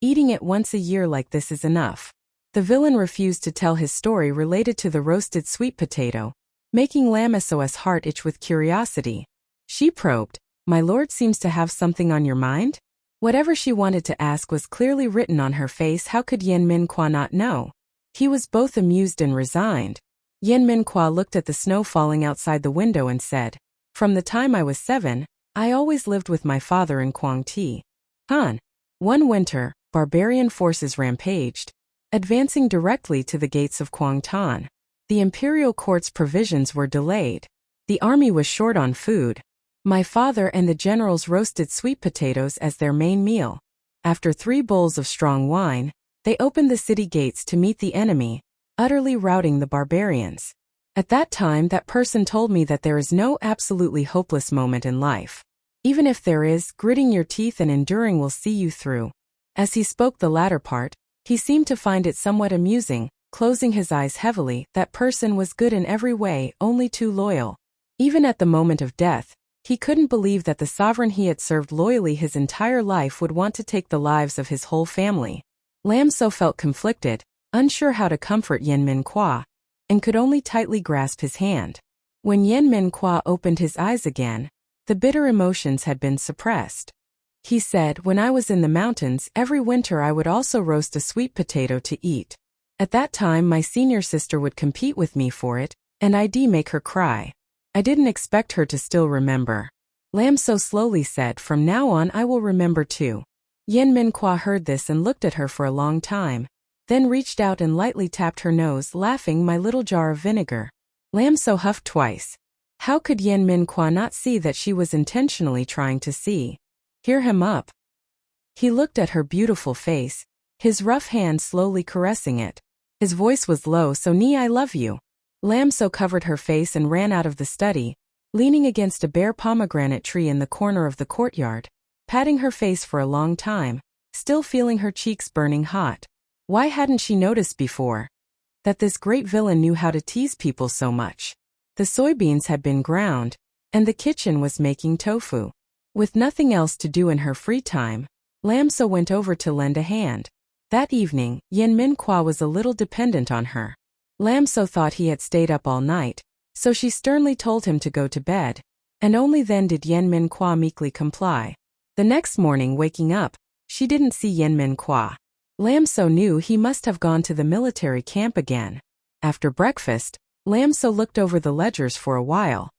"Eating it once a year like this is enough." The villain refused to tell his story related to the roasted sweet potato, making Lam So's heart itch with curiosity. She probed, "My lord seems to have something on your mind?" Whatever she wanted to ask was clearly written on her face. How could Yin Min Kwa not know? He was both amused and resigned. Yin Min Kwa looked at the snow falling outside the window and said, "From the time I was 7, I always lived with my father in Quang Ti. Han." One winter, barbarian forces rampaged, advancing directly to the gates of Quang Tan. The imperial court's provisions were delayed. The army was short on food. My father and the generals roasted sweet potatoes as their main meal. After 3 bowls of strong wine, they opened the city gates to meet the enemy, utterly routing the barbarians. At that time, that person told me that there is no absolutely hopeless moment in life. Even if there is, gritting your teeth and enduring will see you through. As he spoke the latter part, he seemed to find it somewhat amusing, closing his eyes heavily. That person was good in every way, only too loyal. Even at the moment of death, he couldn't believe that the sovereign he had served loyally his entire life would want to take the lives of his whole family. Lam So felt conflicted, unsure how to comfort Yin Min Kwa, and could only tightly grasp his hand. When Yin Min Kwa opened his eyes again, the bitter emotions had been suppressed. He said, "When I was in the mountains, every winter I would also roast a sweet potato to eat. At that time my senior sister would compete with me for it, and I'd make her cry. I didn't expect her to still remember." Lam So slowly said, "From now on I will remember too." Yin Min Kwa heard this and looked at her for a long time, then reached out and lightly tapped her nose, laughing, "My little jar of vinegar." Lam So huffed twice. How could Yin Min Kwa not see that she was intentionally trying to hear him up? He looked at her beautiful face, his rough hand slowly caressing it. His voice was low, "So Ni, I love you." Lam So covered her face and ran out of the study, leaning against a bare pomegranate tree in the corner of the courtyard, patting her face for a long time, still feeling her cheeks burning hot. Why hadn't she noticed before that this great villain knew how to tease people so much? The soybeans had been ground, and the kitchen was making tofu. With nothing else to do in her free time, Lam So went over to lend a hand. That evening, Yin Min Kwa was a little dependent on her. Lam So thought he had stayed up all night, so she sternly told him to go to bed, and only then did Yin Min Kwa meekly comply. The next morning, waking up, she didn't see Yin Min Kwa. Lam So knew he must have gone to the military camp again. After breakfast, Lam So looked over the ledgers for a while,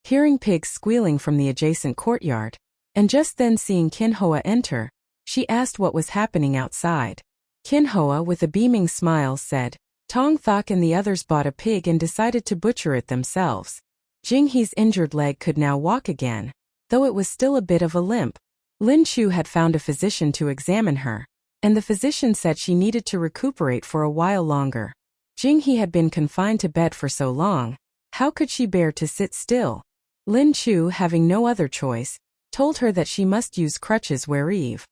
hearing pigs squealing from the adjacent courtyard, and just then seeing Kin Hoa enter, she asked what was happening outside. Kin Hoa, with a beaming smile, said, "Tong Thok and the others bought a pig and decided to butcher it themselves." Jing He's injured leg could now walk again, though it was still a bit of a limp. Lin Chu had found a physician to examine her, and the physician said she needed to recuperate for a while longer. Jing He had been confined to bed for so long, how could she bear to sit still? Lin Chu, having no other choice, told her that she must use crutches wherever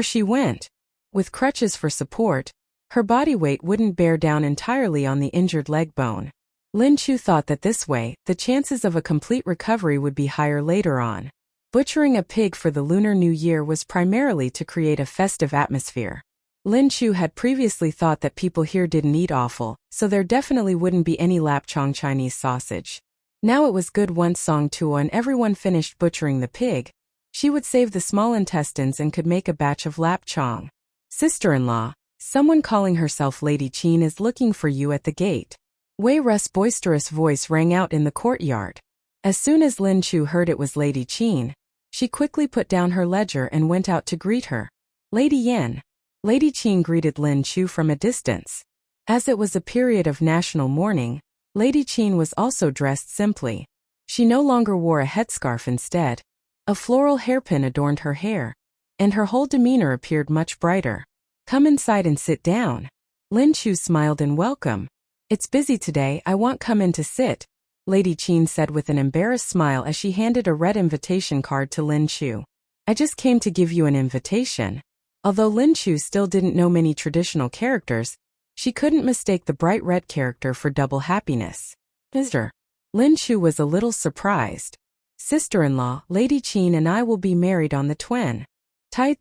she went. With crutches for support, her body weight wouldn't bear down entirely on the injured leg bone. Lin Chu thought that this way, the chances of a complete recovery would be higher later on. Butchering a pig for the Lunar New Year was primarily to create a festive atmosphere. Lin Chu had previously thought that people here didn't eat offal, so there definitely wouldn't be any lapchang Chinese sausage. Now it was good once Song Tuo and everyone finished butchering the pig. She would save the small intestines and could make a batch of lapchang. Sister-in-law, someone calling herself Lady Qin is looking for you at the gate. Wei Ru's boisterous voice rang out in the courtyard. As soon as Lin Chu heard it was Lady Qin, she quickly put down her ledger and went out to greet her. Lady Yan. Lady Qin greeted Lin Chu from a distance. As it was a period of national mourning, Lady Qin was also dressed simply. She no longer wore a headscarf instead. A floral hairpin adorned her hair, and her whole demeanor appeared much brighter. Come inside and sit down. Lin Chu smiled in welcome. It's busy today, I won't come in to sit, Lady Qin said with an embarrassed smile as she handed a red invitation card to Lin Chu. I just came to give you an invitation. Although Lin Chu still didn't know many traditional characters, she couldn't mistake the bright red character for double happiness. Visitor. Lin Chu was a little surprised. Sister-in-law, Lady Qin and I will be married on the 20th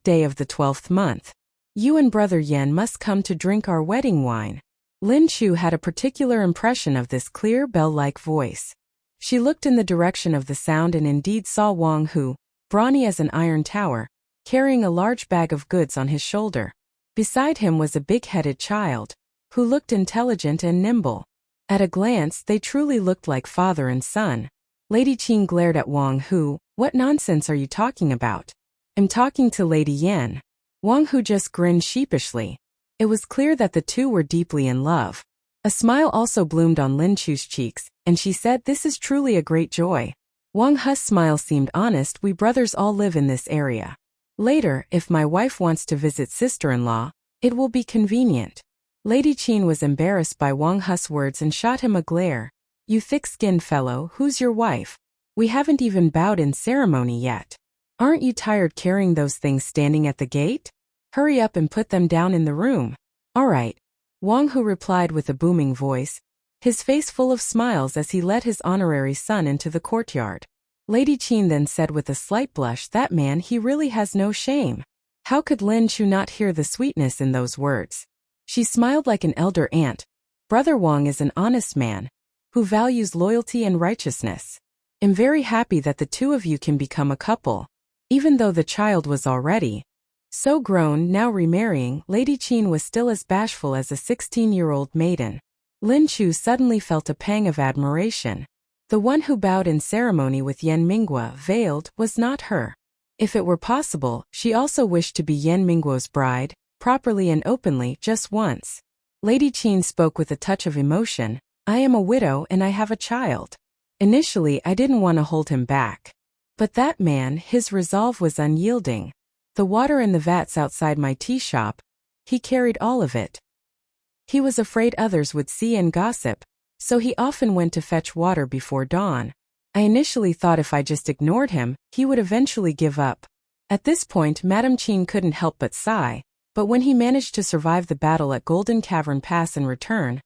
day of the 12th month. You and Brother Yan must come to drink our wedding wine. Lin Chu had a particular impression of this clear bell-like voice. She looked in the direction of the sound and indeed saw Wang Hu, brawny as an iron tower, carrying a large bag of goods on his shoulder. Beside him was a big-headed child, who looked intelligent and nimble. At a glance they truly looked like father and son. Lady Qin glared at Wang Hu. What nonsense are you talking about? I'm talking to Lady Yan. Wang Hu just grinned sheepishly. It was clear that the two were deeply in love. A smile also bloomed on Lin Chu's cheeks, and she said, this is truly a great joy. Wang Hu's smile seemed honest. We brothers all live in this area. Later, if my wife wants to visit sister-in-law, it will be convenient. Lady Qin was embarrassed by Wang Hu's words and shot him a glare. You thick-skinned fellow, who's your wife? We haven't even bowed in ceremony yet. Aren't you tired carrying those things standing at the gate? Hurry up and put them down in the room. All right. Wang Hu replied with a booming voice, his face full of smiles as he led his honorary son into the courtyard. Lady Qin then said with a slight blush, that man, he really has no shame. How could Lin Chu not hear the sweetness in those words? She smiled like an elder aunt. Brother Wang is an honest man, who values loyalty and righteousness. I'm very happy that the two of you can become a couple. Even though the child was already so grown, now remarrying, Lady Qin was still as bashful as a 16-year-old maiden. Lin Chu suddenly felt a pang of admiration. The one who bowed in ceremony with Yan Minghua veiled was not her. If it were possible, she also wished to be Yan Mingguo's bride, properly and openly, just once. Lady Qin spoke with a touch of emotion. I am a widow and I have a child. Initially, I didn't want to hold him back. But that man, his resolve was unyielding. The water in the vats outside my tea shop, he carried all of it. He was afraid others would see and gossip, so he often went to fetch water before dawn. I initially thought if I just ignored him, he would eventually give up. At this point, Madame Qin couldn't help but sigh, but when he managed to survive the battle at Golden Cavern Pass and return,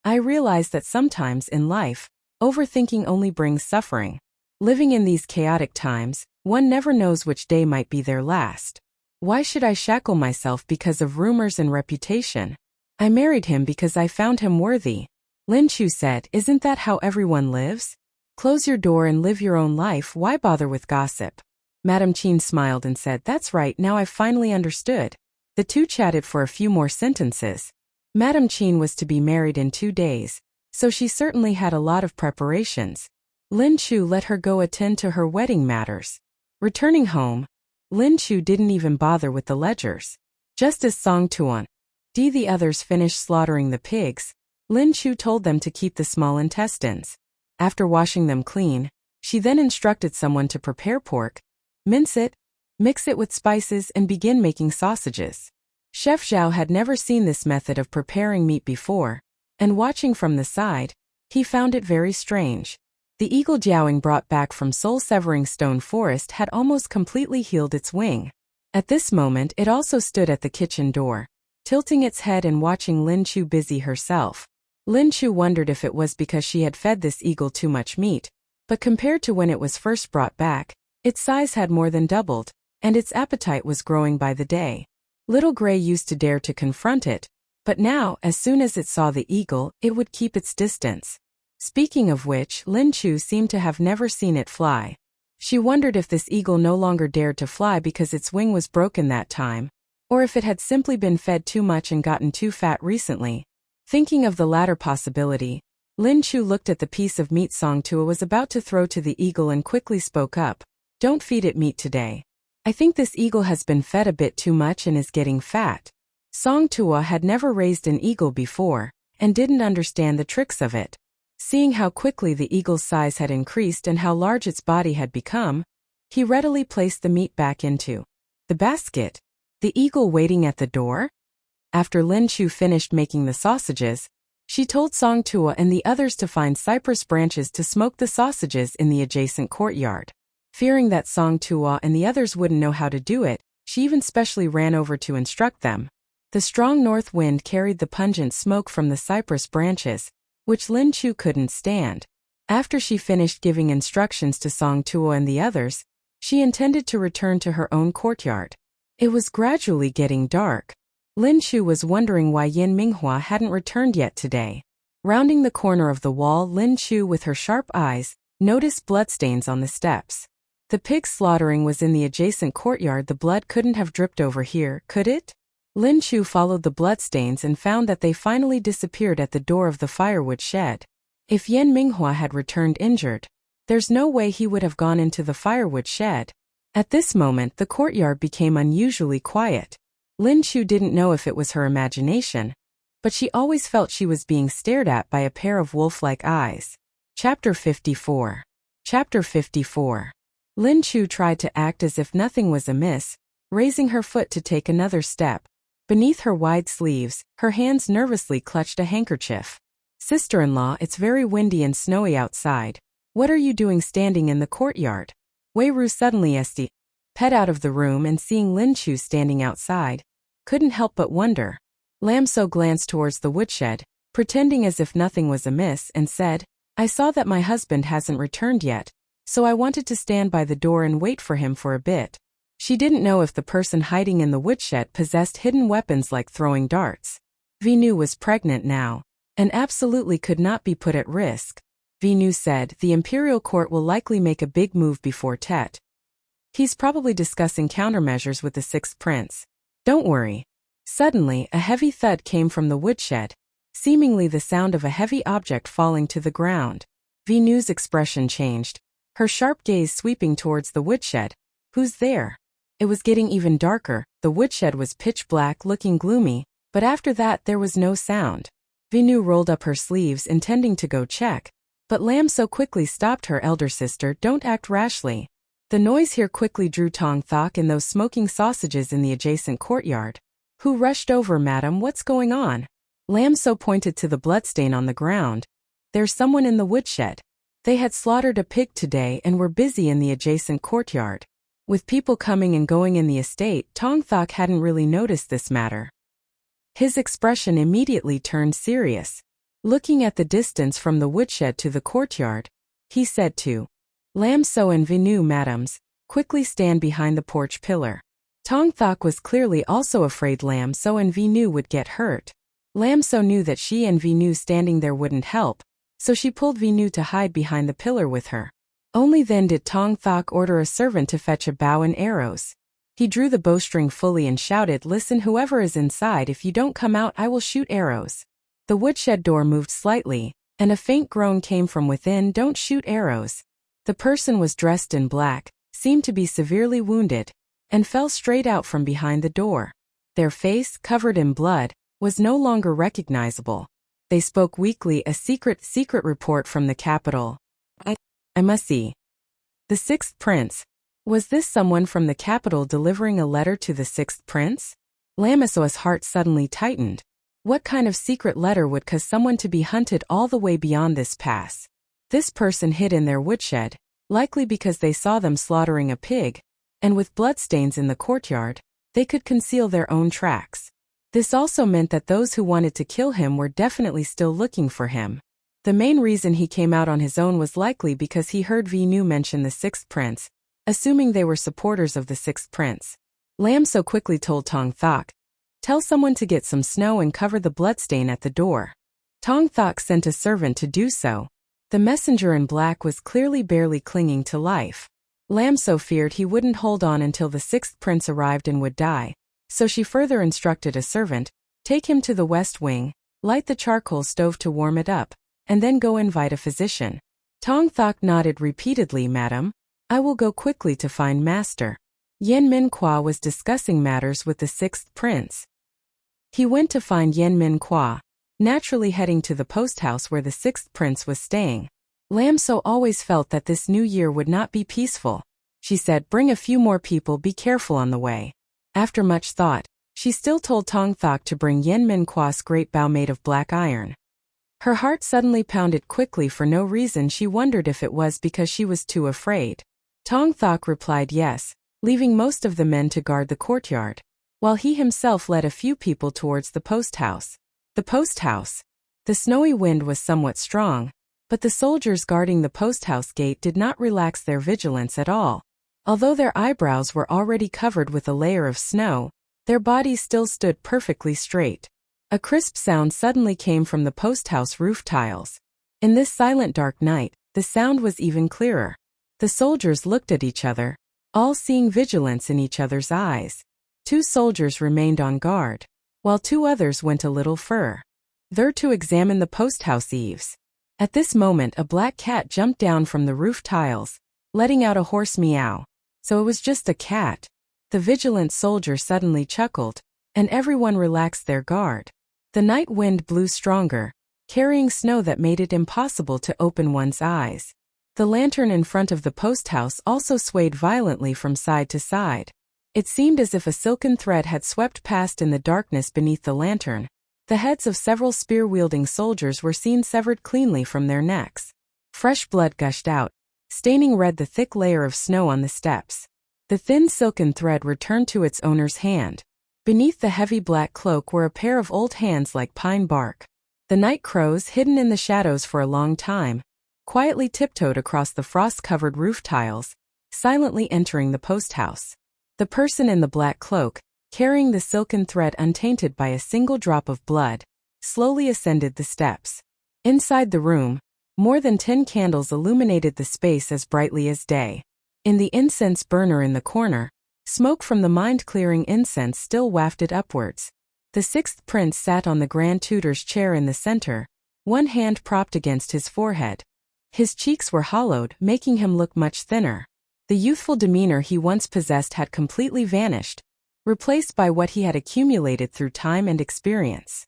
I realized that sometimes in life, overthinking only brings suffering. Living in these chaotic times, one never knows which day might be their last. Why should I shackle myself because of rumors and reputation? I married him because I found him worthy. Lin Chu said, isn't that how everyone lives? Close your door and live your own life, why bother with gossip? Madame Qin smiled and said, that's right, now I've finally understood. The two chatted for a few more sentences. Madame Qin was to be married in 2 days, so she certainly had a lot of preparations. Lin Chu let her go attend to her wedding matters. Returning home, Lin Chu didn't even bother with the ledgers. Just as Song Tuan and the others finished slaughtering the pigs, Lin Chu told them to keep the small intestines. After washing them clean, she then instructed someone to prepare pork, mince it, mix it with spices and begin making sausages. Chef Zhao had never seen this method of preparing meat before, and watching from the side, he found it very strange. The eagle Jiaoing brought back from soul-severing stone forest had almost completely healed its wing. At this moment it also stood at the kitchen door, tilting its head and watching Lin Chu busy herself. Lin Chu wondered if it was because she had fed this eagle too much meat, but compared to when it was first brought back, its size had more than doubled, and its appetite was growing by the day. Little Gray used to dare to confront it, but now, as soon as it saw the eagle, it would keep its distance. Speaking of which, Lin Chu seemed to have never seen it fly. She wondered if this eagle no longer dared to fly because its wing was broken that time, or if it had simply been fed too much and gotten too fat recently. Thinking of the latter possibility, Lin Chu looked at the piece of meat Song Tua was about to throw to the eagle and quickly spoke up. "Don't feed it meat today. I think this eagle has been fed a bit too much and is getting fat." Song Tua had never raised an eagle before, and didn't understand the tricks of it. Seeing how quickly the eagle's size had increased and how large its body had become, he readily placed the meat back into the basket. The eagle waiting at the door? After Lin Chu finished making the sausages, she told Song Tua and the others to find cypress branches to smoke the sausages in the adjacent courtyard. Fearing that Song Tua and the others wouldn't know how to do it, she even specially ran over to instruct them. The strong north wind carried the pungent smoke from the cypress branches, which Lin Chu couldn't stand. After she finished giving instructions to Song Tua and the others, she intended to return to her own courtyard. It was gradually getting dark. Lin Chu was wondering why Yin Minghua hadn't returned yet today. Rounding the corner of the wall, Lin Chu, with her sharp eyes, noticed bloodstains on the steps. The pig slaughtering was in the adjacent courtyard. The blood couldn't have dripped over here, could it? Lin Chu followed the bloodstains and found that they finally disappeared at the door of the firewood shed. If Yin Minghua had returned injured, there's no way he would have gone into the firewood shed. At this moment, the courtyard became unusually quiet. Lin Chu didn't know if it was her imagination, but she always felt she was being stared at by a pair of wolf-like eyes. Chapter 54. Chapter 54. Lin Chu tried to act as if nothing was amiss, raising her foot to take another step. Beneath her wide sleeves, her hands nervously clutched a handkerchief. "Sister-in-law, it's very windy and snowy outside. What are you doing standing in the courtyard?" Wei Ru suddenly ped out of the room and seeing Lin Chu standing outside, couldn't help but wonder. Lam So glanced towards the woodshed, pretending as if nothing was amiss, and said, "I saw that my husband hasn't returned yet, so I wanted to stand by the door and wait for him for a bit." She didn't know if the person hiding in the woodshed possessed hidden weapons like throwing darts. Vinu was pregnant now, and absolutely could not be put at risk. Vinu said, "The imperial court will likely make a big move before Tet. He's probably discussing countermeasures with the sixth prince. Don't worry." Suddenly, a heavy thud came from the woodshed, seemingly the sound of a heavy object falling to the ground. Vinu's expression changed, her sharp gaze sweeping towards the woodshed. "Who's there?" It was getting even darker. The woodshed was pitch black, looking gloomy, but after that there was no sound. Vinu rolled up her sleeves intending to go check, but Lam So quickly stopped her. "Elder sister, don't act rashly." The noise here quickly drew Tong Thok and those smoking sausages in the adjacent courtyard, who rushed over. "Madam, what's going on?" Lam So pointed to the bloodstain on the ground. "There's someone in the woodshed. They had slaughtered a pig today and were busy in the adjacent courtyard." With people coming and going in the estate, Tong Thok hadn't really noticed this matter. His expression immediately turned serious. Looking at the distance from the woodshed to the courtyard, he said to Lam So and Vinu, "Madams, quickly stand behind the porch pillar." Tong Thok was clearly also afraid Lam So and Vinu would get hurt. Lam So knew that she and Vinu standing there wouldn't help, so she pulled Vinu to hide behind the pillar with her. Only then did Tong Thok order a servant to fetch a bow and arrows. He drew the bowstring fully and shouted, "Listen, whoever is inside, if you don't come out, I will shoot arrows." The woodshed door moved slightly, and a faint groan came from within. "Don't shoot arrows." The person was dressed in black, seemed to be severely wounded, and fell straight out from behind the door. Their face, covered in blood, was no longer recognizable. They spoke weakly. "A secret report from the capital. I must see. The sixth prince." Was this someone from the capital delivering a letter to the sixth prince? Lam So's heart suddenly tightened. What kind of secret letter would cause someone to be hunted all the way beyond this pass? This person hid in their woodshed, likely because they saw them slaughtering a pig, and with bloodstains in the courtyard, they could conceal their own tracks. This also meant that those who wanted to kill him were definitely still looking for him. The main reason he came out on his own was likely because he heard Vinu mention the sixth prince, assuming they were supporters of the sixth prince. Lam So quickly told Tong Thok, Tell someone to get some snow and cover the bloodstain at the door. Tong Thok sent a servant to do so. The messenger in black was clearly barely clinging to life. Lam So feared he wouldn't hold on until the sixth prince arrived and would die, so she further instructed a servant, take him to the west wing, light the charcoal stove to warm it up, and then go invite a physician. Tong Thok nodded repeatedly. Madam, I will go quickly to find master. Yen Min Kwa was discussing matters with the sixth prince. He went to find Yen Min Kwa, naturally heading to the post house where the sixth prince was staying. Lam So always felt that this new year would not be peaceful. She said, bring a few more people, be careful on the way. After much thought, she still told Tong Thok to bring Yen Min Kwa's great bow made of black iron. Her heart suddenly pounded quickly for no reason. She wondered if it was because she was too afraid. Tong Thok replied yes, leaving most of the men to guard the courtyard, while he himself led a few people towards the post house. The post house. The snowy wind was somewhat strong, but the soldiers guarding the post house gate did not relax their vigilance at all. Although their eyebrows were already covered with a layer of snow, their bodies still stood perfectly straight. A crisp sound suddenly came from the post house roof tiles. In this silent dark night, the sound was even clearer. The soldiers looked at each other, all seeing vigilance in each other's eyes. 2 soldiers remained on guard, while 2 others went a little further to examine the post house eaves. At this moment a black cat jumped down from the roof tiles, letting out a hoarse meow. So it was just a cat. The vigilant soldier suddenly chuckled, and everyone relaxed their guard. The night wind blew stronger, carrying snow that made it impossible to open one's eyes. The lantern in front of the post house also swayed violently from side to side. It seemed as if a silken thread had swept past in the darkness beneath the lantern. The heads of several spear-wielding soldiers were seen severed cleanly from their necks. Fresh blood gushed out, staining red the thick layer of snow on the steps. The thin silken thread returned to its owner's hand. Beneath the heavy black cloak were a pair of old hands like pine bark. The night crows, hidden in the shadows for a long time, quietly tiptoed across the frost-covered roof tiles, silently entering the post house. The person in the black cloak, carrying the silken thread untainted by a single drop of blood, slowly ascended the steps. Inside the room, more than 10 candles illuminated the space as brightly as day. In the incense burner in the corner, smoke from the mind-clearing incense still wafted upwards. The sixth prince sat on the Grand Tutor's chair in the center, one hand propped against his forehead. His cheeks were hollowed, making him look much thinner. The youthful demeanor he once possessed had completely vanished, replaced by what he had accumulated through time and experience.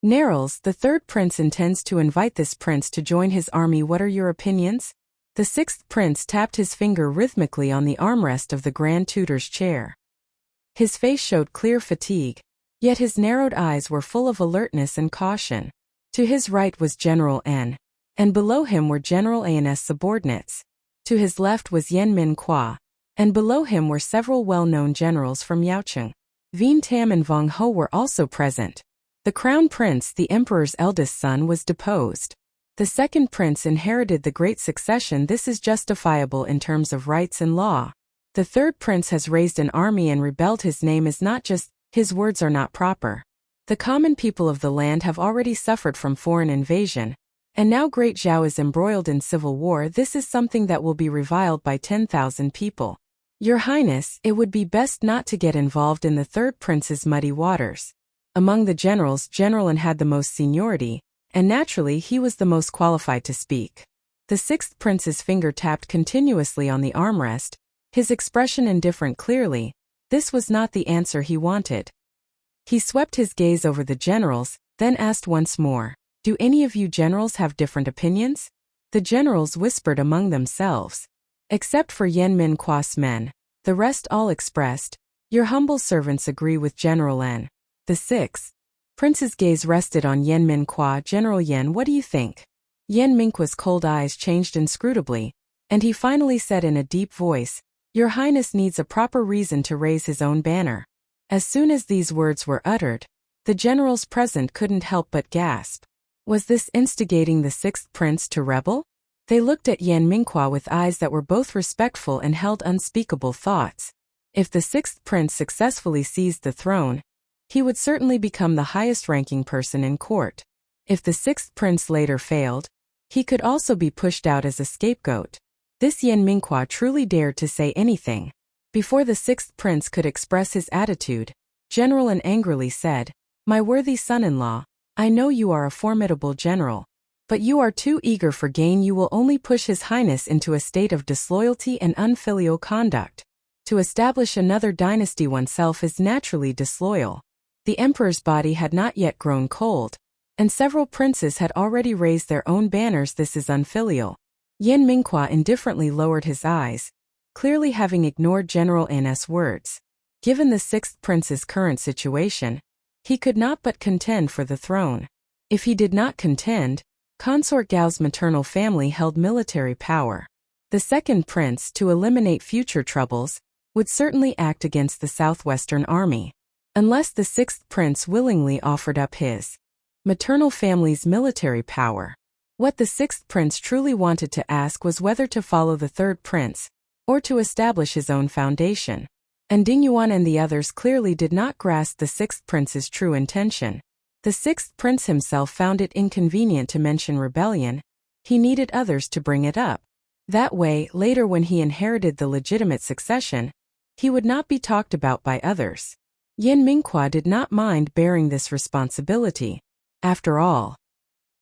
Narls, the third prince intends to invite this prince to join his army. What are your opinions? The sixth prince tapped his finger rhythmically on the armrest of the Grand Tutor's chair. His face showed clear fatigue, yet his narrowed eyes were full of alertness and caution. To his right was General N, and below him were General An's subordinates. To his left was Yen Min Kwa, and below him were several well-known generals from Yaocheng. Vien Tam and Vong Ho were also present. The crown prince, the emperor's eldest son, was deposed. The second prince inherited the great succession. This is justifiable in terms of rights and law. The third prince has raised an army and rebelled. His name is not just, his words are not proper. The common people of the land have already suffered from foreign invasion, and now Great Zhao is embroiled in civil war. This is something that will be reviled by 10,000 people. Your Highness, it would be best not to get involved in the third prince's muddy waters. Among the generals, General N had the most seniority, and naturally he was the most qualified to speak. The sixth prince's finger tapped continuously on the armrest, his expression indifferent clearly. This was not the answer he wanted. He swept his gaze over the generals, then asked once more, do any of you generals have different opinions? The generals whispered among themselves. Except for Yen Min Kwa's men, the rest all expressed, your humble servants agree with General N. The sixth prince's gaze rested on Yen Min Kwa. General Yen, what do you think? Yen Min Kwa's cold eyes changed inscrutably, and he finally said in a deep voice, Your Highness needs a proper reason to raise his own banner. As soon as these words were uttered, the generals present couldn't help but gasp. Was this instigating the sixth prince to rebel? They looked at Yen Min Kwa with eyes that were both respectful and held unspeakable thoughts. If the sixth prince successfully seized the throne, he would certainly become the highest-ranking person in court. If the sixth prince later failed, he could also be pushed out as a scapegoat. This Yan Minghua truly dared to say anything. Before the sixth prince could express his attitude, General An angrily said, "My worthy son-in-law, I know you are a formidable general, but you are too eager for gain. You will only push His Highness into a state of disloyalty and unfilial conduct. To establish another dynasty oneself is naturally disloyal." The emperor's body had not yet grown cold, and several princes had already raised their own banners. This is unfilial. Yan Minghua indifferently lowered his eyes, clearly having ignored General An's words. Given the sixth prince's current situation, he could not but contend for the throne. If he did not contend, Consort Gao's maternal family held military power. The second prince, to eliminate future troubles, would certainly act against the southwestern army, unless the sixth prince willingly offered up his maternal family's military power. What the sixth prince truly wanted to ask was whether to follow the third prince, or to establish his own foundation. And Ding Yuan and the others clearly did not grasp the sixth prince's true intention. The sixth prince himself found it inconvenient to mention rebellion. He needed others to bring it up. That way, later when he inherited the legitimate succession, he would not be talked about by others. Yan Minghua did not mind bearing this responsibility. After all,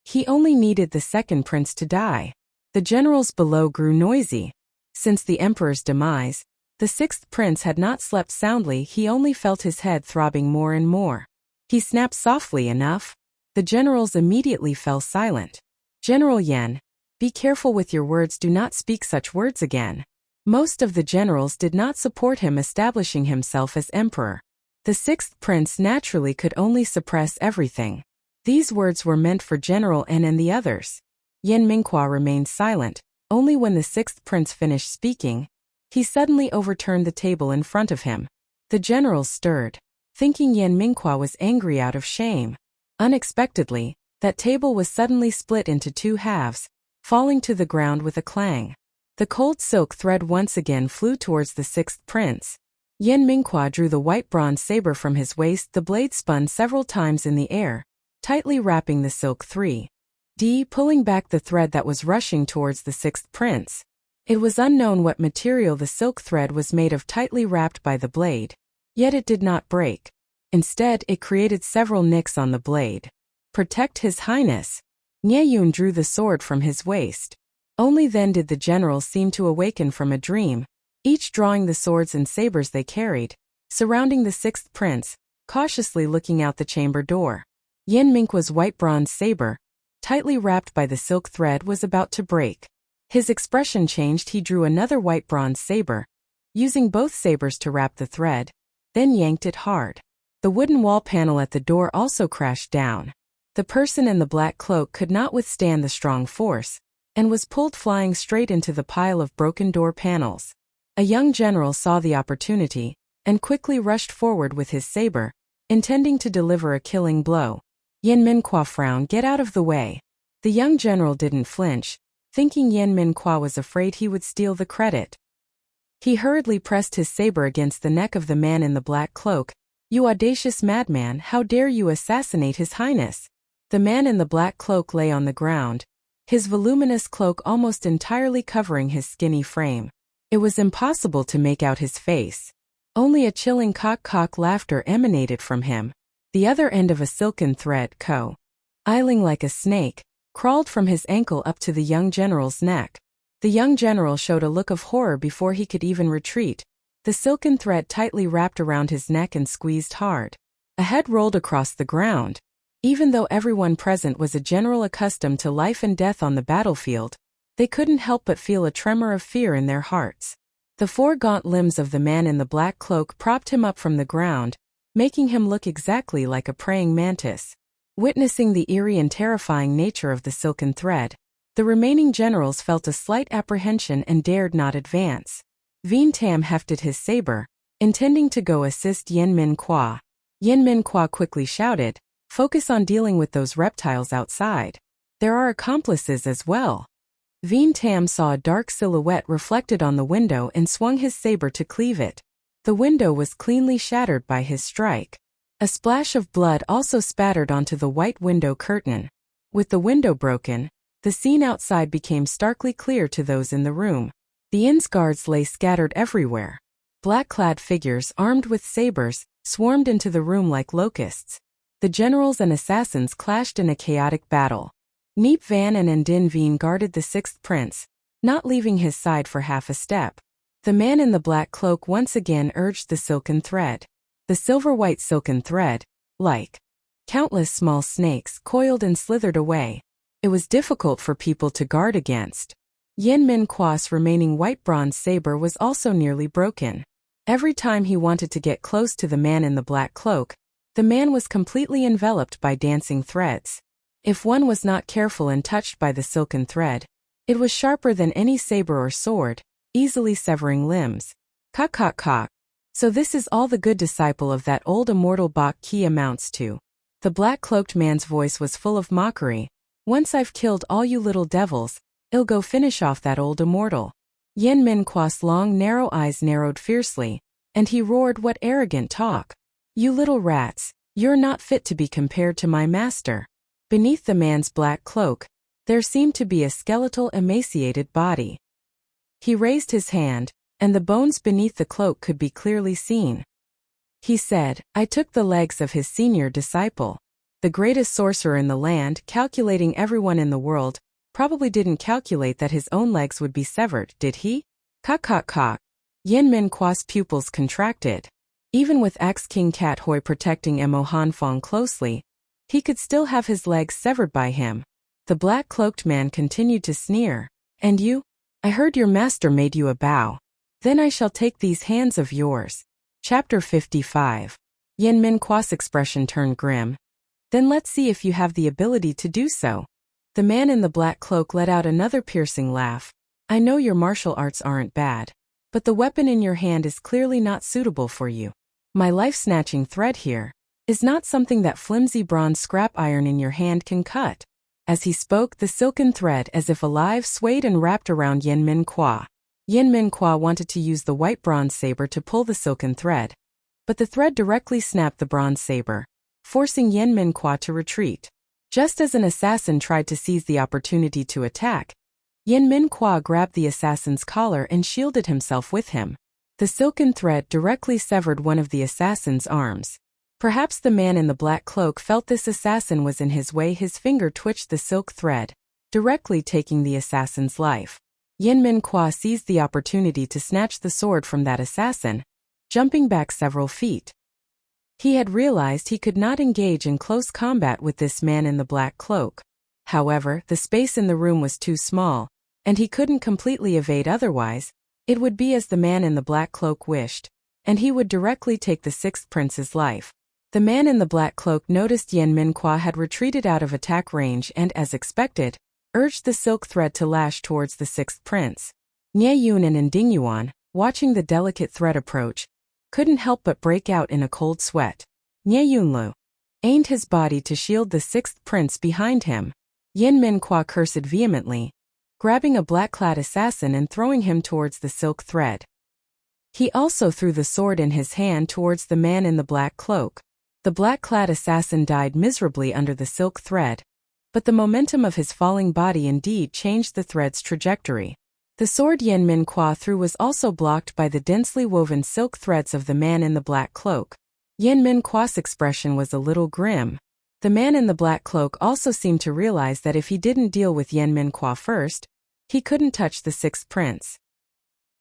he only needed the second prince to die. The generals below grew noisy. Since the emperor's demise, the sixth prince had not slept soundly. He only felt his head throbbing more and more. He snapped softly enough. The generals immediately fell silent. "General Yan, be careful with your words. Do not speak such words again." Most of the generals did not support him establishing himself as emperor. The sixth prince naturally could only suppress everything. These words were meant for General N and the others. Yan Minghua remained silent. Only when the sixth prince finished speaking, he suddenly overturned the table in front of him. The generals stirred, thinking Yan Minghua was angry out of shame. Unexpectedly, that table was suddenly split into two halves, falling to the ground with a clang. The cold silk thread once again flew towards the sixth prince. Yan Minghua drew the white bronze saber from his waist. The blade spun several times in the air, tightly wrapping the silk 3D, pulling back the thread that was rushing towards the sixth prince. It was unknown what material the silk thread was made of, tightly wrapped by the blade. Yet it did not break. Instead, it created several nicks on the blade. "Protect His Highness." Nye Yun drew the sword from his waist. Only then did the generals seem to awaken from a dream, each drawing the swords and sabers they carried, surrounding the sixth prince, cautiously looking out the chamber door. Yan Minghua's white bronze saber, tightly wrapped by the silk thread, was about to break. His expression changed. He drew another white bronze saber, using both sabers to wrap the thread, then yanked it hard. The wooden wall panel at the door also crashed down. The person in the black cloak could not withstand the strong force, and was pulled flying straight into the pile of broken door panels. A young general saw the opportunity, and quickly rushed forward with his saber, intending to deliver a killing blow. Yan Minghua frowned. "Get out of the way." The young general didn't flinch, thinking Yan Minghua was afraid he would steal the credit. He hurriedly pressed his saber against the neck of the man in the black cloak. "You audacious madman, how dare you assassinate His Highness?" The man in the black cloak lay on the ground, his voluminous cloak almost entirely covering his skinny frame. It was impossible to make out his face. Only a chilling cock laughter emanated from him. The other end of a silken thread, coiling like a snake, crawled from his ankle up to the young general's neck. The young general showed a look of horror before he could even retreat. The silken thread tightly wrapped around his neck and squeezed hard. A head rolled across the ground. Even though everyone present was a general accustomed to life and death on the battlefield, they couldn't help but feel a tremor of fear in their hearts. The four gaunt limbs of the man in the black cloak propped him up from the ground, making him look exactly like a praying mantis. Witnessing the eerie and terrifying nature of the silken thread, the remaining generals felt a slight apprehension and dared not advance. Vien Tam hefted his saber, intending to go assist Yan Minghua. Yan Minghua quickly shouted, "Focus on dealing with those reptiles outside. There are accomplices as well." Vien Tam saw a dark silhouette reflected on the window and swung his saber to cleave it. The window was cleanly shattered by his strike. A splash of blood also spattered onto the white window curtain. With the window broken, the scene outside became starkly clear to those in the room. The inn's guards lay scattered everywhere. Black-clad figures armed with sabers swarmed into the room like locusts. The generals and assassins clashed in a chaotic battle. Neep Van and Ndin Veen guarded the sixth prince, not leaving his side for half a step. The man in the black cloak once again urged the silken thread. The silver-white silken thread, like countless small snakes, coiled and slithered away. It was difficult for people to guard against. Yen Min Kwa's remaining white bronze saber was also nearly broken. Every time he wanted to get close to the man in the black cloak, the man was completely enveloped by dancing threads. If one was not careful and touched by the silken thread, it was sharper than any saber or sword, easily severing limbs. Ka. So this is all the good disciple of that old immortal Bak Ki amounts to. The black-cloaked man's voice was full of mockery. Once I've killed all you little devils, I'll go finish off that old immortal. Yen Min Kwa's long narrow eyes narrowed fiercely, and he roared, what arrogant talk. You little rats, you're not fit to be compared to my master. Beneath the man's black cloak, there seemed to be a skeletal, emaciated body. He raised his hand, and the bones beneath the cloak could be clearly seen. He said, I took the legs of his senior disciple. The greatest sorcerer in the land, calculating everyone in the world, probably didn't calculate that his own legs would be severed, did he? Ka. Yen Min Kwa's pupils contracted. Even with ex-King Cat Hoi protecting Mo Hanfong closely, he could still have his legs severed by him. The black-cloaked man continued to sneer. And you? I heard your master made you a bow. Then I shall take these hands of yours. Chapter 55. Yen Min Kwa's expression turned grim. Then let's see if you have the ability to do so. The man in the black cloak let out another piercing laugh. I know your martial arts aren't bad, but the weapon in your hand is clearly not suitable for you. My life-snatching thread here is not something that flimsy bronze scrap iron in your hand can cut. As he spoke, the silken thread, as if alive, swayed and wrapped around Yen Min Kwa. Yen Min Kwa wanted to use the white bronze saber to pull the silken thread, but the thread directly snapped the bronze saber, forcing Yen Min Kwa to retreat. Just as an assassin tried to seize the opportunity to attack, Yen Min Kwa grabbed the assassin's collar and shielded himself with him. The silken thread directly severed one of the assassin's arms. Perhaps the man in the black cloak felt this assassin was in his way. His finger twitched the silk thread, directly taking the assassin's life. Yen Min Kwa seized the opportunity to snatch the sword from that assassin, jumping back several feet. He had realized he could not engage in close combat with this man in the black cloak. However, the space in the room was too small, and he couldn't completely evade. Otherwise, it would be as the man in the black cloak wished, and he would directly take the sixth prince's life. The man in the black cloak noticed Yen Min Kwa had retreated out of attack range and, as expected, urged the silk thread to lash towards the sixth prince. Nye Yun and Nding Yuan, watching the delicate thread approach, couldn't help but break out in a cold sweat. Nye Yunlu aimed his body to shield the sixth prince behind him. Yen Min Kwa cursed vehemently, grabbing a black-clad assassin and throwing him towards the silk thread. He also threw the sword in his hand towards the man in the black cloak. The black-clad assassin died miserably under the silk thread, but the momentum of his falling body indeed changed the thread's trajectory. The sword Yen Min Kwa threw was also blocked by the densely woven silk threads of the man in the black cloak. Yen Min Kwa's expression was a little grim. The man in the black cloak also seemed to realize that if he didn't deal with Yen Min Kwa first, he couldn't touch the sixth prince.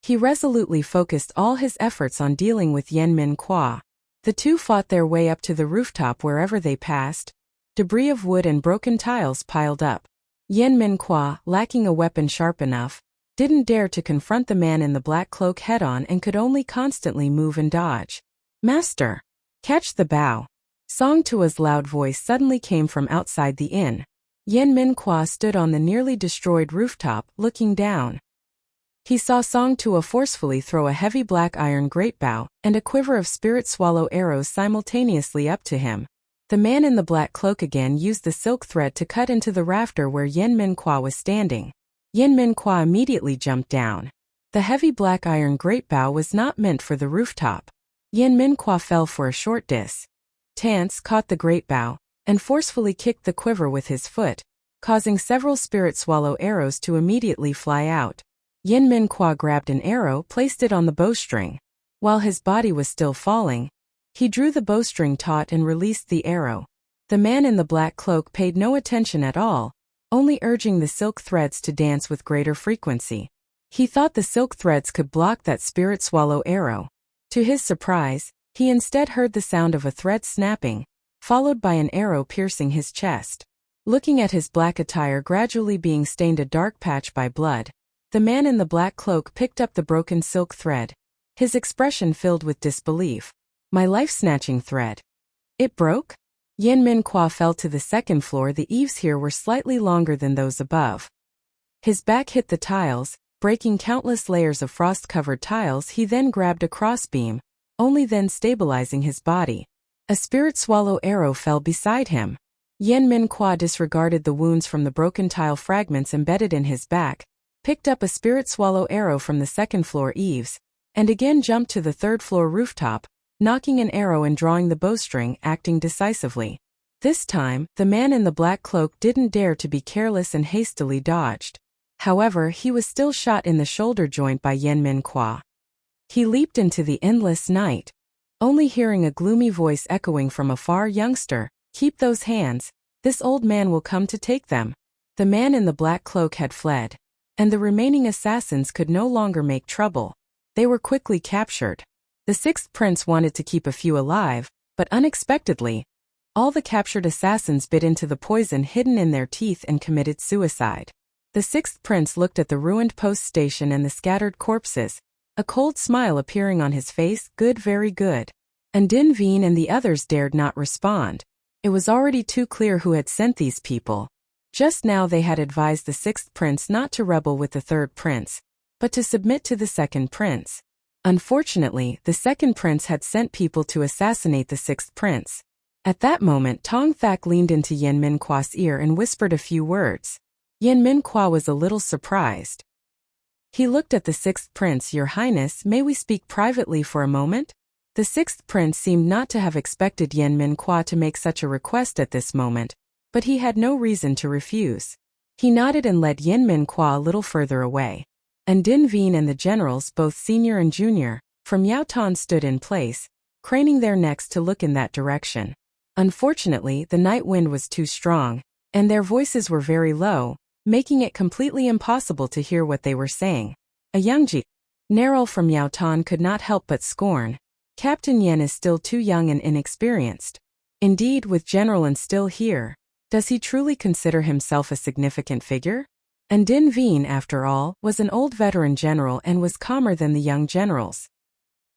He resolutely focused all his efforts on dealing with Yen Min Kwa. The two fought their way up to the rooftop. Wherever they passed, debris of wood and broken tiles piled up. Yen Min Kwa, lacking a weapon sharp enough, didn't dare to confront the man in the black cloak head-on and could only constantly move and dodge. Master! Catch the bow! Song Tua's loud voice suddenly came from outside the inn. Yen Min Kwa stood on the nearly destroyed rooftop, looking down. He saw Song Tua forcefully throw a heavy black iron great bow and a quiver of spirit swallow arrows simultaneously up to him. The man in the black cloak again used the silk thread to cut into the rafter where Yen Min Kwa was standing. Yen Min Kwa immediately jumped down. The heavy black iron great bow was not meant for the rooftop. Yen Min Kwa fell for a short distance. Tance caught the great bow and forcefully kicked the quiver with his foot, causing several spirit swallow arrows to immediately fly out. Yin Min Kwa grabbed an arrow, placed it on the bowstring. While his body was still falling, he drew the bowstring taut and released the arrow. The man in the black cloak paid no attention at all, only urging the silk threads to dance with greater frequency. He thought the silk threads could block that spirit swallow arrow. To his surprise, he instead heard the sound of a thread snapping, followed by an arrow piercing his chest. Looking at his black attire gradually being stained a dark patch by blood, the man in the black cloak picked up the broken silk thread, his expression filled with disbelief. My life-snatching thread. It broke? Yin Min Kwa fell to the second floor. The eaves here were slightly longer than those above. His back hit the tiles, breaking countless layers of frost-covered tiles. He then grabbed a crossbeam, only then stabilizing his body. A spirit swallow arrow fell beside him. Yin Min Kwa disregarded the wounds from the broken tile fragments embedded in his back, picked up a spirit swallow arrow from the second floor eaves, and again jumped to the third floor rooftop, knocking an arrow and drawing the bowstring, acting decisively. This time, the man in the black cloak didn't dare to be careless and hastily dodged. However, he was still shot in the shoulder joint by Yin Min Kwa. He leaped into the endless night, only hearing a gloomy voice echoing from afar, "Youngster, keep those hands, this old man will come to take them." The man in the black cloak had fled, and the remaining assassins could no longer make trouble. They were quickly captured. The sixth prince wanted to keep a few alive, but unexpectedly, all the captured assassins bit into the poison hidden in their teeth and committed suicide. The sixth prince looked at the ruined post station and the scattered corpses, a cold smile appearing on his face. Good, very good. And Din Veen and the others dared not respond. It was already too clear who had sent these people. Just now they had advised the sixth prince not to rebel with the third prince, but to submit to the second prince. Unfortunately, the second prince had sent people to assassinate the sixth prince. At that moment, Tong Thak leaned into Yin Min Kwa's ear and whispered a few words. Yin Min Kwa was a little surprised. He looked at the sixth prince. "Your Highness, may we speak privately for a moment?" The sixth prince seemed not to have expected Yin Min Kwa to make such a request at this moment, but he had no reason to refuse. He nodded and led Yin Min Kwa a little further away. And Din Veen and the generals, both senior and junior, from Yao Tan stood in place, craning their necks to look in that direction. Unfortunately, the night wind was too strong, and their voices were very low, making it completely impossible to hear what they were saying. A young general from Yao Tan could not help but scorn. Captain Yen is still too young and inexperienced. Indeed, with General N still here, does he truly consider himself a significant figure? And Din Veen, after all, was an old veteran general and was calmer than the young generals.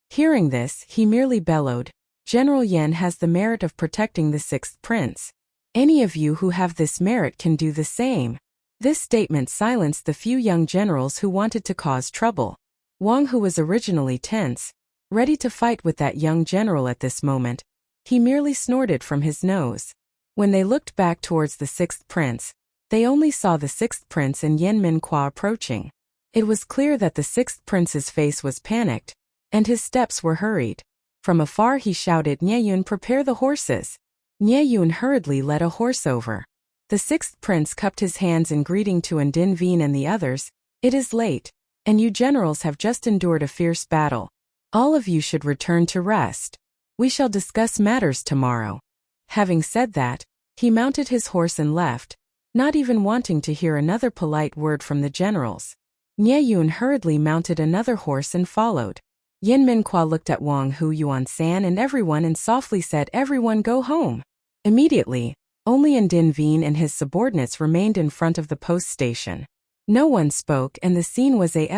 Hearing this, he merely bellowed, "General Yen has the merit of protecting the sixth prince. Any of you who have this merit can do the same." This statement silenced the few young generals who wanted to cause trouble. Wang, who was originally tense, ready to fight with that young general at this moment, he merely snorted from his nose. When they looked back towards the sixth prince, they only saw the sixth prince and Yin Min Kwa approaching. It was clear that the sixth prince's face was panicked, and his steps were hurried. From afar he shouted, "Nyeyun, prepare the horses." Nyeyun hurriedly led a horse over. The sixth prince cupped his hands in greeting to Din Veen and the others. "It is late, and you generals have just endured a fierce battle. All of you should return to rest. We shall discuss matters tomorrow." Having said that, he mounted his horse and left, not even wanting to hear another polite word from the generals. Nyeyun hurriedly mounted another horse and followed. Yin Min Kwa looked at Wang Hu Yuan San and everyone and softly said, "Everyone go home." Immediately, only Din Veen and his subordinates remained in front of the post station. No one spoke and the scene was a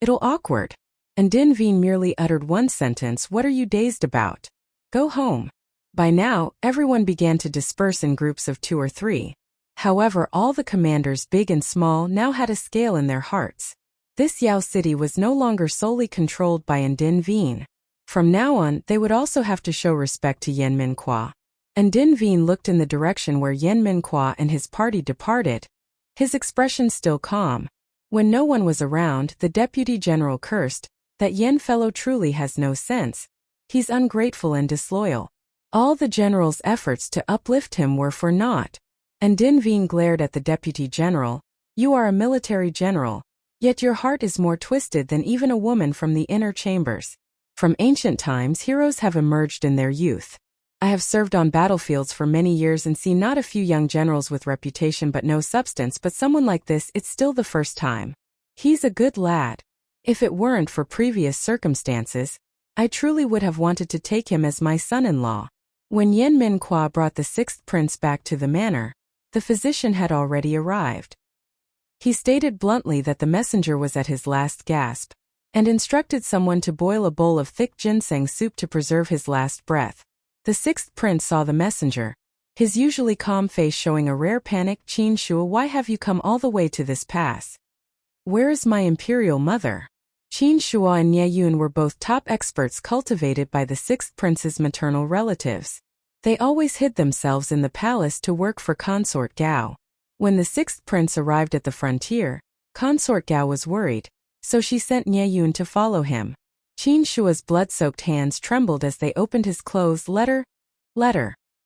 little awkward. Din Veen merely uttered one sentence, "What are you dazed about? Go home." By now, everyone began to disperse in groups of 2 or 3. However, all the commanders, big and small, now had a scale in their hearts. This Yao city was no longer solely controlled by Din Veen. From now on, they would also have to show respect to Yin Min Kwa. Din Veen looked in the direction where Yin Min Kwa and his party departed, his expression still calm. When no one was around, the deputy general cursed, "That Yen fellow truly has no sense. He's ungrateful and disloyal." All the general's efforts to uplift him were for naught. And Din Vien glared at the deputy general. You are a military general, yet your heart is more twisted than even a woman from the inner chambers. From ancient times, heroes have emerged in their youth. I have served on battlefields for many years and seen not a few young generals with reputation but no substance, but someone like this, it's still the first time. He's a good lad. If it weren't for previous circumstances, I truly would have wanted to take him as my son-in-law. When Yen Min Kwa brought the sixth prince back to the manor, the physician had already arrived. He stated bluntly that the messenger was at his last gasp, and instructed someone to boil a bowl of thick ginseng soup to preserve his last breath. The sixth prince saw the messenger, his usually calm face showing a rare panic. Qin Shua, why have you come all the way to this pass? Where is my imperial mother? Qin Shua and Nye Yun were both top experts cultivated by the sixth prince's maternal relatives. They always hid themselves in the palace to work for Consort Gao. When the sixth prince arrived at the frontier, Consort Gao was worried, so she sent Nye Yun to follow him. Qin Shua's blood-soaked hands trembled as they opened his clothes. Letter.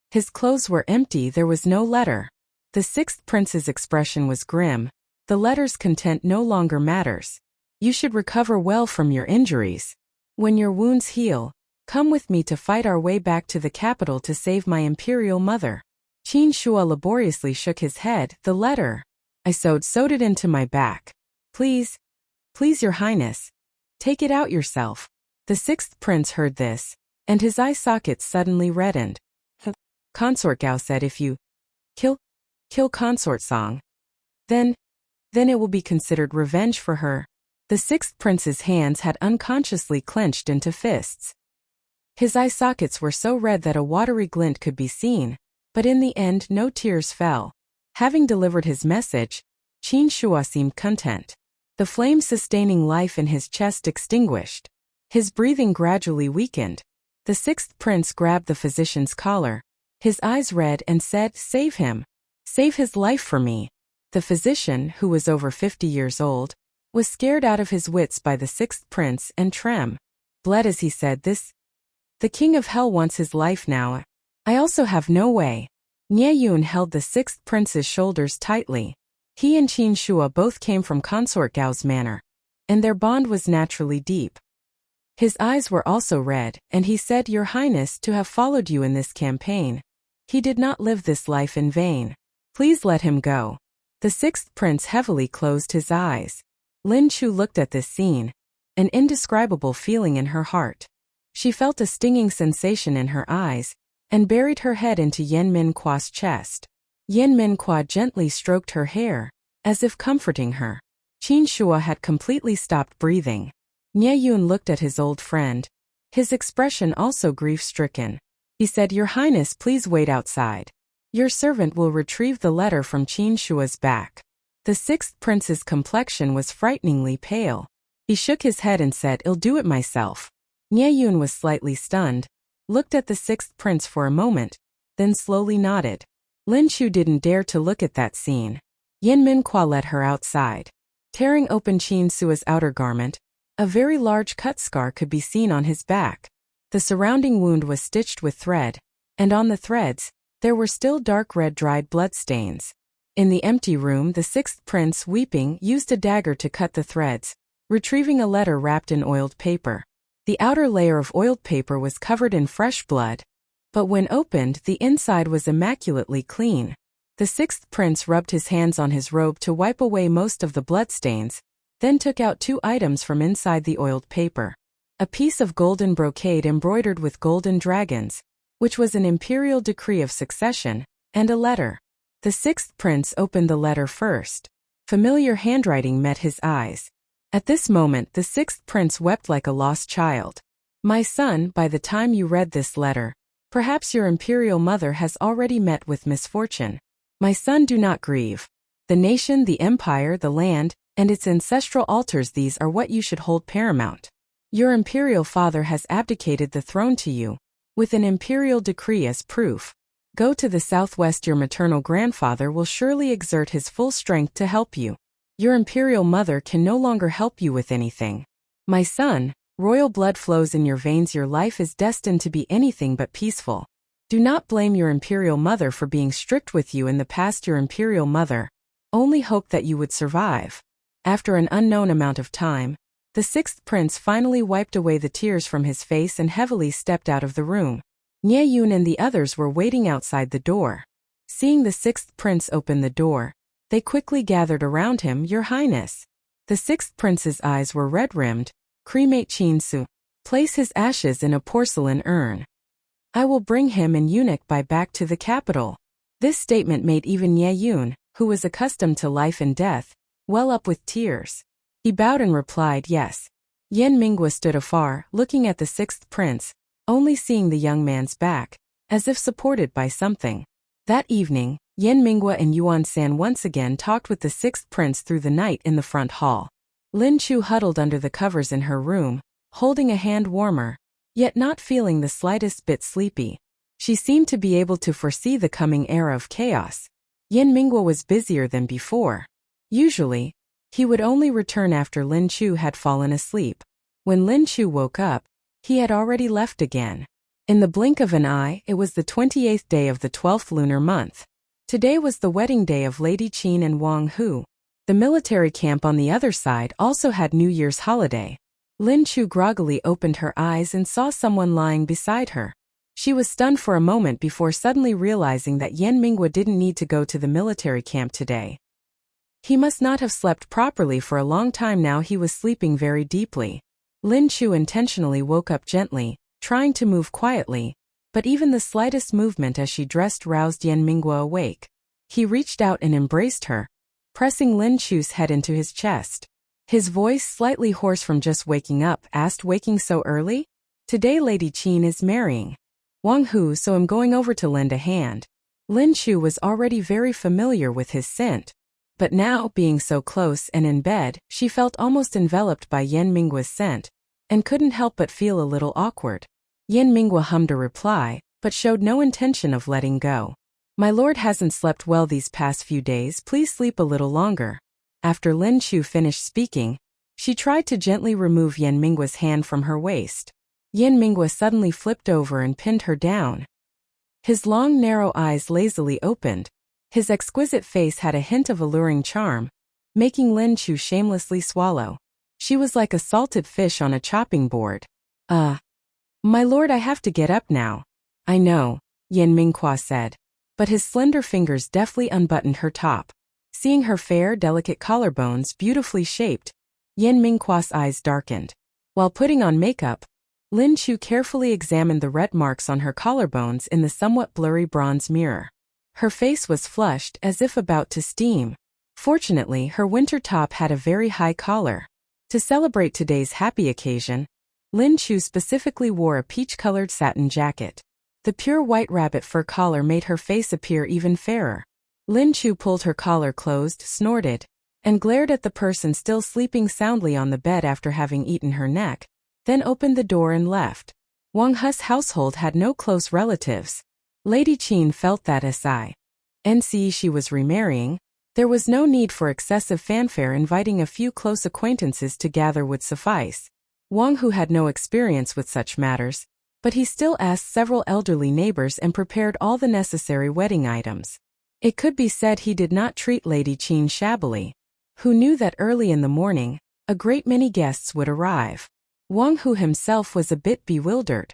His clothes were empty, there was no letter. The sixth prince's expression was grim. The letter's content no longer matters. You should recover well from your injuries. When your wounds heal, come with me to fight our way back to the capital to save my imperial mother. Qin Shua laboriously shook his head. The letter. I sewed it into my back. Please, your highness. Take it out yourself. The sixth prince heard this, and his eye sockets suddenly reddened. Consort Gao said, if you kill Consort Song, then it will be considered revenge for her. The sixth prince's hands had unconsciously clenched into fists. His eye sockets were so red that a watery glint could be seen, but in the end no tears fell. Having delivered his message, Qin Shua seemed content. The flame sustaining life in his chest extinguished. His breathing gradually weakened. The sixth prince grabbed the physician's collar, his eyes red, and said, Save him. Save his life for me. The physician, who was over 50 years old, was scared out of his wits by the sixth prince and bled as he said this. The king of hell wants his life now. I also have no way. Nye Yun held the sixth prince's shoulders tightly. He and Qin Shua both came from Consort Gao's manor, and their bond was naturally deep. His eyes were also red, and he said, Your Highness, to have followed you in this campaign. He did not live this life in vain. Please let him go. The sixth prince heavily closed his eyes. Lin Chu looked at this scene, an indescribable feeling in her heart. She felt a stinging sensation in her eyes, and buried her head into Yen Min Kwa's chest. Yen Min Kwa gently stroked her hair, as if comforting her. Qin Shua had completely stopped breathing. Nye Yun looked at his old friend, his expression also grief-stricken. He said, Your Highness, please wait outside. Your servant will retrieve the letter from Qin Shua's back. The sixth prince's complexion was frighteningly pale. He shook his head and said, I'll do it myself. Nye Yun was slightly stunned, looked at the sixth prince for a moment, then slowly nodded. Lin Chu didn't dare to look at that scene. Yen Min Kwa led her outside. Tearing open Qin Shua's outer garment, a very large cut scar could be seen on his back. The surrounding wound was stitched with thread, and on the threads, there were still dark red dried bloodstains. In the empty room, the sixth prince, weeping, used a dagger to cut the threads, retrieving a letter wrapped in oiled paper. The outer layer of oiled paper was covered in fresh blood, but when opened, the inside was immaculately clean. The sixth prince rubbed his hands on his robe to wipe away most of the bloodstains, then took out 2 items from inside the oiled paper. A piece of golden brocade embroidered with golden dragons, which was an imperial decree of succession, and a letter. The sixth prince opened the letter first. Familiar handwriting met his eyes. At this moment, the sixth prince wept like a lost child. My son, by the time you read this letter, perhaps your imperial mother has already met with misfortune. My son, do not grieve. The nation, the empire, the land, and its ancestral altars, these are what you should hold paramount. Your imperial father has abdicated the throne to you, with an imperial decree as proof. Go to the southwest. Your maternal grandfather will surely exert his full strength to help you. Your imperial mother can no longer help you with anything. My son, royal blood flows in your veins. Your life is destined to be anything but peaceful. Do not blame your imperial mother for being strict with you in the past. Your imperial mother only hoped that you would survive. After an unknown amount of time, the sixth prince finally wiped away the tears from his face and heavily stepped out of the room. Nie Yun and the others were waiting outside the door. Seeing the sixth prince open the door, they quickly gathered around him. Your Highness. The sixth prince's eyes were red-rimmed. Cremate Qin Su. Place his ashes in a porcelain urn. I will bring him and eunuch back to the capital. This statement made even Nie Yun, who was accustomed to life and death, well up with tears. He bowed and replied yes. Yan Mingwa stood afar, looking at the sixth prince, only seeing the young man's back, as if supported by something. That evening, Yan Mingwa and Yuan San once again talked with the sixth prince through the night in the front hall. Lin Chu huddled under the covers in her room, holding a hand warmer, yet not feeling the slightest bit sleepy. She seemed to be able to foresee the coming era of chaos. Yan Mingwa was busier than before. Usually, he would only return after Lin Chu had fallen asleep. When Lin Chu woke up, he had already left again. In the blink of an eye, it was the 28th day of the 12th lunar month. Today was the wedding day of Lady Qin and Wang Hu. The military camp on the other side also had New Year's holiday. Lin Chu groggily opened her eyes and saw someone lying beside her. She was stunned for a moment before suddenly realizing that Yan Mingwa didn't need to go to the military camp today. He must not have slept properly for a long time now. He was sleeping very deeply. Lin Chu intentionally woke up gently, trying to move quietly, but even the slightest movement as she dressed roused Yan Mingwa awake. He reached out and embraced her, pressing Lin Chu's head into his chest. His voice, slightly hoarse from just waking up, asked, "Waking so early? Today Lady Qin is marrying Wang Hu, so I'm going over to lend a hand." Lin Chu was already very familiar with his scent, but now, being so close and in bed, she felt almost enveloped by Yan Mingwa's scent, and couldn't help but feel a little awkward. Yan Mingwa hummed a reply, but showed no intention of letting go. "My lord hasn't slept well these past few days. Please sleep a little longer." After Lin Chu finished speaking, she tried to gently remove Yan Mingwa's hand from her waist. Yan Mingwa suddenly flipped over and pinned her down. His long, narrow eyes lazily opened. His exquisite face had a hint of alluring charm, making Lin Chu shamelessly swallow. She was like a salted fish on a chopping board. My lord, I have to get up now." "I know," Yan Mingwa said, but his slender fingers deftly unbuttoned her top. Seeing her fair, delicate collarbones beautifully shaped, Yan Mingwa's eyes darkened. While putting on makeup, Lin Chu carefully examined the red marks on her collarbones in the somewhat blurry bronze mirror. Her face was flushed, as if about to steam. Fortunately, her winter top had a very high collar. To celebrate today's happy occasion, Lin Chu specifically wore a peach-colored satin jacket. The pure white rabbit fur collar made her face appear even fairer. Lin Chu pulled her collar closed, snorted, and glared at the person still sleeping soundly on the bed after having eaten her neck, then opened the door and left. Wang Hu's household had no close relatives. Lady Qin felt that as she was remarrying, there was no need for excessive fanfare. Inviting a few close acquaintances to gather would suffice. Wang Hu had no experience with such matters, but he still asked several elderly neighbors and prepared all the necessary wedding items. It could be said he did not treat Lady Qin shabbily, who knew that early in the morning, a great many guests would arrive. Wang Hu himself was a bit bewildered.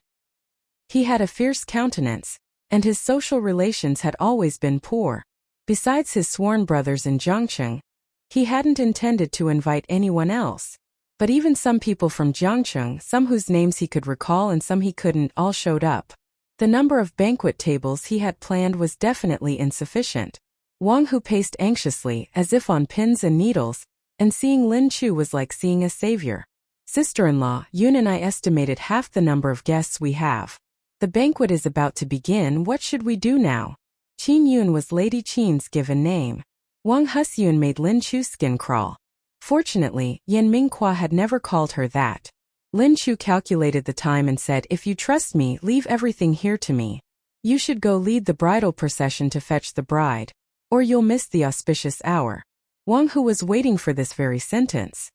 He had a fierce countenance, and his social relations had always been poor. Besides his sworn brothers in Jiangcheng, he hadn't intended to invite anyone else. But even some people from Jiangcheng, some whose names he could recall and some he couldn't, all showed up. The number of banquet tables he had planned was definitely insufficient. Wang Hu paced anxiously, as if on pins and needles, and seeing Lin Chu was like seeing a savior. "Sister-in-law, Yun and I estimated half the number of guests we have. The banquet is about to begin. What should we do now?" Qin Yun was Lady Qin's given name. Wang Hu's Yun made Lin Chu's skin crawl. Fortunately, Yan Mingwa had never called her that. Lin Chu calculated the time and said, "If you trust me, leave everything here to me. You should go lead the bridal procession to fetch the bride, or you'll miss the auspicious hour." Wang Hu was waiting for this very sentence.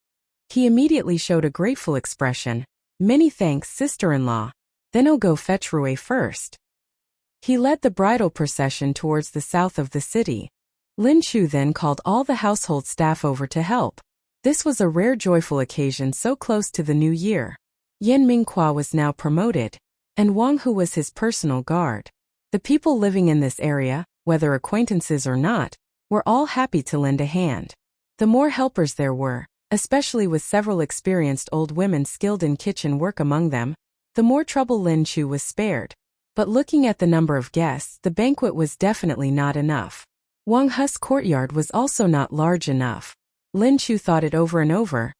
He immediately showed a grateful expression. "Many thanks, sister-in-law. Then I'll go fetch Rui first." He led the bridal procession towards the south of the city. Lin Chu then called all the household staff over to help. This was a rare joyful occasion so close to the new year. Yan Mingqua was now promoted, and Wang Hu was his personal guard. The people living in this area, whether acquaintances or not, were all happy to lend a hand. The more helpers there were, especially with several experienced old women skilled in kitchen work among them, the more trouble Lin Chu was spared. But looking at the number of guests, the banquet was definitely not enough. Wang Hu's courtyard was also not large enough. Lin Chu thought it over and over,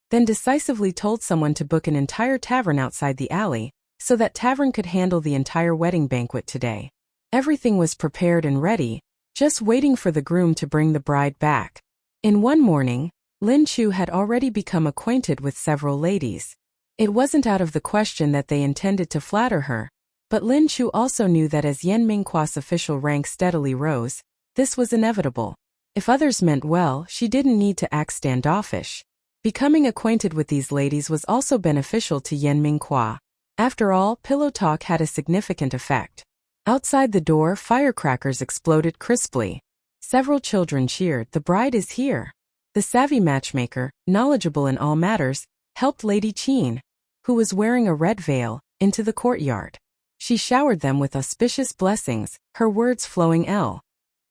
then decisively told someone to book an entire tavern outside the alley, so that tavern could handle the entire wedding banquet today. Everything was prepared and ready, just waiting for the groom to bring the bride back. In one morning, Lin Chu had already become acquainted with several ladies. It wasn't out of the question that they intended to flatter her, but Lin Chu also knew that as Yan Mingqua's official rank steadily rose, this was inevitable. If others meant well, she didn't need to act standoffish. Becoming acquainted with these ladies was also beneficial to Yan Mingqua. After all, pillow talk had a significant effect. Outside the door, firecrackers exploded crisply. Several children cheered, "The bride is here." The savvy matchmaker, knowledgeable in all matters, helped Lady Qin, who was wearing a red veil, into the courtyard. She showered them with auspicious blessings, her words flowing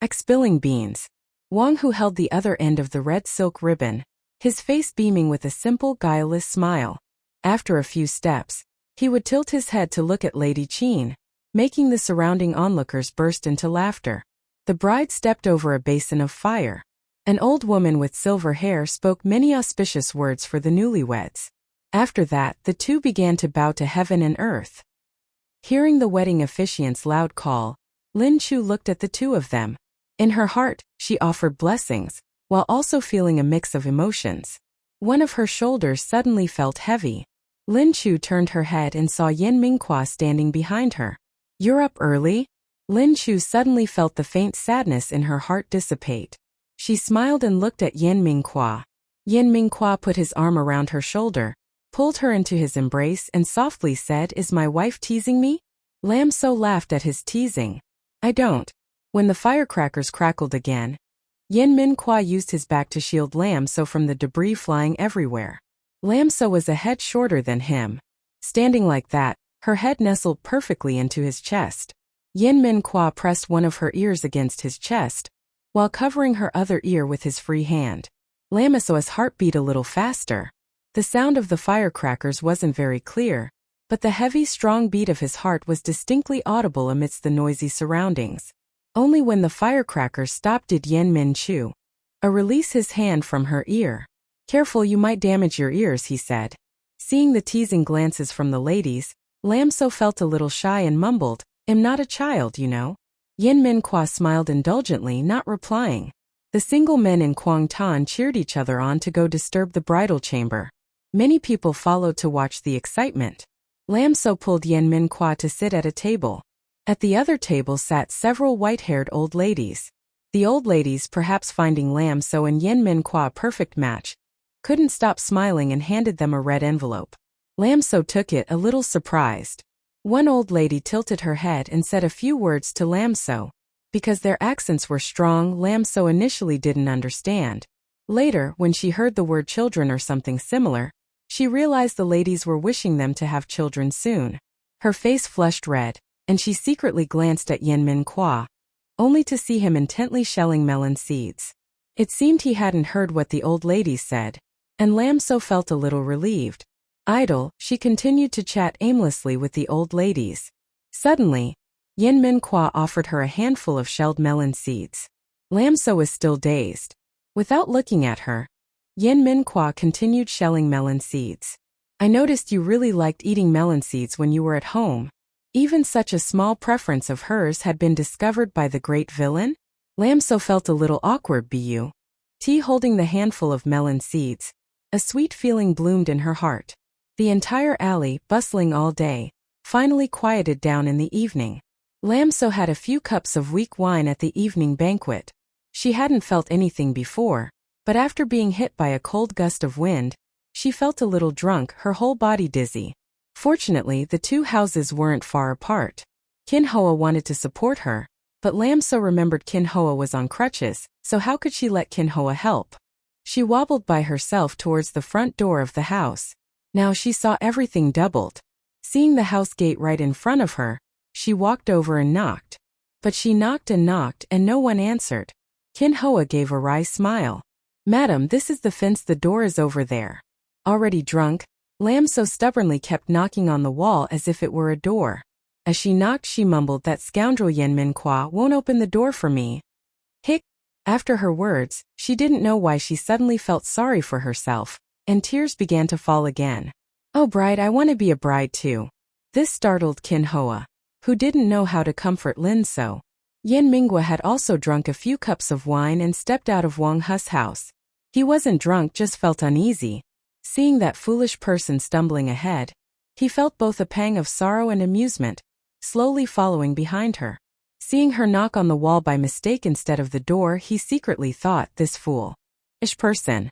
like spilling beans. Wang Hu held the other end of the red silk ribbon, his face beaming with a simple, guileless smile. After a few steps, he would tilt his head to look at Lady Qin, making the surrounding onlookers burst into laughter. The bride stepped over a basin of fire. An old woman with silver hair spoke many auspicious words for the newlyweds. After that, the two began to bow to heaven and earth. Hearing the wedding officiant's loud call, Lin Chu looked at the two of them. In her heart, she offered blessings, while also feeling a mix of emotions. One of her shoulders suddenly felt heavy. Lin Chu turned her head and saw Yan Mingqua standing behind her. "You're up early?" Lin Chu suddenly felt the faint sadness in her heart dissipate. She smiled and looked at Yan Mingqua. Yan Mingqua put his arm around her shoulder, pulled her into his embrace and softly said, "Is my wife teasing me?" Lam So laughed at his teasing. "I don't." When the firecrackers crackled again, Yan Mingqua used his back to shield Lam So from the debris flying everywhere. Lam So was a head shorter than him. Standing like that, her head nestled perfectly into his chest. Yan Mingqua pressed one of her ears against his chest, while covering her other ear with his free hand. Lam So's heart beat a little faster. The sound of the firecrackers wasn't very clear, but the heavy, strong beat of his heart was distinctly audible amidst the noisy surroundings. Only when the firecrackers stopped did Yan Mingqiu release his hand from her ear. "Careful, you might damage your ears," he said. Seeing the teasing glances from the ladies, Lam So felt a little shy and mumbled, "I'm not a child, you know." Yan Mingqua smiled indulgently, not replying. The single men in Guangtan cheered each other on to go disturb the bridal chamber. Many people followed to watch the excitement. Lam So pulled Yan Mingqua to sit at a table. At the other table sat several white-haired old ladies. The old ladies, perhaps finding Lam So and Yan Mingqua a perfect match, couldn't stop smiling and handed them a red envelope. Lam So took it, a little surprised. One old lady tilted her head and said a few words to Lam So. Because their accents were strong, Lam So initially didn't understand. Later, when she heard the word children or something similar, she realized the ladies were wishing them to have children soon. Her face flushed red, and she secretly glanced at Yan Mingqua, only to see him intently shelling melon seeds. It seemed he hadn't heard what the old ladies said, and Lam So felt a little relieved. Idle, she continued to chat aimlessly with the old ladies. Suddenly, Yan Mingqua offered her a handful of shelled melon seeds. Lam So was still dazed. Without looking at her, Yan Mingqua continued shelling melon seeds. "I noticed you really liked eating melon seeds when you were at home. Even such a small preference of hers had been discovered by the great villain?" Lam So felt a little awkward. Holding the handful of melon seeds, a sweet feeling bloomed in her heart. The entire alley, bustling all day, finally quieted down in the evening. Lam So had a few cups of weak wine at the evening banquet. She hadn't felt anything before, but after being hit by a cold gust of wind, she felt a little drunk, her whole body dizzy. Fortunately, the two houses weren't far apart. Kin Hoa wanted to support her, but Lam So remembered Kin Hoa was on crutches, so how could she let Kin Hoa help? She wobbled by herself towards the front door of the house. Now she saw everything doubled. Seeing the house gate right in front of her, she walked over and knocked. But she knocked and no one answered. Kin Hoa gave a wry smile. "Madam, this is the fence, the door is over there." Already drunk, Lam So stubbornly kept knocking on the wall as if it were a door. As she knocked, she mumbled, "That scoundrel Yen Min Kwa won't open the door for me." Hic! After her words, she didn't know why she suddenly felt sorry for herself, and tears began to fall again. "Oh bride, I want to be a bride too." This startled Kin Hoa, who didn't know how to comfort Lam So. Yen Mingwa had also drunk a few cups of wine and stepped out of Wang Hu's house. He wasn't drunk, just felt uneasy. Seeing that foolish person stumbling ahead, he felt both a pang of sorrow and amusement, slowly following behind her. Seeing her knock on the wall by mistake instead of the door, he secretly thought, "This foolish person."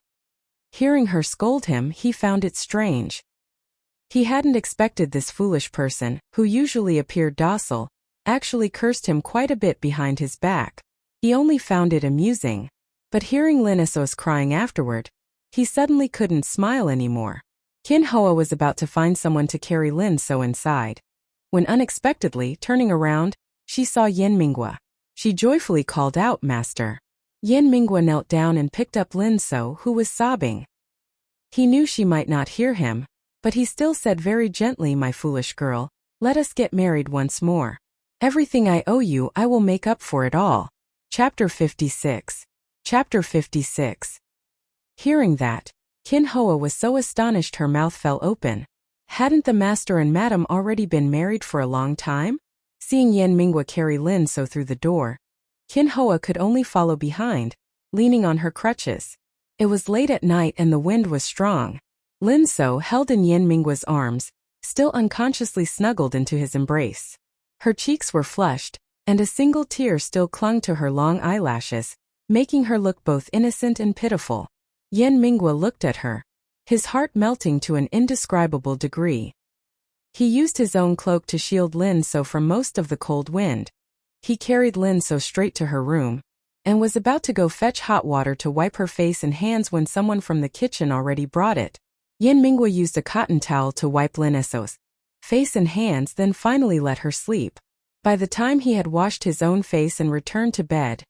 Hearing her scold him, he found it strange. He hadn't expected this foolish person, who usually appeared docile, actually cursed him quite a bit behind his back. He only found it amusing. But hearing Linnesos crying afterward, he suddenly couldn't smile anymore. Kin Hoa was about to find someone to carry Lam So inside, when unexpectedly, turning around, she saw Yen Mingwa. She joyfully called out, "Master." Yen Mingwa knelt down and picked up Lam So, who was sobbing. He knew she might not hear him, but he still said very gently, "My foolish girl, let us get married once more. Everything I owe you, I will make up for it all." Chapter 56. Chapter 56. Hearing that, Kin Hoa was so astonished her mouth fell open. Hadn't the master and madam already been married for a long time? Seeing Yen Mingwa carry Lam So through the door, Kin Hoa could only follow behind, leaning on her crutches. It was late at night and the wind was strong. Lam So held in Yen Mingwa's arms, still unconsciously snuggled into his embrace. Her cheeks were flushed, and a single tear still clung to her long eyelashes, making her look both innocent and pitiful. Yen Mingwa looked at her, his heart melting to an indescribable degree. He used his own cloak to shield Lam So from most of the cold wind. He carried Lam So straight to her room, and was about to go fetch hot water to wipe her face and hands when someone from the kitchen already brought it. Yen Mingwa used a cotton towel to wipe Linneso's face and hands, then finally let her sleep. By the time he had washed his own face and returned to bed,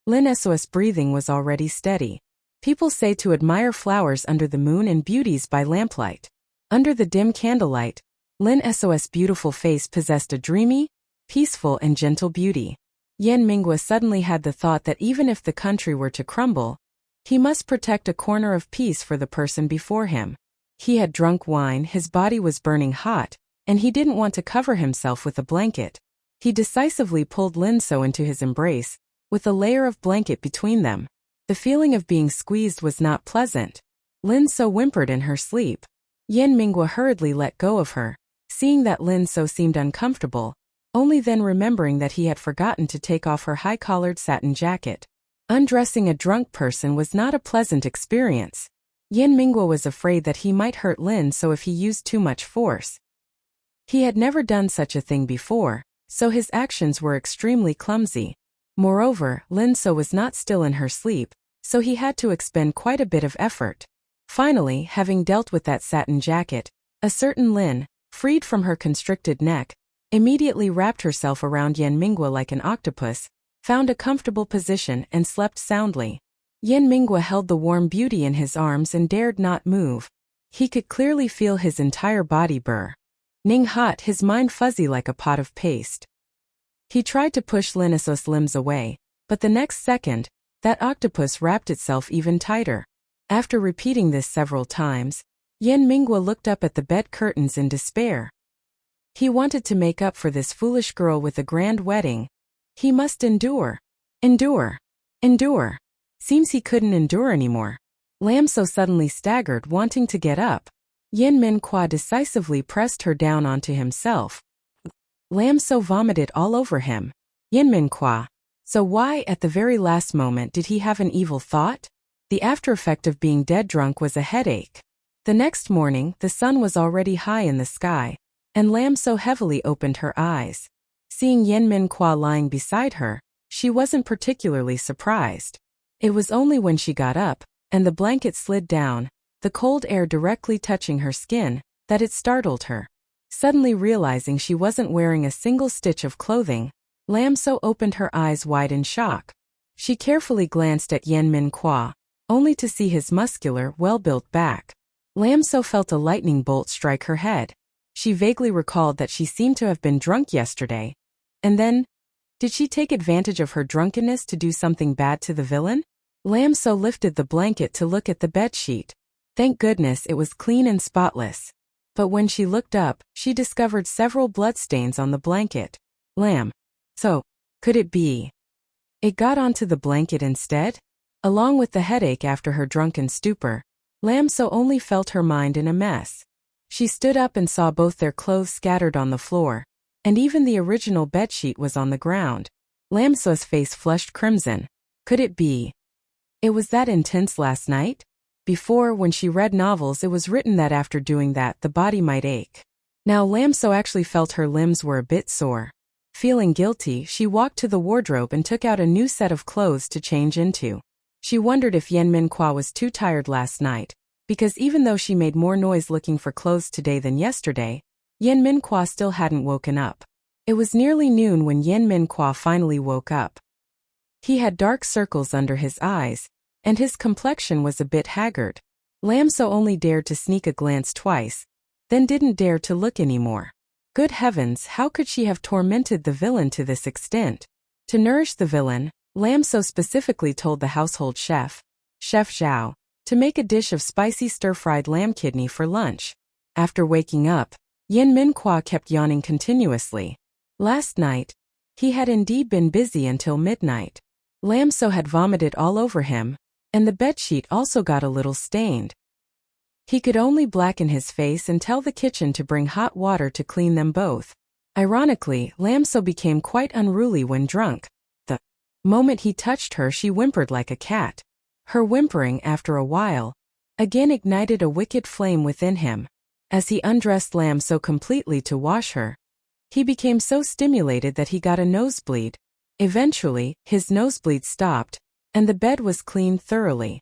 Linneso's breathing was already steady. People say to admire flowers under the moon and beauties by lamplight. Under the dim candlelight, Linneso's beautiful face possessed a dreamy, peaceful and gentle beauty. Yen Mingwa suddenly had the thought that even if the country were to crumble, he must protect a corner of peace for the person before him. He had drunk wine, his body was burning hot, and he didn't want to cover himself with a blanket. He decisively pulled Lam So into his embrace, with a layer of blanket between them. The feeling of being squeezed was not pleasant. Lam So whimpered in her sleep. Yen Mingwa hurriedly let go of her, seeing that Lam So seemed uncomfortable, only then remembering that he had forgotten to take off her high-collared satin jacket. Undressing a drunk person was not a pleasant experience. Yen Mingwa was afraid that he might hurt Lam So if he used too much force. He had never done such a thing before, so his actions were extremely clumsy. Moreover, Lam So was not still in her sleep, so he had to expend quite a bit of effort. Finally, having dealt with that satin jacket, a certain Lin, freed from her constricted neck, immediately wrapped herself around Yen Mingwa like an octopus, found a comfortable position and slept soundly. Yen Mingwa held the warm beauty in his arms and dared not move. He could clearly feel his entire body burning hot, his mind fuzzy like a pot of paste. He tried to push Linnesos' limbs away, but the next second, that octopus wrapped itself even tighter. After repeating this several times, Yen Mingwa looked up at the bed curtains in despair. He wanted to make up for this foolish girl with a grand wedding. He must endure. Endure. Endure. Seems he couldn't endure anymore. Lam So suddenly staggered, wanting to get up. Yen Min Kwa decisively pressed her down onto himself. Lam So vomited all over him. Yen Min Kwa. So why, at the very last moment, did he have an evil thought? The after effect of being dead drunk was a headache. The next morning, the sun was already high in the sky, and Lam So heavily opened her eyes. Seeing Yen Minhua lying beside her, she wasn't particularly surprised. It was only when she got up, and the blanket slid down, the cold air directly touching her skin, that it startled her. Suddenly realizing she wasn't wearing a single stitch of clothing, Lam So opened her eyes wide in shock. She carefully glanced at Yen Minhua, only to see his muscular, well-built back. Lam So felt a lightning bolt strike her head. She vaguely recalled that she seemed to have been drunk yesterday. And then, did she take advantage of her drunkenness to do something bad to the villain? Lam So lifted the blanket to look at the bedsheet. Thank goodness it was clean and spotless. But when she looked up, she discovered several bloodstains on the blanket. Lam So, could it be it got onto the blanket instead? Along with the headache after her drunken stupor, Lam So only felt her mind in a mess. She stood up and saw both their clothes scattered on the floor, and even the original bedsheet was on the ground. Lam So's face flushed crimson. Could it be it was that intense last night? Before, when she read novels, it was written that after doing that the body might ache. Now Lam So actually felt her limbs were a bit sore. Feeling guilty, she walked to the wardrobe and took out a new set of clothes to change into. She wondered if Yen Minhua was too tired last night, because even though she made more noise looking for clothes today than yesterday, Yen Minhua still hadn't woken up. It was nearly noon when Yen Minhua finally woke up. He had dark circles under his eyes, and his complexion was a bit haggard. Lam So only dared to sneak a glance twice, then didn't dare to look anymore. Good heavens, how could she have tormented the villain to this extent? To nourish the villain, Lam So specifically told the household chef, Chef Zhao, to make a dish of spicy stir-fried lamb kidney for lunch. After waking up, Yen Minhua kept yawning continuously. Last night, he had indeed been busy until midnight. Lam So had vomited all over him, and the bedsheet also got a little stained. He could only blacken his face and tell the kitchen to bring hot water to clean them both. Ironically, Lam So became quite unruly when drunk. The moment he touched her, she whimpered like a cat. Her whimpering, after a while, again ignited a wicked flame within him. As he undressed Lam So completely to wash her, he became so stimulated that he got a nosebleed. Eventually, his nosebleed stopped, and the bed was cleaned thoroughly.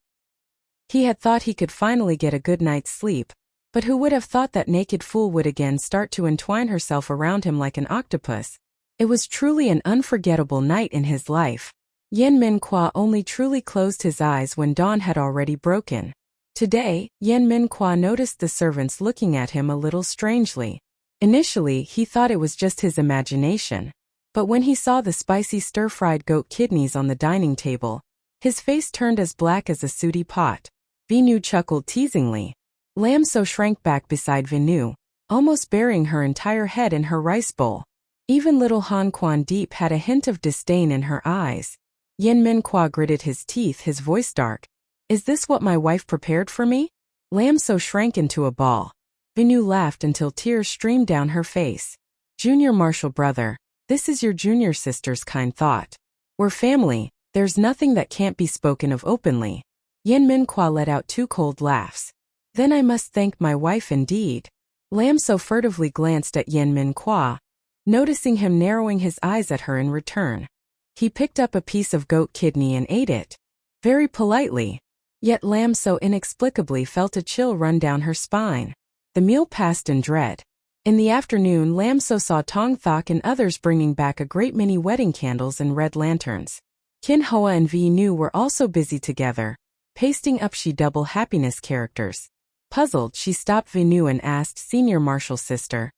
He had thought he could finally get a good night's sleep, but who would have thought that naked fool would again start to entwine herself around him like an octopus? It was truly an unforgettable night in his life. Yen Minhua only truly closed his eyes when dawn had already broken. Today, Yen Minhua noticed the servants looking at him a little strangely. Initially, he thought it was just his imagination, but when he saw the spicy stir-fried goat kidneys on the dining table, his face turned as black as a sooty pot. Vinu chuckled teasingly. Lam So shrank back beside Vinu, almost burying her entire head in her rice bowl. Even little Han Quan Deep had a hint of disdain in her eyes. Yen Minhua gritted his teeth, his voice dark. Is this what my wife prepared for me? Lam So shrank into a ball. Vinu laughed until tears streamed down her face. Junior Marshal brother, this is your junior sister's kind thought. We're family. There's nothing that can't be spoken of openly. Yen Minhua let out 2 cold laughs. Then I must thank my wife indeed. Lam So furtively glanced at Yen Minhua, noticing him narrowing his eyes at her in return. He picked up a piece of goat kidney and ate it. Very politely. Yet Lam So inexplicably felt a chill run down her spine. The meal passed in dread. In the afternoon, Lam So saw Tong Thok and others bringing back a great many wedding candles and red lanterns. Kin Hoa and Vi Nu were also busy together, pasting up she double happiness characters. Puzzled, she stopped Vi Nu and asked Senior Marshal's sister,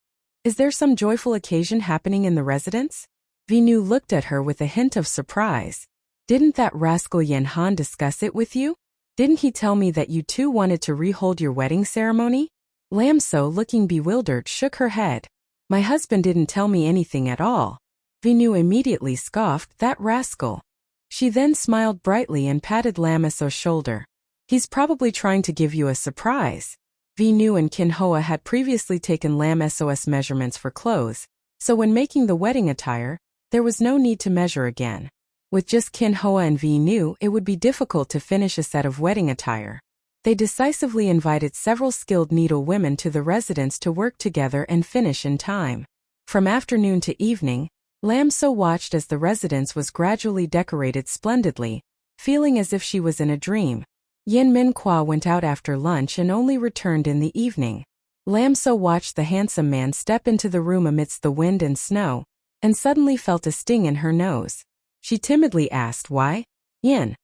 is there some joyful occasion happening in the residence? Vi Nu looked at her with a hint of surprise. Didn't that rascal Yen Han discuss it with you? Didn't he tell me that you two wanted to rehold your wedding ceremony? Lam So, looking bewildered, shook her head. My husband didn't tell me anything at all. Vi Nu immediately scoffed, that rascal. She then smiled brightly and patted Lam So's shoulder. He's probably trying to give you a surprise. Vi Nu and Kin Hoa had previously taken Lam So's measurements for clothes, so when making the wedding attire, there was no need to measure again. With just Kin Hoa and Vi Nu, it would be difficult to finish a set of wedding attire. They decisively invited several skilled needle women to the residence to work together and finish in time. From afternoon to evening, Lam So watched as the residence was gradually decorated splendidly, feeling as if she was in a dream. Yin Minhua went out after lunch and only returned in the evening. Lam So watched the handsome man step into the room amidst the wind and snow, and suddenly felt a sting in her nose. She timidly asked why. Yin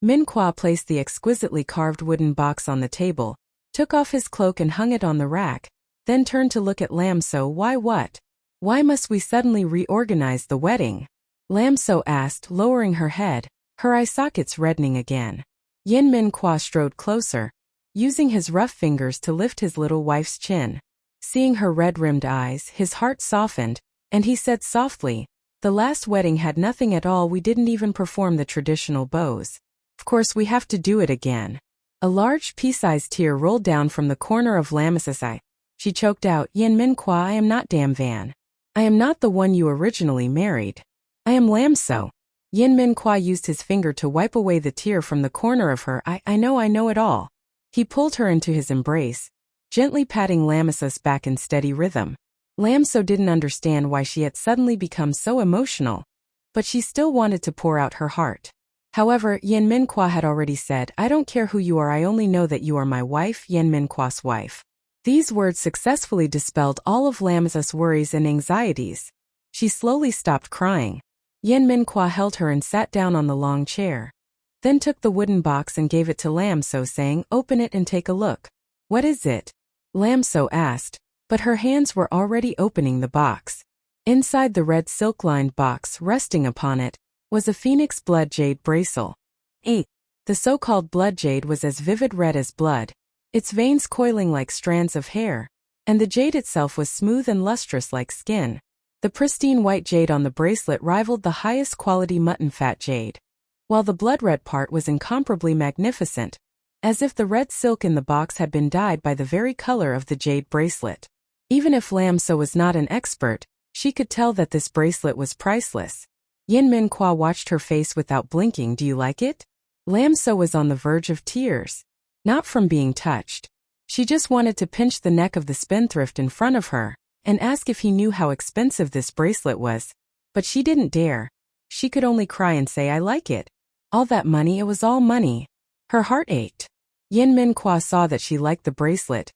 Minhua placed the exquisitely carved wooden box on the table, took off his cloak and hung it on the rack, then turned to look at Lam So. Why what? Why must we suddenly reorganize the wedding? Lam So asked, lowering her head, her eye sockets reddening again. Yin Minhua strode closer, using his rough fingers to lift his little wife's chin. Seeing her red-rimmed eyes, his heart softened, and he said softly, the last wedding had nothing at all. We didn't even perform the traditional bows. Of course we have to do it again. A large pea-sized tear rolled down from the corner of Lam's eye. She choked out, Yin Minhua, I am not Dam Van. I am not the one you originally married. I am Lam So. Yin Minhua used his finger to wipe away the tear from the corner of her eye. I know it all. He pulled her into his embrace, gently patting Lam's back in steady rhythm. Lam So didn't understand why she had suddenly become so emotional, but she still wanted to pour out her heart. However, Yin Minhua had already said, I don't care who you are, I only know that you are my wife, Yin Minhua's wife. These words successfully dispelled all of Lam's worries and anxieties. She slowly stopped crying. Yin Minhua held her and sat down on the long chair. Then took the wooden box and gave it to Lam So, saying, open it and take a look. What is it? Lam So asked, but her hands were already opening the box. Inside the red silk-lined box, resting upon it, was a phoenix blood jade bracelet. The so-called blood jade was as vivid red as blood, its veins coiling like strands of hair, and the jade itself was smooth and lustrous like skin. The pristine white jade on the bracelet rivaled the highest quality mutton fat jade, while the blood-red part was incomparably magnificent, as if the red silk in the box had been dyed by the very color of the jade bracelet. Even if Lam So was not an expert, she could tell that this bracelet was priceless. Yin Minhua watched her face without blinking. Do you like it? Lam So was on the verge of tears. Not from being touched. She just wanted to pinch the neck of the spendthrift in front of her, and ask if he knew how expensive this bracelet was. But she didn't dare. She could only cry and say, I like it. All that money, it was all money. Her heart ached. Yin Minhua saw that she liked the bracelet,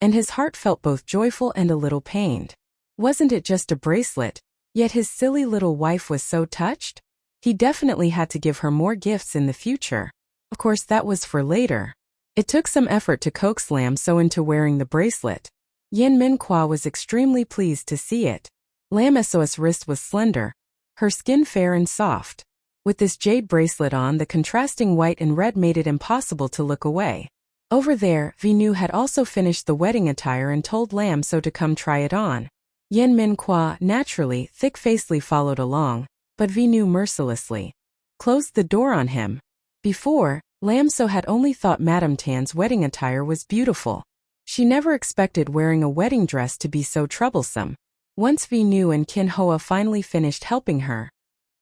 and his heart felt both joyful and a little pained. Wasn't it just a bracelet? Yet his silly little wife was so touched? He definitely had to give her more gifts in the future. Of course that was for later. It took some effort to coax Lam So into wearing the bracelet. Yin Minhua was extremely pleased to see it. Lam So's wrist was slender, her skin fair and soft. With this jade bracelet on, the contrasting white and red made it impossible to look away. Over there, Vinu had also finished the wedding attire and told Lam So to come try it on. Yin Minhua, naturally, thick-facedly followed along, but Vinu mercilessly closed the door on him. Before, Lam So had only thought Madame Tan's wedding attire was beautiful. She never expected wearing a wedding dress to be so troublesome. Once Vinu and Kin Hoa finally finished helping her,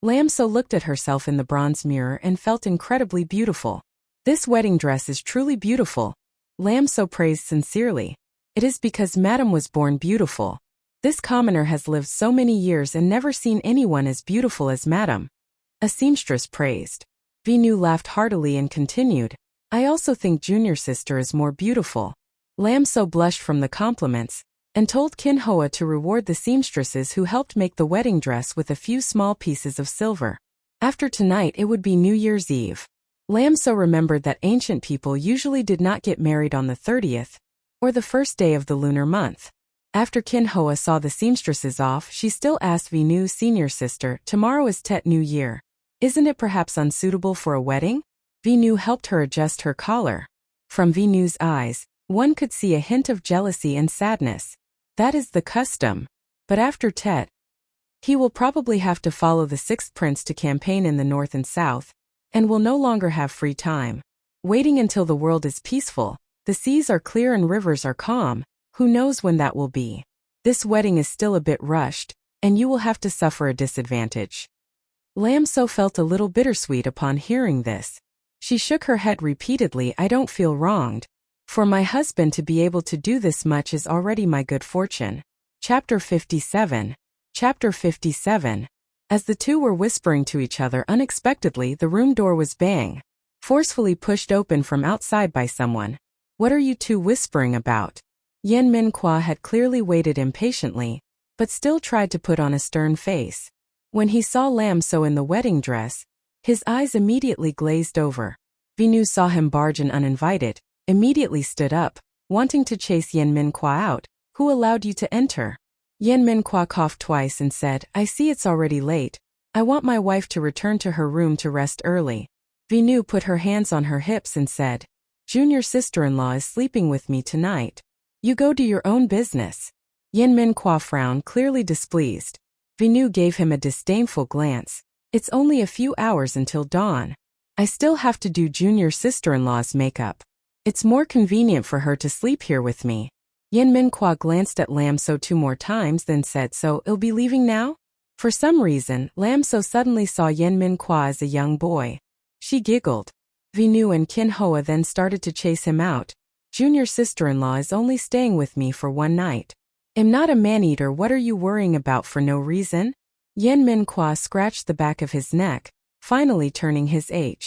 Lam So looked at herself in the bronze mirror and felt incredibly beautiful. This wedding dress is truly beautiful. Lam So praised sincerely. It is because Madame was born beautiful. This commoner has lived so many years and never seen anyone as beautiful as Madame. A seamstress praised. Vinu laughed heartily and continued, I also think junior sister is more beautiful. Lam So blushed from the compliments, and told Kin Hoa to reward the seamstresses who helped make the wedding dress with a few small pieces of silver. After tonight it would be New Year's Eve. Lam So remembered that ancient people usually did not get married on the 30th, or the first day of the lunar month. After Kin Hoa saw the seamstresses off, she still asked Vinu's senior sister, tomorrow is Tet New Year. Isn't it perhaps unsuitable for a wedding? Vinu helped her adjust her collar. From Vinu's eyes, one could see a hint of jealousy and sadness. That is the custom. But after Tet, he will probably have to follow the sixth prince to campaign in the north and south, and will no longer have free time. Waiting until the world is peaceful, the seas are clear and rivers are calm, who knows when that will be. This wedding is still a bit rushed, and you will have to suffer a disadvantage. Lam So felt a little bittersweet upon hearing this. She shook her head repeatedly. I don't feel wronged. For my husband to be able to do this much is already my good fortune. Chapter 57. Chapter 57. As the two were whispering to each other unexpectedly, the room door was forcefully pushed open from outside by someone. "What are you two whispering about?" Yen Minhua had clearly waited impatiently, but still tried to put on a stern face. When he saw Lam So in the wedding dress, his eyes immediately glazed over. Vinu saw him barge in uninvited, immediately stood up, wanting to chase Yen Minhua out. "Who allowed you to enter?" Yen Minhua coughed twice and said, "I see it's already late. I want my wife to return to her room to rest early." Vinu put her hands on her hips and said, "Junior sister-in-law is sleeping with me tonight. You go do your own business." Yen Minhua frowned, clearly displeased. Vinu gave him a disdainful glance. "It's only a few hours until dawn. I still have to do junior sister-in-law's makeup. It's more convenient for her to sleep here with me." Yen Minhua glanced at Lam So 2 more times, then said, "So, you'll be leaving now?" For some reason, Lam So suddenly saw Yen Minhua as a young boy. She giggled. Vinu and Kin Hoa then started to chase him out. "Junior sister-in-law is only staying with me for one night. I'm not a man-eater. What are you worrying about for no reason?" Yen Minhua scratched the back of his neck, finally turning his head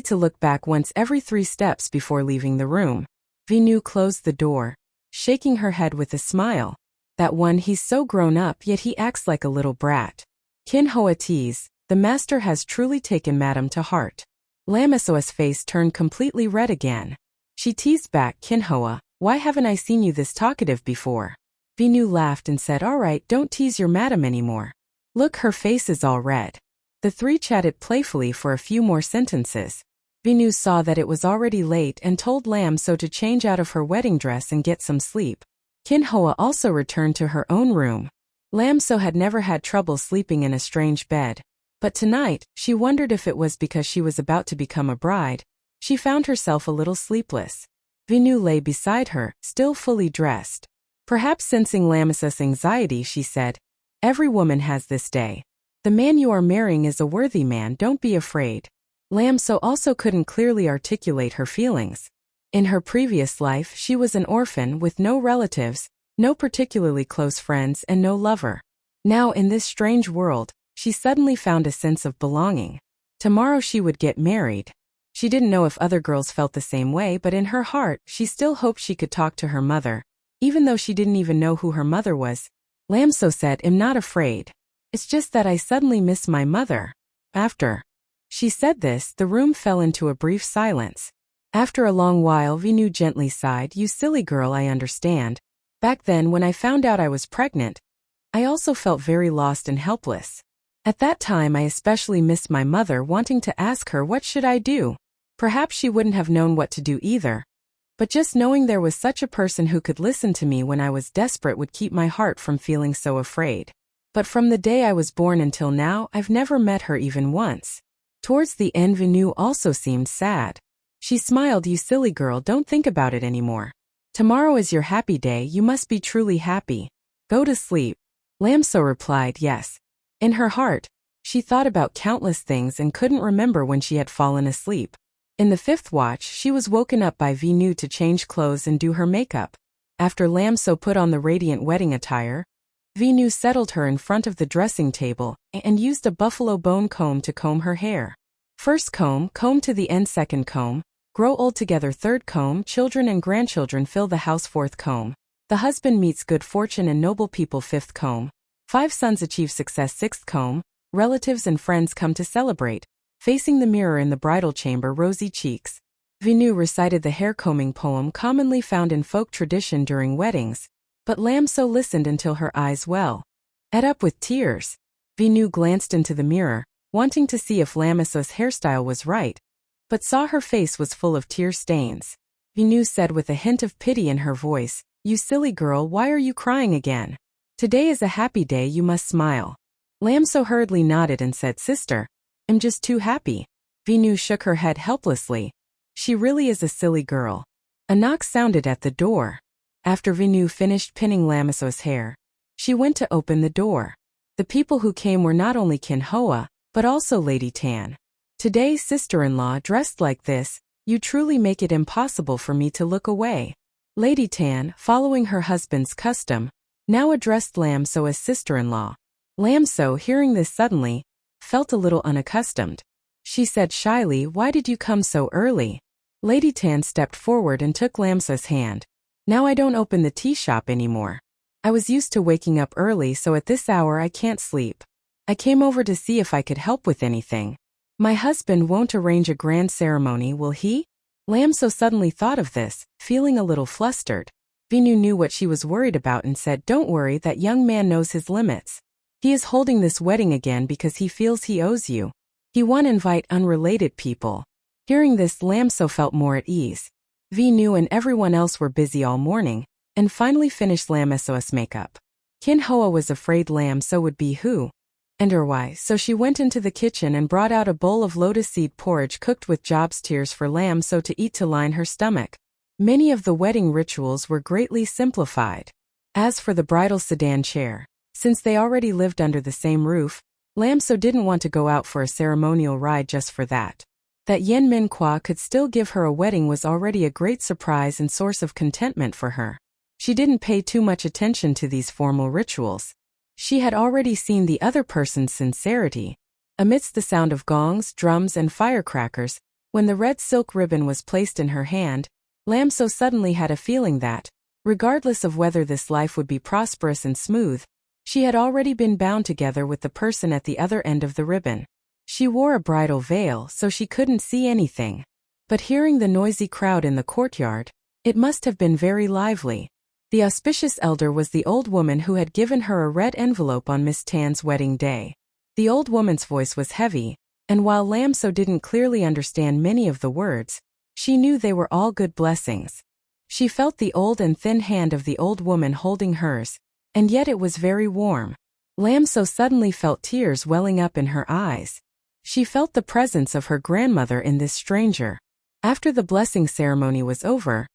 to look back once every 3 steps before leaving the room. Vinu closed the door, shaking her head with a smile. "That one, he's so grown up, yet he acts like a little brat." Kin Hoa teased, "The master has truly taken Madam to heart." Lam So's face turned completely red again. She teased back, "Kin Hoa, why haven't I seen you this talkative before?" Vinu laughed and said, "All right, don't tease your madam anymore. Look, her face is all red." The 3 chatted playfully for a few more sentences. Vinu saw that it was already late and told Lam So to change out of her wedding dress and get some sleep. Kin Hoa also returned to her own room. Lam So had never had trouble sleeping in a strange bed, but tonight, she wondered if it was because she was about to become a bride. She found herself a little sleepless. Vinu lay beside her, still fully dressed. Perhaps sensing Lam So's anxiety, she said, "Every woman has this day. The man you are marrying is a worthy man, don't be afraid." Lam So also couldn't clearly articulate her feelings. In her previous life, she was an orphan with no relatives, no particularly close friends, and no lover. Now, in this strange world, she suddenly found a sense of belonging. Tomorrow she would get married. She didn't know if other girls felt the same way, but in her heart, she still hoped she could talk to her mother, even though she didn't even know who her mother was. Lam So said, "I'm not afraid. It's just that I suddenly miss my mother." After she said this, the room fell into a brief silence. After a long while, Vinu gently sighed, "You silly girl, I understand. Back then, when I found out I was pregnant, I also felt very lost and helpless. At that time, I especially missed my mother, wanting to ask her what should I do. Perhaps she wouldn't have known what to do either. But just knowing there was such a person who could listen to me when I was desperate would keep my heart from feeling so afraid. But from the day I was born until now, I've never met her even once." Towards the end, Vinu also seemed sad. She smiled, "You silly girl, don't think about it anymore. Tomorrow is your happy day, you must be truly happy. Go to sleep." Lam So replied, "Yes." In her heart, she thought about countless things and couldn't remember when she had fallen asleep. In the 5th watch, she was woken up by Vinu to change clothes and do her makeup. After Lam So put on the radiant wedding attire, Vinu settled her in front of the dressing table and used a buffalo bone comb to comb her hair. First comb to the end. Second comb, grow old together. Third comb, children and grandchildren fill the house. Fourth comb, the husband meets good fortune and noble people. Fifth comb, 5 sons achieve success. Sixth comb, relatives and friends come to celebrate. Facing the mirror in the bridal chamber, rosy cheeks. Vinu recited the hair combing poem commonly found in folk tradition during weddings, but Lam So listened until her eyes welled up with tears. Vinu glanced into the mirror, wanting to see if Lam So's hairstyle was right, but saw her face was full of tear stains. Vinu said with a hint of pity in her voice, "You silly girl, why are you crying again? Today is a happy day, you must smile." Lam So hurriedly nodded and said, "Sister, I'm just too happy." Vinu shook her head helplessly. She really is a silly girl. A knock sounded at the door. After Vinu finished pinning Lam So's hair, she went to open the door. The people who came were not only Kin Hoa, but also Lady Tan. "Today, sister-in-law, dressed like this, you truly make it impossible for me to look away." Lady Tan, following her husband's custom, now addressed Lam So as sister-in-law. Lam So, hearing this suddenly, felt a little unaccustomed. She said shyly, "Why did you come so early?" Lady Tan stepped forward and took Lam So's hand. "Now I don't open the tea shop anymore. I was used to waking up early, so at this hour I can't sleep. I came over to see if I could help with anything. My husband won't arrange a grand ceremony, will he?" Lam So suddenly thought of this, feeling a little flustered. Vinu knew what she was worried about and said, "Don't worry, that young man knows his limits. He is holding this wedding again because he feels he owes you. He won't invite unrelated people." Hearing this, Lam So felt more at ease. Vinu and everyone else were busy all morning, and finally finished Lam So's makeup. Kin Hoa was afraid Lam So would be who and her why, so she went into the kitchen and brought out a bowl of lotus seed porridge cooked with job's tears for Lam So to eat to line her stomach. Many of the wedding rituals were greatly simplified. As for the bridal sedan chair, since they already lived under the same roof, Lam So didn't want to go out for a ceremonial ride just for that. That Yen Min Kwa could still give her a wedding was already a great surprise and source of contentment for her. She didn't pay too much attention to these formal rituals. She had already seen the other person's sincerity. Amidst the sound of gongs, drums, and firecrackers, when the red silk ribbon was placed in her hand, Lam So suddenly had a feeling that, regardless of whether this life would be prosperous and smooth, she had already been bound together with the person at the other end of the ribbon. She wore a bridal veil, so she couldn't see anything. But hearing the noisy crowd in the courtyard, it must have been very lively. The auspicious elder was the old woman who had given her a red envelope on Miss Tan's wedding day. The old woman's voice was heavy, and while Lam So didn't clearly understand many of the words, she knew they were all good blessings. She felt the old and thin hand of the old woman holding hers, and yet it was very warm. Lam So suddenly felt tears welling up in her eyes. She felt the presence of her grandmother in this stranger. After the blessing ceremony was over,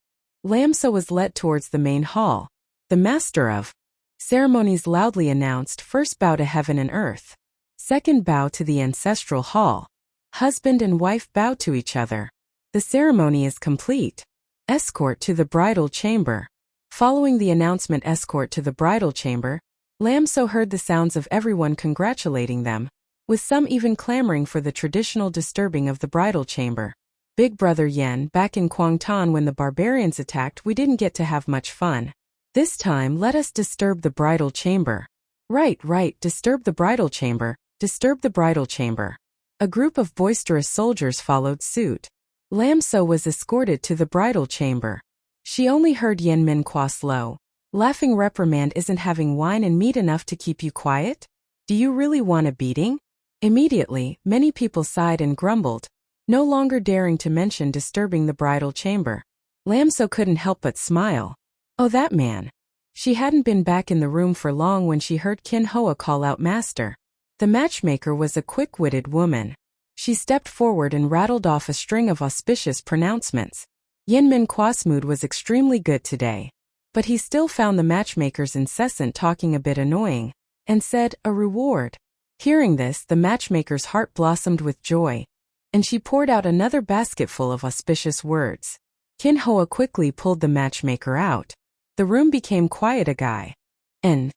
Lam So was led towards the main hall. The master of ceremonies loudly announced, "First bow to heaven and earth. Second bow to the ancestral hall. Husband and wife bow to each other. The ceremony is complete. Escort to the bridal chamber." Following the announcement escort to the bridal chamber, Lam So heard the sounds of everyone congratulating them, with some even clamoring for the traditional disturbing of the bridal chamber. "Big brother Yen, back in Kwangtan when the barbarians attacked, we didn't get to have much fun. This time let us disturb the bridal chamber." Right, disturb the bridal chamber, disturb the bridal chamber." A group of boisterous soldiers followed suit. Lam So was escorted to the bridal chamber. She only heard Yen Min Kwa's low, laughing reprimand, "Isn't having wine and meat enough to keep you quiet? Do you really want a beating?" Immediately, many people sighed and grumbled, no longer daring to mention disturbing the bridal chamber. Lam So couldn't help but smile. Oh, that man. She hadn't been back in the room for long when she heard Kin Hoa call out, "Master." The matchmaker was a quick-witted woman. She stepped forward and rattled off a string of auspicious pronouncements. Yen Min Kwa's mood was extremely good today, but he still found the matchmaker's incessant talking a bit annoying, and said, "A reward." Hearing this, the matchmaker's heart blossomed with joy, and she poured out another basketful of auspicious words. Kin Hoa quickly pulled the matchmaker out. The room became quiet again, and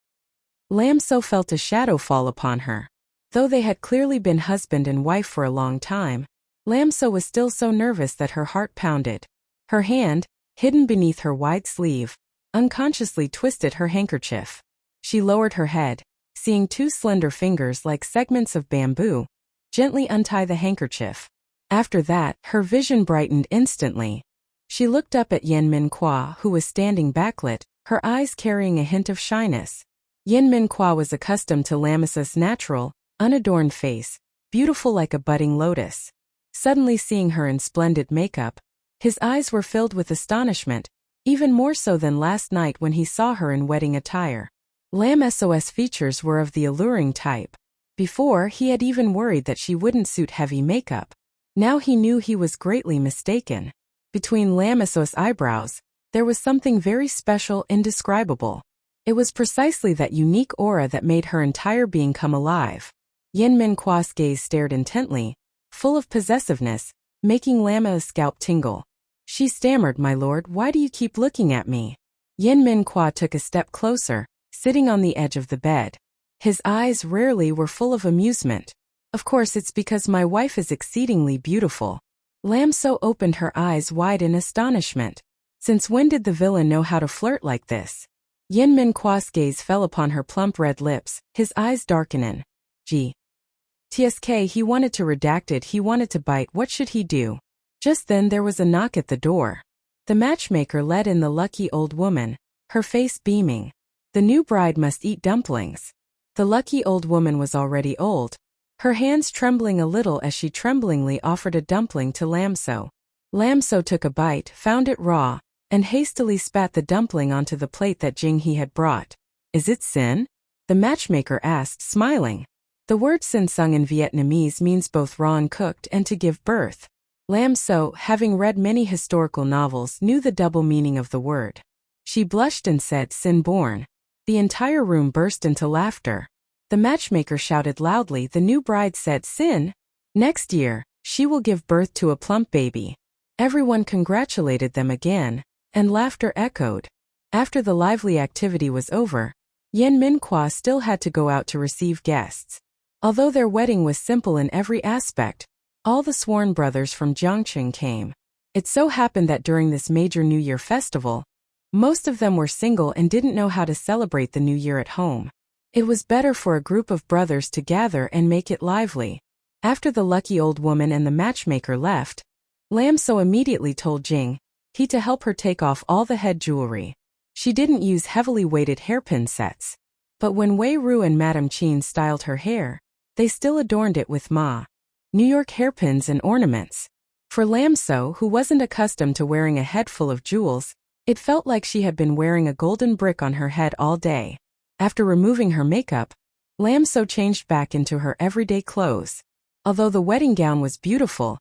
Lam So felt a shadow fall upon her. Though they had clearly been husband and wife for a long time, Lam So was still so nervous that her heart pounded. Her hand, hidden beneath her wide sleeve, unconsciously twisted her handkerchief. She lowered her head, seeing two slender fingers like segments of bamboo gently untie the handkerchief. After that, her vision brightened instantly. She looked up at Yen Min Kwa, who was standing backlit, her eyes carrying a hint of shyness. Yen Min Kwa was accustomed to Lam So's natural, unadorned face, beautiful like a budding lotus. Suddenly seeing her in splendid makeup, his eyes were filled with astonishment, even more so than last night when he saw her in wedding attire. Lam So's features were of the alluring type. Before, he had even worried that she wouldn't suit heavy makeup. Now he knew he was greatly mistaken. Between Lam So's eyebrows, there was something very special, indescribable. It was precisely that unique aura that made her entire being come alive. Yen Min Kwa's gaze stared intently, full of possessiveness, making Lam's scalp tingle. She stammered, "My lord, why do you keep looking at me?" Yen Min Kwa took a step closer, sitting on the edge of the bed. His eyes rarely were full of amusement. Of course it's because my wife is exceedingly beautiful. Lam So opened her eyes wide in astonishment. Since when did the villain know how to flirt like this? Yin Minqua's gaze fell upon her plump red lips, his eyes darkening. He wanted to redact it, he wanted to bite, what should he do? Just then there was a knock at the door. The matchmaker led in the lucky old woman, her face beaming. The new bride must eat dumplings. The lucky old woman was already old, her hands trembling a little as she tremblingly offered a dumpling to Lam So. Lam So took a bite, found it raw, and hastily spat the dumpling onto the plate that Jing He had brought. Is it sin? The matchmaker asked, smiling. The word sin sung in Vietnamese means both raw and cooked and to give birth. Lam So, having read many historical novels, knew the double meaning of the word. She blushed and said, sin born. The entire room burst into laughter. The matchmaker shouted loudly, the new bride said, sin? Next year, she will give birth to a plump baby. Everyone congratulated them again, and laughter echoed. After the lively activity was over, Yen Minqua still had to go out to receive guests. Although their wedding was simple in every aspect, all the sworn brothers from Jiangqing came. It so happened that during this major New Year festival, most of them were single and didn't know how to celebrate the New Year at home. It was better for a group of brothers to gather and make it lively. After the lucky old woman and the matchmaker left, Lam So immediately told Jing He to help her take off all the head jewelry. She didn't use heavily weighted hairpin sets. But when Wei Ru and Madame Qin styled her hair, they still adorned it with New York hairpins and ornaments. For Lam So, who wasn't accustomed to wearing a head full of jewels, it felt like she had been wearing a golden brick on her head all day. After removing her makeup, Lam So changed back into her everyday clothes. Although the wedding gown was beautiful,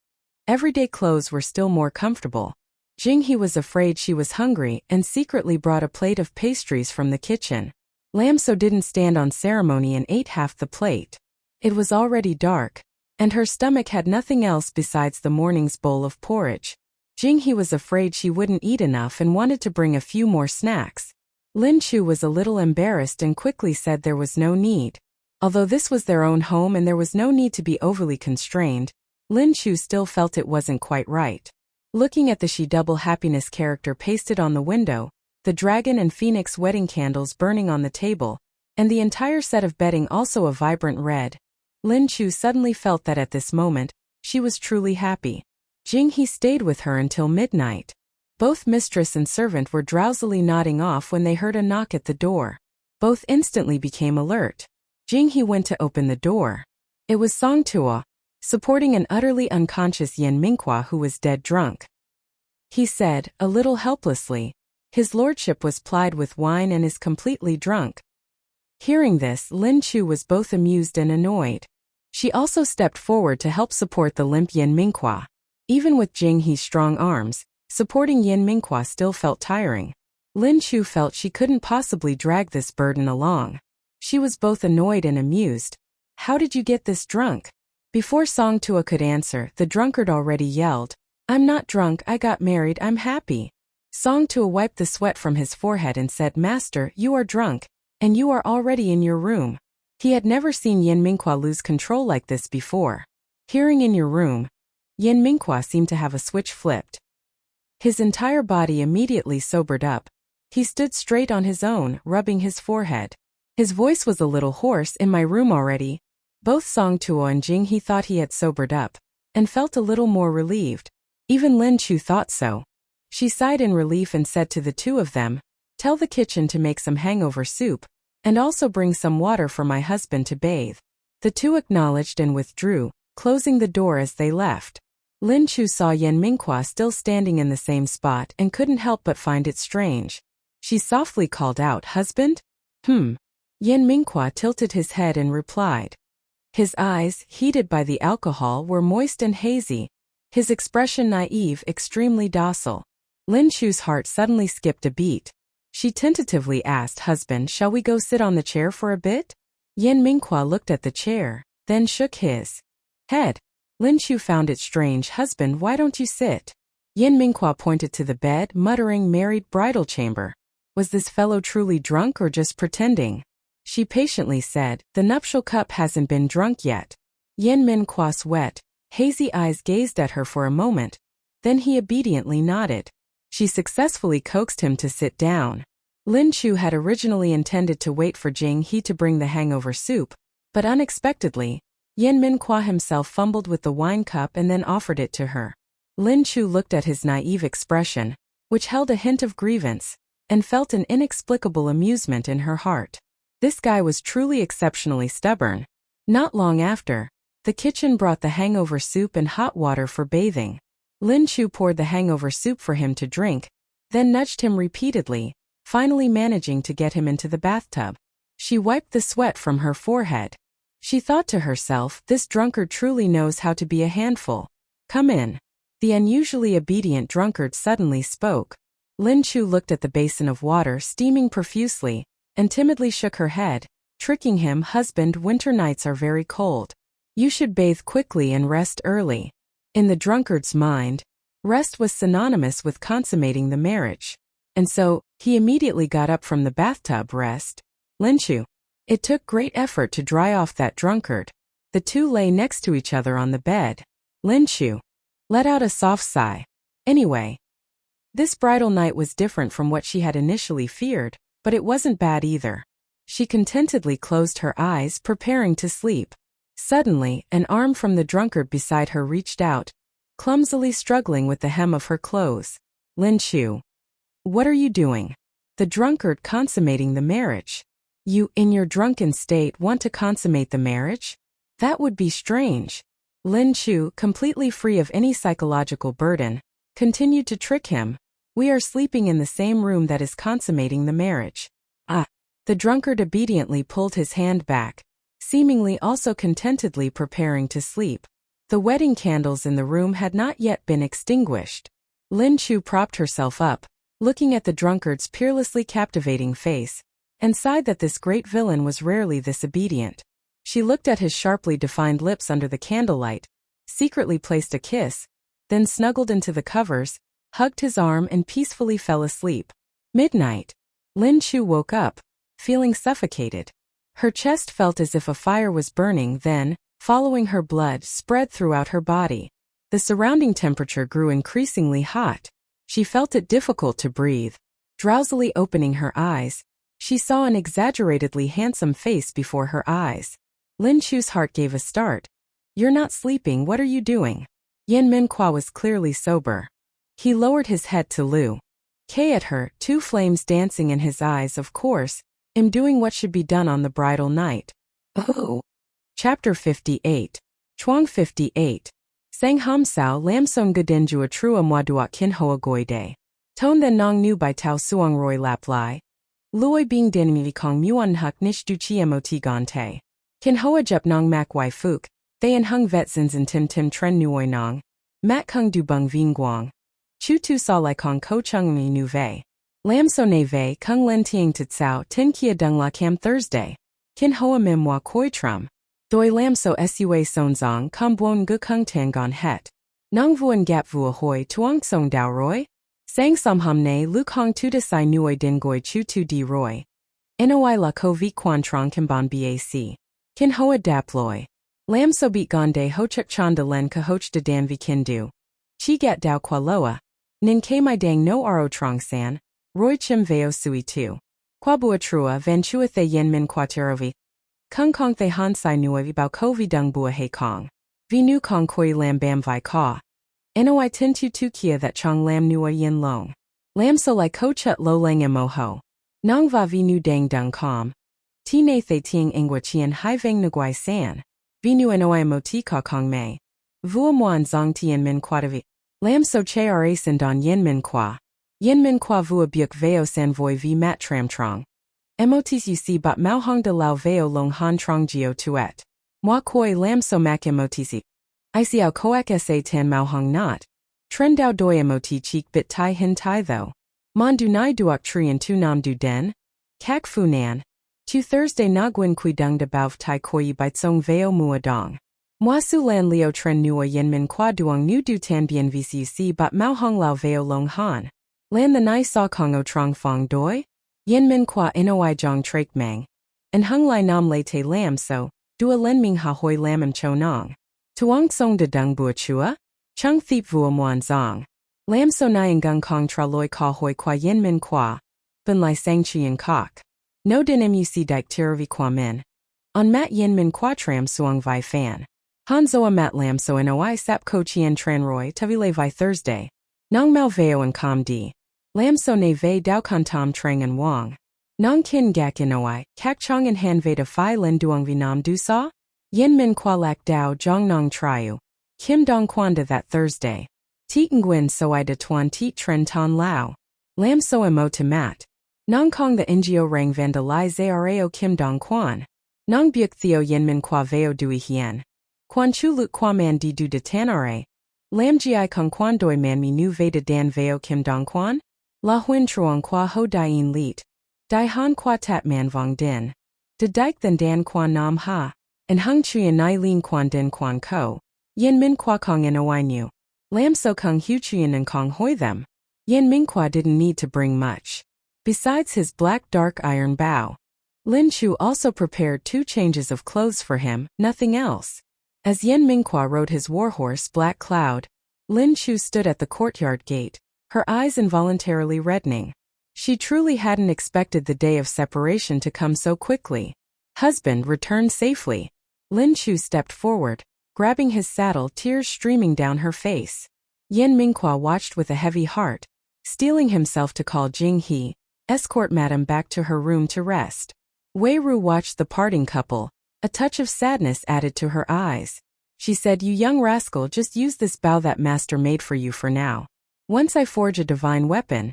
everyday clothes were still more comfortable. Jing He was afraid she was hungry and secretly brought a plate of pastries from the kitchen. Lam So didn't stand on ceremony and ate half the plate. It was already dark, and her stomach had nothing else besides the morning's bowl of porridge. Jing He was afraid she wouldn't eat enough and wanted to bring a few more snacks. Lin Chu was a little embarrassed and quickly said there was no need. Although this was their own home and there was no need to be overly constrained, Lin Chu still felt it wasn't quite right. Looking at the She Double Happiness character pasted on the window, the dragon and phoenix wedding candles burning on the table, and the entire set of bedding also a vibrant red, Lin Chu suddenly felt that at this moment, she was truly happy. Jing He stayed with her until midnight. Both mistress and servant were drowsily nodding off when they heard a knock at the door. Both instantly became alert. Jing He went to open the door. It was Song Tuo, supporting an utterly unconscious Yen Minqua who was dead drunk. He said, a little helplessly, his lordship was plied with wine and is completely drunk. Hearing this, Lin Chu was both amused and annoyed. She also stepped forward to help support the limp Yen Minqua. Even with Jing He's strong arms, supporting Yen Minqua still felt tiring. Lin Chu felt she couldn't possibly drag this burden along. She was both annoyed and amused. How did you get this drunk? Before Song Tuo could answer, the drunkard already yelled, I'm not drunk, I got married, I'm happy. Song Tuo wiped the sweat from his forehead and said, Master, you are drunk, and you are already in your room. He had never seen Yen Minqua lose control like this before. Hearing in your room, Yen Minqua seemed to have a switch flipped. His entire body immediately sobered up. He stood straight on his own, rubbing his forehead. His voice was a little hoarse, in my room already. Both Song Tuo and Jing He thought he had sobered up, and felt a little more relieved. Even Lin Chu thought so. She sighed in relief and said to the two of them, tell the kitchen to make some hangover soup, and also bring some water for my husband to bathe. The two acknowledged and withdrew, closing the door as they left. Lin Chu saw Yen Minqua still standing in the same spot and couldn't help but find it strange. She softly called out, husband? Yen Minqua tilted his head and replied. His eyes, heated by the alcohol, were moist and hazy. His expression naive, extremely docile. Lin Chu's heart suddenly skipped a beat. She tentatively asked, husband, shall we go sit on the chair for a bit? Yen Minqua looked at the chair, then shook his head. Lin Chu found it strange. Husband, why don't you sit? Yen Minqua pointed to the bed, muttering, married bridal chamber. Was this fellow truly drunk or just pretending? She patiently said, the nuptial cup hasn't been drunk yet. Yen Min Kwa's wet, hazy eyes gazed at her for a moment. Then he obediently nodded. She successfully coaxed him to sit down. Lin Chu had originally intended to wait for Jing He to bring the hangover soup, but unexpectedly, Yen Min Kwa himself fumbled with the wine cup and then offered it to her. Lin Chu looked at his naive expression, which held a hint of grievance, and felt an inexplicable amusement in her heart. This guy was truly exceptionally stubborn. Not long after, the kitchen brought the hangover soup and hot water for bathing. Lin Chu poured the hangover soup for him to drink, then nudged him repeatedly, finally managing to get him into the bathtub. She wiped the sweat from her forehead. She thought to herself, this drunkard truly knows how to be a handful. Come in. The unusually obedient drunkard suddenly spoke. Lin Chu looked at the basin of water steaming profusely, and timidly shook her head, tricking him, husband, winter nights are very cold. You should bathe quickly and rest early. In the drunkard's mind, rest was synonymous with consummating the marriage. And so, he immediately got up from the bathtub. Rest? Lin Chu. It took great effort to dry off that drunkard. The two lay next to each other on the bed. Lin Chu let out a soft sigh. Anyway, this bridal night was different from what she had initially feared, but it wasn't bad either. She contentedly closed her eyes, preparing to sleep. Suddenly, an arm from the drunkard beside her reached out, clumsily struggling with the hem of her clothes. Lin Chu. What are you doing? The drunkard consummating the marriage. You, in your drunken state, want to consummate the marriage? That would be strange. Lin Chu, completely free of any psychological burden, continued to trick him. We are sleeping in the same room that is consummating the marriage. Ah. The drunkard obediently pulled his hand back, seemingly also contentedly preparing to sleep. The wedding candles in the room had not yet been extinguished. Lin Chu propped herself up, looking at the drunkard's peerlessly captivating face, and sighed that this great villain was rarely this obedient. She looked at his sharply defined lips under the candlelight, secretly placed a kiss, then snuggled into the covers, hugged his arm and peacefully fell asleep. Midnight. Lin Chu woke up, feeling suffocated. Her chest felt as if a fire was burning, then, following her blood, spread throughout her body. The surrounding temperature grew increasingly hot. She felt it difficult to breathe. Drowsily opening her eyes, she saw an exaggeratedly handsome face before her eyes. Lin Chu's heart gave a start. You're not sleeping, what are you doing? Yen Min Kwa was clearly sober. He lowered his head to Lu K at her, two flames dancing in his eyes. Of course, I'm doing what should be done on the bridal night. Oh. Chapter 58. Chuang 58. Sang Ham Sao Lam So Gadinjua Trua Mwaduak Kin Hoa Goi Day. Ton then Nong Nu Bai Tao Suang Roy Lap Lai. Luoi Bing Din Kong Muan Huk Nish Du Chi Mot Gante. Kin Hoa Jup Nong Mak Wai Fuk. They and Hung Vet Zins and Tim Tim Tren Nuoi Nong. Mat Kung Du Bung Vien Guang. Chu Tu Sa Lai Kong Ko Chung Mi Nu Vei. Lam So Ne Vei Kung Len Tieng Tit Sao Tin Kia Dung La Cam Thursday. Kin Hoa Mim Wa Koi Trum. Doi Lam So Sua Son Zong Kam Buon Gu Kung Tang Gon Het. Nong Vuan Gap Vua Hoi Tuong Song Dao Roy. Sang Som Hum Ne Lu Kong Tu Desai Nuoi Din Goi Chu Tu Di Roy. Noi La Ko Vi Quan Trong Kim Bon Bac. Kin Hoa Dap Loi. Lam So Beat Gonde Ho Chuk Chanda Len Ka Hoch De Dan Vi Kin Du. Chi Gat Dao Kwa Loa. Nin K My Dang No Aro Trong San. Roy Chim Veo Sui Tu. Kwa Bua Trua Van Chua The Yen Min Kwa Terovi. Kung Kong The Han Sai Nuoi Bao Ko Vi Dung Bua He Kong. Vi Nu Kong Koi Lam Bam Vi Ka. Noi Tin Tu Tu Kia That Chong Lam Nuoi Yin Long. Lam So Lai Ko Chut Lo Lang Mo Ho. Nong Va Vi Nu Dang Dung Com. Ti Na The Ting Ingwa Chien Hai Vang Nguai San. Vi Nu Noi Mo Ti Ka Kong Mei. Vua Muan Zong Tien Min Kwa Davi. Lam So Che Ra Sin Don Yin Min Kwa. Yin Min Kwa Vua Buk Veo San Voi Vi Mat Tram Trong. Mots UC Bat Mao Hong De Lao Veo Long Han Trong Gio Tuet. Moi Koi Lam So Mak Mots. Iciao Koak Sa Tan Mao Hong Not. Tren Dao Doi Moti Cheek Bit Tai Hin Tai Tho. Mon Du Nai Duok Trian Tu Nam Du Den. Kak Fu Nan. Tu Thursday Naguin Kui Dung De Bao Tai Koi Bait Song Veo Mua Dong. Moi Su Lan Leo Tren Nuo Yin Min Kwa Duong Nu Du Tan Bien VCUC Bat Mao Hong Lao Veo Long Han. Lan the Nai Sa Kong O Trong Fong Doi. Yin Min Kwa Inoi Jong Trak Mang. and hung lai nam le te lam so, dua len ming ha hoi lam cho nong. Tuong song de dung bua chua? Chung thiep vua muan zong. Lam so nyan gung kong tra loi ka hoi qua yin min qua. Bun lai sang chien kok. No din muc dik tiravi qua min. On mat yin min qua tram suong vi fan. Hanzo a mat lam so in oi sap ko chien tran roi tavile vi Thursday. Nong mau veo and com di. Lam so ne ve dao kan tom trang and wong. Nong kin gak in oi, kak chong and han ve da phi lin duong vi nam du sa? Yin min qua lak dao jong nong triu. Kim dong kwanda that Thursday. Teet nguyen so I de tuan teet tren ton lao. Lam so mo to mat. Nong kong the ngio rang vandalai zarao kim dong kwan. Nong byuk theo yin min qua veo dui hien. Quan chu lut qua man di du de tanare. Lam gi kong quan doi man mi nu ve de dan veo kim dong kwan. La huin truong qua ho dien lit. Dai han qua tat man vong din. De dike than dan quan nam ha. And hung chuyen nai lin quan din quan ko. Yin min qua kong in oi nu. Lam so kong hu chuyen and kong hoi them. Yin min qua didn't need to bring much. Besides his black dark iron bow. Lin Chu also prepared 2 changes of clothes for him, nothing else. As Yen Mingqua rode his warhorse Black Cloud, Lin Chu stood at the courtyard gate, her eyes involuntarily reddening. She truly hadn't expected the day of separation to come so quickly. Husband returned safely. Lin Chu stepped forward, grabbing his saddle, tears streaming down her face. Yen Mingqua watched with a heavy heart, steeling himself to call Jing He, escort madam back to her room to rest. Wei Ru watched the parting couple, a touch of sadness added to her eyes. She said, "You young rascal, just use this bow that master made for you for now. Once I forge a divine weapon,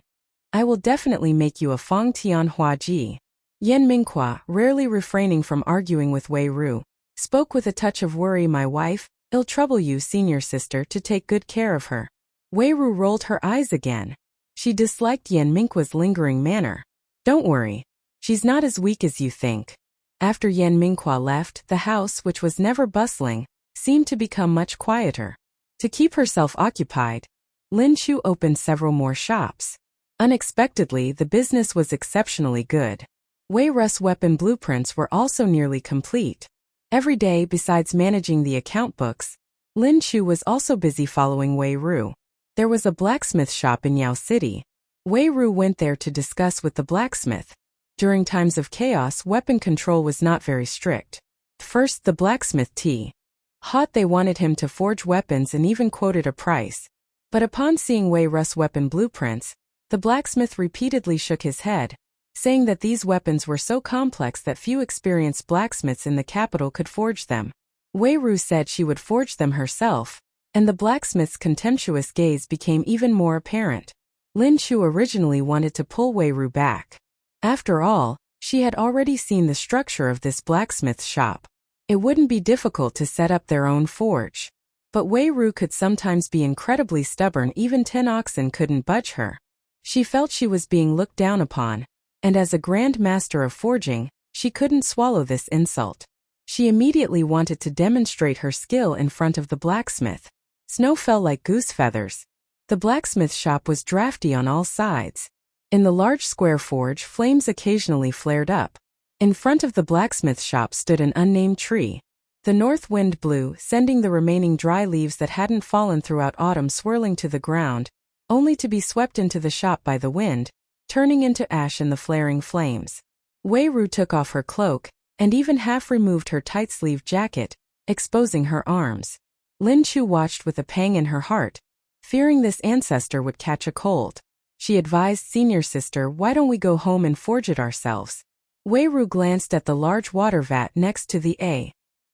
I will definitely make you a Fong Tian Hua Ji." Yen Mingqua, rarely refraining from arguing with Wei Ru, spoke with a touch of worry. "My wife, it'll trouble you, senior sister, to take good care of her." Wei Ru rolled her eyes again. She disliked Yen Mingqua's lingering manner. "Don't worry. She's not as weak as you think." After Yen Mingqua left, the house, which was never bustling, seemed to become much quieter. To keep herself occupied, Lin Chu opened several more shops. Unexpectedly, the business was exceptionally good. Wei Ru's weapon blueprints were also nearly complete. Every day, besides managing the account books, Lin Chu was also busy following Wei Ru. There was a blacksmith shop in Yao City. Wei Ru went there to discuss with the blacksmith. During times of chaos, weapon control was not very strict. First, the blacksmith hot they wanted him to forge weapons and even quoted a price. But upon seeing Wei Ru's weapon blueprints, the blacksmith repeatedly shook his head, saying that these weapons were so complex that few experienced blacksmiths in the capital could forge them. Wei Ru said she would forge them herself, and the blacksmith's contemptuous gaze became even more apparent. Lin Chu originally wanted to pull Wei Ru back. After all, she had already seen the structure of this blacksmith shop. It wouldn't be difficult to set up their own forge. But Wei Ru could sometimes be incredibly stubborn. Even 10 oxen couldn't budge her. She felt she was being looked down upon, and as a grand master of forging, she couldn't swallow this insult. She immediately wanted to demonstrate her skill in front of the blacksmith. Snow fell like goose feathers. The blacksmith shop was drafty on all sides. In the large square forge, flames occasionally flared up. In front of the blacksmith shop stood an unnamed tree. The north wind blew, sending the remaining dry leaves that hadn't fallen throughout autumn swirling to the ground, only to be swept into the shop by the wind, turning into ash in the flaring flames. Wei Ru took off her cloak, and even half removed her tight-sleeved jacket, exposing her arms. Lin Chu watched with a pang in her heart, fearing this ancestor would catch a cold. She advised, "Senior sister, why don't we go home and forge it ourselves?" Wei Ru glanced at the large water vat next to the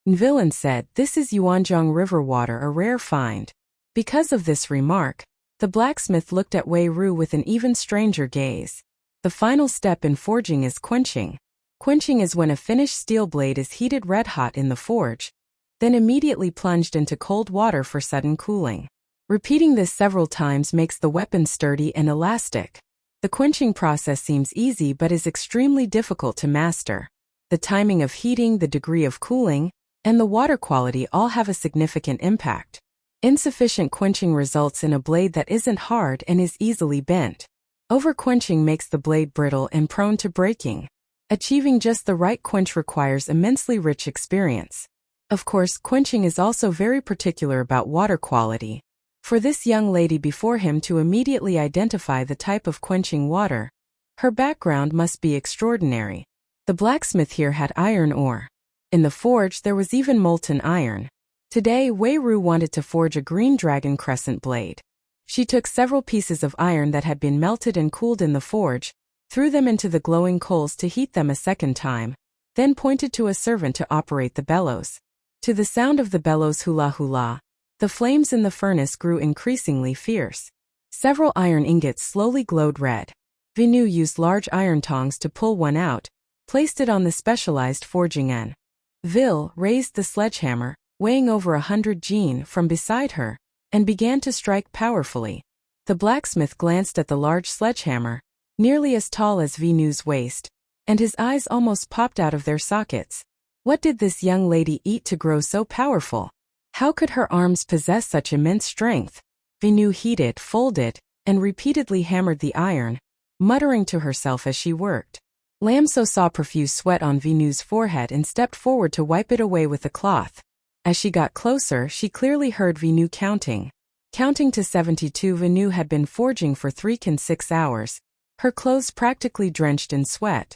villain said, "This is Yuanzhong River water, a rare find." Because of this remark, the blacksmith looked at Wei Ru with an even stranger gaze. The final step in forging is quenching. Quenching is when a finished steel blade is heated red-hot in the forge, then immediately plunged into cold water for sudden cooling. Repeating this several times makes the weapon sturdy and elastic. The quenching process seems easy but is extremely difficult to master. The timing of heating, the degree of cooling, and the water quality all have a significant impact. Insufficient quenching results in a blade that isn't hard and is easily bent. Over-quenching makes the blade brittle and prone to breaking. Achieving just the right quench requires immensely rich experience. Of course, quenching is also very particular about water quality. For this young lady before him to immediately identify the type of quenching water, her background must be extraordinary. The blacksmith here had iron ore. In the forge there was even molten iron. Today Wei Ru wanted to forge a green dragon crescent blade. She took several pieces of iron that had been melted and cooled in the forge, threw them into the glowing coals to heat them a second time, then pointed to a servant to operate the bellows. To the sound of the bellows hula hula, the flames in the furnace grew increasingly fierce. Several iron ingots slowly glowed red. Vinu used large iron tongs to pull one out, placed it on the specialized forging end. Vil raised the sledgehammer, weighing over 100 jin, from beside her, and began to strike powerfully. The blacksmith glanced at the large sledgehammer, nearly as tall as Vinu's waist, and his eyes almost popped out of their sockets. What did this young lady eat to grow so powerful? How could her arms possess such immense strength? Vinu heated, folded, and repeatedly hammered the iron, muttering to herself as she worked. Lam So saw profuse sweat on Vinu's forehead and stepped forward to wipe it away with a cloth. As she got closer, she clearly heard Vinu counting. Counting to 72, Vinu had been forging for 3 and 6 hours, her clothes practically drenched in sweat.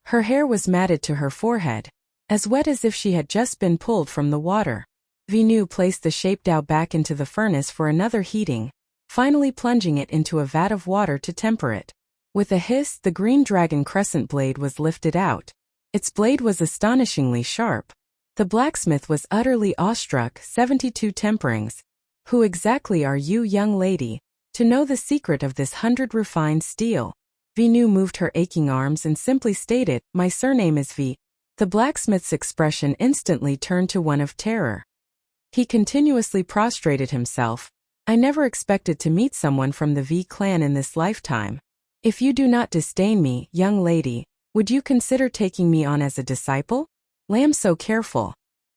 Her hair was matted to her forehead, as wet as if she had just been pulled from the water. Vinu placed the shape dao back into the furnace for another heating, finally plunging it into a vat of water to temper it. With a hiss, the green dragon crescent blade was lifted out. Its blade was astonishingly sharp. The blacksmith was utterly awestruck. 72 temperings. Who exactly are you, young lady, to know the secret of this 100 refined steel? Vinu moved her aching arms and simply stated, "My surname is V." The blacksmith's expression instantly turned to one of terror. He continuously prostrated himself. "I never expected to meet someone from the V clan in this lifetime. If you do not disdain me, young lady, would you consider taking me on as a disciple?" Lam So careful.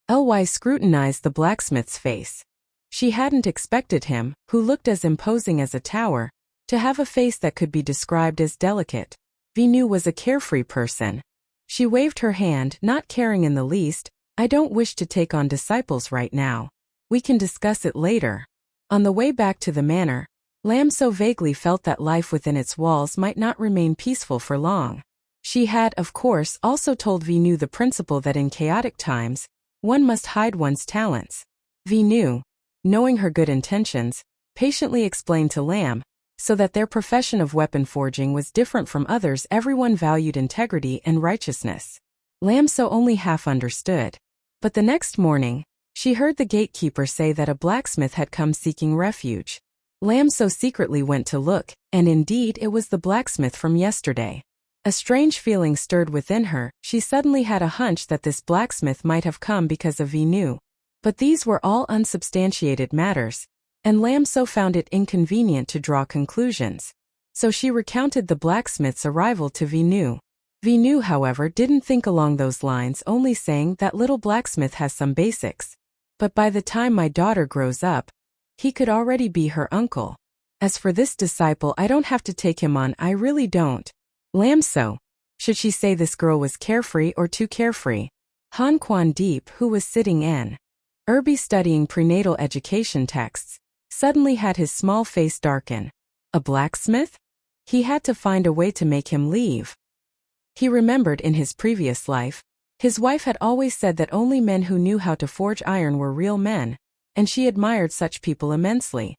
Ly scrutinized the blacksmith's face. She hadn't expected him, who looked as imposing as a tower, to have a face that could be described as delicate. Vinu was a carefree person. She waved her hand, not caring in the least. "I don't wish to take on disciples right now. We can discuss it later." On the way back to the manor, Lam So vaguely felt that life within its walls might not remain peaceful for long. She had, of course, also told Vinu the principle that in chaotic times, one must hide one's talents. Vinu, knowing her good intentions, patiently explained to Lam So that their profession of weapon forging was different from others. Everyone valued integrity and righteousness. Lam So only half understood. But the next morning, she heard the gatekeeper say that a blacksmith had come seeking refuge. Lam So secretly went to look, and indeed it was the blacksmith from yesterday. A strange feeling stirred within her. She suddenly had a hunch that this blacksmith might have come because of Vinu. But these were all unsubstantiated matters, and Lam So found it inconvenient to draw conclusions. So she recounted the blacksmith's arrival to Vinu. Vinu, however, didn't think along those lines, only saying that little blacksmith has some basics. But by the time my daughter grows up, he could already be her uncle. As for this disciple, I don't have to take him on, I really don't. Lam So. Should she say this girl was carefree or too carefree? Han Quan Deep, who was sitting in Irby studying prenatal education texts, suddenly had his small face darken. A blacksmith? He had to find a way to make him leave. He remembered in his previous life, his wife had always said that only men who knew how to forge iron were real men, and she admired such people immensely.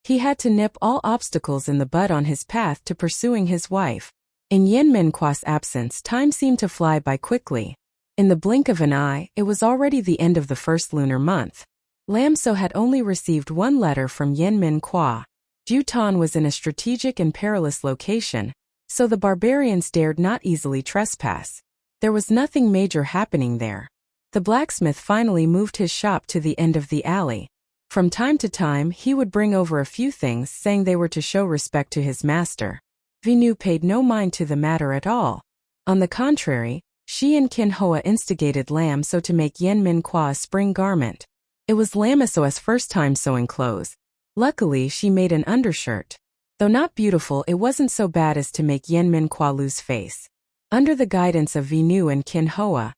He had to nip all obstacles in the bud on his path to pursuing his wife. In Yen Minqua's absence, time seemed to fly by quickly. In the blink of an eye, it was already the end of the first lunar month. Lam So had only received one letter from Yen Minqua. Jutan was in a strategic and perilous location, so the barbarians dared not easily trespass. There was nothing major happening there. The blacksmith finally moved his shop to the end of the alley. From time to time, he would bring over a few things, saying they were to show respect to his master. Vinu paid no mind to the matter at all. On the contrary, she and Kin Hoa instigated Lam So to make Yen Minqua a spring garment. It was Lam So's first time sewing clothes. Luckily, she made an undershirt. Though not beautiful, it wasn't so bad as to make Yen Minqua lose face. Under the guidance of Vinu and Kin Hoa,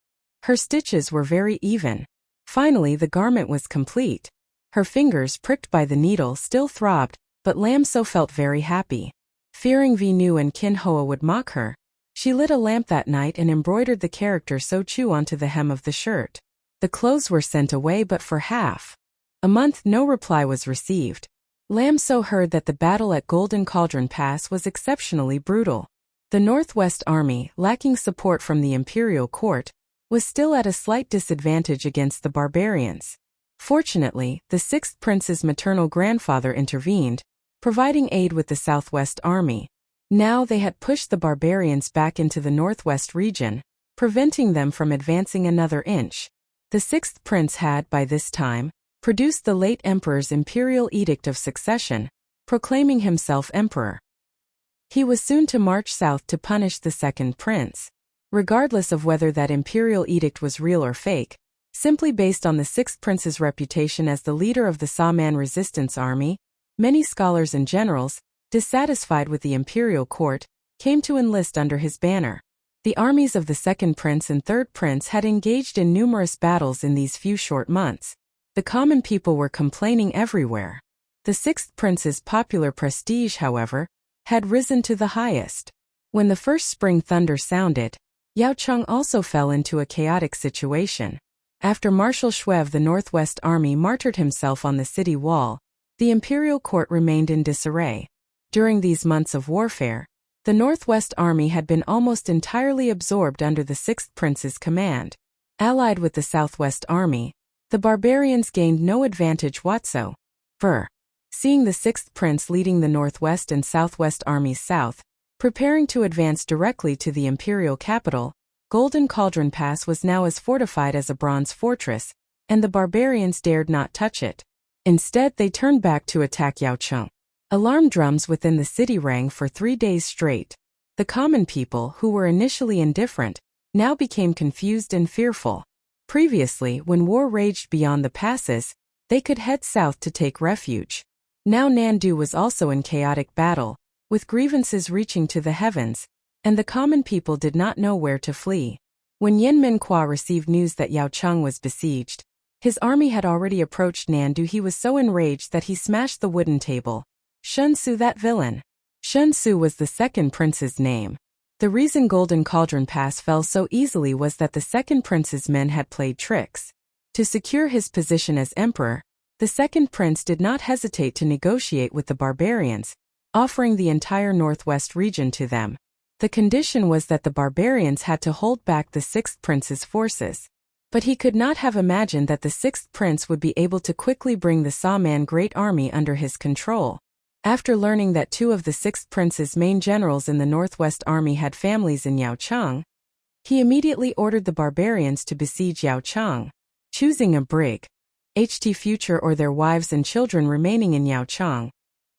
her stitches were very even. Finally the garment was complete. Her fingers, pricked by the needle, still throbbed, but Lam So felt very happy. Fearing Vinu and Kin Hoa would mock her, she lit a lamp that night and embroidered the character So Chu onto the hem of the shirt. The clothes were sent away, but for half a month no reply was received. Lam So heard that the battle at Golden Cauldron Pass was exceptionally brutal. The Northwest Army, lacking support from the imperial court, was still at a slight disadvantage against the barbarians. Fortunately, the 6th Prince's maternal grandfather intervened, providing aid with the Southwest Army. Now they had pushed the barbarians back into the Northwest region, preventing them from advancing another inch. The 6th Prince had, by this time, produced the late Emperor's imperial edict of succession, proclaiming himself emperor. He was soon to march south to punish the 2nd Prince. Regardless of whether that imperial edict was real or fake, simply based on the 6th Prince's reputation as the leader of the Saaman resistance army, many scholars and generals, dissatisfied with the imperial court, came to enlist under his banner. The armies of the 2nd Prince and 3rd Prince had engaged in numerous battles in these few short months. The common people were complaining everywhere. The 6th Prince's popular prestige, however, had risen to the highest. When the first spring thunder sounded, Yao Cheng also fell into a chaotic situation. After Marshal Shui of the Northwest Army martyred himself on the city wall, the imperial court remained in disarray. During these months of warfare, the Northwest Army had been almost entirely absorbed under the 6th Prince's command. Allied with the Southwest Army, the barbarians gained no advantage whatsoever. Seeing the 6th Prince leading the Northwest and Southwest armies south, preparing to advance directly to the imperial capital, Golden Cauldron Pass was now as fortified as a bronze fortress, and the barbarians dared not touch it. Instead, they turned back to attack Yao Cheng. Alarm drums within the city rang for 3 days straight. The common people, who were initially indifferent, now became confused and fearful. Previously, when war raged beyond the passes, they could head south to take refuge. Now Nandu was also in chaotic battle, with grievances reaching to the heavens, and the common people did not know where to flee. When Yen Minhua received news that Yao Cheng was besieged, his army had already approached Nandu. He was so enraged that he smashed the wooden table. Shun Su, that villain. Shun Su was the 2nd Prince's name. The reason Golden Cauldron Pass fell so easily was that the 2nd Prince's men had played tricks. To secure his position as emperor, the 2nd Prince did not hesitate to negotiate with the barbarians, offering the entire Northwest region to them. The condition was that the barbarians had to hold back the 6th Prince's forces. But he could not have imagined that the 6th Prince would be able to quickly bring the Saaman Great Army under his control. After learning that 2 of the 6th Prince's main generals in the Northwest Army had families in Yao Cheng, he immediately ordered the barbarians to besiege Yao Cheng, choosing a brig future or their wives and children remaining in Yao Cheng.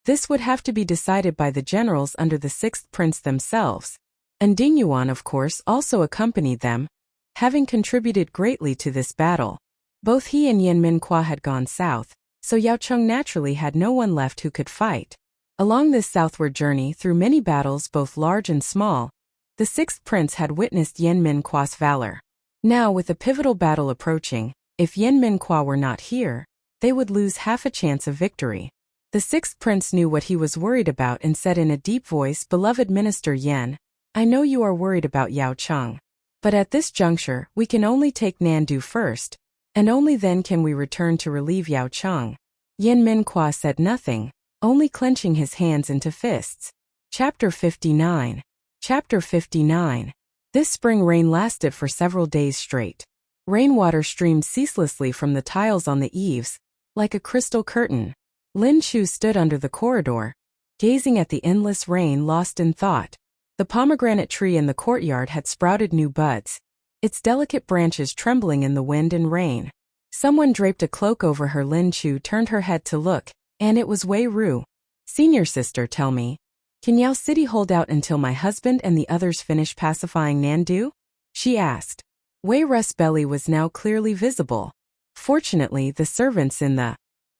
This would have to be decided by the generals under the 6th Prince themselves. And Ding Yuan, of course, also accompanied them, having contributed greatly to this battle. Both he and Yen Minhua had gone south, so Yao Cheng naturally had no one left who could fight. Along this southward journey through many battles both large and small, the 6th Prince had witnessed Yen Minhua's valor. Now, with a pivotal battle approaching, if Yen Minhua were not here, they would lose half a chance of victory. The 6th Prince knew what he was worried about and said in a deep voice, "Beloved Minister Yen, I know you are worried about Yao Cheng. But at this juncture, we can only take Nandu first, and only then can we return to relieve Yao Cheng." Yen Minhua said nothing, only clenching his hands into fists. Chapter 59. Chapter 59. This spring rain lasted for several days straight. Rainwater streamed ceaselessly from the tiles on the eaves, like a crystal curtain. Lin Chu stood under the corridor, gazing at the endless rain, lost in thought. The pomegranate tree in the courtyard had sprouted new buds, its delicate branches trembling in the wind and rain. Someone draped a cloak over her. Lin Chu turned her head to look, and it was Wei Ru. "Senior sister, tell me, can Yao City hold out until my husband and the others finish pacifying Nandu?" she asked. Wei Ru's belly was now clearly visible. Fortunately, the servants in the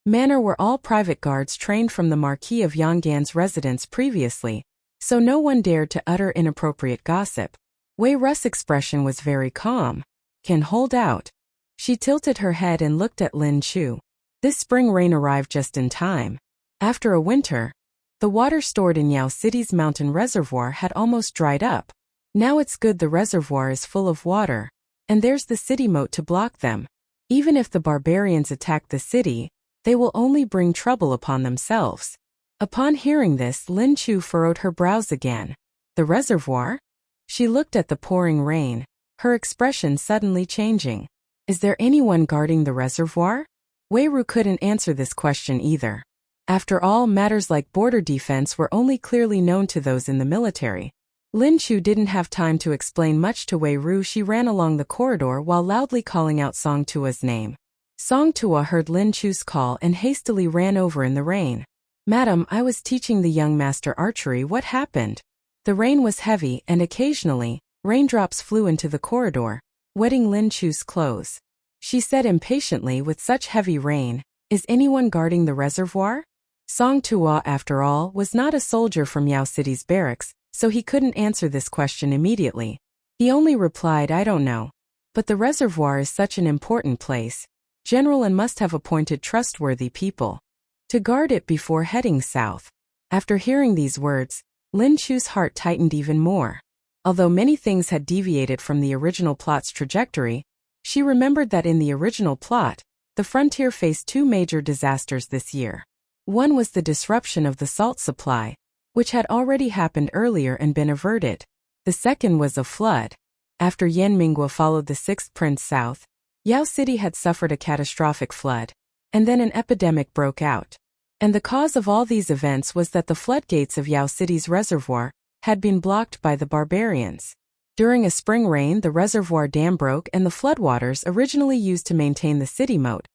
manor were all private guards trained from the Marquis of Yanggan's residence previously, so no one dared to utter inappropriate gossip. Wei Ru's expression was very calm. Can hold out. She tilted her head and looked at Lin Chu. This spring rain arrived just in time. After a winter, the water stored in Yao City's mountain reservoir had almost dried up. Now it's good the reservoir is full of water, and there's the city moat to block them. Even if the barbarians attack the city, they will only bring trouble upon themselves. Upon hearing this, Lin Chu furrowed her brows again. The reservoir? She looked at the pouring rain, her expression suddenly changing. Is there anyone guarding the reservoir? Wei Ru couldn't answer this question either. After all, matters like border defense were only clearly known to those in the military. Lin Chu didn't have time to explain much to Wei Ru. She ran along the corridor while loudly calling out Song Tua's name. Song Tua heard Lin Chu's call and hastily ran over in the rain. Madam, I was teaching the young master archery. What happened? The rain was heavy and occasionally, raindrops flew into the corridor, wetting Lin Chu's clothes. She said impatiently, with such heavy rain, is anyone guarding the reservoir? Song Tua, after all, was not a soldier from Yao City's barracks, so he couldn't answer this question immediately. He only replied, I don't know. But the reservoir is such an important place. General and must have appointed trustworthy people to guard it before heading south. After hearing these words, Lin Chu's heart tightened even more. Although many things had deviated from the original plot's trajectory, she remembered that in the original plot, the frontier faced two major disasters this year. One was the disruption of the salt supply, which had already happened earlier and been averted. The second was a flood. After Yan Mingguo followed the sixth prince south, Yao City had suffered a catastrophic flood, and then an epidemic broke out. And the cause of all these events was that the floodgates of Yao City's reservoir had been blocked by the barbarians. During a spring rain, the reservoir dam broke and the floodwaters originally used to maintain the city moat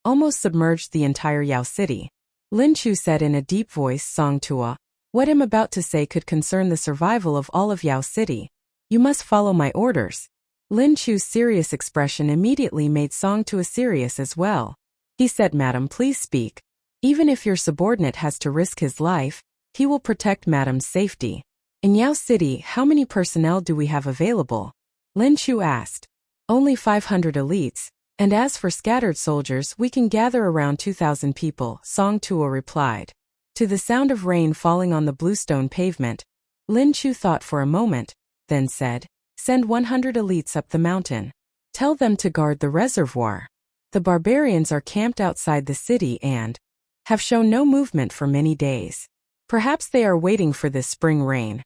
almost submerged the entire Yao City. Lin Chu said in a deep voice, Song Tua, what I'm about to say could concern the survival of all of Yao City. You must follow my orders. Lin Chu's serious expression immediately made Song Tua serious as well. He said, Madam, please speak. Even if your subordinate has to risk his life, he will protect Madam's safety. In Yao City, how many personnel do we have available? Lin Chu asked. Only 500 elites, and as for scattered soldiers, we can gather around 2,000 people, Song Tua replied. To the sound of rain falling on the bluestone pavement, Lin Chu thought for a moment, then said, send 100 elites up the mountain. Tell them to guard the reservoir. The barbarians are camped outside the city and have shown no movement for many days. Perhaps they are waiting for this spring rain,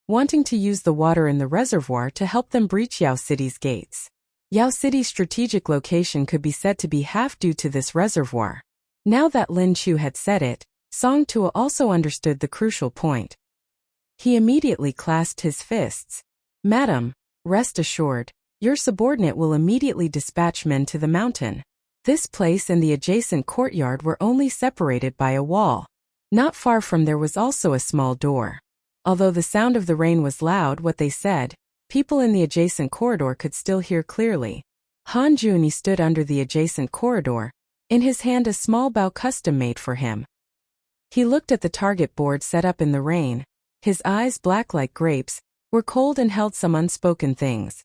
wanting to use the water in the reservoir to help them breach Yao City's gates. Yao City's strategic location could be said to be half due to this reservoir. Now that Lin Chu had said it, Song Tua also understood the crucial point. He immediately clasped his fists. Madam, rest assured, your subordinate will immediately dispatch men to the mountain. This place and the adjacent courtyard were only separated by a wall. Not far from there was also a small door. Although the sound of the rain was loud, what they said, people in the adjacent corridor could still hear clearly. Han Juni stood under the adjacent corridor, in his hand a small bow custom-made for him. He looked at the target board set up in the rain. His eyes, black like grapes, were cold and held some unspoken things.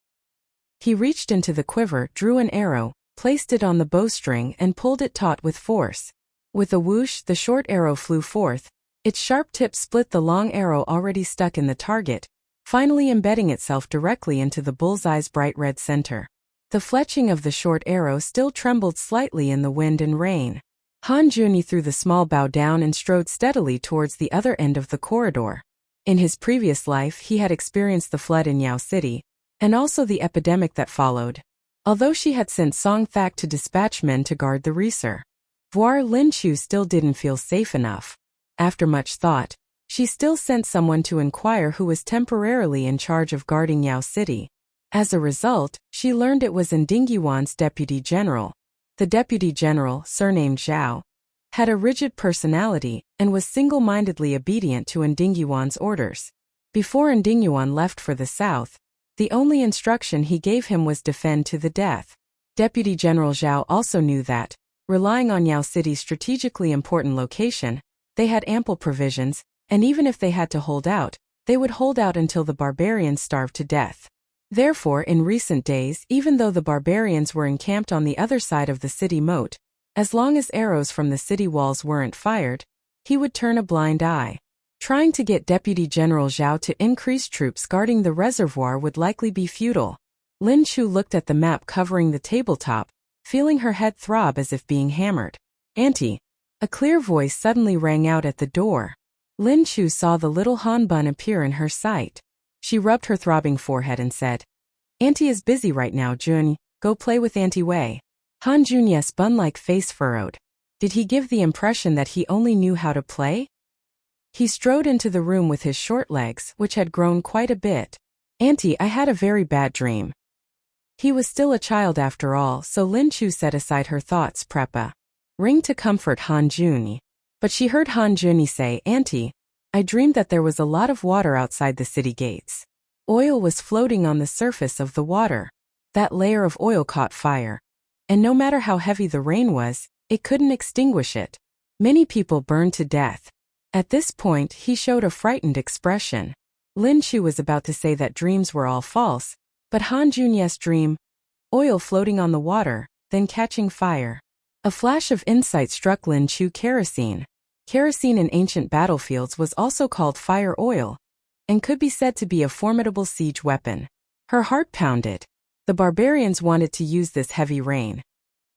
He reached into the quiver, drew an arrow, placed it on the bowstring and pulled it taut with force. With a whoosh, the short arrow flew forth. Its sharp tip split the long arrow already stuck in the target, finally embedding itself directly into the bullseye's bright red center. The fletching of the short arrow still trembled slightly in the wind and rain. Han Juni threw the small bow down and strode steadily towards the other end of the corridor. In his previous life, he had experienced the flood in Yao City, and also the epidemic that followed. Although she had sent Song Thak to dispatch men to guard the reservoir, Lin Chu still didn't feel safe enough. After much thought, she still sent someone to inquire who was temporarily in charge of guarding Yao City. As a result, she learned it was Ndingyuan's deputy general. The deputy general, surnamed Zhao, had a rigid personality and was single-mindedly obedient to Ndingyuan's orders. Before Ndingyuan left for the south, the only instruction he gave him was defend to the death. Deputy General Zhao also knew that, relying on Yao City's strategically important location, they had ample provisions, and even if they had to hold out, they would hold out until the barbarians starved to death. Therefore, in recent days, even though the barbarians were encamped on the other side of the city moat, as long as arrows from the city walls weren't fired, he would turn a blind eye. Trying to get Deputy General Zhao to increase troops guarding the reservoir would likely be futile. Lin Chu looked at the map covering the tabletop, feeling her head throb as if being hammered. "Auntie!" A clear voice suddenly rang out at the door. Lin Chu saw the little Han Bun appear in her sight. She rubbed her throbbing forehead and said, "Auntie is busy right now, Jun. Go play with Auntie Wei." Han Jun's bun-like face furrowed. Did he give the impression that he only knew how to play? He strode into the room with his short legs, which had grown quite a bit. "Auntie, I had a very bad dream." He was still a child after all, so Lin Chu set aside her thoughts, prepa ring to comfort Han Jun. But she heard Han Jun say, "Auntie, I dreamed that there was a lot of water outside the city gates. Oil was floating on the surface of the water. That layer of oil caught fire. And no matter how heavy the rain was, it couldn't extinguish it. Many people burned to death." At this point, he showed a frightened expression. Lin Chu was about to say that dreams were all false, but Han Jun's dream, oil floating on the water, then catching fire. A flash of insight struck Lin Chu. Kerosene. Kerosene in ancient battlefields was also called fire oil, and could be said to be a formidable siege weapon. Her heart pounded. The barbarians wanted to use this heavy rain,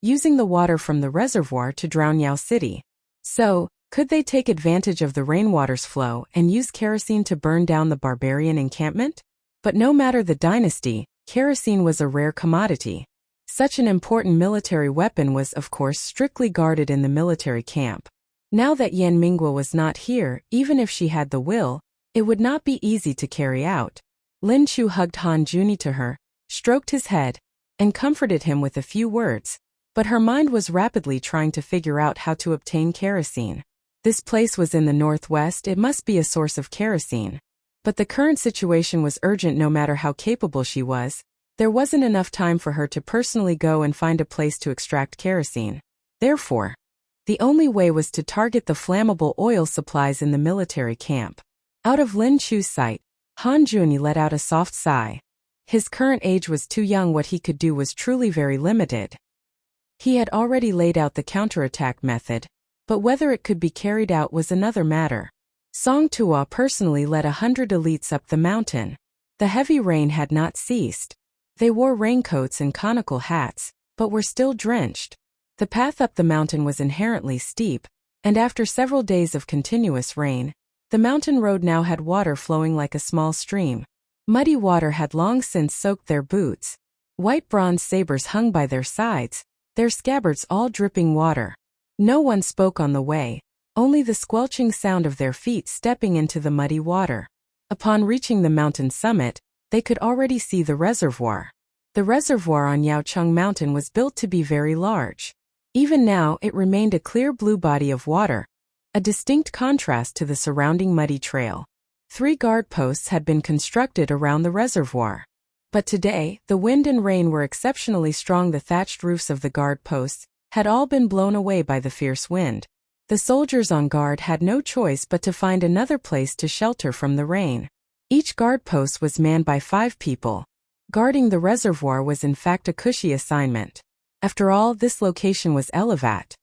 using the water from the reservoir to drown Yao City. So, could they take advantage of the rainwater's flow and use kerosene to burn down the barbarian encampment? But no matter the dynasty, kerosene was a rare commodity. Such an important military weapon was, of course, strictly guarded in the military camp. Now that Yan Mingguo was not here, even if she had the will, it would not be easy to carry out. Lin Chu hugged Han Jun to her, stroked his head, and comforted him with a few words, but her mind was rapidly trying to figure out how to obtain kerosene. This place was in the northwest, it must be a source of kerosene. But the current situation was urgent. No matter how capable she was, there wasn't enough time for her to personally go and find a place to extract kerosene. Therefore, the only way was to target the flammable oil supplies in the military camp. Out of Lin Chu's sight, Han Jun let out a soft sigh. His current age was too young. What he could do was truly very limited. He had already laid out the counterattack method, but whether it could be carried out was another matter. Song Tua personally led 100 elites up the mountain. The heavy rain had not ceased. They wore raincoats and conical hats, but were still drenched. The path up the mountain was inherently steep, and after several days of continuous rain, the mountain road now had water flowing like a small stream. Muddy water had long since soaked their boots. White bronze sabers hung by their sides, their scabbards all dripping water. No one spoke on the way, only the squelching sound of their feet stepping into the muddy water. Upon reaching the mountain summit, they could already see the reservoir. The reservoir on Yaocheng Mountain was built to be very large. Even now, it remained a clear blue body of water, a distinct contrast to the surrounding muddy trail. 3 guard posts had been constructed around the reservoir. But today, the wind and rain were exceptionally strong. The thatched roofs of the guard posts had all been blown away by the fierce wind. The soldiers on guard had no choice but to find another place to shelter from the rain. Each guard post was manned by 5 people. Guarding the reservoir was in fact a cushy assignment. After all, this location was elevat.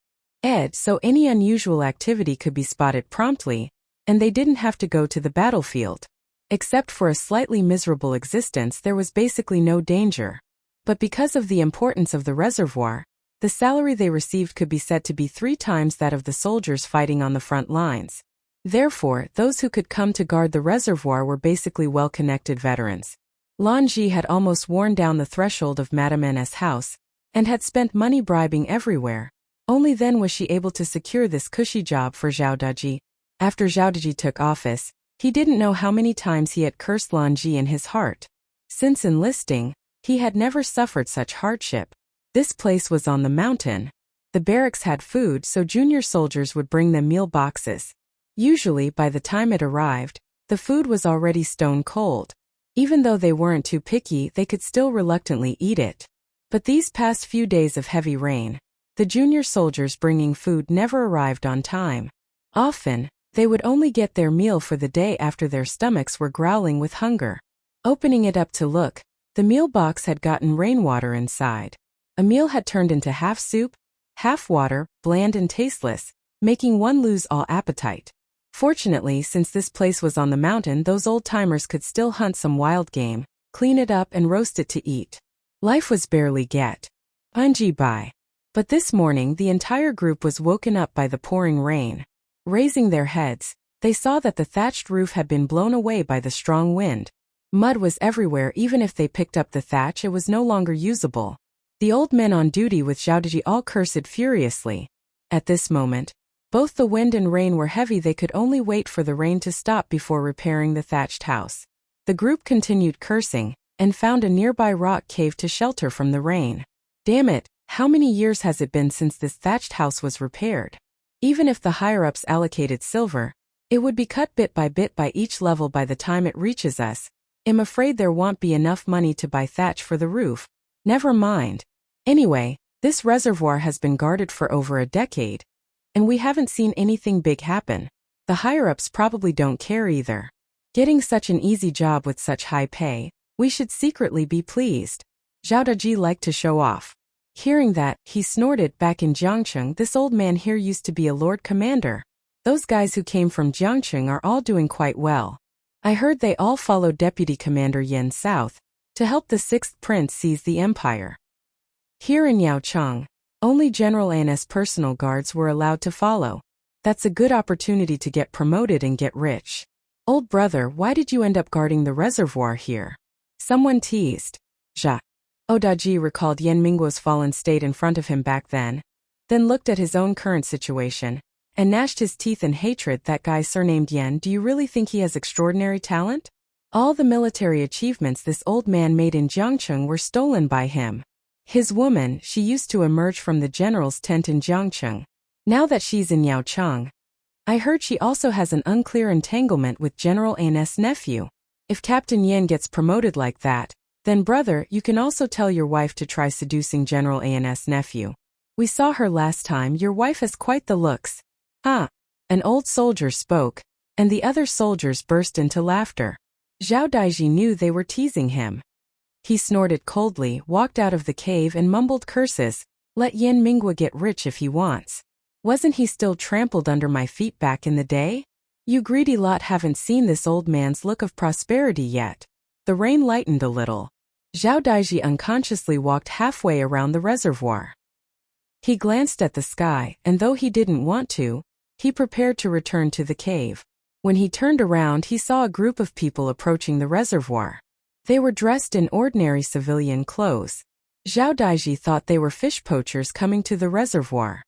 So any unusual activity could be spotted promptly, and they didn't have to go to the battlefield. Except for a slightly miserable existence, there was basically no danger. But because of the importance of the reservoir, the salary they received could be said to be 3 times that of the soldiers fighting on the front lines. Therefore, those who could come to guard the reservoir were basically well-connected veterans. Lan Ji had almost worn down the threshold of Madame N's house, and had spent money bribing everywhere. Only then was she able to secure this cushy job for Zhao Deji. After Zhao Deji took office, he didn't know how many times he had cursed Lan Ji in his heart. Since enlisting, he had never suffered such hardship. This place was on the mountain. The barracks had food, so junior soldiers would bring them meal boxes. Usually, by the time it arrived, the food was already stone cold. Even though they weren't too picky, they could still reluctantly eat it. But these past few days of heavy rain, the junior soldiers bringing food never arrived on time. Often, they would only get their meal for the day after their stomachs were growling with hunger. Opening it up to look, The meal box had gotten rainwater inside. A meal had turned into half soup, half water, bland and tasteless, making one lose all appetite. Fortunately, since this place was on the mountain, those old-timers could still hunt some wild game, clean it up and roast it to eat. Life was barely get by. But this morning the entire group was woken up by the pouring rain. Raising their heads, they saw that the thatched roof had been blown away by the strong wind. Mud was everywhere. Even if they picked up the thatch, it was no longer usable. The old men on duty with Zhaodaji all cursed furiously. At this moment, both the wind and rain were heavy. They could only wait for the rain to stop before repairing the thatched house. The group continued cursing, and found a nearby rock cave to shelter from the rain. Damn it, how many years has it been since this thatched house was repaired? Even if the higher-ups allocated silver, it would be cut bit by each level by the time it reaches us. I'm afraid there won't be enough money to buy thatch for the roof. Never mind. Anyway, this reservoir has been guarded for over a decade, and we haven't seen anything big happen. The higher-ups probably don't care either. Getting such an easy job with such high pay, we should secretly be pleased. Zhaodaji liked to show off. Hearing that, he snorted. Back in Jiangcheng, this old man here used to be a Lord Commander. Those guys who came from Jiangcheng are all doing quite well. I heard they all followed Deputy Commander Yen south to help the 6th Prince seize the empire. Here in Yaocheng, only General An's personal guards were allowed to follow. That's a good opportunity to get promoted and get rich. Old brother, why did you end up guarding the reservoir here? Someone teased. Zhaodaji recalled Yan Mingguo's fallen state in front of him back then looked at his own current situation, and gnashed his teeth in hatred. That guy surnamed Yan, do you really think he has extraordinary talent? All the military achievements this old man made in Jiangcheng were stolen by him. His woman, she used to emerge from the general's tent in Jiangcheng. Now that she's in Yaocheng, I heard she also has an unclear entanglement with General An's nephew. If Captain Yen gets promoted like that, then brother, you can also tell your wife to try seducing General An's nephew. We saw her last time. Your wife has quite the looks. An old soldier spoke, and the other soldiers burst into laughter. Zhaodaji knew they were teasing him. He snorted coldly, walked out of the cave and mumbled curses. Let Yan Minggua get rich if he wants. Wasn't he still trampled under my feet back in the day? You greedy lot haven't seen this old man's look of prosperity yet. The rain lightened a little. Zhaodaji unconsciously walked halfway around the reservoir. He glanced at the sky, and though he didn't want to, he prepared to return to the cave. When he turned around, he saw a group of people approaching the reservoir. They were dressed in ordinary civilian clothes. Zhaodaji thought they were fish poachers coming to the reservoir.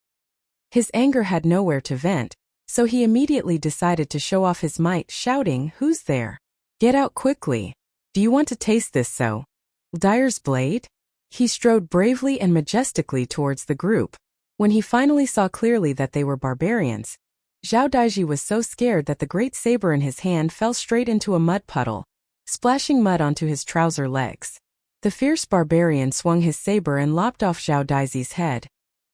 His anger had nowhere to vent, so he immediately decided to show off his might, shouting, "Who's there? Get out quickly. Do you want to taste this Dyer's blade?" He strode bravely and majestically towards the group. When he finally saw clearly that they were barbarians, Zhaodaji was so scared that the great saber in his hand fell straight into a mud puddle, splashing mud onto his trouser legs. The fierce barbarian swung his saber and lopped off Zhaodaji's head,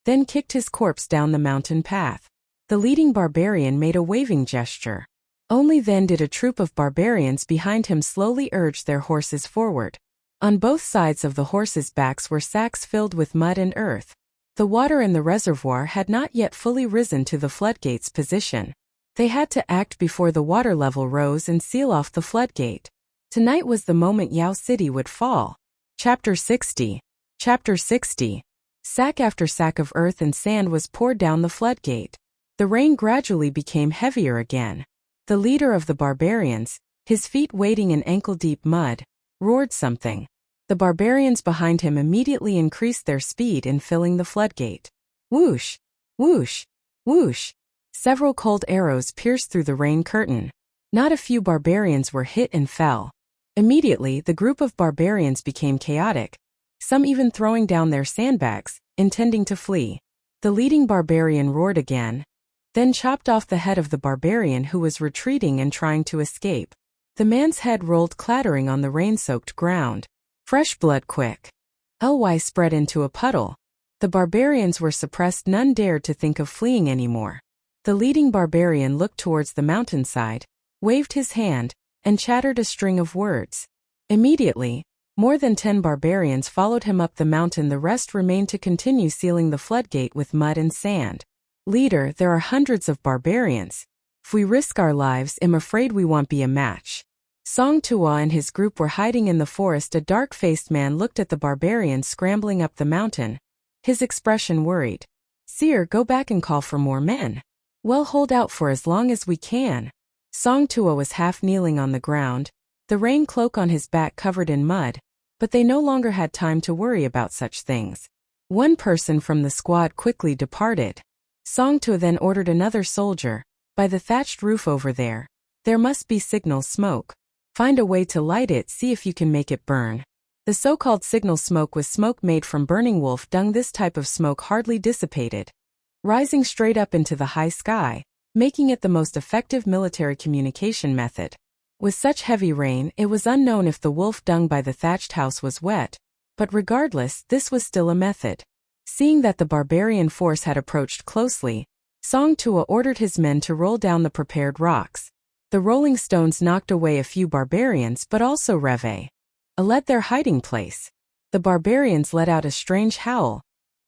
then kicked his corpse down the mountain path. The leading barbarian made a waving gesture. Only then did a troop of barbarians behind him slowly urge their horses forward. On both sides of the horses' backs were sacks filled with mud and earth. The water in the reservoir had not yet fully risen to the floodgate's position. They had to act before the water level rose and seal off the floodgate. Tonight was the moment Yao City would fall. Chapter 60. Chapter 60. Sack after sack of earth and sand was poured down the floodgate. The rain gradually became heavier again. The leader of the barbarians, his feet wading in ankle-deep mud, roared something. The barbarians behind him immediately increased their speed in filling the floodgate. Whoosh! Whoosh! Whoosh! Several cold arrows pierced through the rain curtain. Not a few barbarians were hit and fell. Immediately, the group of barbarians became chaotic, some even throwing down their sandbags, intending to flee. The leading barbarian roared again, then chopped off the head of the barbarian who was retreating and trying to escape. The man's head rolled clattering on the rain-soaked ground. Fresh blood quick. Ly spread into a puddle. The barbarians were suppressed. None dared to think of fleeing anymore. The leading barbarian looked towards the mountainside, waved his hand, and chattered a string of words. Immediately, More than 10 barbarians followed him up the mountain. The rest remained to continue sealing the floodgate with mud and sand. Leader, there are hundreds of barbarians. If we risk our lives, I'm afraid we won't be a match. Song Tua and his group were hiding in the forest. A dark-faced man looked at the barbarians scrambling up the mountain. His expression worried. Seer, go back and call for more men. Well, hold out for as long as we can. Song Tua was half kneeling on the ground, the rain cloak on his back covered in mud, but they no longer had time to worry about such things. One person from the squad quickly departed. Song Tua then ordered another soldier, by the thatched roof over there. There must be signal smoke. Find a way to light it, see if you can make it burn. The so-called signal smoke was smoke made from burning wolf dung. This type of smoke hardly dissipated, rising straight up into the high sky, making it the most effective military communication method. With such heavy rain, it was unknown if the wolf dung by the thatched house was wet, but regardless, this was still a method. Seeing that the barbarian force had approached closely, Song Tua ordered his men to roll down the prepared rocks. The rolling stones knocked away a few barbarians but also led their hiding place. The barbarians let out a strange howl,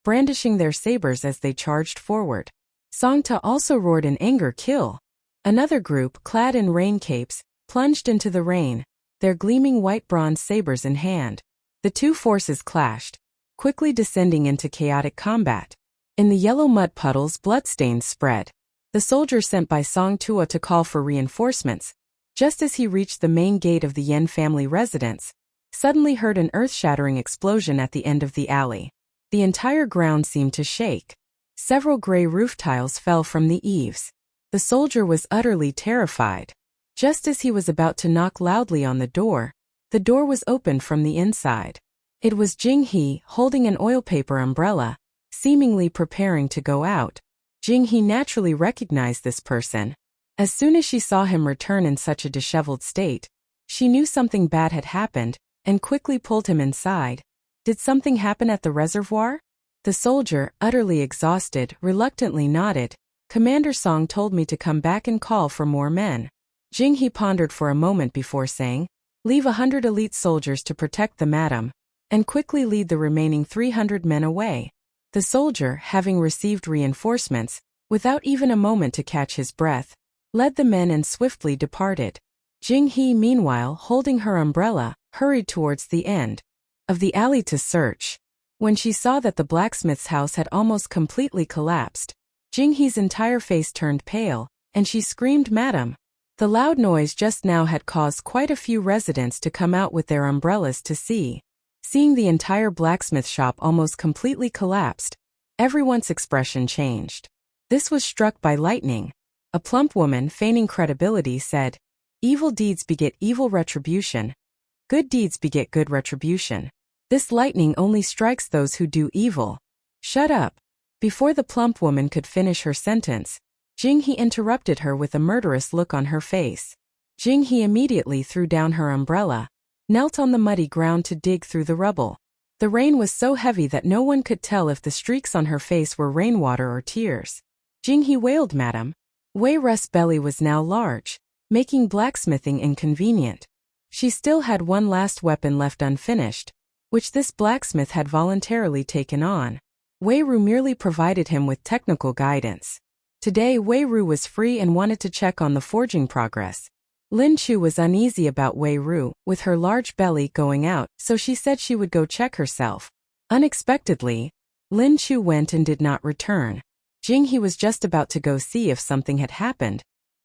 brandishing their sabers as they charged forward. Song Tua also roared in anger, kill. Another group, clad in rain capes, plunged into the rain, their gleaming white bronze sabers in hand. The two forces clashed, quickly descending into chaotic combat. In the yellow mud puddles, bloodstains spread. The soldier sent by Song Tua to call for reinforcements, just as he reached the main gate of the Yen family residence, suddenly heard an earth-shattering explosion at the end of the alley. The entire ground seemed to shake. Several gray roof tiles fell from the eaves. The soldier was utterly terrified. Just as he was about to knock loudly on the door was opened from the inside. It was Jing He, holding an oil paper umbrella, seemingly preparing to go out. Jing He naturally recognized this person. As soon as she saw him return in such a disheveled state, she knew something bad had happened, and quickly pulled him inside. Did something happen at the reservoir? The soldier, utterly exhausted, reluctantly nodded. Commander Song told me to come back and call for more men. Jing He pondered for a moment before saying, leave 100 elite soldiers to protect the madam, and quickly lead the remaining 300 men away. The soldier, having received reinforcements, without even a moment to catch his breath, led the men and swiftly departed. Jing He, meanwhile, holding her umbrella, hurried towards the end of the alley to search. When she saw that the blacksmith's house had almost completely collapsed, Jing He's entire face turned pale, and she screamed, Madam! The loud noise just now had caused quite a few residents to come out with their umbrellas to see. Seeing the entire blacksmith shop almost completely collapsed, everyone's expression changed. This was struck by lightning. A plump woman, feigning credibility, said, evil deeds beget evil retribution. Good deeds beget good retribution. This lightning only strikes those who do evil. Shut up. Before the plump woman could finish her sentence, Jing He interrupted her with a murderous look on her face. Jing He immediately threw down her umbrella, knelt on the muddy ground to dig through the rubble. The rain was so heavy that no one could tell if the streaks on her face were rainwater or tears. Jing He wailed, Madam. Wei Ru's belly was now large, making blacksmithing inconvenient. She still had one last weapon left unfinished, which this blacksmith had voluntarily taken on. Wei Ru merely provided him with technical guidance. Today Wei Ru was free and wanted to check on the forging progress. Lin Chu was uneasy about Wei Ru, with her large belly going out, so she said she would go check herself. Unexpectedly, Lin Chu went and did not return. Jing He was just about to go see if something had happened,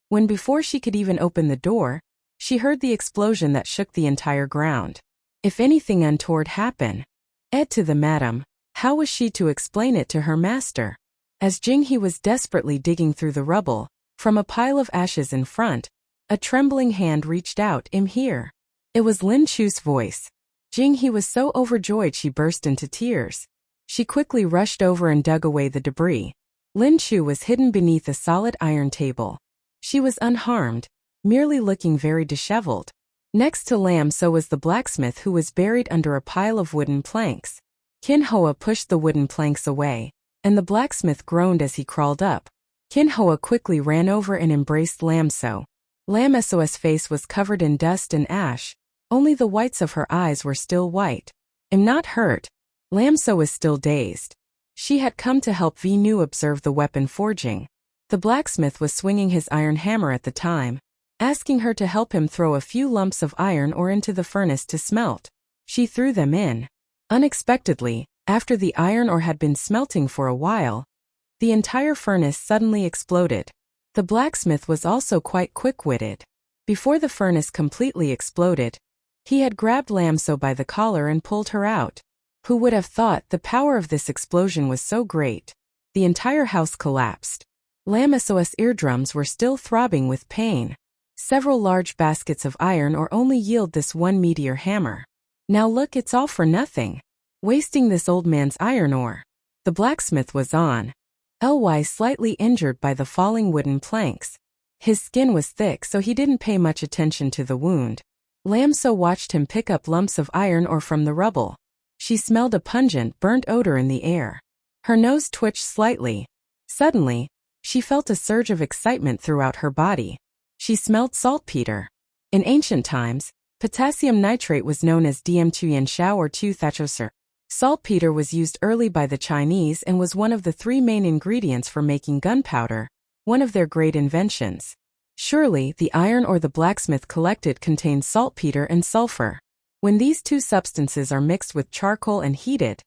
when before she could even open the door, she heard the explosion that shook the entire ground. If anything untoward happened, to the madam, how was she to explain it to her master? As Jing He was desperately digging through the rubble, from a pile of ashes in front, a trembling hand reached out, "I'm here." It was Lin Chu's voice. Jing He was so overjoyed she burst into tears. She quickly rushed over and dug away the debris. Lin Chu was hidden beneath a solid iron table. She was unharmed, merely looking very disheveled. Next to Lam So was the blacksmith, who was buried under a pile of wooden planks. Kin Hoa pushed the wooden planks away, and the blacksmith groaned as he crawled up. Kin Hoa quickly ran over and embraced Lam So. Lam So's face was covered in dust and ash, Only the whites of her eyes were still white. "I'm not hurt." Lam So was still dazed. She had come to help Vinu observe the weapon forging. The blacksmith was swinging his iron hammer at the time, asking her to help him throw a few lumps of iron ore into the furnace to smelt. She threw them in. Unexpectedly, after the iron ore had been smelting for a while, the entire furnace suddenly exploded. The blacksmith was also quite quick-witted. Before the furnace completely exploded, he had grabbed Lam So by the collar and pulled her out. Who would have thought the power of this explosion was so great? The entire house collapsed. Lam So's eardrums were still throbbing with pain. Several large baskets of iron ore only yield this one meteor hammer. Now look, it's all for nothing. Wasting this old man's iron ore. The blacksmith was on. Ly slightly injured by the falling wooden planks. His skin was thick, so he didn't pay much attention to the wound. Lam So watched him pick up lumps of iron ore from the rubble. She smelled a pungent, burnt odor in the air. Her nose twitched slightly. Suddenly, she felt a surge of excitement throughout her body. She smelled saltpeter. In ancient times, potassium nitrate was known as DM2Yanshao or 2-thachosur. Saltpeter was used early by the Chinese and was one of the three main ingredients for making gunpowder, one of their great inventions. Surely, the iron ore the blacksmith collected contained saltpeter and sulfur. When these two substances are mixed with charcoal and heated,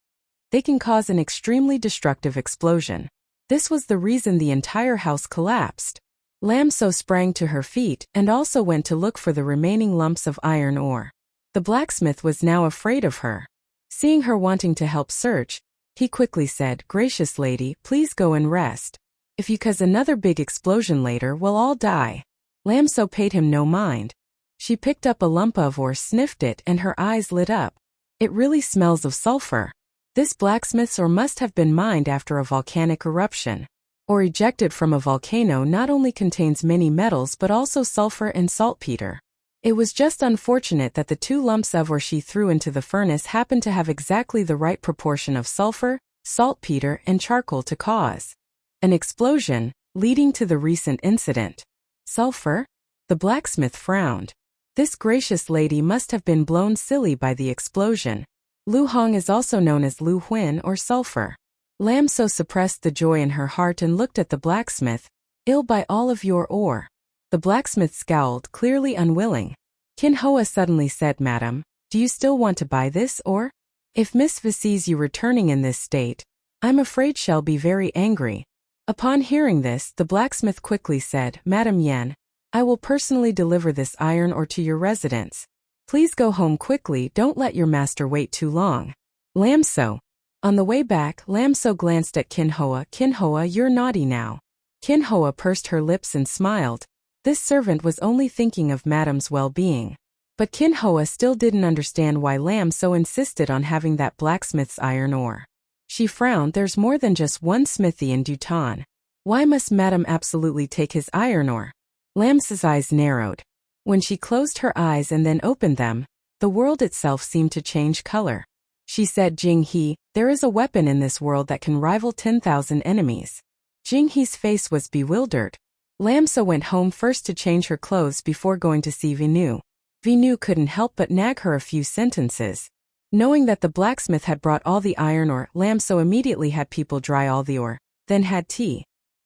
they can cause an extremely destructive explosion. This was the reason the entire house collapsed. Lam So sprang to her feet and also went to look for the remaining lumps of iron ore. The blacksmith was now afraid of her. Seeing her wanting to help search, he quickly said, "Gracious lady, please go and rest. If you cause another big explosion later, we'll all die." Lam So paid him no mind. She picked up a lump of ore, sniffed it, and her eyes lit up. It really smells of sulfur. This blacksmith's ore must have been mined after a volcanic eruption. Ore ejected from a volcano not only contains many metals but also sulfur and saltpeter. It was just unfortunate that the two lumps of ore she threw into the furnace happened to have exactly the right proportion of sulfur, saltpeter, and charcoal to cause an explosion, leading to the recent incident. Sulfur? The blacksmith frowned. This gracious lady must have been blown silly by the explosion. Lu Hong is also known as Lu Huin or sulfur. Lam So suppressed the joy in her heart and looked at the blacksmith. "Ill by all of your ore." The blacksmith scowled, clearly unwilling. Kin Hoa suddenly said, "Madam, do you still want to buy this ore? If Miss V sees you returning in this state, I'm afraid she'll be very angry." Upon hearing this, the blacksmith quickly said, "Madam Yan, I will personally deliver this iron ore to your residence. Please go home quickly, don't let your master wait too long." Lam So. On the way back, Lam So glanced at Kin Hoa. "Kin Hoa, you're naughty now." Kin Hoa pursed her lips and smiled. This servant was only thinking of Madam's well-being. But Kin Hoa still didn't understand why Lam So insisted on having that blacksmith's iron ore. She frowned. There's more than just one smithy in Dutan. Why must Madam absolutely take his iron ore? Lam So's eyes narrowed. When she closed her eyes and then opened them, the world itself seemed to change color. She said, "Jing He, there is a weapon in this world that can rival 10,000 enemies." Jing He's face was bewildered. Lam So went home first to change her clothes before going to see Vinu. Vinu couldn't help but nag her a few sentences. Knowing that the blacksmith had brought all the iron ore, Lam So immediately had people dry all the ore, then had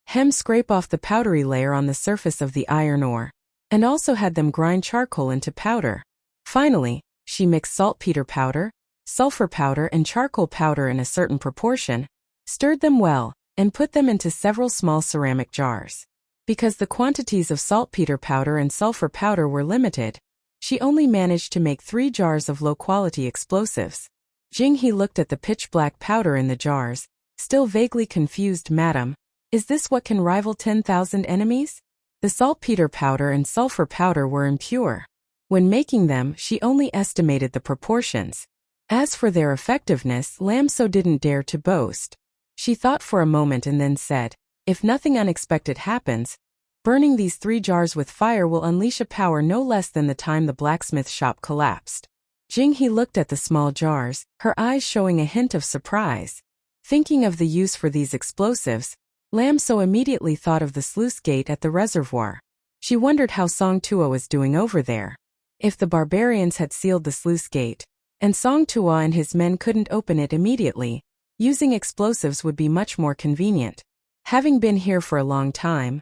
Hem scrape off the powdery layer on the surface of the iron ore, and also had them grind charcoal into powder. Finally, she mixed saltpeter powder, sulfur powder and charcoal powder in a certain proportion, stirred them well, and put them into several small ceramic jars. Because the quantities of saltpeter powder and sulfur powder were limited, she only managed to make 3 jars of low-quality explosives. Jing He looked at the pitch-black powder in the jars, still vaguely confused. "Madam, is this what can rival 10,000 enemies?" The saltpeter powder and sulfur powder were impure. When making them, she only estimated the proportions. As for their effectiveness, Lam So didn't dare to boast. She thought for a moment and then said, "If nothing unexpected happens, burning these 3 jars with fire will unleash a power no less than the time the blacksmith shop collapsed." Jing He looked at the small jars, her eyes showing a hint of surprise. Thinking of the use for these explosives, Lam So immediately thought of the sluice gate at the reservoir. She wondered how Song Tua was doing over there. If the barbarians had sealed the sluice gate, and Song Tua and his men couldn't open it immediately, using explosives would be much more convenient. Having been here for a long time,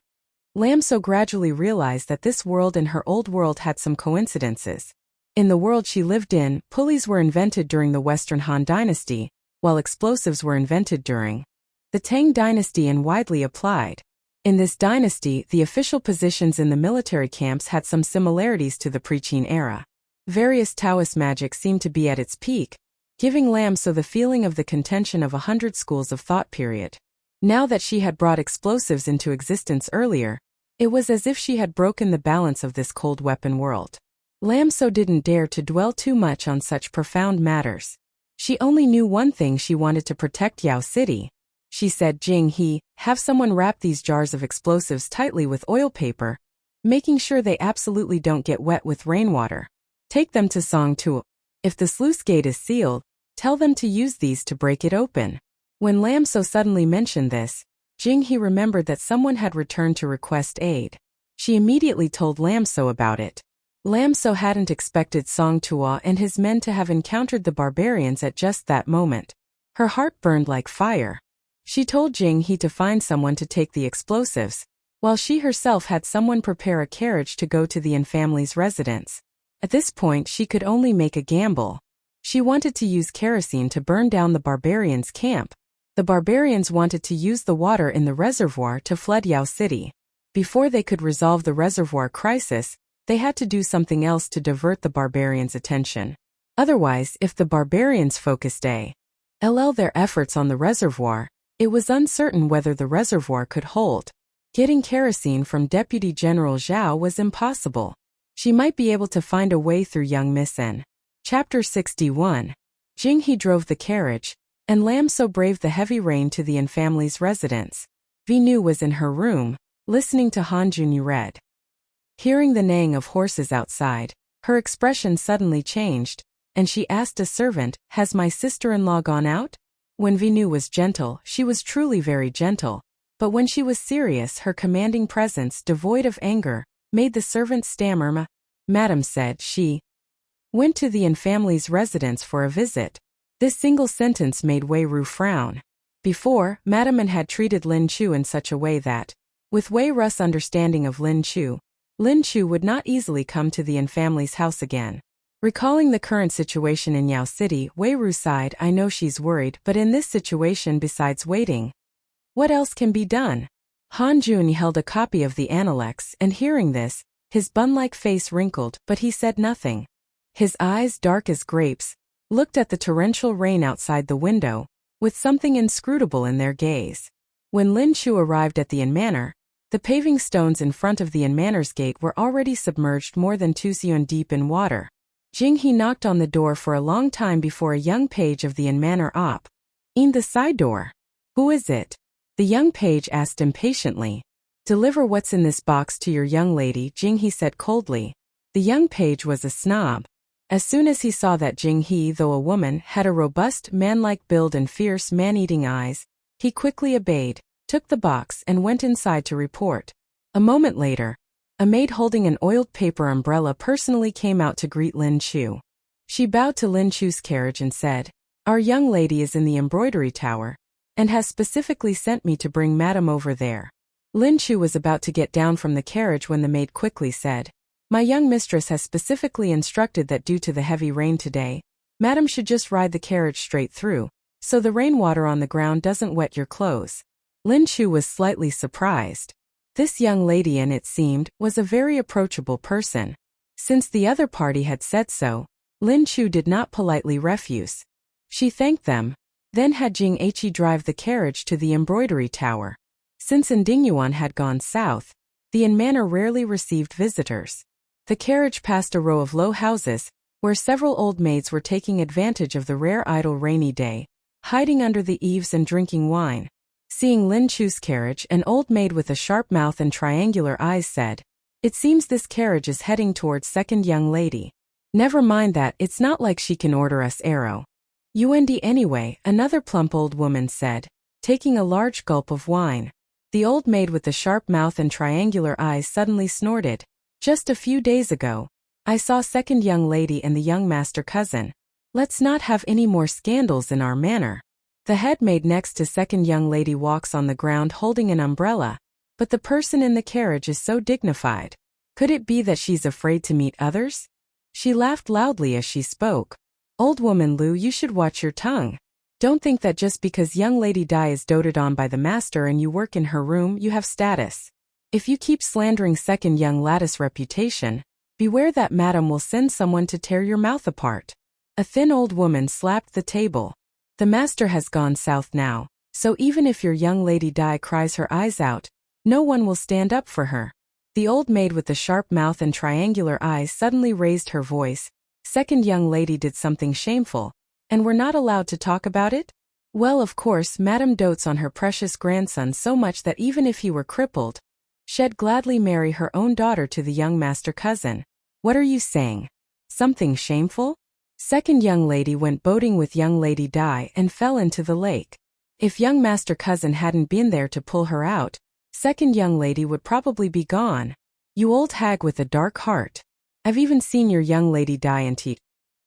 Lam So gradually realized that this world and her old world had some coincidences. In the world she lived in, pulleys were invented during the Western Han Dynasty, while explosives were invented during the Tang Dynasty and widely applied. In this dynasty, the official positions in the military camps had some similarities to the pre-Qin era. Various Taoist magic seemed to be at its peak, giving Lam So the feeling of the contention of 100 schools of thought period. Now that she had brought explosives into existence earlier, it was as if she had broken the balance of this cold weapon world. Lam So didn't dare to dwell too much on such profound matters. She only knew one thing: she wanted to protect Yao City. She said, "Jing He, have someone wrap these jars of explosives tightly with oil paper, making sure they absolutely don't get wet with rainwater. Take them to Song Tua. If the sluice gate is sealed, tell them to use these to break it open." When Lam So suddenly mentioned this, Jing He remembered that someone had returned to request aid. She immediately told Lam So about it. Lam So hadn't expected Song Tua and his men to have encountered the barbarians at just that moment. Her heart burned like fire. She told Jing He to find someone to take the explosives, while she herself had someone prepare a carriage to go to the Yin family's residence. At this point she could only make a gamble. She wanted to use kerosene to burn down the barbarians' camp. The barbarians wanted to use the water in the reservoir to flood Yao City. Before they could resolve the reservoir crisis, they had to do something else to divert the barbarians' attention. Otherwise, if the barbarians focused their efforts on the reservoir, it was uncertain whether the reservoir could hold. Getting kerosene from Deputy General Zhao was impossible. She might be able to find a way through young Miss N. Chapter 61. Jing He drove the carriage, and Lam So braved the heavy rain to the Yin family's residence. Vi Nu was in her room, listening to Han Junyu read. Hearing the neighing of horses outside, her expression suddenly changed, and she asked a servant, "Has my sister-in-law gone out?" When Vi Nu was gentle, she was truly very gentle, but when she was serious, her commanding presence, devoid of anger, made the servant stammer. Madam said she went to the Yin family's residence for a visit. This single sentence made Wei Ru frown. Before, Madam had treated Lin Chu in such a way that, with Wei Ru's understanding of Lin Chu would not easily come to the Yin family's house again. Recalling the current situation in Yao City, Wei Ru sighed. "I know she's worried, but in this situation, besides waiting, what else can be done?" Han Jun held a copy of the Analects, and hearing this, his bun-like face wrinkled, but he said nothing. His eyes, dark as grapes, looked at the torrential rain outside the window, with something inscrutable in their gaze. When Lin Chu arrived at the Yin Manor, the paving stones in front of the Yin Manor's gate were already submerged more than 2 xian deep in water. Jing He knocked on the door for a long time before a young page of the Yin Manor in the side door. "Who is it?" the young page asked impatiently. "Deliver what's in this box to your young lady," Jing He said coldly. The young page was a snob. As soon as he saw that Jing He, though a woman, had a robust, man-like build and fierce, man-eating eyes, he quickly obeyed, took the box, and went inside to report. A moment later, a maid holding an oiled paper umbrella personally came out to greet Lin Chu. She bowed to Lin Chu's carriage and said, "Our young lady is in the embroidery tower, and has specifically sent me to bring Madam over there." Lin Chu was about to get down from the carriage when the maid quickly said, "My young mistress has specifically instructed that due to the heavy rain today, Madam should just ride the carriage straight through, so the rainwater on the ground doesn't wet your clothes." Lin Chu was slightly surprised. This young lady, and it seemed, was a very approachable person. Since the other party had said so, Lin Chu did not politely refuse. She thanked them, then had Jing He drive the carriage to the embroidery tower. Since Ndingyuan had gone south, the Yin Manor rarely received visitors. The carriage passed a row of low houses, where several old maids were taking advantage of the rare idle rainy day, hiding under the eaves and drinking wine. Seeing Lin Chu's carriage, an old maid with a sharp mouth and triangular eyes said, "It seems this carriage is heading towards second young lady." "Never mind that, it's not like she can order us arrow. UND anyway," another plump old woman said, taking a large gulp of wine. The old maid with the sharp mouth and triangular eyes suddenly snorted. Just a few days ago, I saw second young lady and the young master cousin. Let's not have any more scandals in our manor. The head maid next to second young lady walks on the ground holding an umbrella, but the person in the carriage is so dignified. Could it be that she's afraid to meet others? She laughed loudly as she spoke. Old woman Lu, you should watch your tongue. Don't think that just because young lady Dai is doted on by the master and you work in her room, you have status. If you keep slandering second young lady's reputation, beware that madam will send someone to tear your mouth apart. A thin old woman slapped the table. The master has gone south now, so even if your young lady Dai cries her eyes out, no one will stand up for her. The old maid with the sharp mouth and triangular eyes suddenly raised her voice. Second young lady did something shameful, and we're not allowed to talk about it? Well, of course, madam dotes on her precious grandson so much that even if he were crippled, she'd gladly marry her own daughter to the young master cousin. What are you saying? Something shameful? Second young lady went boating with young lady Dai and fell into the lake. If young master cousin hadn't been there to pull her out, second young lady would probably be gone. You old hag with a dark heart. I've even seen your young lady Dai and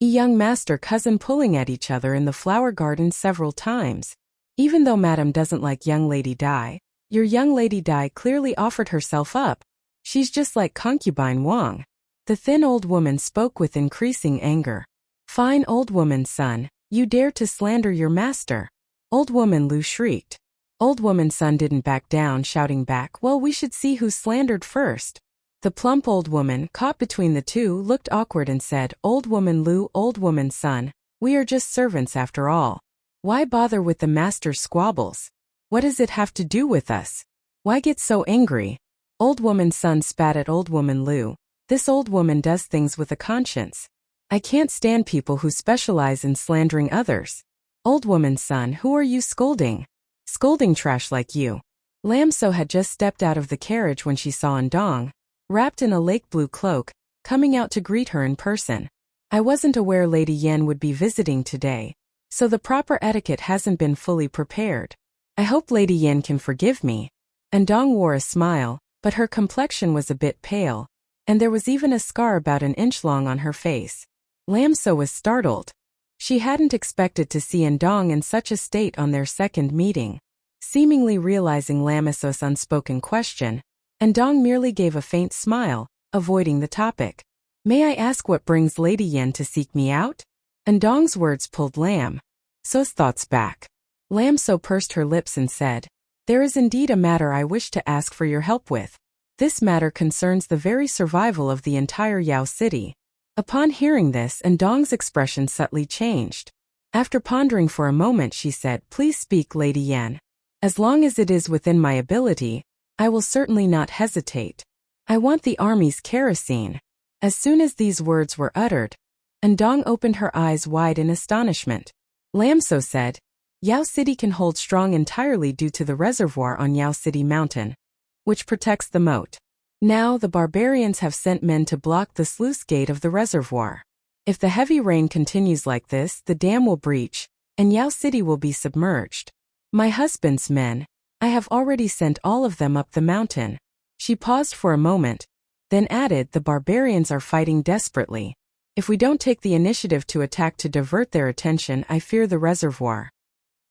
young master cousin pulling at each other in the flower garden several times. Even though madam doesn't like young lady Dai, your young lady Dai clearly offered herself up. She's just like concubine Wang. The thin old woman spoke with increasing anger. Fine old woman son, you dare to slander your master. Old woman Lu shrieked. Old woman son didn't back down, shouting back, well, we should see who slandered first. The plump old woman, caught between the two, looked awkward and said, Old woman Lu, old woman son, we are just servants after all. Why bother with the master's squabbles? What does it have to do with us? Why get so angry? Old woman son spat at old woman Lu. This old woman does things with a conscience. I can't stand people who specialize in slandering others. Old woman son, who are you scolding? Scolding trash like you. Lam So had just stepped out of the carriage when she saw Ndong, wrapped in a lake blue cloak, coming out to greet her in person. I wasn't aware Lady Yan would be visiting today, so the proper etiquette hasn't been fully prepared. I hope Lady Yan can forgive me. Ndong wore a smile, but her complexion was a bit pale, and there was even a scar about an inch long on her face. Lam So was startled. She hadn't expected to see Ndong in such a state on their second meeting. Seemingly realizing Lam So's unspoken question, Ndong merely gave a faint smile, avoiding the topic. May I ask what brings Lady Yan to seek me out? Ndong's words pulled Lam So's thoughts back. Lam So pursed her lips and said, there is indeed a matter I wish to ask for your help with. This matter concerns the very survival of the entire Yao city. Upon hearing this, Ndong's expression subtly changed. After pondering for a moment, she said, please speak, Lady Yan. As long as it is within my ability, I will certainly not hesitate. I want the army's kerosene. As soon as these words were uttered, Ndong opened her eyes wide in astonishment. Lam So said, Yao City can hold strong entirely due to the reservoir on Yao City Mountain, which protects the moat. Now the barbarians have sent men to block the sluice gate of the reservoir. If the heavy rain continues like this, the dam will breach, and Yao City will be submerged. My husband's men, I have already sent all of them up the mountain. She paused for a moment, then added, the barbarians are fighting desperately. If we don't take the initiative to attack to divert their attention, I fear the reservoir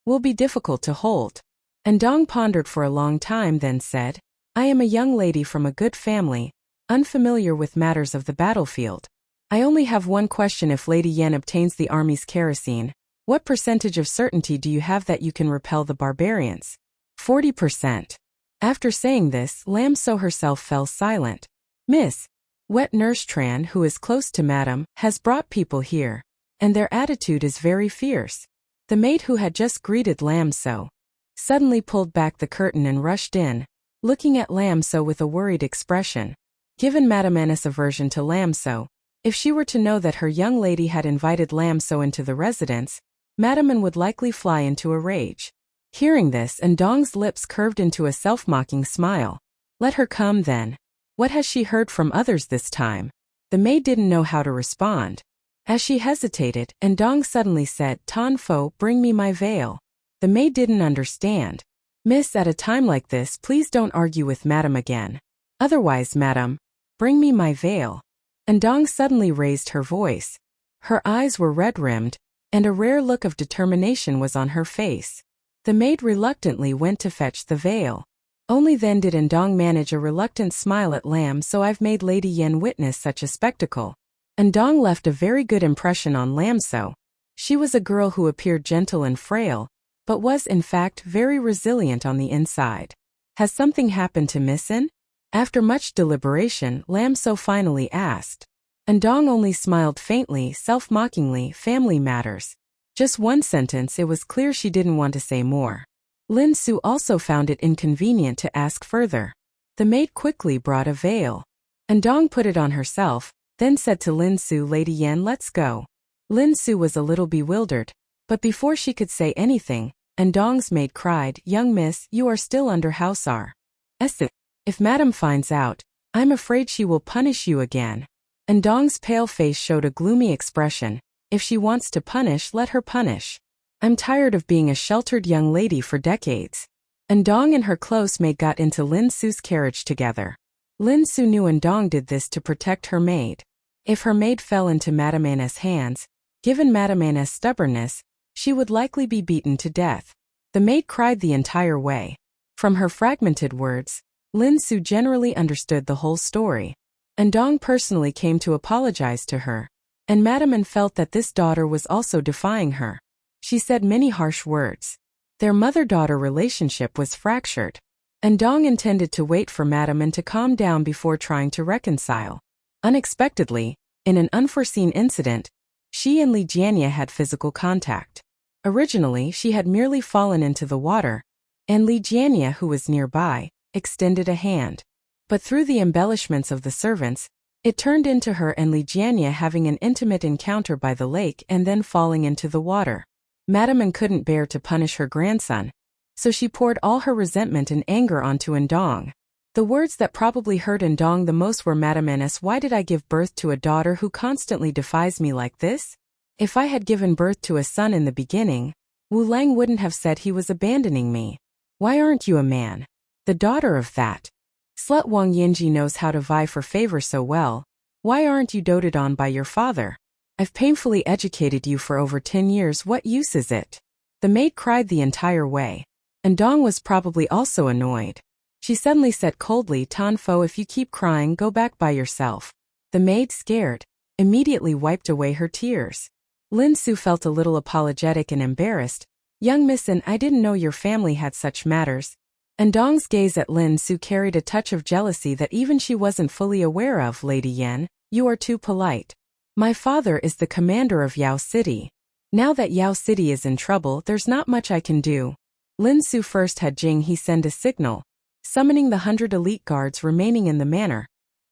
will be difficult to hold. Ndong pondered for a long time, then said, I am a young lady from a good family, unfamiliar with matters of the battlefield. I only have one question. If Lady Yan obtains the army's kerosene, what percentage of certainty do you have that you can repel the barbarians? 40%. After saying this, Lam So herself fell silent. Miss Wet Nurse Tran, who is close to Madam, has brought people here, and their attitude is very fierce. The maid who had just greeted Lam So suddenly pulled back the curtain and rushed in, looking at Lam So with a worried expression. Given Madame Anna's aversion to Lam So, if she were to know that her young lady had invited Lam So into the residence, Madame Anne would likely fly into a rage. Hearing this, Ndong's lips curved into a self-mocking smile. Let her come then. What has she heard from others this time? The maid didn't know how to respond. As she hesitated, Ndong suddenly said, Tan Fo, bring me my veil. The maid didn't understand. Miss, at a time like this, please don't argue with Madam again. Otherwise, Madam, bring me my veil. Ndong suddenly raised her voice. Her eyes were red-rimmed, and a rare look of determination was on her face. The maid reluctantly went to fetch the veil. Only then did Ndong manage a reluctant smile at Lam So. I've made Lady Yen witness such a spectacle. Ndong left a very good impression on Lam So. She was a girl who appeared gentle and frail, but was in fact very resilient on the inside. Has something happened to Miss In? After much deliberation, Lam So finally asked. Ndong only smiled faintly, self-mockingly. Family matters. Just one sentence. It was clear she didn't want to say more. Lam So also found it inconvenient to ask further. The maid quickly brought a veil. Ndong put it on herself, then said to Lam So, Lady Yen, let's go. Lam So was a little bewildered, but before she could say anything, Ndong's maid cried, young miss, you are still under house arrest. If madam finds out, I'm afraid she will punish you again. Ndong's pale face showed a gloomy expression. If she wants to punish, let her punish. I'm tired of being a sheltered young lady for decades. Ndong and her close maid got into Lam So's carriage together. Lam So knew Ndong did this to protect her maid. If her maid fell into Madame Anna's hands, given Madame Anna's stubbornness, she would likely be beaten to death. The maid cried the entire way. From her fragmented words, Lam So generally understood the whole story. Ndong personally came to apologize to her, and Madame Anne felt that this daughter was also defying her. She said many harsh words. Their mother-daughter relationship was fractured. Ndong intended to wait for Madame Anne to calm down before trying to reconcile. Unexpectedly, in an unforeseen incident, she and Li Jianya had physical contact. Originally, she had merely fallen into the water, and Li Jianya, who was nearby, extended a hand. But through the embellishments of the servants, it turned into her and Li Jianya having an intimate encounter by the lake and then falling into the water. Madame Anne couldn't bear to punish her grandson, so she poured all her resentment and anger onto Ndong. The words that probably hurt Ndong the most were, Madame Anne, why did I give birth to a daughter who constantly defies me like this? If I had given birth to a son in the beginning, Wu Lang wouldn't have said he was abandoning me. Why aren't you a man? The daughter of that slut Wang Yinji knows how to vie for favor so well. Why aren't you doted on by your father? I've painfully educated you for over 10 years. What use is it? The maid cried the entire way. Ndong was probably also annoyed. She suddenly said coldly, Tan Fo, if you keep crying, go back by yourself. The maid, scared, immediately wiped away her tears. Lam So felt a little apologetic and embarrassed. Young miss, and I didn't know your family had such matters. Ndong's gaze at Lam So carried a touch of jealousy that even she wasn't fully aware of. Lady Yen, you are too polite. My father is the commander of Yao City. Now that Yao City is in trouble, there's not much I can do. Lam So first had Jing He send a signal, summoning the 100 elite guards remaining in the manor,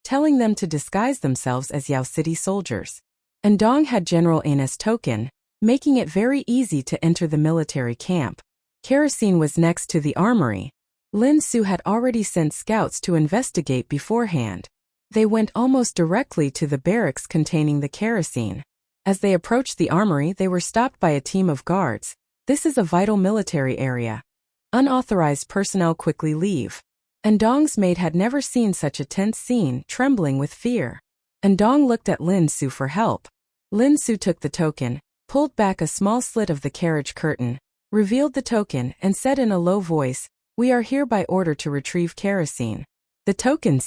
telling them to disguise themselves as Yao City soldiers. Ndong had General Anna's token, making it very easy to enter the military camp. Kerosene was next to the armory. Lam So had already sent scouts to investigate beforehand. They went almost directly to the barracks containing the kerosene. As they approached the armory, they were stopped by a team of guards. This is a vital military area. Unauthorized personnel quickly leave. Ndong's maid had never seen such a tense scene, trembling with fear. Ndong looked at Lam So for help. Lam So took the token, pulled back a small slit of the carriage curtain, revealed the token, and said in a low voice, we are here by order to retrieve kerosene. The token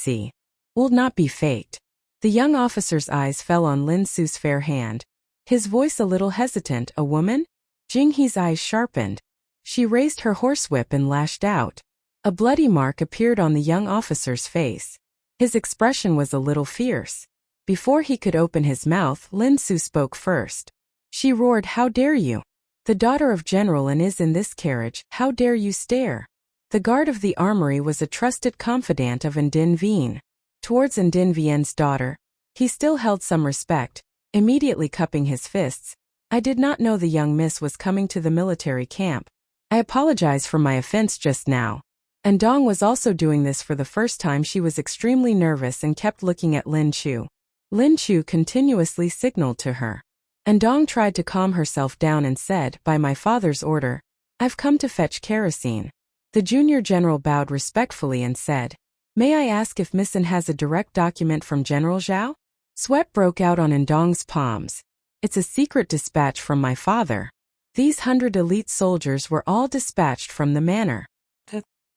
will not be faked. The young officer's eyes fell on Lam So's fair hand. His voice a little hesitant, a woman? Jing He's eyes sharpened. She raised her horsewhip and lashed out. A bloody mark appeared on the young officer's face. His expression was a little fierce. Before he could open his mouth, Lam So spoke first. She roared, how dare you? The daughter of General An is in this carriage, how dare you stare? The guard of the armory was a trusted confidant of Ndin Vien. Towards Ndin Vien's daughter, he still held some respect, immediately cupping his fists. I did not know the young miss was coming to the military camp. I apologize for my offense just now. Ndong was also doing this for the first time. She was extremely nervous and kept looking at Lin Chu. Lin Chu continuously signaled to her. Ndong tried to calm herself down and said, by my father's order, I've come to fetch kerosene. The junior general bowed respectfully and said, may I ask if Miss An has a direct document from General Zhao? Sweat broke out on Ndong's palms. It's a secret dispatch from my father. These 100 elite soldiers were all dispatched from the manor.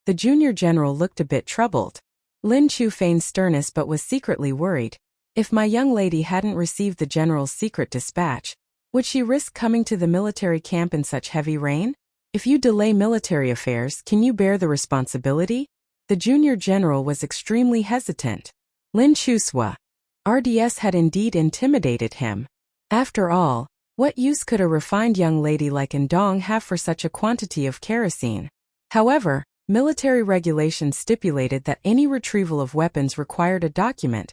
The junior general looked a bit troubled. Lin Chu feigned sternness but was secretly worried. If my young lady hadn't received the general's secret dispatch, would she risk coming to the military camp in such heavy rain? If you delay military affairs, can you bear the responsibility? The junior general was extremely hesitant. Lin Chuswa. RDS had indeed intimidated him. After all, what use could a refined young lady like Ndong have for such a quantity of kerosene? However, military regulations stipulated that any retrieval of weapons required a document,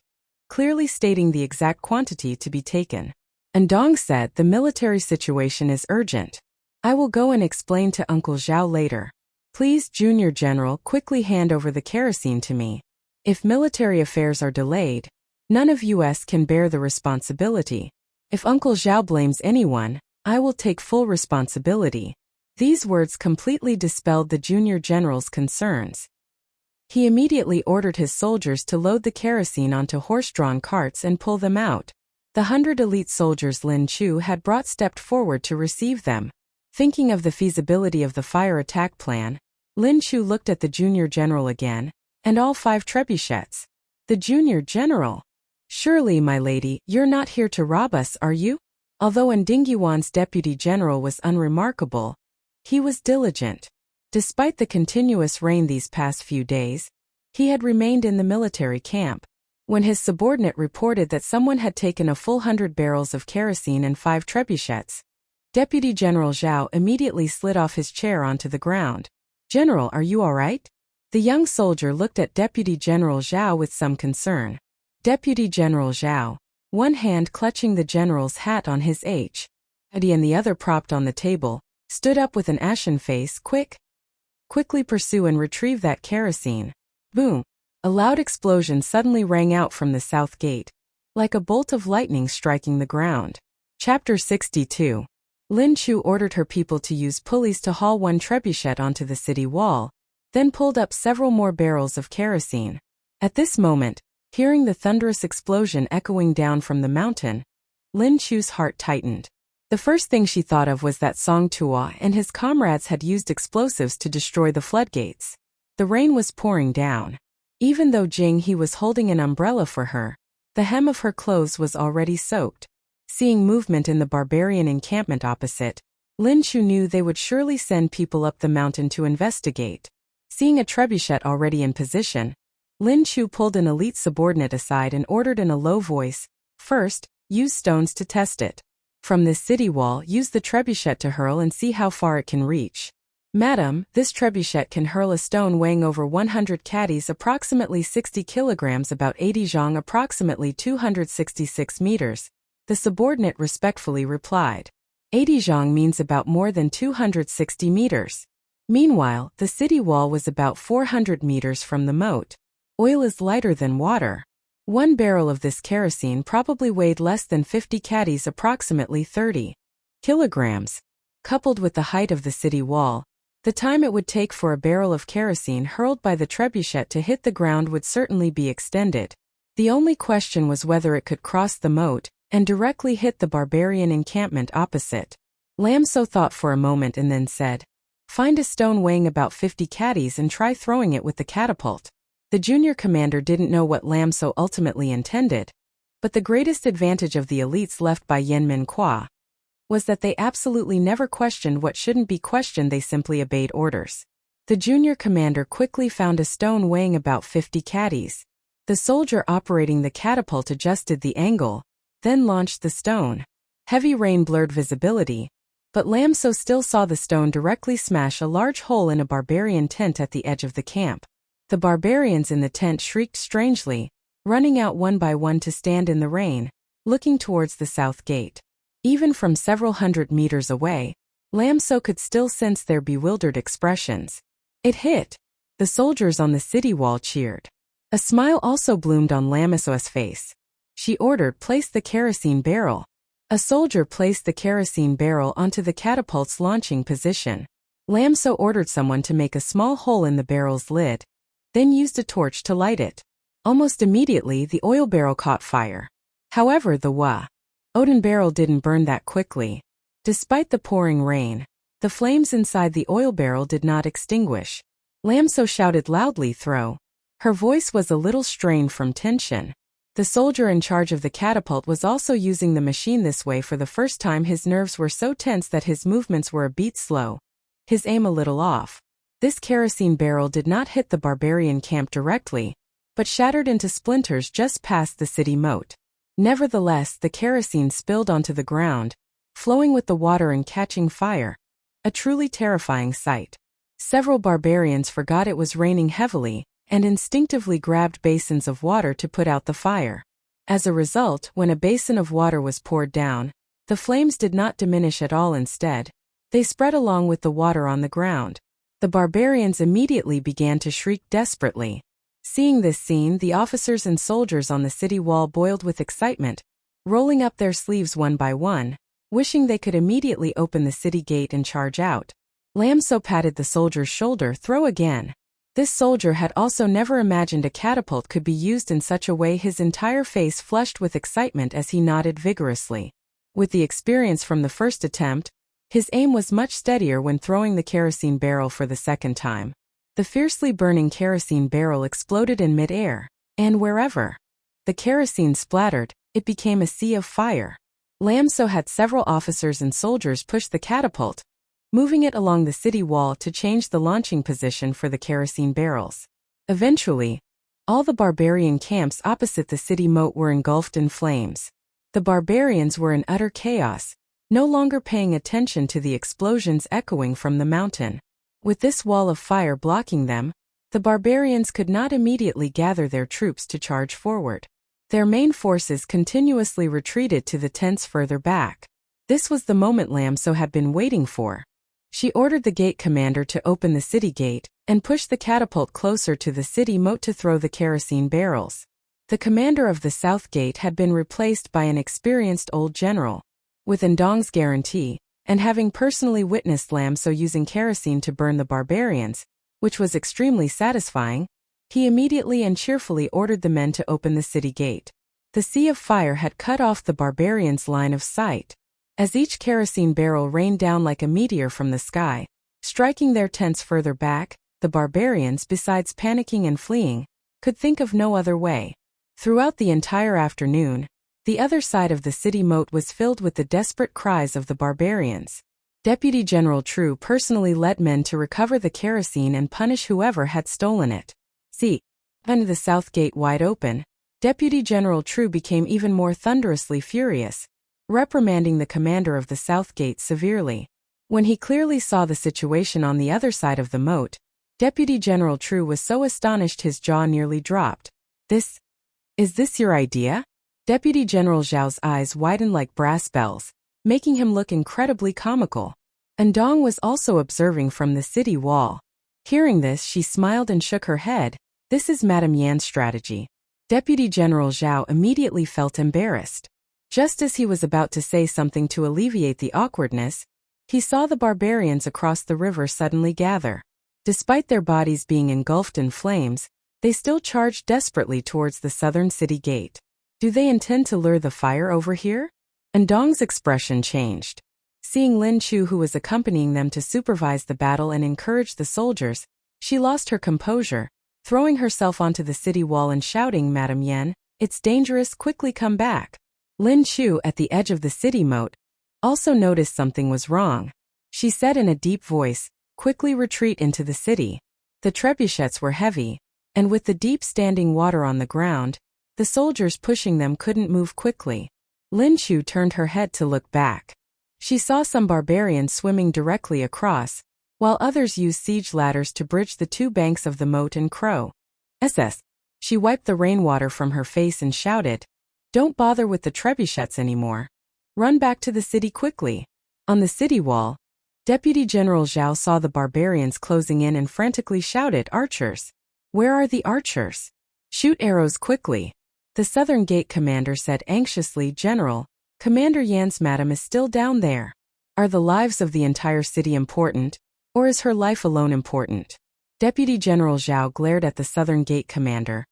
clearly stating the exact quantity to be taken. Ndong said the military situation is urgent. I will go and explain to Uncle Zhao later. Please, Junior General, quickly hand over the kerosene to me. If military affairs are delayed, none of us can bear the responsibility. If Uncle Zhao blames anyone, I will take full responsibility. These words completely dispelled the junior general's concerns. He immediately ordered his soldiers to load the kerosene onto horse-drawn carts and pull them out. The 100 elite soldiers Lin Chu had brought stepped forward to receive them. Thinking of the feasibility of the fire attack plan, Lin Chu looked at the junior general again, and all 5 trebuchets. The junior general. Surely, my lady, you're not here to rob us, are you? Although Ndingyuan's deputy general was unremarkable, he was diligent. Despite the continuous rain these past few days, he had remained in the military camp. When his subordinate reported that someone had taken a full 100 barrels of kerosene and 5 trebuchets, Deputy General Zhao immediately slid off his chair onto the ground. General, are you all right? The young soldier looked at Deputy General Zhao with some concern. Deputy General Zhao, one hand clutching the general's hat on his head and the other propped on the table, stood up with an ashen face. Quickly pursue and retrieve that kerosene. Boom! A loud explosion suddenly rang out from the south gate, like a bolt of lightning striking the ground. Chapter 62. Lin Chu ordered her people to use pulleys to haul 1 trebuchet onto the city wall, then pulled up several more barrels of kerosene. At this moment, hearing the thunderous explosion echoing down from the mountain, Lin Chu's heart tightened. The first thing she thought of was that Song Tua and his comrades had used explosives to destroy the floodgates. The rain was pouring down. Even though Jing He was holding an umbrella for her, the hem of her clothes was already soaked. Seeing movement in the barbarian encampment opposite, Lin Chu knew they would surely send people up the mountain to investigate. Seeing a trebuchet already in position, Lin Chu pulled an elite subordinate aside and ordered in a low voice, "First, use stones to test it. From this city wall, use the trebuchet to hurl and see how far it can reach." "Madam, this trebuchet can hurl a stone weighing over 100 caddies, approximately 60 kilograms, about 80 zhang, approximately 266 meters. The subordinate respectfully replied. 80 zhang means about more than 260 meters. Meanwhile, the city wall was about 400 meters from the moat. Oil is lighter than water. 1 barrel of this kerosene probably weighed less than 50 caddies, approximately 30 kilograms. Coupled with the height of the city wall, the time it would take for a barrel of kerosene hurled by the trebuchet to hit the ground would certainly be extended. The only question was whether it could cross the moat and directly hit the barbarian encampment opposite. Lam So thought for a moment and then said, "Find a stone weighing about 50 caddies and try throwing it with the catapult." The junior commander didn't know what Lam So ultimately intended, but the greatest advantage of the elites left by Yanmin Kwa was that they absolutely never questioned what shouldn't be questioned, they simply obeyed orders. The junior commander quickly found a stone weighing about 50 caddies. The soldier operating the catapult adjusted the angle, then launched the stone. Heavy rain blurred visibility, but Lam So still saw the stone directly smash a large hole in a barbarian tent at the edge of the camp. The barbarians in the tent shrieked strangely, running out one by one to stand in the rain, looking towards the south gate. Even from several hundred meters away, Lam So could still sense their bewildered expressions. It hit! The soldiers on the city wall cheered. A smile also bloomed on Lam So's face. She ordered, "Place the kerosene barrel." A soldier placed the kerosene barrel onto the catapult's launching position. Lam So ordered someone to make a small hole in the barrel's lid, then used a torch to light it. Almost immediately the oil barrel caught fire. However, the Odin barrel didn't burn that quickly. Despite the pouring rain, the flames inside the oil barrel did not extinguish. Lam So shouted loudly, "Throw." Her voice was a little strained from tension. The soldier in charge of the catapult was also using the machine this way for the first time. His nerves were so tense that his movements were a beat slow, his aim a little off. This kerosene barrel did not hit the barbarian camp directly, but shattered into splinters just past the city moat. Nevertheless, the kerosene spilled onto the ground, flowing with the water and catching fire. A truly terrifying sight. Several barbarians forgot it was raining heavily, and instinctively grabbed basins of water to put out the fire. As a result, when a basin of water was poured down, the flames did not diminish at all. Instead, they spread along with the water on the ground. The barbarians immediately began to shriek desperately. Seeing this scene, the officers and soldiers on the city wall boiled with excitement, rolling up their sleeves one by one, wishing they could immediately open the city gate and charge out. Lam So patted the soldier's shoulder. "Throw again." This soldier had also never imagined a catapult could be used in such a way. His entire face flushed with excitement as he nodded vigorously. With the experience from the first attempt, his aim was much steadier when throwing the kerosene barrel for the second time. The fiercely burning kerosene barrel exploded in mid-air, and wherever the kerosene splattered, it became a sea of fire. Lam So had several officers and soldiers push the catapult, moving it along the city wall to change the launching position for the kerosene barrels. Eventually, all the barbarian camps opposite the city moat were engulfed in flames. The barbarians were in utter chaos, no longer paying attention to the explosions echoing from the mountain. With this wall of fire blocking them, the barbarians could not immediately gather their troops to charge forward. Their main forces continuously retreated to the tents further back. This was the moment Lam So had been waiting for. She ordered the gate commander to open the city gate and push the catapult closer to the city moat to throw the kerosene barrels. The commander of the south gate had been replaced by an experienced old general. With Ndong's guarantee, and having personally witnessed Lam So using kerosene to burn the barbarians, which was extremely satisfying, he immediately and cheerfully ordered the men to open the city gate. The sea of fire had cut off the barbarians' line of sight. As each kerosene barrel rained down like a meteor from the sky, striking their tents further back, the barbarians, besides panicking and fleeing, could think of no other way. Throughout the entire afternoon, the other side of the city moat was filled with the desperate cries of the barbarians. Deputy General True personally led men to recover the kerosene and punish whoever had stolen it. When the south gate wide open, Deputy General True became even more thunderously furious, reprimanding the commander of the south gate severely. When he clearly saw the situation on the other side of the moat, Deputy General True was so astonished his jaw nearly dropped. Is this your idea?" Deputy General Zhao's eyes widened like brass bells, making him look incredibly comical. Ndong was also observing from the city wall. Hearing this, she smiled and shook her head. "This is Madame Yan's strategy." Deputy General Zhao immediately felt embarrassed. Just as he was about to say something to alleviate the awkwardness, he saw the barbarians across the river suddenly gather. Despite their bodies being engulfed in flames, they still charged desperately towards the southern city gate. "Do they intend to lure the fire over here?" Ndong's expression changed. Seeing Lin Chu, who was accompanying them to supervise the battle and encourage the soldiers, she lost her composure, throwing herself onto the city wall and shouting, "Madame Yan, it's dangerous, quickly come back." Lin Chu, at the edge of the city moat, also noticed something was wrong. She said in a deep voice, "Quickly retreat into the city." The trebuchets were heavy, and with the deep standing water on the ground, the soldiers pushing them couldn't move quickly. Lin Chu turned her head to look back. She saw some barbarians swimming directly across, while others used siege ladders to bridge the two banks of the moat and crow. SS. She wiped the rainwater from her face and shouted, "Don't bother with the trebuchets anymore. Run back to the city quickly." On the city wall, Deputy General Zhao saw the barbarians closing in and frantically shouted, "Archers! Where are the archers? Shoot arrows quickly." The southern gate commander said anxiously, "General, Commander Yan's madam is still down there. Are the lives of the entire city important, or is her life alone important?" Deputy General Zhao glared at the southern gate commander,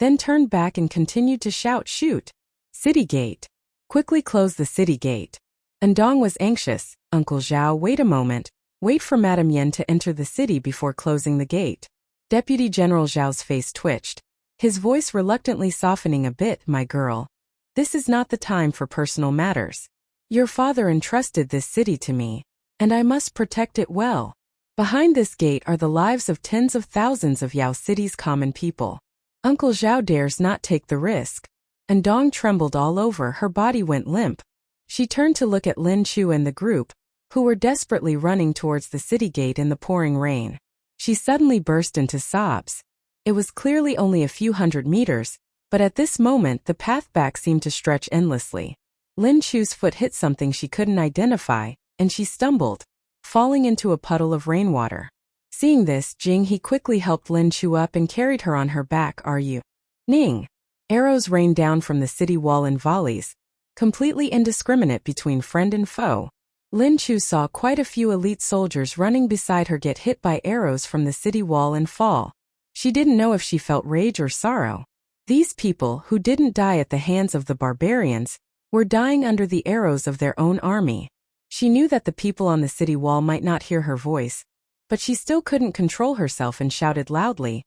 then turned back and continued to shout, "Shoot! City gate. Quickly close the city gate. Andong was anxious. Uncle Zhao, wait a moment. Wait for Madame Yen to enter the city before closing the gate. Deputy General Zhao's face twitched, his voice reluctantly softening a bit. My girl, this is not the time for personal matters. Your father entrusted this city to me, and I must protect it well. Behind this gate are the lives of tens of thousands of Yao City's common people. Uncle Zhao dares not take the risk. Andong trembled all over, her body went limp. She turned to look at Lin Chu and the group, who were desperately running towards the city gate in the pouring rain. She suddenly burst into sobs. It was clearly only a few hundred meters, but at this moment the path back seemed to stretch endlessly. Lin Chu's foot hit something she couldn't identify, and she stumbled, falling into a puddle of rainwater. Seeing this, Jing He quickly helped Lin Chu up and carried her on her back. Are you? Ning. Arrows rained down from the city wall in volleys, completely indiscriminate between friend and foe. Lin Chu saw quite a few elite soldiers running beside her get hit by arrows from the city wall and fall. She didn't know if she felt rage or sorrow. These people, who didn't die at the hands of the barbarians, were dying under the arrows of their own army. She knew that the people on the city wall might not hear her voice, but she still couldn't control herself and shouted loudly,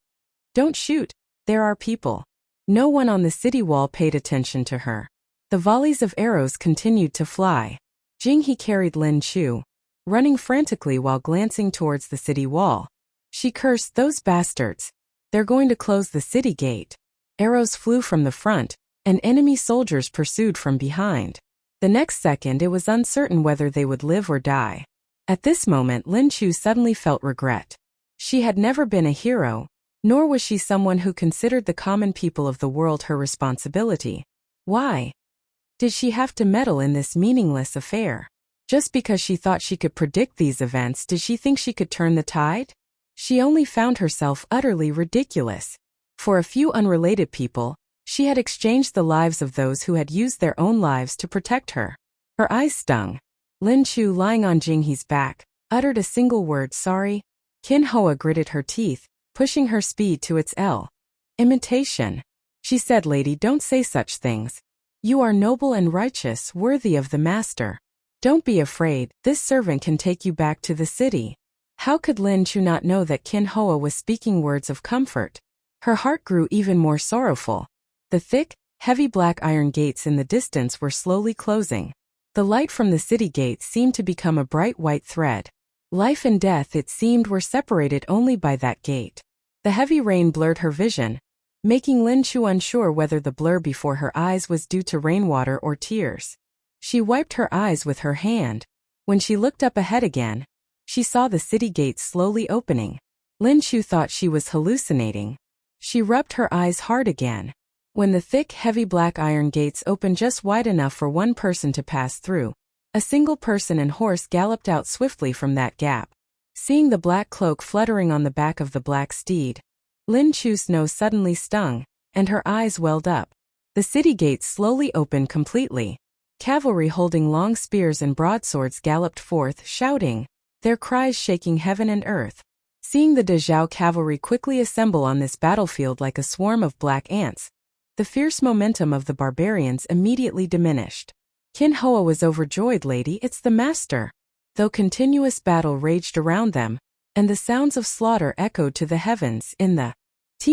"Don't shoot, there are people." No one on the city wall paid attention to her. The volleys of arrows continued to fly. Jing He carried Lin Chu, running frantically while glancing towards the city wall. She cursed, "Those bastards. They're going to close the city gate." Arrows flew from the front, and enemy soldiers pursued from behind. The next second it was uncertain whether they would live or die. At this moment Lin Chu suddenly felt regret. She had never been a hero, nor was she someone who considered the common people of the world her responsibility. Why did she have to meddle in this meaningless affair? Just because she thought she could predict these events, did she think she could turn the tide? She only found herself utterly ridiculous. For a few unrelated people, she had exchanged the lives of those who had used their own lives to protect her. Her eyes stung. Lin Chu, lying on Jing He's back, uttered a single word, "Sorry." Qin Hoa gritted her teeth, pushing her speed to its imitation. She said, "Lady, don't say such things. You are noble and righteous, worthy of the master. Don't be afraid, this servant can take you back to the city." How could Lin Chu not know that Qin Hoa was speaking words of comfort? Her heart grew even more sorrowful. The thick, heavy black iron gates in the distance were slowly closing. The light from the city gates seemed to become a bright white thread. Life and death, it seemed, were separated only by that gate. The heavy rain blurred her vision, making Lin Chu unsure whether the blur before her eyes was due to rainwater or tears. She wiped her eyes with her hand. When she looked up ahead again, she saw the city gates slowly opening. Lin Chu thought she was hallucinating. She rubbed her eyes hard again. When the thick, heavy black iron gates opened just wide enough for one person to pass through, a single person and horse galloped out swiftly from that gap. Seeing the black cloak fluttering on the back of the black steed, Lin Chu's nose suddenly stung, and her eyes welled up. The city gates slowly opened completely. Cavalry holding long spears and broadswords galloped forth, shouting, their cries shaking heaven and earth. Seeing the Dezhao cavalry quickly assemble on this battlefield like a swarm of black ants, the fierce momentum of the barbarians immediately diminished. Qin Hoa was overjoyed. "Lady, it's the master." Though continuous battle raged around them, and the sounds of slaughter echoed to the heavens, in the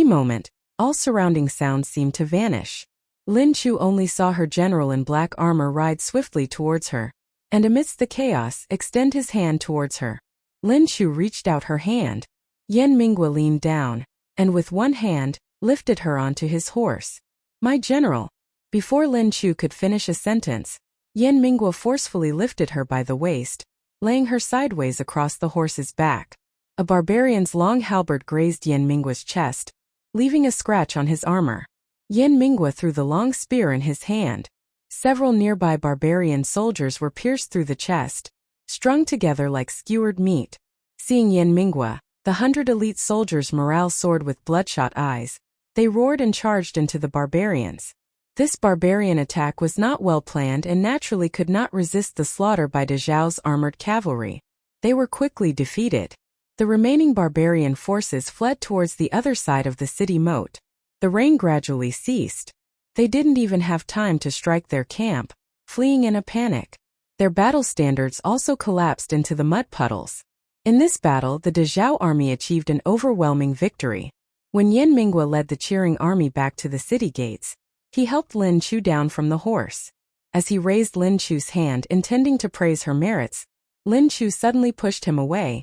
moment, all surrounding sounds seemed to vanish. Lin Chu only saw her general in black armor ride swiftly towards her, and amidst the chaos, extend his hand towards her. Lin Chu reached out her hand. Yan Mingwa leaned down, and with one hand, lifted her onto his horse. "My general." Before Lin Chu could finish a sentence, Yan Mingwa forcefully lifted her by the waist, laying her sideways across the horse's back. A barbarian's long halberd grazed Yan Mingwa's chest, leaving a scratch on his armor. Yan Mingwa threw the long spear in his hand. Several nearby barbarian soldiers were pierced through the chest, strung together like skewered meat. Seeing Yan Mingwa, the 100 elite soldiers' morale soared with bloodshot eyes. They roared and charged into the barbarians. This barbarian attack was not well planned and naturally could not resist the slaughter by Dezhao's armored cavalry. They were quickly defeated. The remaining barbarian forces fled towards the other side of the city moat. The rain gradually ceased. They didn't even have time to strike their camp, fleeing in a panic. Their battle standards also collapsed into the mud puddles. In this battle, the De Zhao army achieved an overwhelming victory. When Yan Mingwa led the cheering army back to the city gates, he helped Lin Chu down from the horse. As he raised Lin Chu's hand intending to praise her merits, Lin Chu suddenly pushed him away,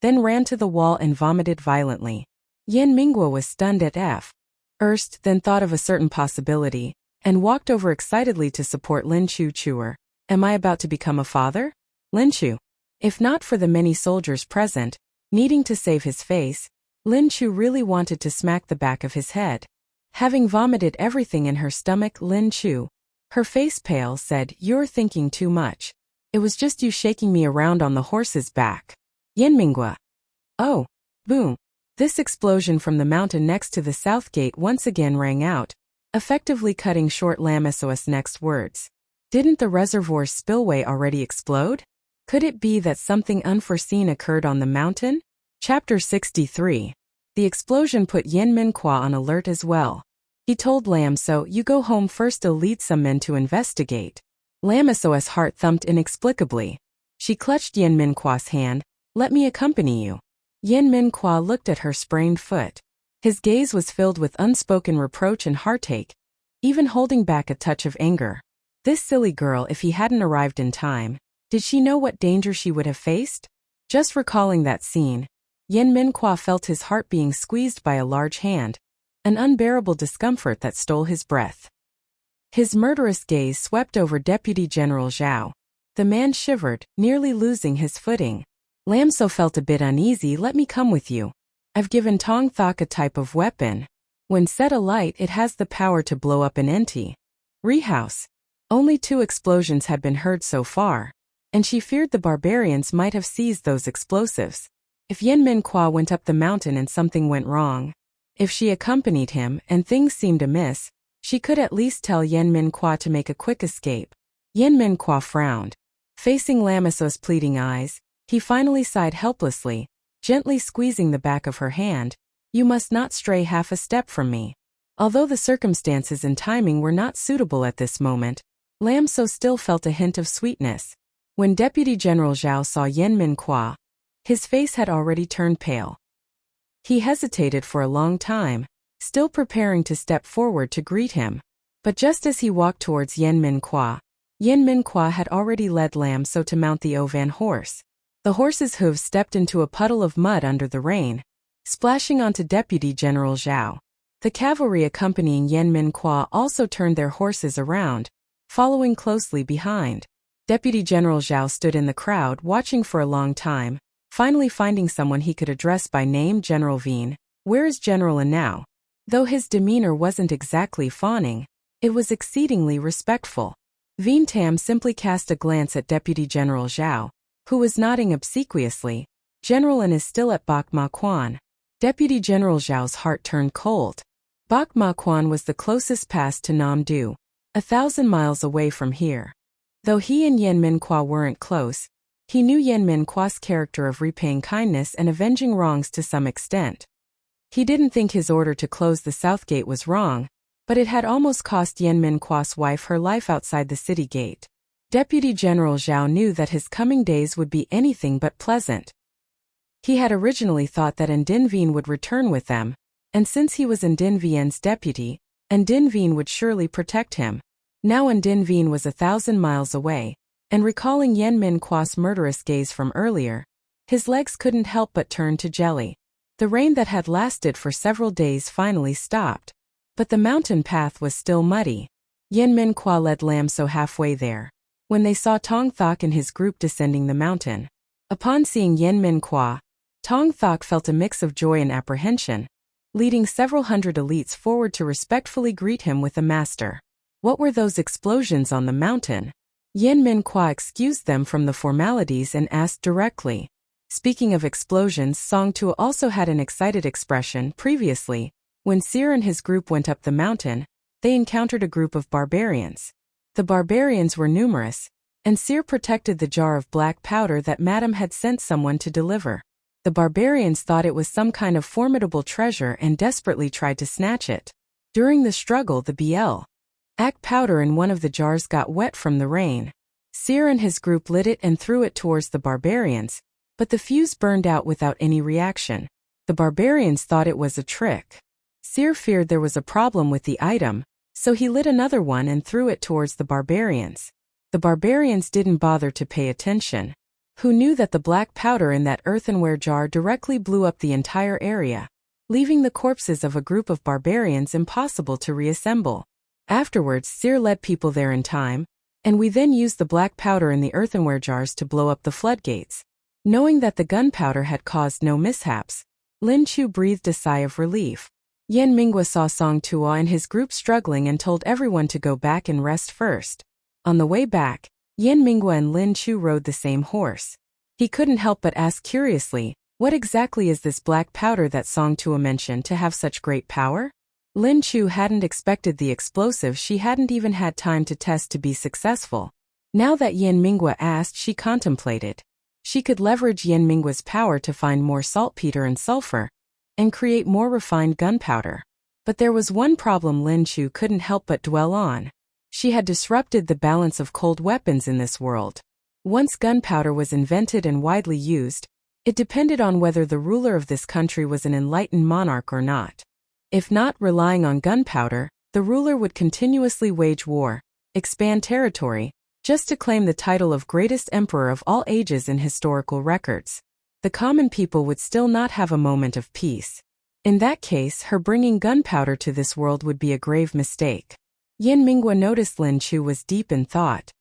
then ran to the wall and vomited violently. Yan Mingwa was stunned at first, then thought of a certain possibility, and walked over excitedly to support Lin Chu. Chewer, am I about to become a father? Lin Chu. If not for the many soldiers present, needing to save his face, Lin Chu really wanted to smack the back of his head. Having vomited everything in her stomach, Lin Chu, her face pale, said, "You're thinking too much. It was just you shaking me around on the horse's back." Yan Mingwa. Oh. Boom. This explosion from the mountain next to the south gate once again rang out, effectively cutting short Lam So's next words. Didn't the reservoir's spillway already explode? Could it be that something unforeseen occurred on the mountain? Chapter 63. The explosion put Yan Minhua on alert as well. He told Lam So, "You go home first, I'll lead some men to investigate." Lam So's heart thumped inexplicably. She clutched Yan Minhua's hand. "Let me accompany you." Yan Minhua looked at her sprained foot. His gaze was filled with unspoken reproach and heartache, even holding back a touch of anger. This silly girl, if he hadn't arrived in time, did she know what danger she would have faced? Just recalling that scene, Yan Minhua felt his heart being squeezed by a large hand, an unbearable discomfort that stole his breath. His murderous gaze swept over Deputy General Zhao. The man shivered, nearly losing his footing. Lam So felt a bit uneasy. "Let me come with you. I've given Tong Thok a type of weapon. When set alight, it has the power to blow up an empty house." Only 2 explosions had been heard so far, and she feared the barbarians might have seized those explosives. If Yan Minhua went up the mountain and something went wrong, if she accompanied him and things seemed amiss, she could at least tell Yan Minhua to make a quick escape. Yan Minhua frowned. Facing Lam So's pleading eyes, he finally sighed helplessly, gently squeezing the back of her hand. "You must not stray half a step from me." Although the circumstances and timing were not suitable at this moment, Lam So still felt a hint of sweetness. When Deputy General Zhao saw Yan Minhua, his face had already turned pale. He hesitated for a long time, still preparing to step forward to greet him. But just as he walked towards Yan Minhua had already led Lam So to mount the ovan horse. The horse's hooves stepped into a puddle of mud under the rain, splashing onto Deputy General Zhao. The cavalry accompanying Yan Minhua also turned their horses around, following closely behind. Deputy General Zhao stood in the crowd watching for a long time, finally finding someone he could address by name. "General Veen, where is General An now?" Though his demeanor wasn't exactly fawning, it was exceedingly respectful. Veen Tam simply cast a glance at Deputy General Zhao, who was nodding obsequiously. "General An is still at Bak Ma Quan." Deputy General Zhao's heart turned cold. Bak Ma Quan was the closest pass to Nam Du, 1,000 miles away from here. Though he and Yan Minhua weren't close, he knew Yan Minhua's character of repaying kindness and avenging wrongs to some extent. He didn't think his order to close the south gate was wrong, but it had almost cost Yan Minhua's wife her life outside the city gate. Deputy General Zhao knew that his coming days would be anything but pleasant. He had originally thought that Ndin Vien would return with them, and since he was Ndin Vien's deputy, Ndin Vien would surely protect him. Now Ndin Vien was 1,000 miles away, and recalling Yan Minhua's murderous gaze from earlier, his legs couldn't help but turn to jelly. The rain that had lasted for several days finally stopped, but the mountain path was still muddy. Yan Minhua led Lam So halfway there, when they saw Tong Thok and his group descending the mountain. Upon seeing Yan Minhua, Tong Thok felt a mix of joy and apprehension, leading several hundred elites forward to respectfully greet him with a master. What were those explosions on the mountain? Yan Minhua excused them from the formalities and asked directly. Speaking of explosions, Song Tu also had an excited expression. Previously, when Seer and his group went up the mountain, they encountered a group of barbarians. The barbarians were numerous, and Seer protected the jar of black powder that Madame had sent someone to deliver. The barbarians thought it was some kind of formidable treasure and desperately tried to snatch it. During the struggle, the BL Powder in one of the jars got wet from the rain. Seer and his group lit it and threw it towards the barbarians, but the fuse burned out without any reaction. The barbarians thought it was a trick. Seer feared there was a problem with the item, so he lit another one and threw it towards the barbarians. The barbarians didn't bother to pay attention. Who knew that the black powder in that earthenware jar directly blew up the entire area, leaving the corpses of a group of barbarians impossible to reassemble. Afterwards, Seer led people there in time, and we then used the black powder in the earthenware jars to blow up the floodgates. Knowing that the gunpowder had caused no mishaps, Lin Chu breathed a sigh of relief. Yan Mingwa saw Song Tuo and his group struggling and told everyone to go back and rest first. On the way back, Yan Mingwa and Lin Chu rode the same horse. He couldn't help but ask curiously, what exactly is this black powder that Song Tuo mentioned to have such great power? Lin Chu hadn't expected the explosive she hadn't even had time to test to be successful. Now that Yan Mingwa asked, she contemplated. She could leverage Yan Mingwa's power to find more saltpeter and sulfur, and create more refined gunpowder. But there was one problem Lin Chu couldn't help but dwell on. She had disrupted the balance of cold weapons in this world. Once gunpowder was invented and widely used, it depended on whether the ruler of this country was an enlightened monarch or not. If not relying on gunpowder, the ruler would continuously wage war, expand territory, just to claim the title of greatest emperor of all ages in historical records. The common people would still not have a moment of peace. In that case, her bringing gunpowder to this world would be a grave mistake. Yan Mingwa noticed Lin Chu was deep in thought.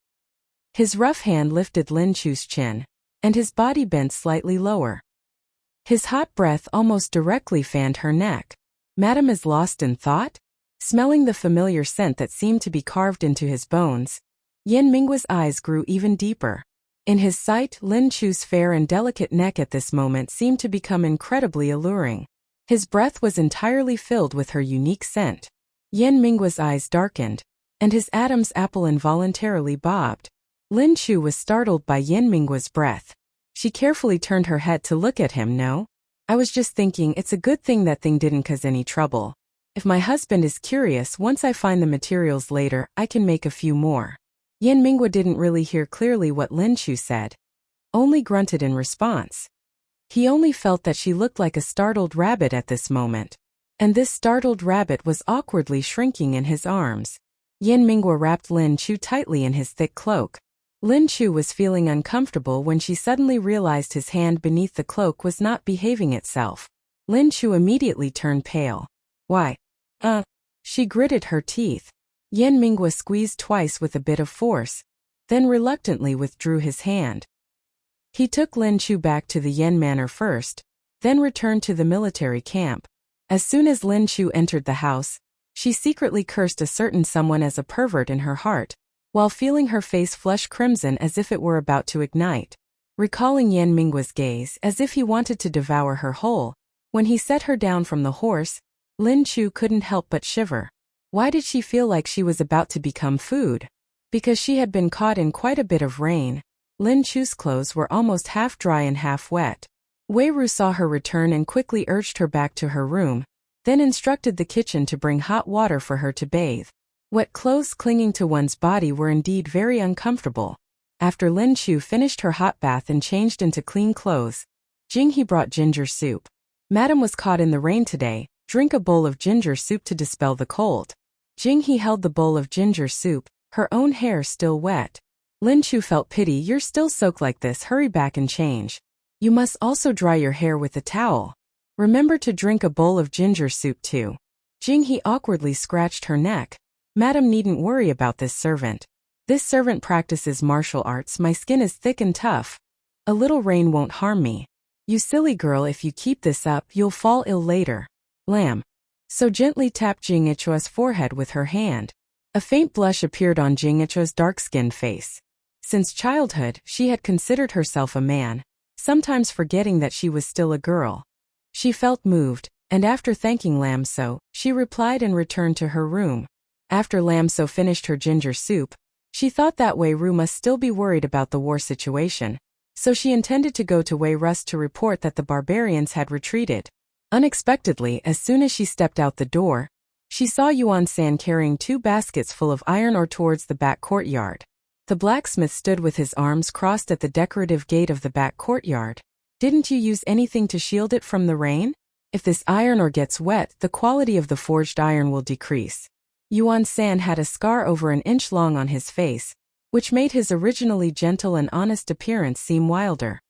His rough hand lifted Lin Chu's chin, and his body bent slightly lower. His hot breath almost directly fanned her neck. Madam is lost in thought? Smelling the familiar scent that seemed to be carved into his bones, Yan Mingwa's eyes grew even deeper. In his sight, Lin Chu's fair and delicate neck at this moment seemed to become incredibly alluring. His breath was entirely filled with her unique scent. Yan Mingwa's eyes darkened, and his Adam's apple involuntarily bobbed. Lin Chu was startled by Yan Mingwa's breath. She carefully turned her head to look at him. No? I was just thinking it's a good thing that thing didn't cause any trouble. If my husband is curious, once I find the materials later, I can make a few more. Yan Mingwa didn't really hear clearly what Lin Chu said, only grunted in response. He only felt that she looked like a startled rabbit at this moment, and this startled rabbit was awkwardly shrinking in his arms. Yan Mingwa wrapped Lin Chu tightly in his thick cloak. Lin Chu was feeling uncomfortable when she suddenly realized his hand beneath the cloak was not behaving itself. Lin Chu immediately turned pale. Why? She gritted her teeth. Yan Mingwa squeezed twice with a bit of force, then reluctantly withdrew his hand. He took Lin Chu back to the Yan Manor first, then returned to the military camp. As soon as Lin Chu entered the house, she secretly cursed a certain someone as a pervert in her heart, while feeling her face flush crimson as if it were about to ignite. Recalling Yan Mingwa's gaze as if he wanted to devour her whole, when he set her down from the horse, Lin Chu couldn't help but shiver. Why did she feel like she was about to become food? Because she had been caught in quite a bit of rain. Lin Chu's clothes were almost half dry and half wet. Wei Ru saw her return and quickly urged her back to her room, then instructed the kitchen to bring hot water for her to bathe. Wet clothes clinging to one's body were indeed very uncomfortable. After Lin Chu finished her hot bath and changed into clean clothes, Jinghe brought ginger soup. Madam was caught in the rain today. Drink a bowl of ginger soup to dispel the cold. Jinghe held the bowl of ginger soup, her own hair still wet. Lin Chu felt pity. You're still soaked like this, hurry back and change. You must also dry your hair with a towel. Remember to drink a bowl of ginger soup too. Jinghe awkwardly scratched her neck. Madam needn't worry about this servant. This servant practices martial arts. My skin is thick and tough. A little rain won't harm me. You silly girl, if you keep this up, you'll fall ill later. Lam So gently tapped Jinghechua's forehead with her hand. A faint blush appeared on Jinghechua's dark-skinned face. Since childhood, she had considered herself a man, sometimes forgetting that she was still a girl. She felt moved, and after thanking Lam So, she replied and returned to her room. After Lam So finished her ginger soup, she thought that Wei Ru must still be worried about the war situation, so she intended to go to Wei Rus to report that the barbarians had retreated. Unexpectedly, as soon as she stepped out the door, She saw Yuan-san carrying 2 baskets full of iron ore towards the back courtyard. The blacksmith stood with his arms crossed at the decorative gate of the back courtyard. Didn't you use anything to shield it from the rain? If this iron ore gets wet, the quality of the forged iron will decrease. Yuan-san had a scar over an inch long on his face, which made his originally gentle and honest appearance seem wilder.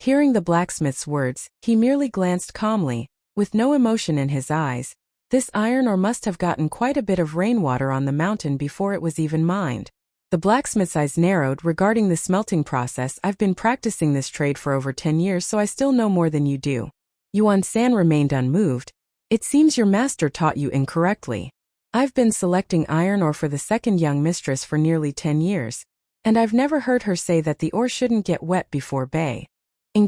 Hearing the blacksmith's words, he merely glanced calmly, with no emotion in his eyes. This iron ore must have gotten quite a bit of rainwater on the mountain before it was even mined. The blacksmith's eyes narrowed regarding the smelting process. I've been practicing this trade for over 10 years, so I still know more than you do. Yuan-san remained unmoved. It seems your master taught you incorrectly. I've been selecting iron ore for the second young mistress for nearly 10 years, and I've never heard her say that the ore shouldn't get wet before being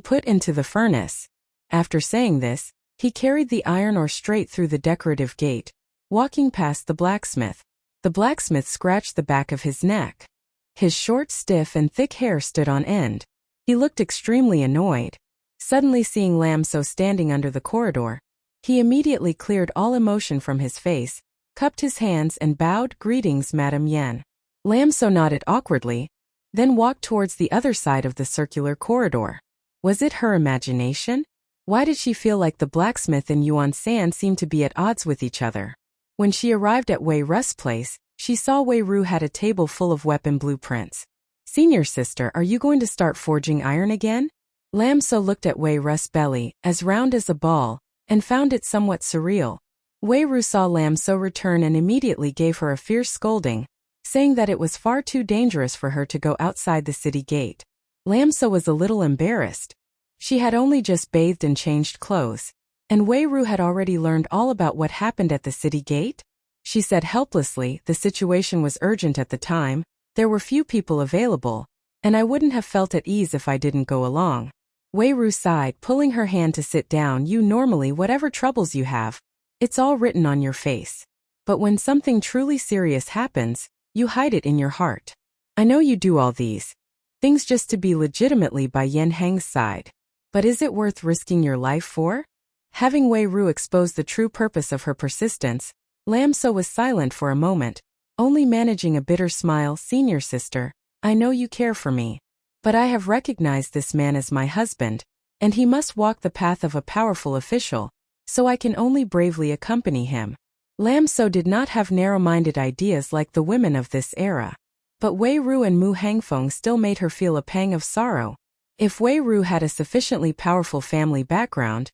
put into the furnace. After saying this, he carried the iron ore straight through the decorative gate, walking past the blacksmith. The blacksmith scratched the back of his neck. His short, stiff, and thick hair stood on end. He looked extremely annoyed. Suddenly seeing Lam So standing under the corridor, he immediately cleared all emotion from his face, cupped his hands and bowed. Greetings, Madam Yan. Lam So nodded awkwardly, then walked towards the other side of the circular corridor. Was it her imagination? Why did she feel like the blacksmith and Yuan-san seemed to be at odds with each other? When she arrived at Wei Ru's place, she saw Wei Ru had a table full of weapon blueprints. Senior sister, are you going to start forging iron again? Lam So looked at Wei Ru's belly, as round as a ball, and found it somewhat surreal. Wei Ru saw Lam So return and immediately gave her a fierce scolding, saying that it was far too dangerous for her to go outside the city gate. Lam So was a little embarrassed. She had only just bathed and changed clothes, and Wei Ru had already learned all about what happened at the city gate. She said helplessly, the situation was urgent at the time, there were few people available, and I wouldn't have felt at ease if I didn't go along. Wei Ru sighed, pulling her hand to sit down. You normally, whatever troubles you have, it's all written on your face. But when something truly serious happens, you hide it in your heart. I know you do all these things just to be legitimately by Yan Heng's side. But is it worth risking your life for? Having Wei Ru expose the true purpose of her persistence, Lam So was silent for a moment, only managing a bitter smile. Senior sister, I know you care for me. But I have recognized this man as my husband, and he must walk the path of a powerful official, so I can only bravely accompany him. Lam So did not have narrow-minded ideas like the women of this era. But Wei Ru and Mu Hangfeng still made her feel a pang of sorrow. If Wei Ru had a sufficiently powerful family background,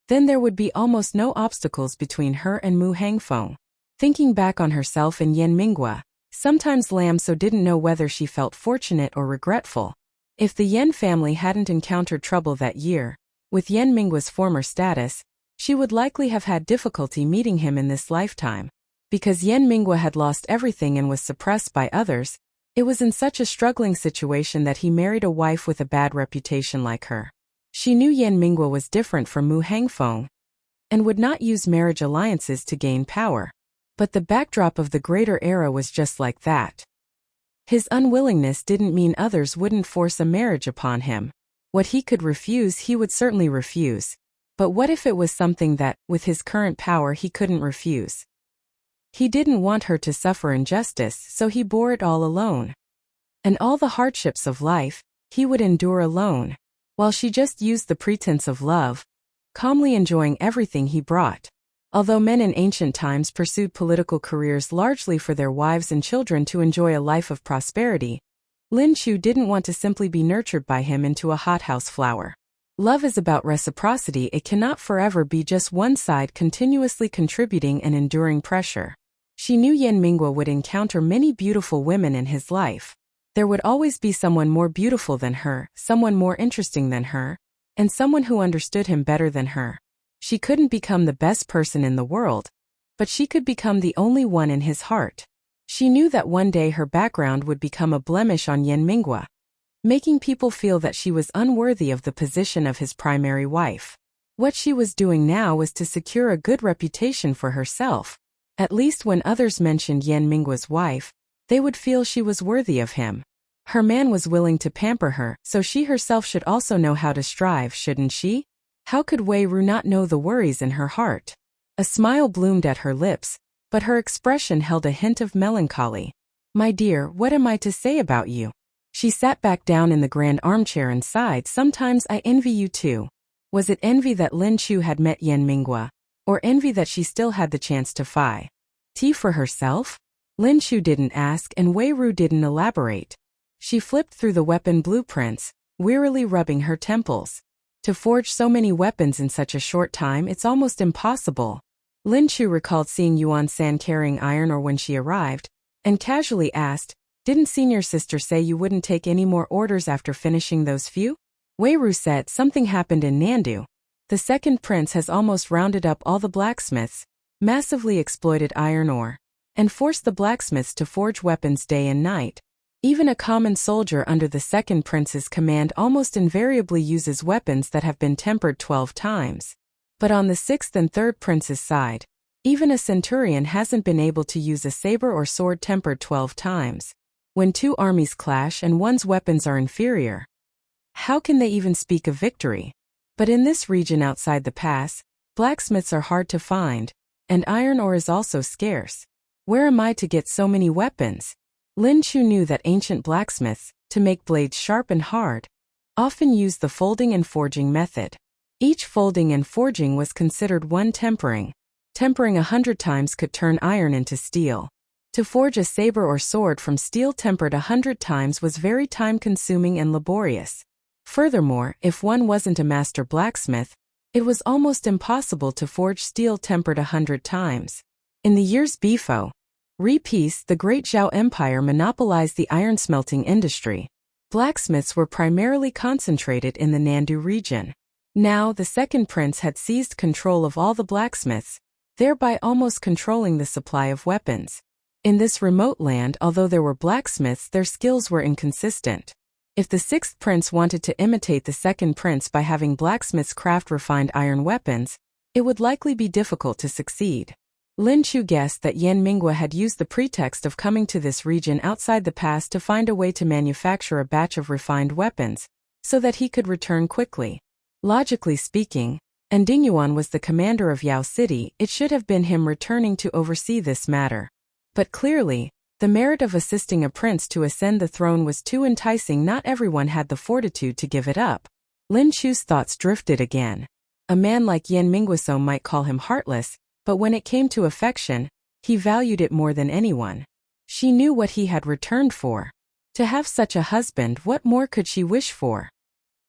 then there would be almost no obstacles between her and Mu Hangfeng. Thinking back on herself and Yan Mingwa, sometimes Lam So didn't know whether she felt fortunate or regretful. If the Yan family hadn't encountered trouble that year, with Yan Mingwa's former status, she would likely have had difficulty meeting him in this lifetime. Because Yan Mingwa had lost everything and was suppressed by others, it was in such a struggling situation that he married a wife with a bad reputation like her. She knew Yan Mingwa was different from Mu Hangfeng, and would not use marriage alliances to gain power. But the backdrop of the greater era was just like that. His unwillingness didn't mean others wouldn't force a marriage upon him. What he could refuse, he would certainly refuse. But what if it was something that, with his current power, he couldn't refuse? He didn't want her to suffer injustice, so he bore it all alone. And all the hardships of life, he would endure alone, while she just used the pretense of love, calmly enjoying everything he brought. Although men in ancient times pursued political careers largely for their wives and children to enjoy a life of prosperity, Lin Chu didn't want to simply be nurtured by him into a hothouse flower. Love is about reciprocity. It cannot forever be just one side continuously contributing and enduring pressure. She knew Yan Mingwa would encounter many beautiful women in his life. There would always be someone more beautiful than her, someone more interesting than her, and someone who understood him better than her. She couldn't become the best person in the world, but she could become the only one in his heart. She knew that one day her background would become a blemish on Yan Mingwa, making people feel that she was unworthy of the position of his primary wife. What she was doing now was to secure a good reputation for herself. At least when others mentioned Yan Mingwa's wife, they would feel she was worthy of him. Her man was willing to pamper her, so she herself should also know how to strive, shouldn't she? How could Wei Ru not know the worries in her heart? A smile bloomed at her lips, but her expression held a hint of melancholy. "My dear, what am I to say about you?" She sat back down in the grand armchair and sighed. "Sometimes I envy you too." Was it envy that Lin Chu had met Yan Minghua, or envy that she still had the chance to fight for herself? Lin Chu didn't ask and Wei Ru didn't elaborate. She flipped through the weapon blueprints, wearily rubbing her temples. To forge so many weapons in such a short time, it's almost impossible. Lin Chu recalled seeing Yuan-san carrying iron ore when she arrived, and casually asked, "Didn't senior sister say you wouldn't take any more orders after finishing those few?" Wei Ru said, "Something happened in Nandu. The second prince has almost rounded up all the blacksmiths, massively exploited iron ore, and forced the blacksmiths to forge weapons day and night. Even a common soldier under the second prince's command almost invariably uses weapons that have been tempered 12 times. But on the sixth and third prince's side, even a centurion hasn't been able to use a saber or sword tempered 12 times. When two armies clash and one's weapons are inferior, how can they even speak of victory? But in this region outside the pass, blacksmiths are hard to find, and iron ore is also scarce. Where am I to get so many weapons?" Lin Chu knew that ancient blacksmiths, to make blades sharp and hard, often used the folding and forging method. Each folding and forging was considered one tempering. Tempering 100 times could turn iron into steel. To forge a saber or sword from steel tempered 100 times was very time-consuming and laborious. Furthermore, if one wasn't a master blacksmith, it was almost impossible to forge steel tempered 100 times. In the years before peace, the Great Zhao Empire monopolized the iron-smelting industry. Blacksmiths were primarily concentrated in the Nandu region. Now, the second prince had seized control of all the blacksmiths, thereby almost controlling the supply of weapons. In this remote land, although there were blacksmiths, their skills were inconsistent. If the sixth prince wanted to imitate the second prince by having blacksmiths craft refined iron weapons, it would likely be difficult to succeed. Lin Chu guessed that Yan Minghua had used the pretext of coming to this region outside the pass to find a way to manufacture a batch of refined weapons, so that he could return quickly. Logically speaking, and Ding Yuan was the commander of Yao City, it should have been him returning to oversee this matter. But clearly, the merit of assisting a prince to ascend the throne was too enticing. Not everyone had the fortitude to give it up. Lin Chu's thoughts drifted again. A man like Yan Minghua might call him heartless, but when it came to affection, he valued it more than anyone. She knew what he had returned for. To have such a husband, what more could she wish for?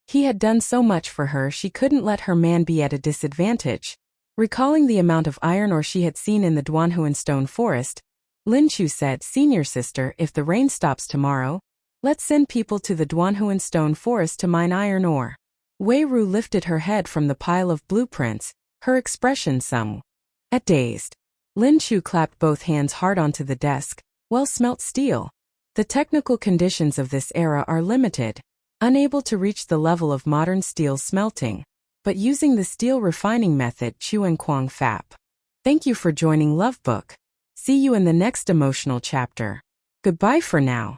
He had done so much for her, she couldn't let her man be at a disadvantage. Recalling the amount of iron ore she had seen in the Duanhuan stone forest, Lin Chu said, "Senior sister, if the rain stops tomorrow, let's send people to the Duanhuan stone forest to mine iron ore." Wei Ru lifted her head from the pile of blueprints, her expression somewhat dazed. Lin Chu clapped both hands hard onto the desk. "Well-smelt steel. The technical conditions of this era are limited, unable to reach the level of modern steel smelting, but using the steel refining method Chuan Kuang Fap. Thank you for joining Lovebook. See you in the next emotional chapter. Goodbye for now."